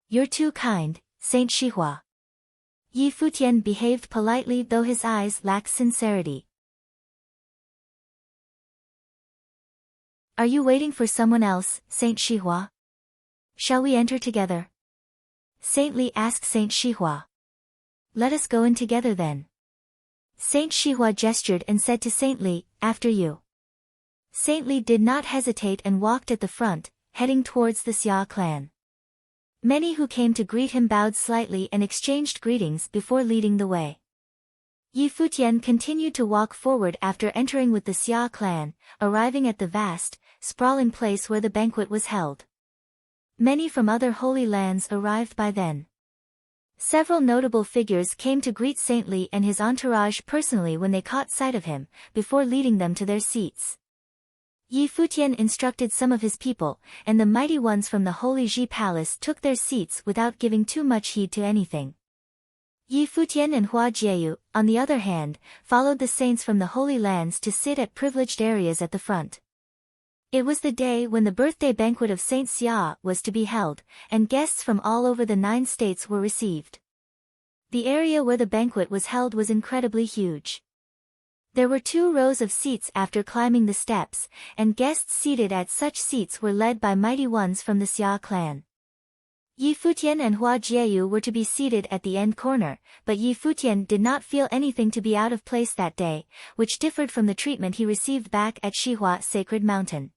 You're too kind, Saint Shihua. Yi Futian behaved politely though his eyes lacked sincerity. Are you waiting for someone else, Saint Shihua? Shall we enter together? Saintly asked Saint Shihua. Let us go in together then. Saint Shihua gestured and said to Saintly, after you. Saintly did not hesitate and walked at the front, heading towards the Xia clan. Many who came to greet him bowed slightly and exchanged greetings before leading the way. Yi Futian continued to walk forward after entering with the Xia clan, arriving at the vast, sprawling place where the banquet was held. Many from other holy lands arrived by then. Several notable figures came to greet Saintly and his entourage personally when they caught sight of him, before leading them to their seats. Yi Futian instructed some of his people, and the mighty ones from the Holy Ji Palace took their seats without giving too much heed to anything. Yi Futian and Hua Jieyu, on the other hand, followed the saints from the Holy Lands to sit at privileged areas at the front. It was the day when the birthday banquet of Saint Xia was to be held, and guests from all over the 9 states were received. The area where the banquet was held was incredibly huge. There were 2 rows of seats after climbing the steps, and guests seated at such seats were led by mighty ones from the Xia clan. Yi Futian and Hua Jieyu were to be seated at the end corner, but Yi Futian did not feel anything to be out of place that day, which differed from the treatment he received back at Shihua Sacred Mountain.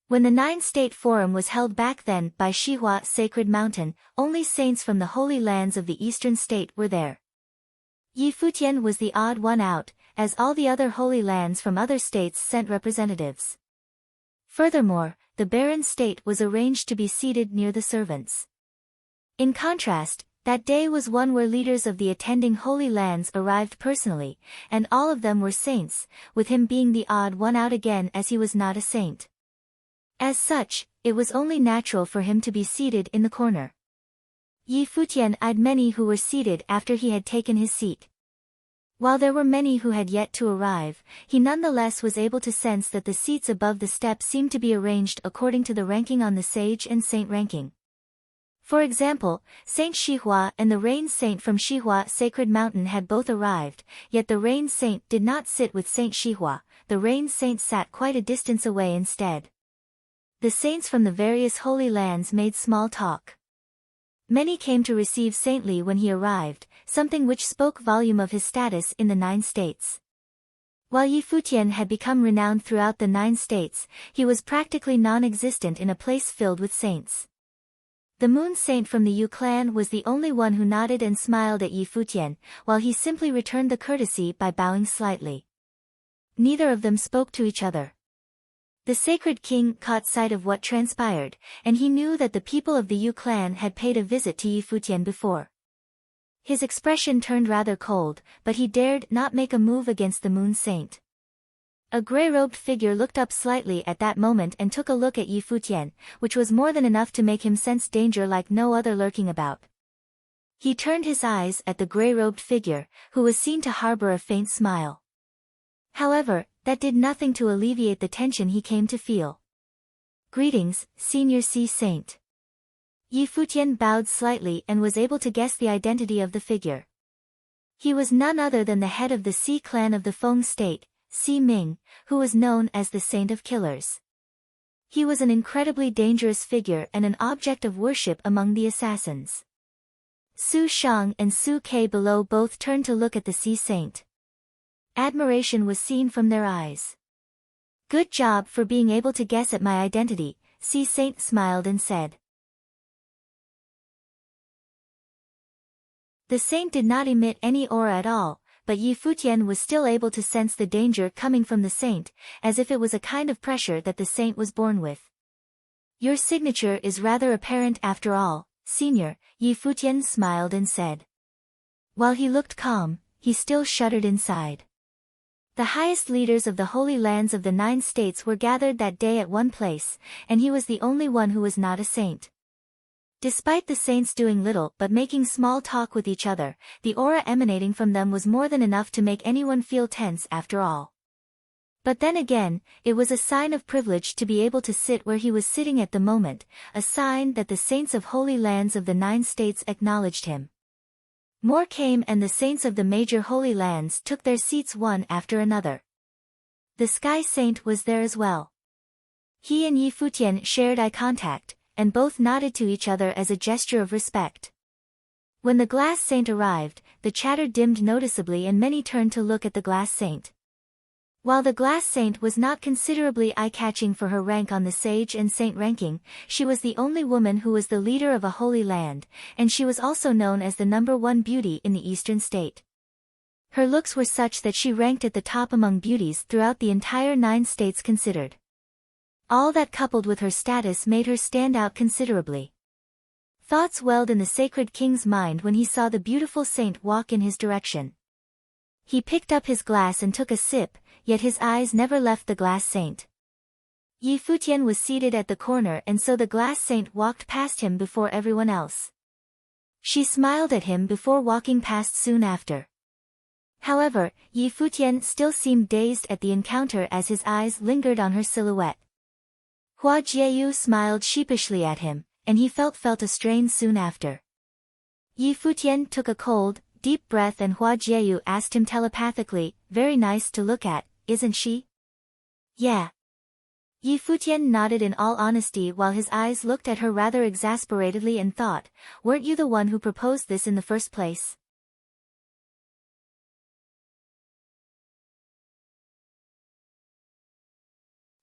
When the 9-state forum was held back then by Shihua Sacred Mountain, only saints from the holy lands of the eastern state were there. Yi Futian was the odd one out, as all the other holy lands from other states sent representatives. Furthermore, the barren state was arranged to be seated near the servants. In contrast, that day was one where leaders of the attending holy lands arrived personally, and all of them were saints, with him being the odd one out again as he was not a saint. As such, it was only natural for him to be seated in the corner. Yi Futian eyed many who were seated after he had taken his seat. While there were many who had yet to arrive, he nonetheless was able to sense that the seats above the steps seemed to be arranged according to the ranking on the sage and saint ranking. For example, Saint Shihua and the Rain Saint from Shihua Sacred Mountain had both arrived, yet the Rain Saint did not sit with Saint Shihua, the Rain Saint sat quite a distance away instead. The saints from the various holy lands made small talk. Many came to receive Saintly when he arrived, something which spoke volume of his status in the 9 states. While Yi Futian had become renowned throughout the 9 states, he was practically non-existent in a place filled with saints. The Moon Saint from the Yu clan was the only one who nodded and smiled at Yi Futian, while he simply returned the courtesy by bowing slightly. Neither of them spoke to each other. The Sacred King caught sight of what transpired, and he knew that the people of the Yu clan had paid a visit to Yi Futian before. His expression turned rather cold, but he dared not make a move against the Moon Saint. A grey-robed figure looked up slightly at that moment and took a look at Yi Futian, which was more than enough to make him sense danger like no other lurking about. He turned his eyes at the grey-robed figure, who was seen to harbor a faint smile. However, that did nothing to alleviate the tension he came to feel. Greetings, Senior Sea Saint. Yi Futian bowed slightly and was able to guess the identity of the figure. He was none other than the head of the Si clan of the Feng state, Si Ming, who was known as the Saint of Killers. He was an incredibly dangerous figure and an object of worship among the assassins. Su Shang and Su Ke below both turned to look at the Si Saint. Admiration was seen from their eyes. "Good job for being able to guess at my identity," Si Saint smiled and said. The saint did not emit any aura at all, but Yi Futian was still able to sense the danger coming from the saint, as if it was a kind of pressure that the saint was born with. "Your signature is rather apparent after all, senior," Yi Futian smiled and said. While he looked calm, he still shuddered inside. The highest leaders of the holy lands of the 9 states were gathered that day at one place, and he was the only one who was not a saint. Despite the saints doing little but making small talk with each other, the aura emanating from them was more than enough to make anyone feel tense after all. But then again, it was a sign of privilege to be able to sit where he was sitting at the moment, a sign that the saints of holy lands of the 9 states acknowledged him. More came and the saints of the major holy lands took their seats one after another. The Sky Saint was there as well. He and Yi Futian shared eye contact, and both nodded to each other as a gesture of respect. When the Glass Saint arrived, the chatter dimmed noticeably and many turned to look at the Glass Saint. While the Glass Saint was not considerably eye-catching for her rank on the sage and saint ranking, she was the only woman who was the leader of a holy land, and she was also known as the #1 beauty in the eastern state. Her looks were such that she ranked at the top among beauties throughout the entire 9 states considered. All that coupled with her status made her stand out considerably. Thoughts welled in the sacred king's mind when he saw the beautiful saint walk in his direction. He picked up his glass and took a sip, yet his eyes never left the Glass Saint. Yi Futian was seated at the corner and so the Glass Saint walked past him before everyone else. She smiled at him before walking past soon after. However, Yi Futian still seemed dazed at the encounter as his eyes lingered on her silhouette. Hua Jieyu smiled sheepishly at him, and he felt a strain soon after. Yi Futian took a cold, deep breath and Hua Jieyu asked him telepathically, "Very nice to look at, isn't she?" "Yeah." Yi Futian nodded in all honesty while his eyes looked at her rather exasperatedly and thought, "Weren't you the one who proposed this in the first place?"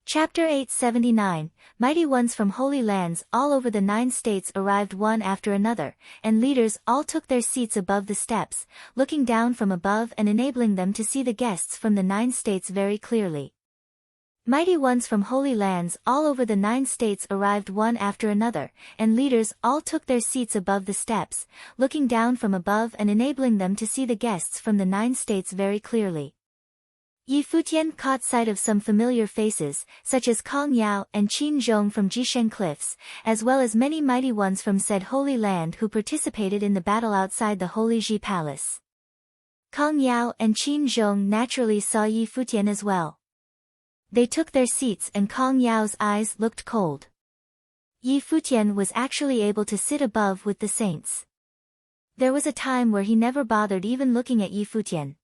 Chapter 879, Mighty ones from holy lands all over the 9 states arrived one after another, and leaders all took their seats above the steps, looking down from above and enabling them to see the guests from the 9 states very clearly. Mighty ones from holy lands all over the 9 states arrived one after another, and leaders all took their seats above the steps, looking down from above and enabling them to see the guests from the 9 states very clearly. Yi Futian caught sight of some familiar faces, such as Kong Yao and Qin Zhong from Jisheng Cliffs, as well as many mighty ones from said holy land who participated in the battle outside the Holy Ji Palace. Kong Yao and Qin Zhong naturally saw Yi Futian as well. They took their seats and Kong Yao's eyes looked cold. Yi Futian was actually able to sit above with the saints. There was a time where he never bothered even looking at Yi Futian.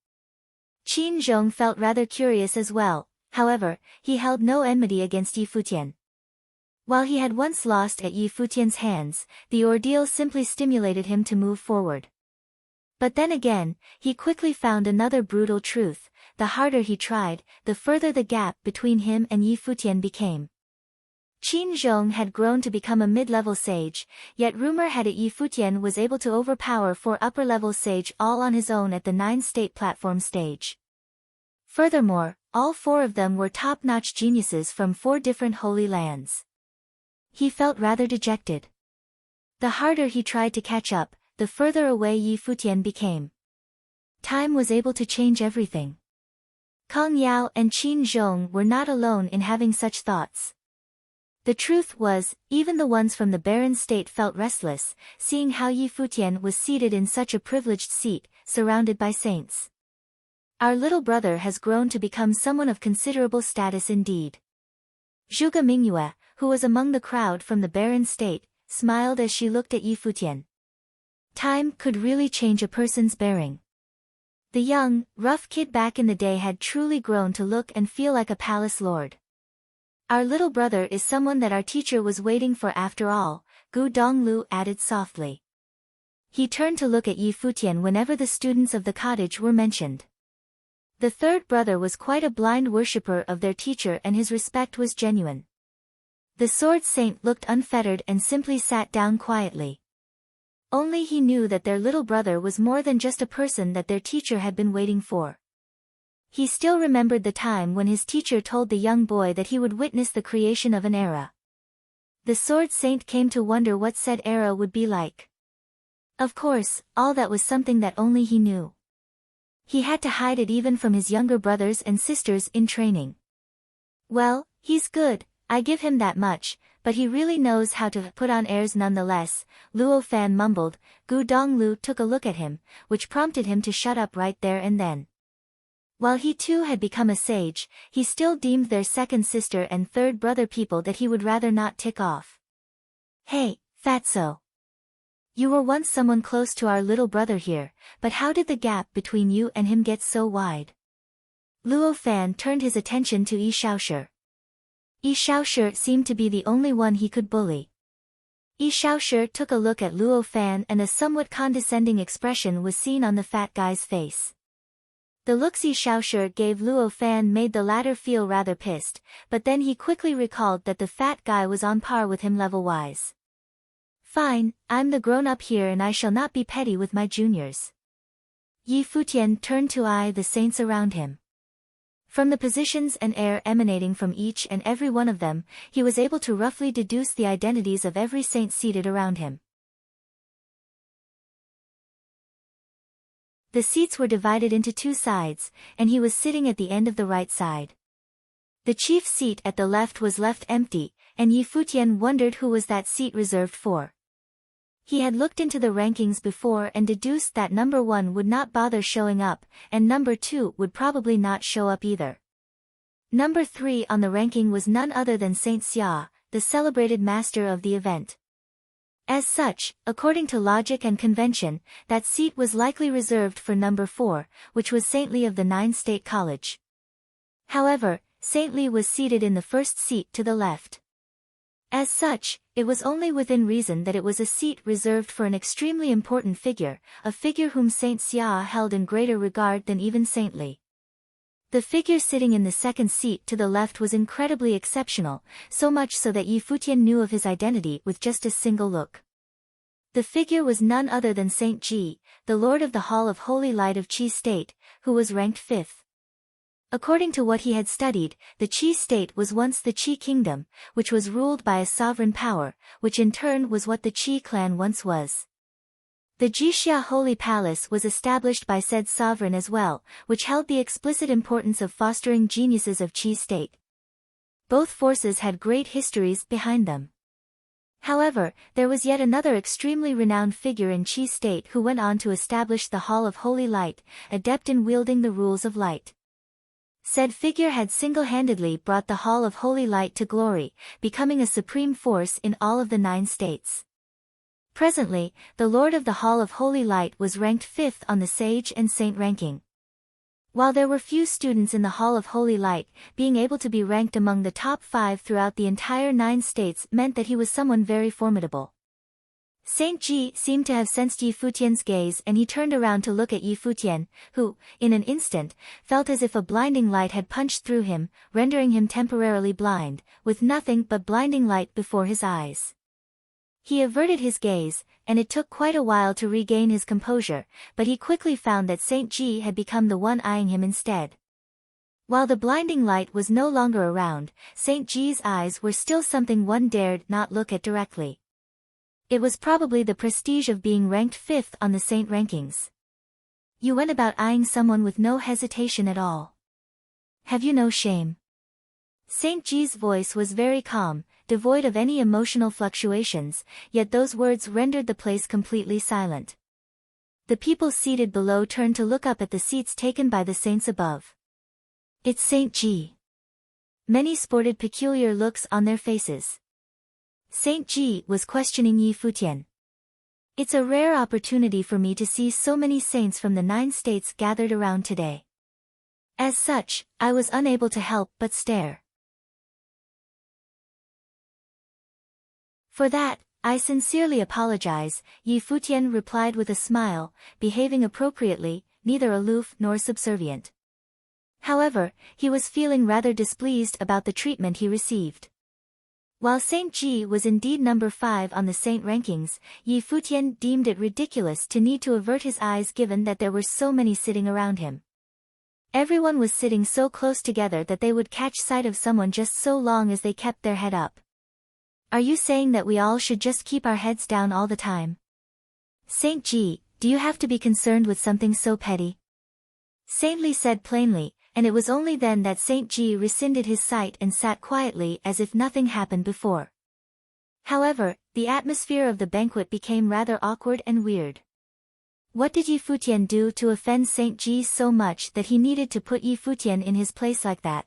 Qin Zhong felt rather curious as well, however, he held no enmity against Yi Futian. While he had once lost at Yi Futian's hands, the ordeal simply stimulated him to move forward. But then again, he quickly found another brutal truth: the harder he tried, the further the gap between him and Yi Futian became. Qin Zhong had grown to become a mid-level sage, yet rumor had it Yi Futian was able to overpower 4 upper-level sage all on his own at the 9-state platform stage. Furthermore, all 4 of them were top-notch geniuses from 4 different holy lands. He felt rather dejected. The harder he tried to catch up, the further away Yi Futian became. Time was able to change everything. Kong Yao and Qin Zhong were not alone in having such thoughts. The truth was, even the ones from the barren state felt restless, seeing how Yi Futian was seated in such a privileged seat, surrounded by saints. Our little brother has grown to become someone of considerable status indeed. Zhuge Mingyue, who was among the crowd from the barren state, smiled as she looked at Yi Futian. Time could really change a person's bearing. The young, rough kid back in the day had truly grown to look and feel like a palace lord. Our little brother is someone that our teacher was waiting for after all, Gu Donglu added softly. He turned to look at Yi Futian whenever the students of the cottage were mentioned. The third brother was quite a blind worshipper of their teacher and his respect was genuine. The sword saint looked unfettered and simply sat down quietly. Only he knew that their little brother was more than just a person that their teacher had been waiting for. He still remembered the time when his teacher told the young boy that he would witness the creation of an era. The sword saint came to wonder what said era would be like. Of course, all that was something that only he knew. He had to hide it even from his younger brothers and sisters in training. Well, he's good, I give him that much, but he really knows how to put on airs nonetheless, Luo Fan mumbled. Gu Donglu took a look at him, which prompted him to shut up right there and then. While he too had become a sage, he still deemed their second sister and third brother people that he would rather not tick off. Hey, Fatso. You were once someone close to our little brother here, but how did the gap between you and him get so wide? Luo Fan turned his attention to Yi Shaoshi. Yi Shaoshi seemed to be the only one he could bully. Yi Shaoshi took a look at Luo Fan and a somewhat condescending expression was seen on the fat guy's face. The looks Yi Shaoshi gave Luo Fan made the latter feel rather pissed, but then he quickly recalled that the fat guy was on par with him level-wise. Fine, I'm the grown-up here and I shall not be petty with my juniors. Yi Futian turned to eye the saints around him. From the positions and air emanating from each and every one of them, he was able to roughly deduce the identities of every saint seated around him. The seats were divided into two sides, and he was sitting at the end of the right side. The chief seat at the left was left empty, and Yi Futian wondered who was that seat reserved for. He had looked into the rankings before and deduced that number 1 would not bother showing up, and number 2 would probably not show up either. Number 3 on the ranking was none other than Saint Xia, the celebrated master of the event. As such, according to logic and convention, that seat was likely reserved for number 4, which was Saint Li of the 9-state college. However, Saint Li was seated in the first seat to the left. As such, it was only within reason that it was a seat reserved for an extremely important figure, a figure whom Saint Xia held in greater regard than even Saint Li. The figure sitting in the second seat to the left was incredibly exceptional, so much so that Yi Futian knew of his identity with just a single look. The figure was none other than Saint Ji, the Lord of the Hall of Holy Light of Qi State, who was ranked 5th. According to what he had studied, the Qi state was once the Qi kingdom, which was ruled by a sovereign power, which in turn was what the Qi clan once was. The Jixia Holy Palace was established by said sovereign as well, which held the explicit importance of fostering geniuses of Qi state. Both forces had great histories behind them. However, there was yet another extremely renowned figure in Qi state who went on to establish the Hall of Holy Light, adept in wielding the rules of light. Said figure had single-handedly brought the Hall of Holy Light to glory, becoming a supreme force in all of the 9 states. Presently, the Lord of the Hall of Holy Light was ranked 5th on the Sage and Saint ranking. While there were few students in the Hall of Holy Light, being able to be ranked among the top 5 throughout the entire 9 states meant that he was someone very formidable. Saint Ji seemed to have sensed Yi Futian's gaze and he turned around to look at Yi Futian, who, in an instant, felt as if a blinding light had punched through him, rendering him temporarily blind, with nothing but blinding light before his eyes. He averted his gaze, and it took quite a while to regain his composure, but he quickly found that Saint Ji had become the one eyeing him instead. While the blinding light was no longer around, Saint Ji's eyes were still something one dared not look at directly. It was probably the prestige of being ranked 5th on the Saint rankings. You went about eyeing someone with no hesitation at all. Have you no shame? Saint Ji's voice was very calm, devoid of any emotional fluctuations, yet those words rendered the place completely silent. The people seated below turned to look up at the seats taken by the saints above. It's Saint Ji. Many sported peculiar looks on their faces. Saint Ji was questioning Yi Futian. It's a rare opportunity for me to see so many saints from the 9 states gathered around today. As such, I was unable to help but stare. For that, I sincerely apologize, Yi Futian replied with a smile, behaving appropriately, neither aloof nor subservient. However, he was feeling rather displeased about the treatment he received. While Saint Ji was indeed number 5 on the saint rankings, Yi Futian deemed it ridiculous to need to avert his eyes given that there were so many sitting around him. Everyone was sitting so close together that they would catch sight of someone just so long as they kept their head up. Are you saying that we all should just keep our heads down all the time? Saint Ji, do you have to be concerned with something so petty? Saint Li said plainly, and it was only then that Saint Ji rescinded his sight and sat quietly as if nothing happened before. However, the atmosphere of the banquet became rather awkward and weird. What did Yi Futian do to offend Saint Ji so much that he needed to put Yi Futian in his place like that?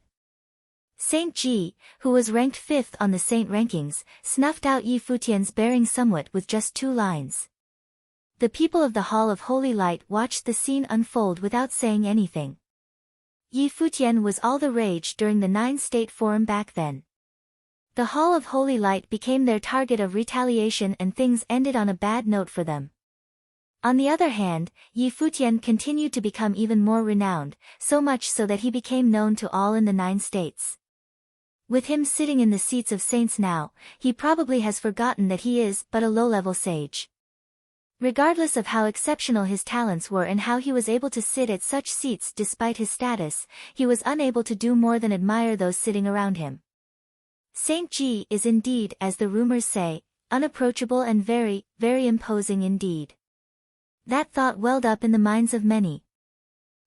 Saint Ji, who was ranked 5th on the saint rankings, snuffed out Yi Futian's bearing somewhat with just 2 lines. The people of the Hall of Holy Light watched the scene unfold without saying anything. Yi Futian was all the rage during the 9-state forum back then. The Hall of Holy Light became their target of retaliation and things ended on a bad note for them. On the other hand, Yi Futian continued to become even more renowned, so much so that he became known to all in the 9 states. With him sitting in the seats of saints now, he probably has forgotten that he is but a low-level sage. Regardless of how exceptional his talents were and how he was able to sit at such seats despite his status, he was unable to do more than admire those sitting around him. Saint Ji is indeed, as the rumors say, unapproachable and very, very imposing indeed. That thought welled up in the minds of many.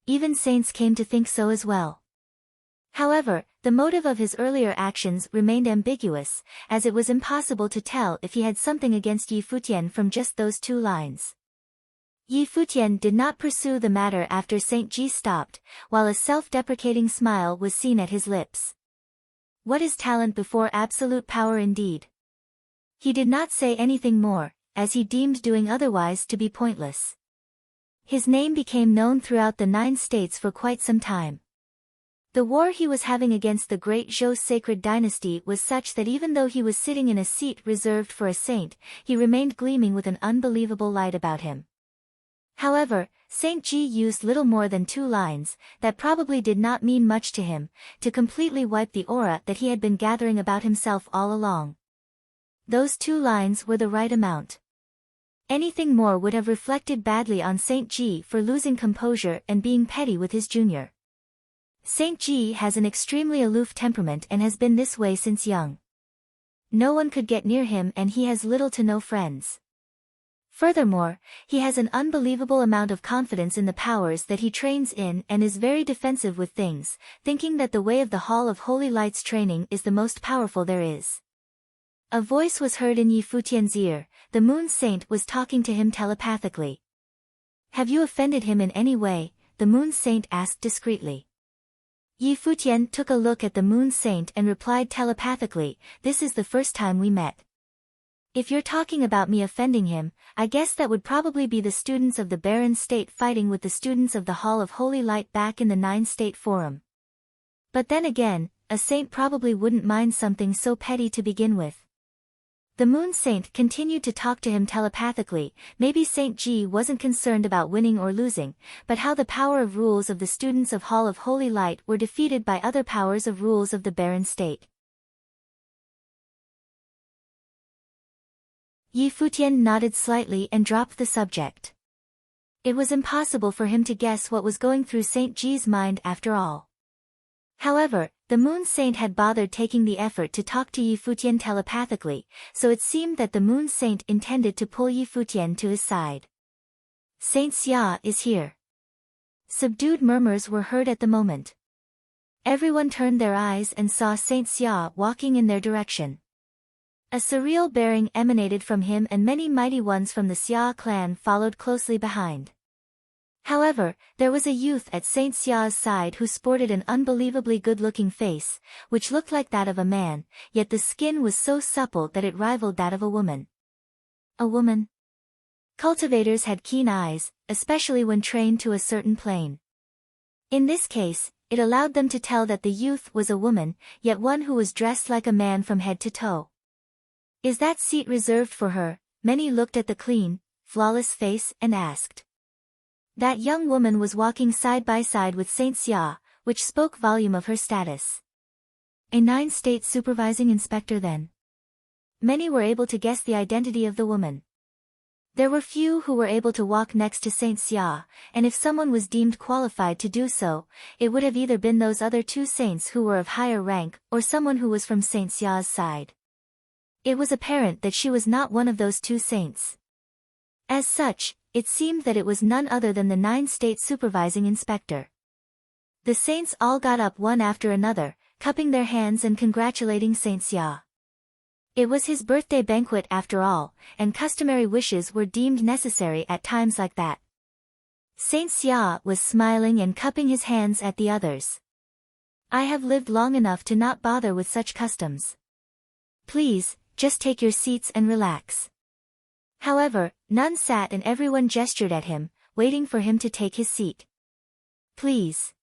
Even saints came to think so as well. However, the motive of his earlier actions remained ambiguous, as it was impossible to tell if he had something against Yi Futian from just those 2 lines. Yi Futian did not pursue the matter after Saint Ji stopped, while a self-deprecating smile was seen at his lips. What is talent before absolute power indeed? He did not say anything more, as he deemed doing otherwise to be pointless. His name became known throughout the 9 states for quite some time. The war he was having against the great Zhou sacred dynasty was such that even though he was sitting in a seat reserved for a saint, he remained gleaming with an unbelievable light about him. However, Saint Ji used little more than 2 lines, that probably did not mean much to him, to completely wipe the aura that he had been gathering about himself all along. Those 2 lines were the right amount. Anything more would have reflected badly on Saint Ji for losing composure and being petty with his junior. Saint Ji has an extremely aloof temperament and has been this way since young. No one could get near him and he has little to no friends. Furthermore, he has an unbelievable amount of confidence in the powers that he trains in and is very defensive with things, thinking that the way of the Hall of Holy Light's training is the most powerful there is. A voice was heard in Yi Futian's ear. The Moon Saint was talking to him telepathically. Have you offended him in any way? The Moon Saint asked discreetly. Yi Futian took a look at the Moon Saint and replied telepathically, this is the first time we met. If you're talking about me offending him, I guess that would probably be the students of the Barren State fighting with the students of the Hall of Holy Light back in the 9-state forum. But then again, a saint probably wouldn't mind something so petty to begin with. The Moon Saint continued to talk to him telepathically. Maybe Saint Ji wasn't concerned about winning or losing, but how the power of rules of the students of Hall of Holy Light were defeated by other powers of rules of the Barren State. Yi Futian nodded slightly and dropped the subject. It was impossible for him to guess what was going through Saint Ji's mind after all. However, the Moon Saint had bothered taking the effort to talk to Yi Futian telepathically, so it seemed that the Moon Saint intended to pull Yi Futian to his side. Saint Xia is here. Subdued murmurs were heard at the moment. Everyone turned their eyes and saw Saint Xia walking in their direction. A surreal bearing emanated from him and many mighty ones from the Xia clan followed closely behind. However, there was a youth at Saint Xia's side who sported an unbelievably good-looking face, which looked like that of a man, yet the skin was so supple that it rivaled that of a woman. A woman? Cultivators had keen eyes, especially when trained to a certain plane. In this case, it allowed them to tell that the youth was a woman, yet one who was dressed like a man from head to toe. Is that seat reserved for her? Many looked at the clean, flawless face and asked. That young woman was walking side by side with Saint Xia, which spoke volume of her status. A 9-state supervising inspector then. Many were able to guess the identity of the woman. There were few who were able to walk next to Saint Xia, and if someone was deemed qualified to do so, it would have either been those other 2 saints who were of higher rank or someone who was from Saint Xia's side. It was apparent that she was not one of those 2 saints. As such, it seemed that it was none other than the 9-state supervising inspector. The saints all got up one after another, cupping their hands and congratulating Saint Xia. It was his birthday banquet after all, and customary wishes were deemed necessary at times like that. Saint Xia was smiling and cupping his hands at the others. I have lived long enough to not bother with such customs. Please, just take your seats and relax. However, none sat and everyone gestured at him, waiting for him to take his seat. Please.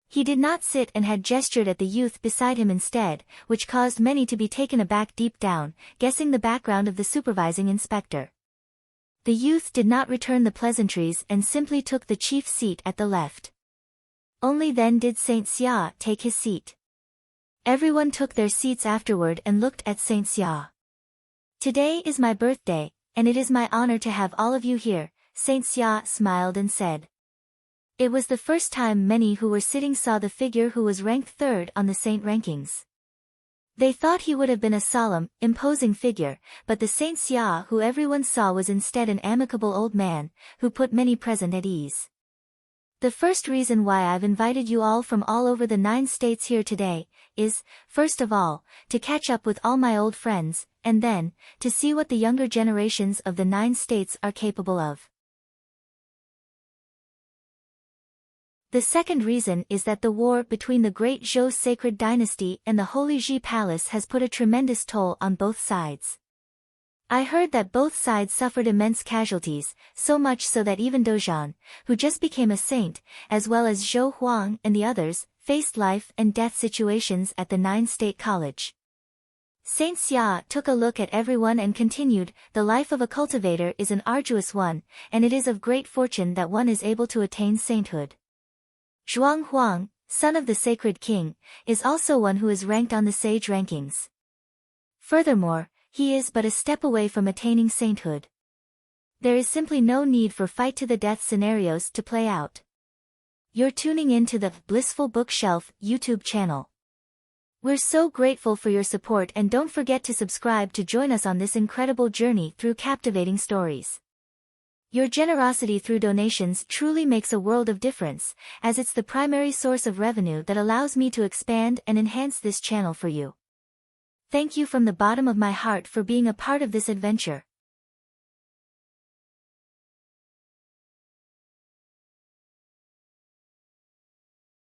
He did not sit and had gestured at the youth beside him instead, which caused many to be taken aback deep down, guessing the background of the supervising inspector. The youth did not return the pleasantries and simply took the chief seat at the left. Only then did Saint Xia take his seat. Everyone took their seats afterward and looked at Saint Xia. Today is my birthday, and it is my honor to have all of you here, Saint Xia smiled and said. It was the first time many who were sitting saw the figure who was ranked 3rd on the saint rankings. They thought he would have been a solemn, imposing figure, but the Saint Xia who everyone saw was instead an amicable old man, who put many present at ease. The first reason why I've invited you all from all over the 9 states here today, is, first of all, to catch up with all my old friends, and then, to see what the younger generations of the 9 states are capable of. The second reason is that the war between the great Zhou sacred dynasty and the Holy Ji Palace has put a tremendous toll on both sides. I heard that both sides suffered immense casualties, so much so that even Dozhan, who just became a saint, as well as Zhou Huang and the others, faced life and death situations at the 9-state college. Saint Xia took a look at everyone and continued, the life of a cultivator is an arduous one, and it is of great fortune that one is able to attain sainthood. Zhuang Huang, son of the sacred king, is also one who is ranked on the sage rankings. Furthermore, he is but a step away from attaining sainthood. There is simply no need for fight-to-the-death scenarios to play out. You're tuning in to the Blissful Bookshelf YouTube channel. We're so grateful for your support and don't forget to subscribe to join us on this incredible journey through captivating stories. Your generosity through donations truly makes a world of difference, as it's the primary source of revenue that allows me to expand and enhance this channel for you. Thank you from the bottom of my heart for being a part of this adventure.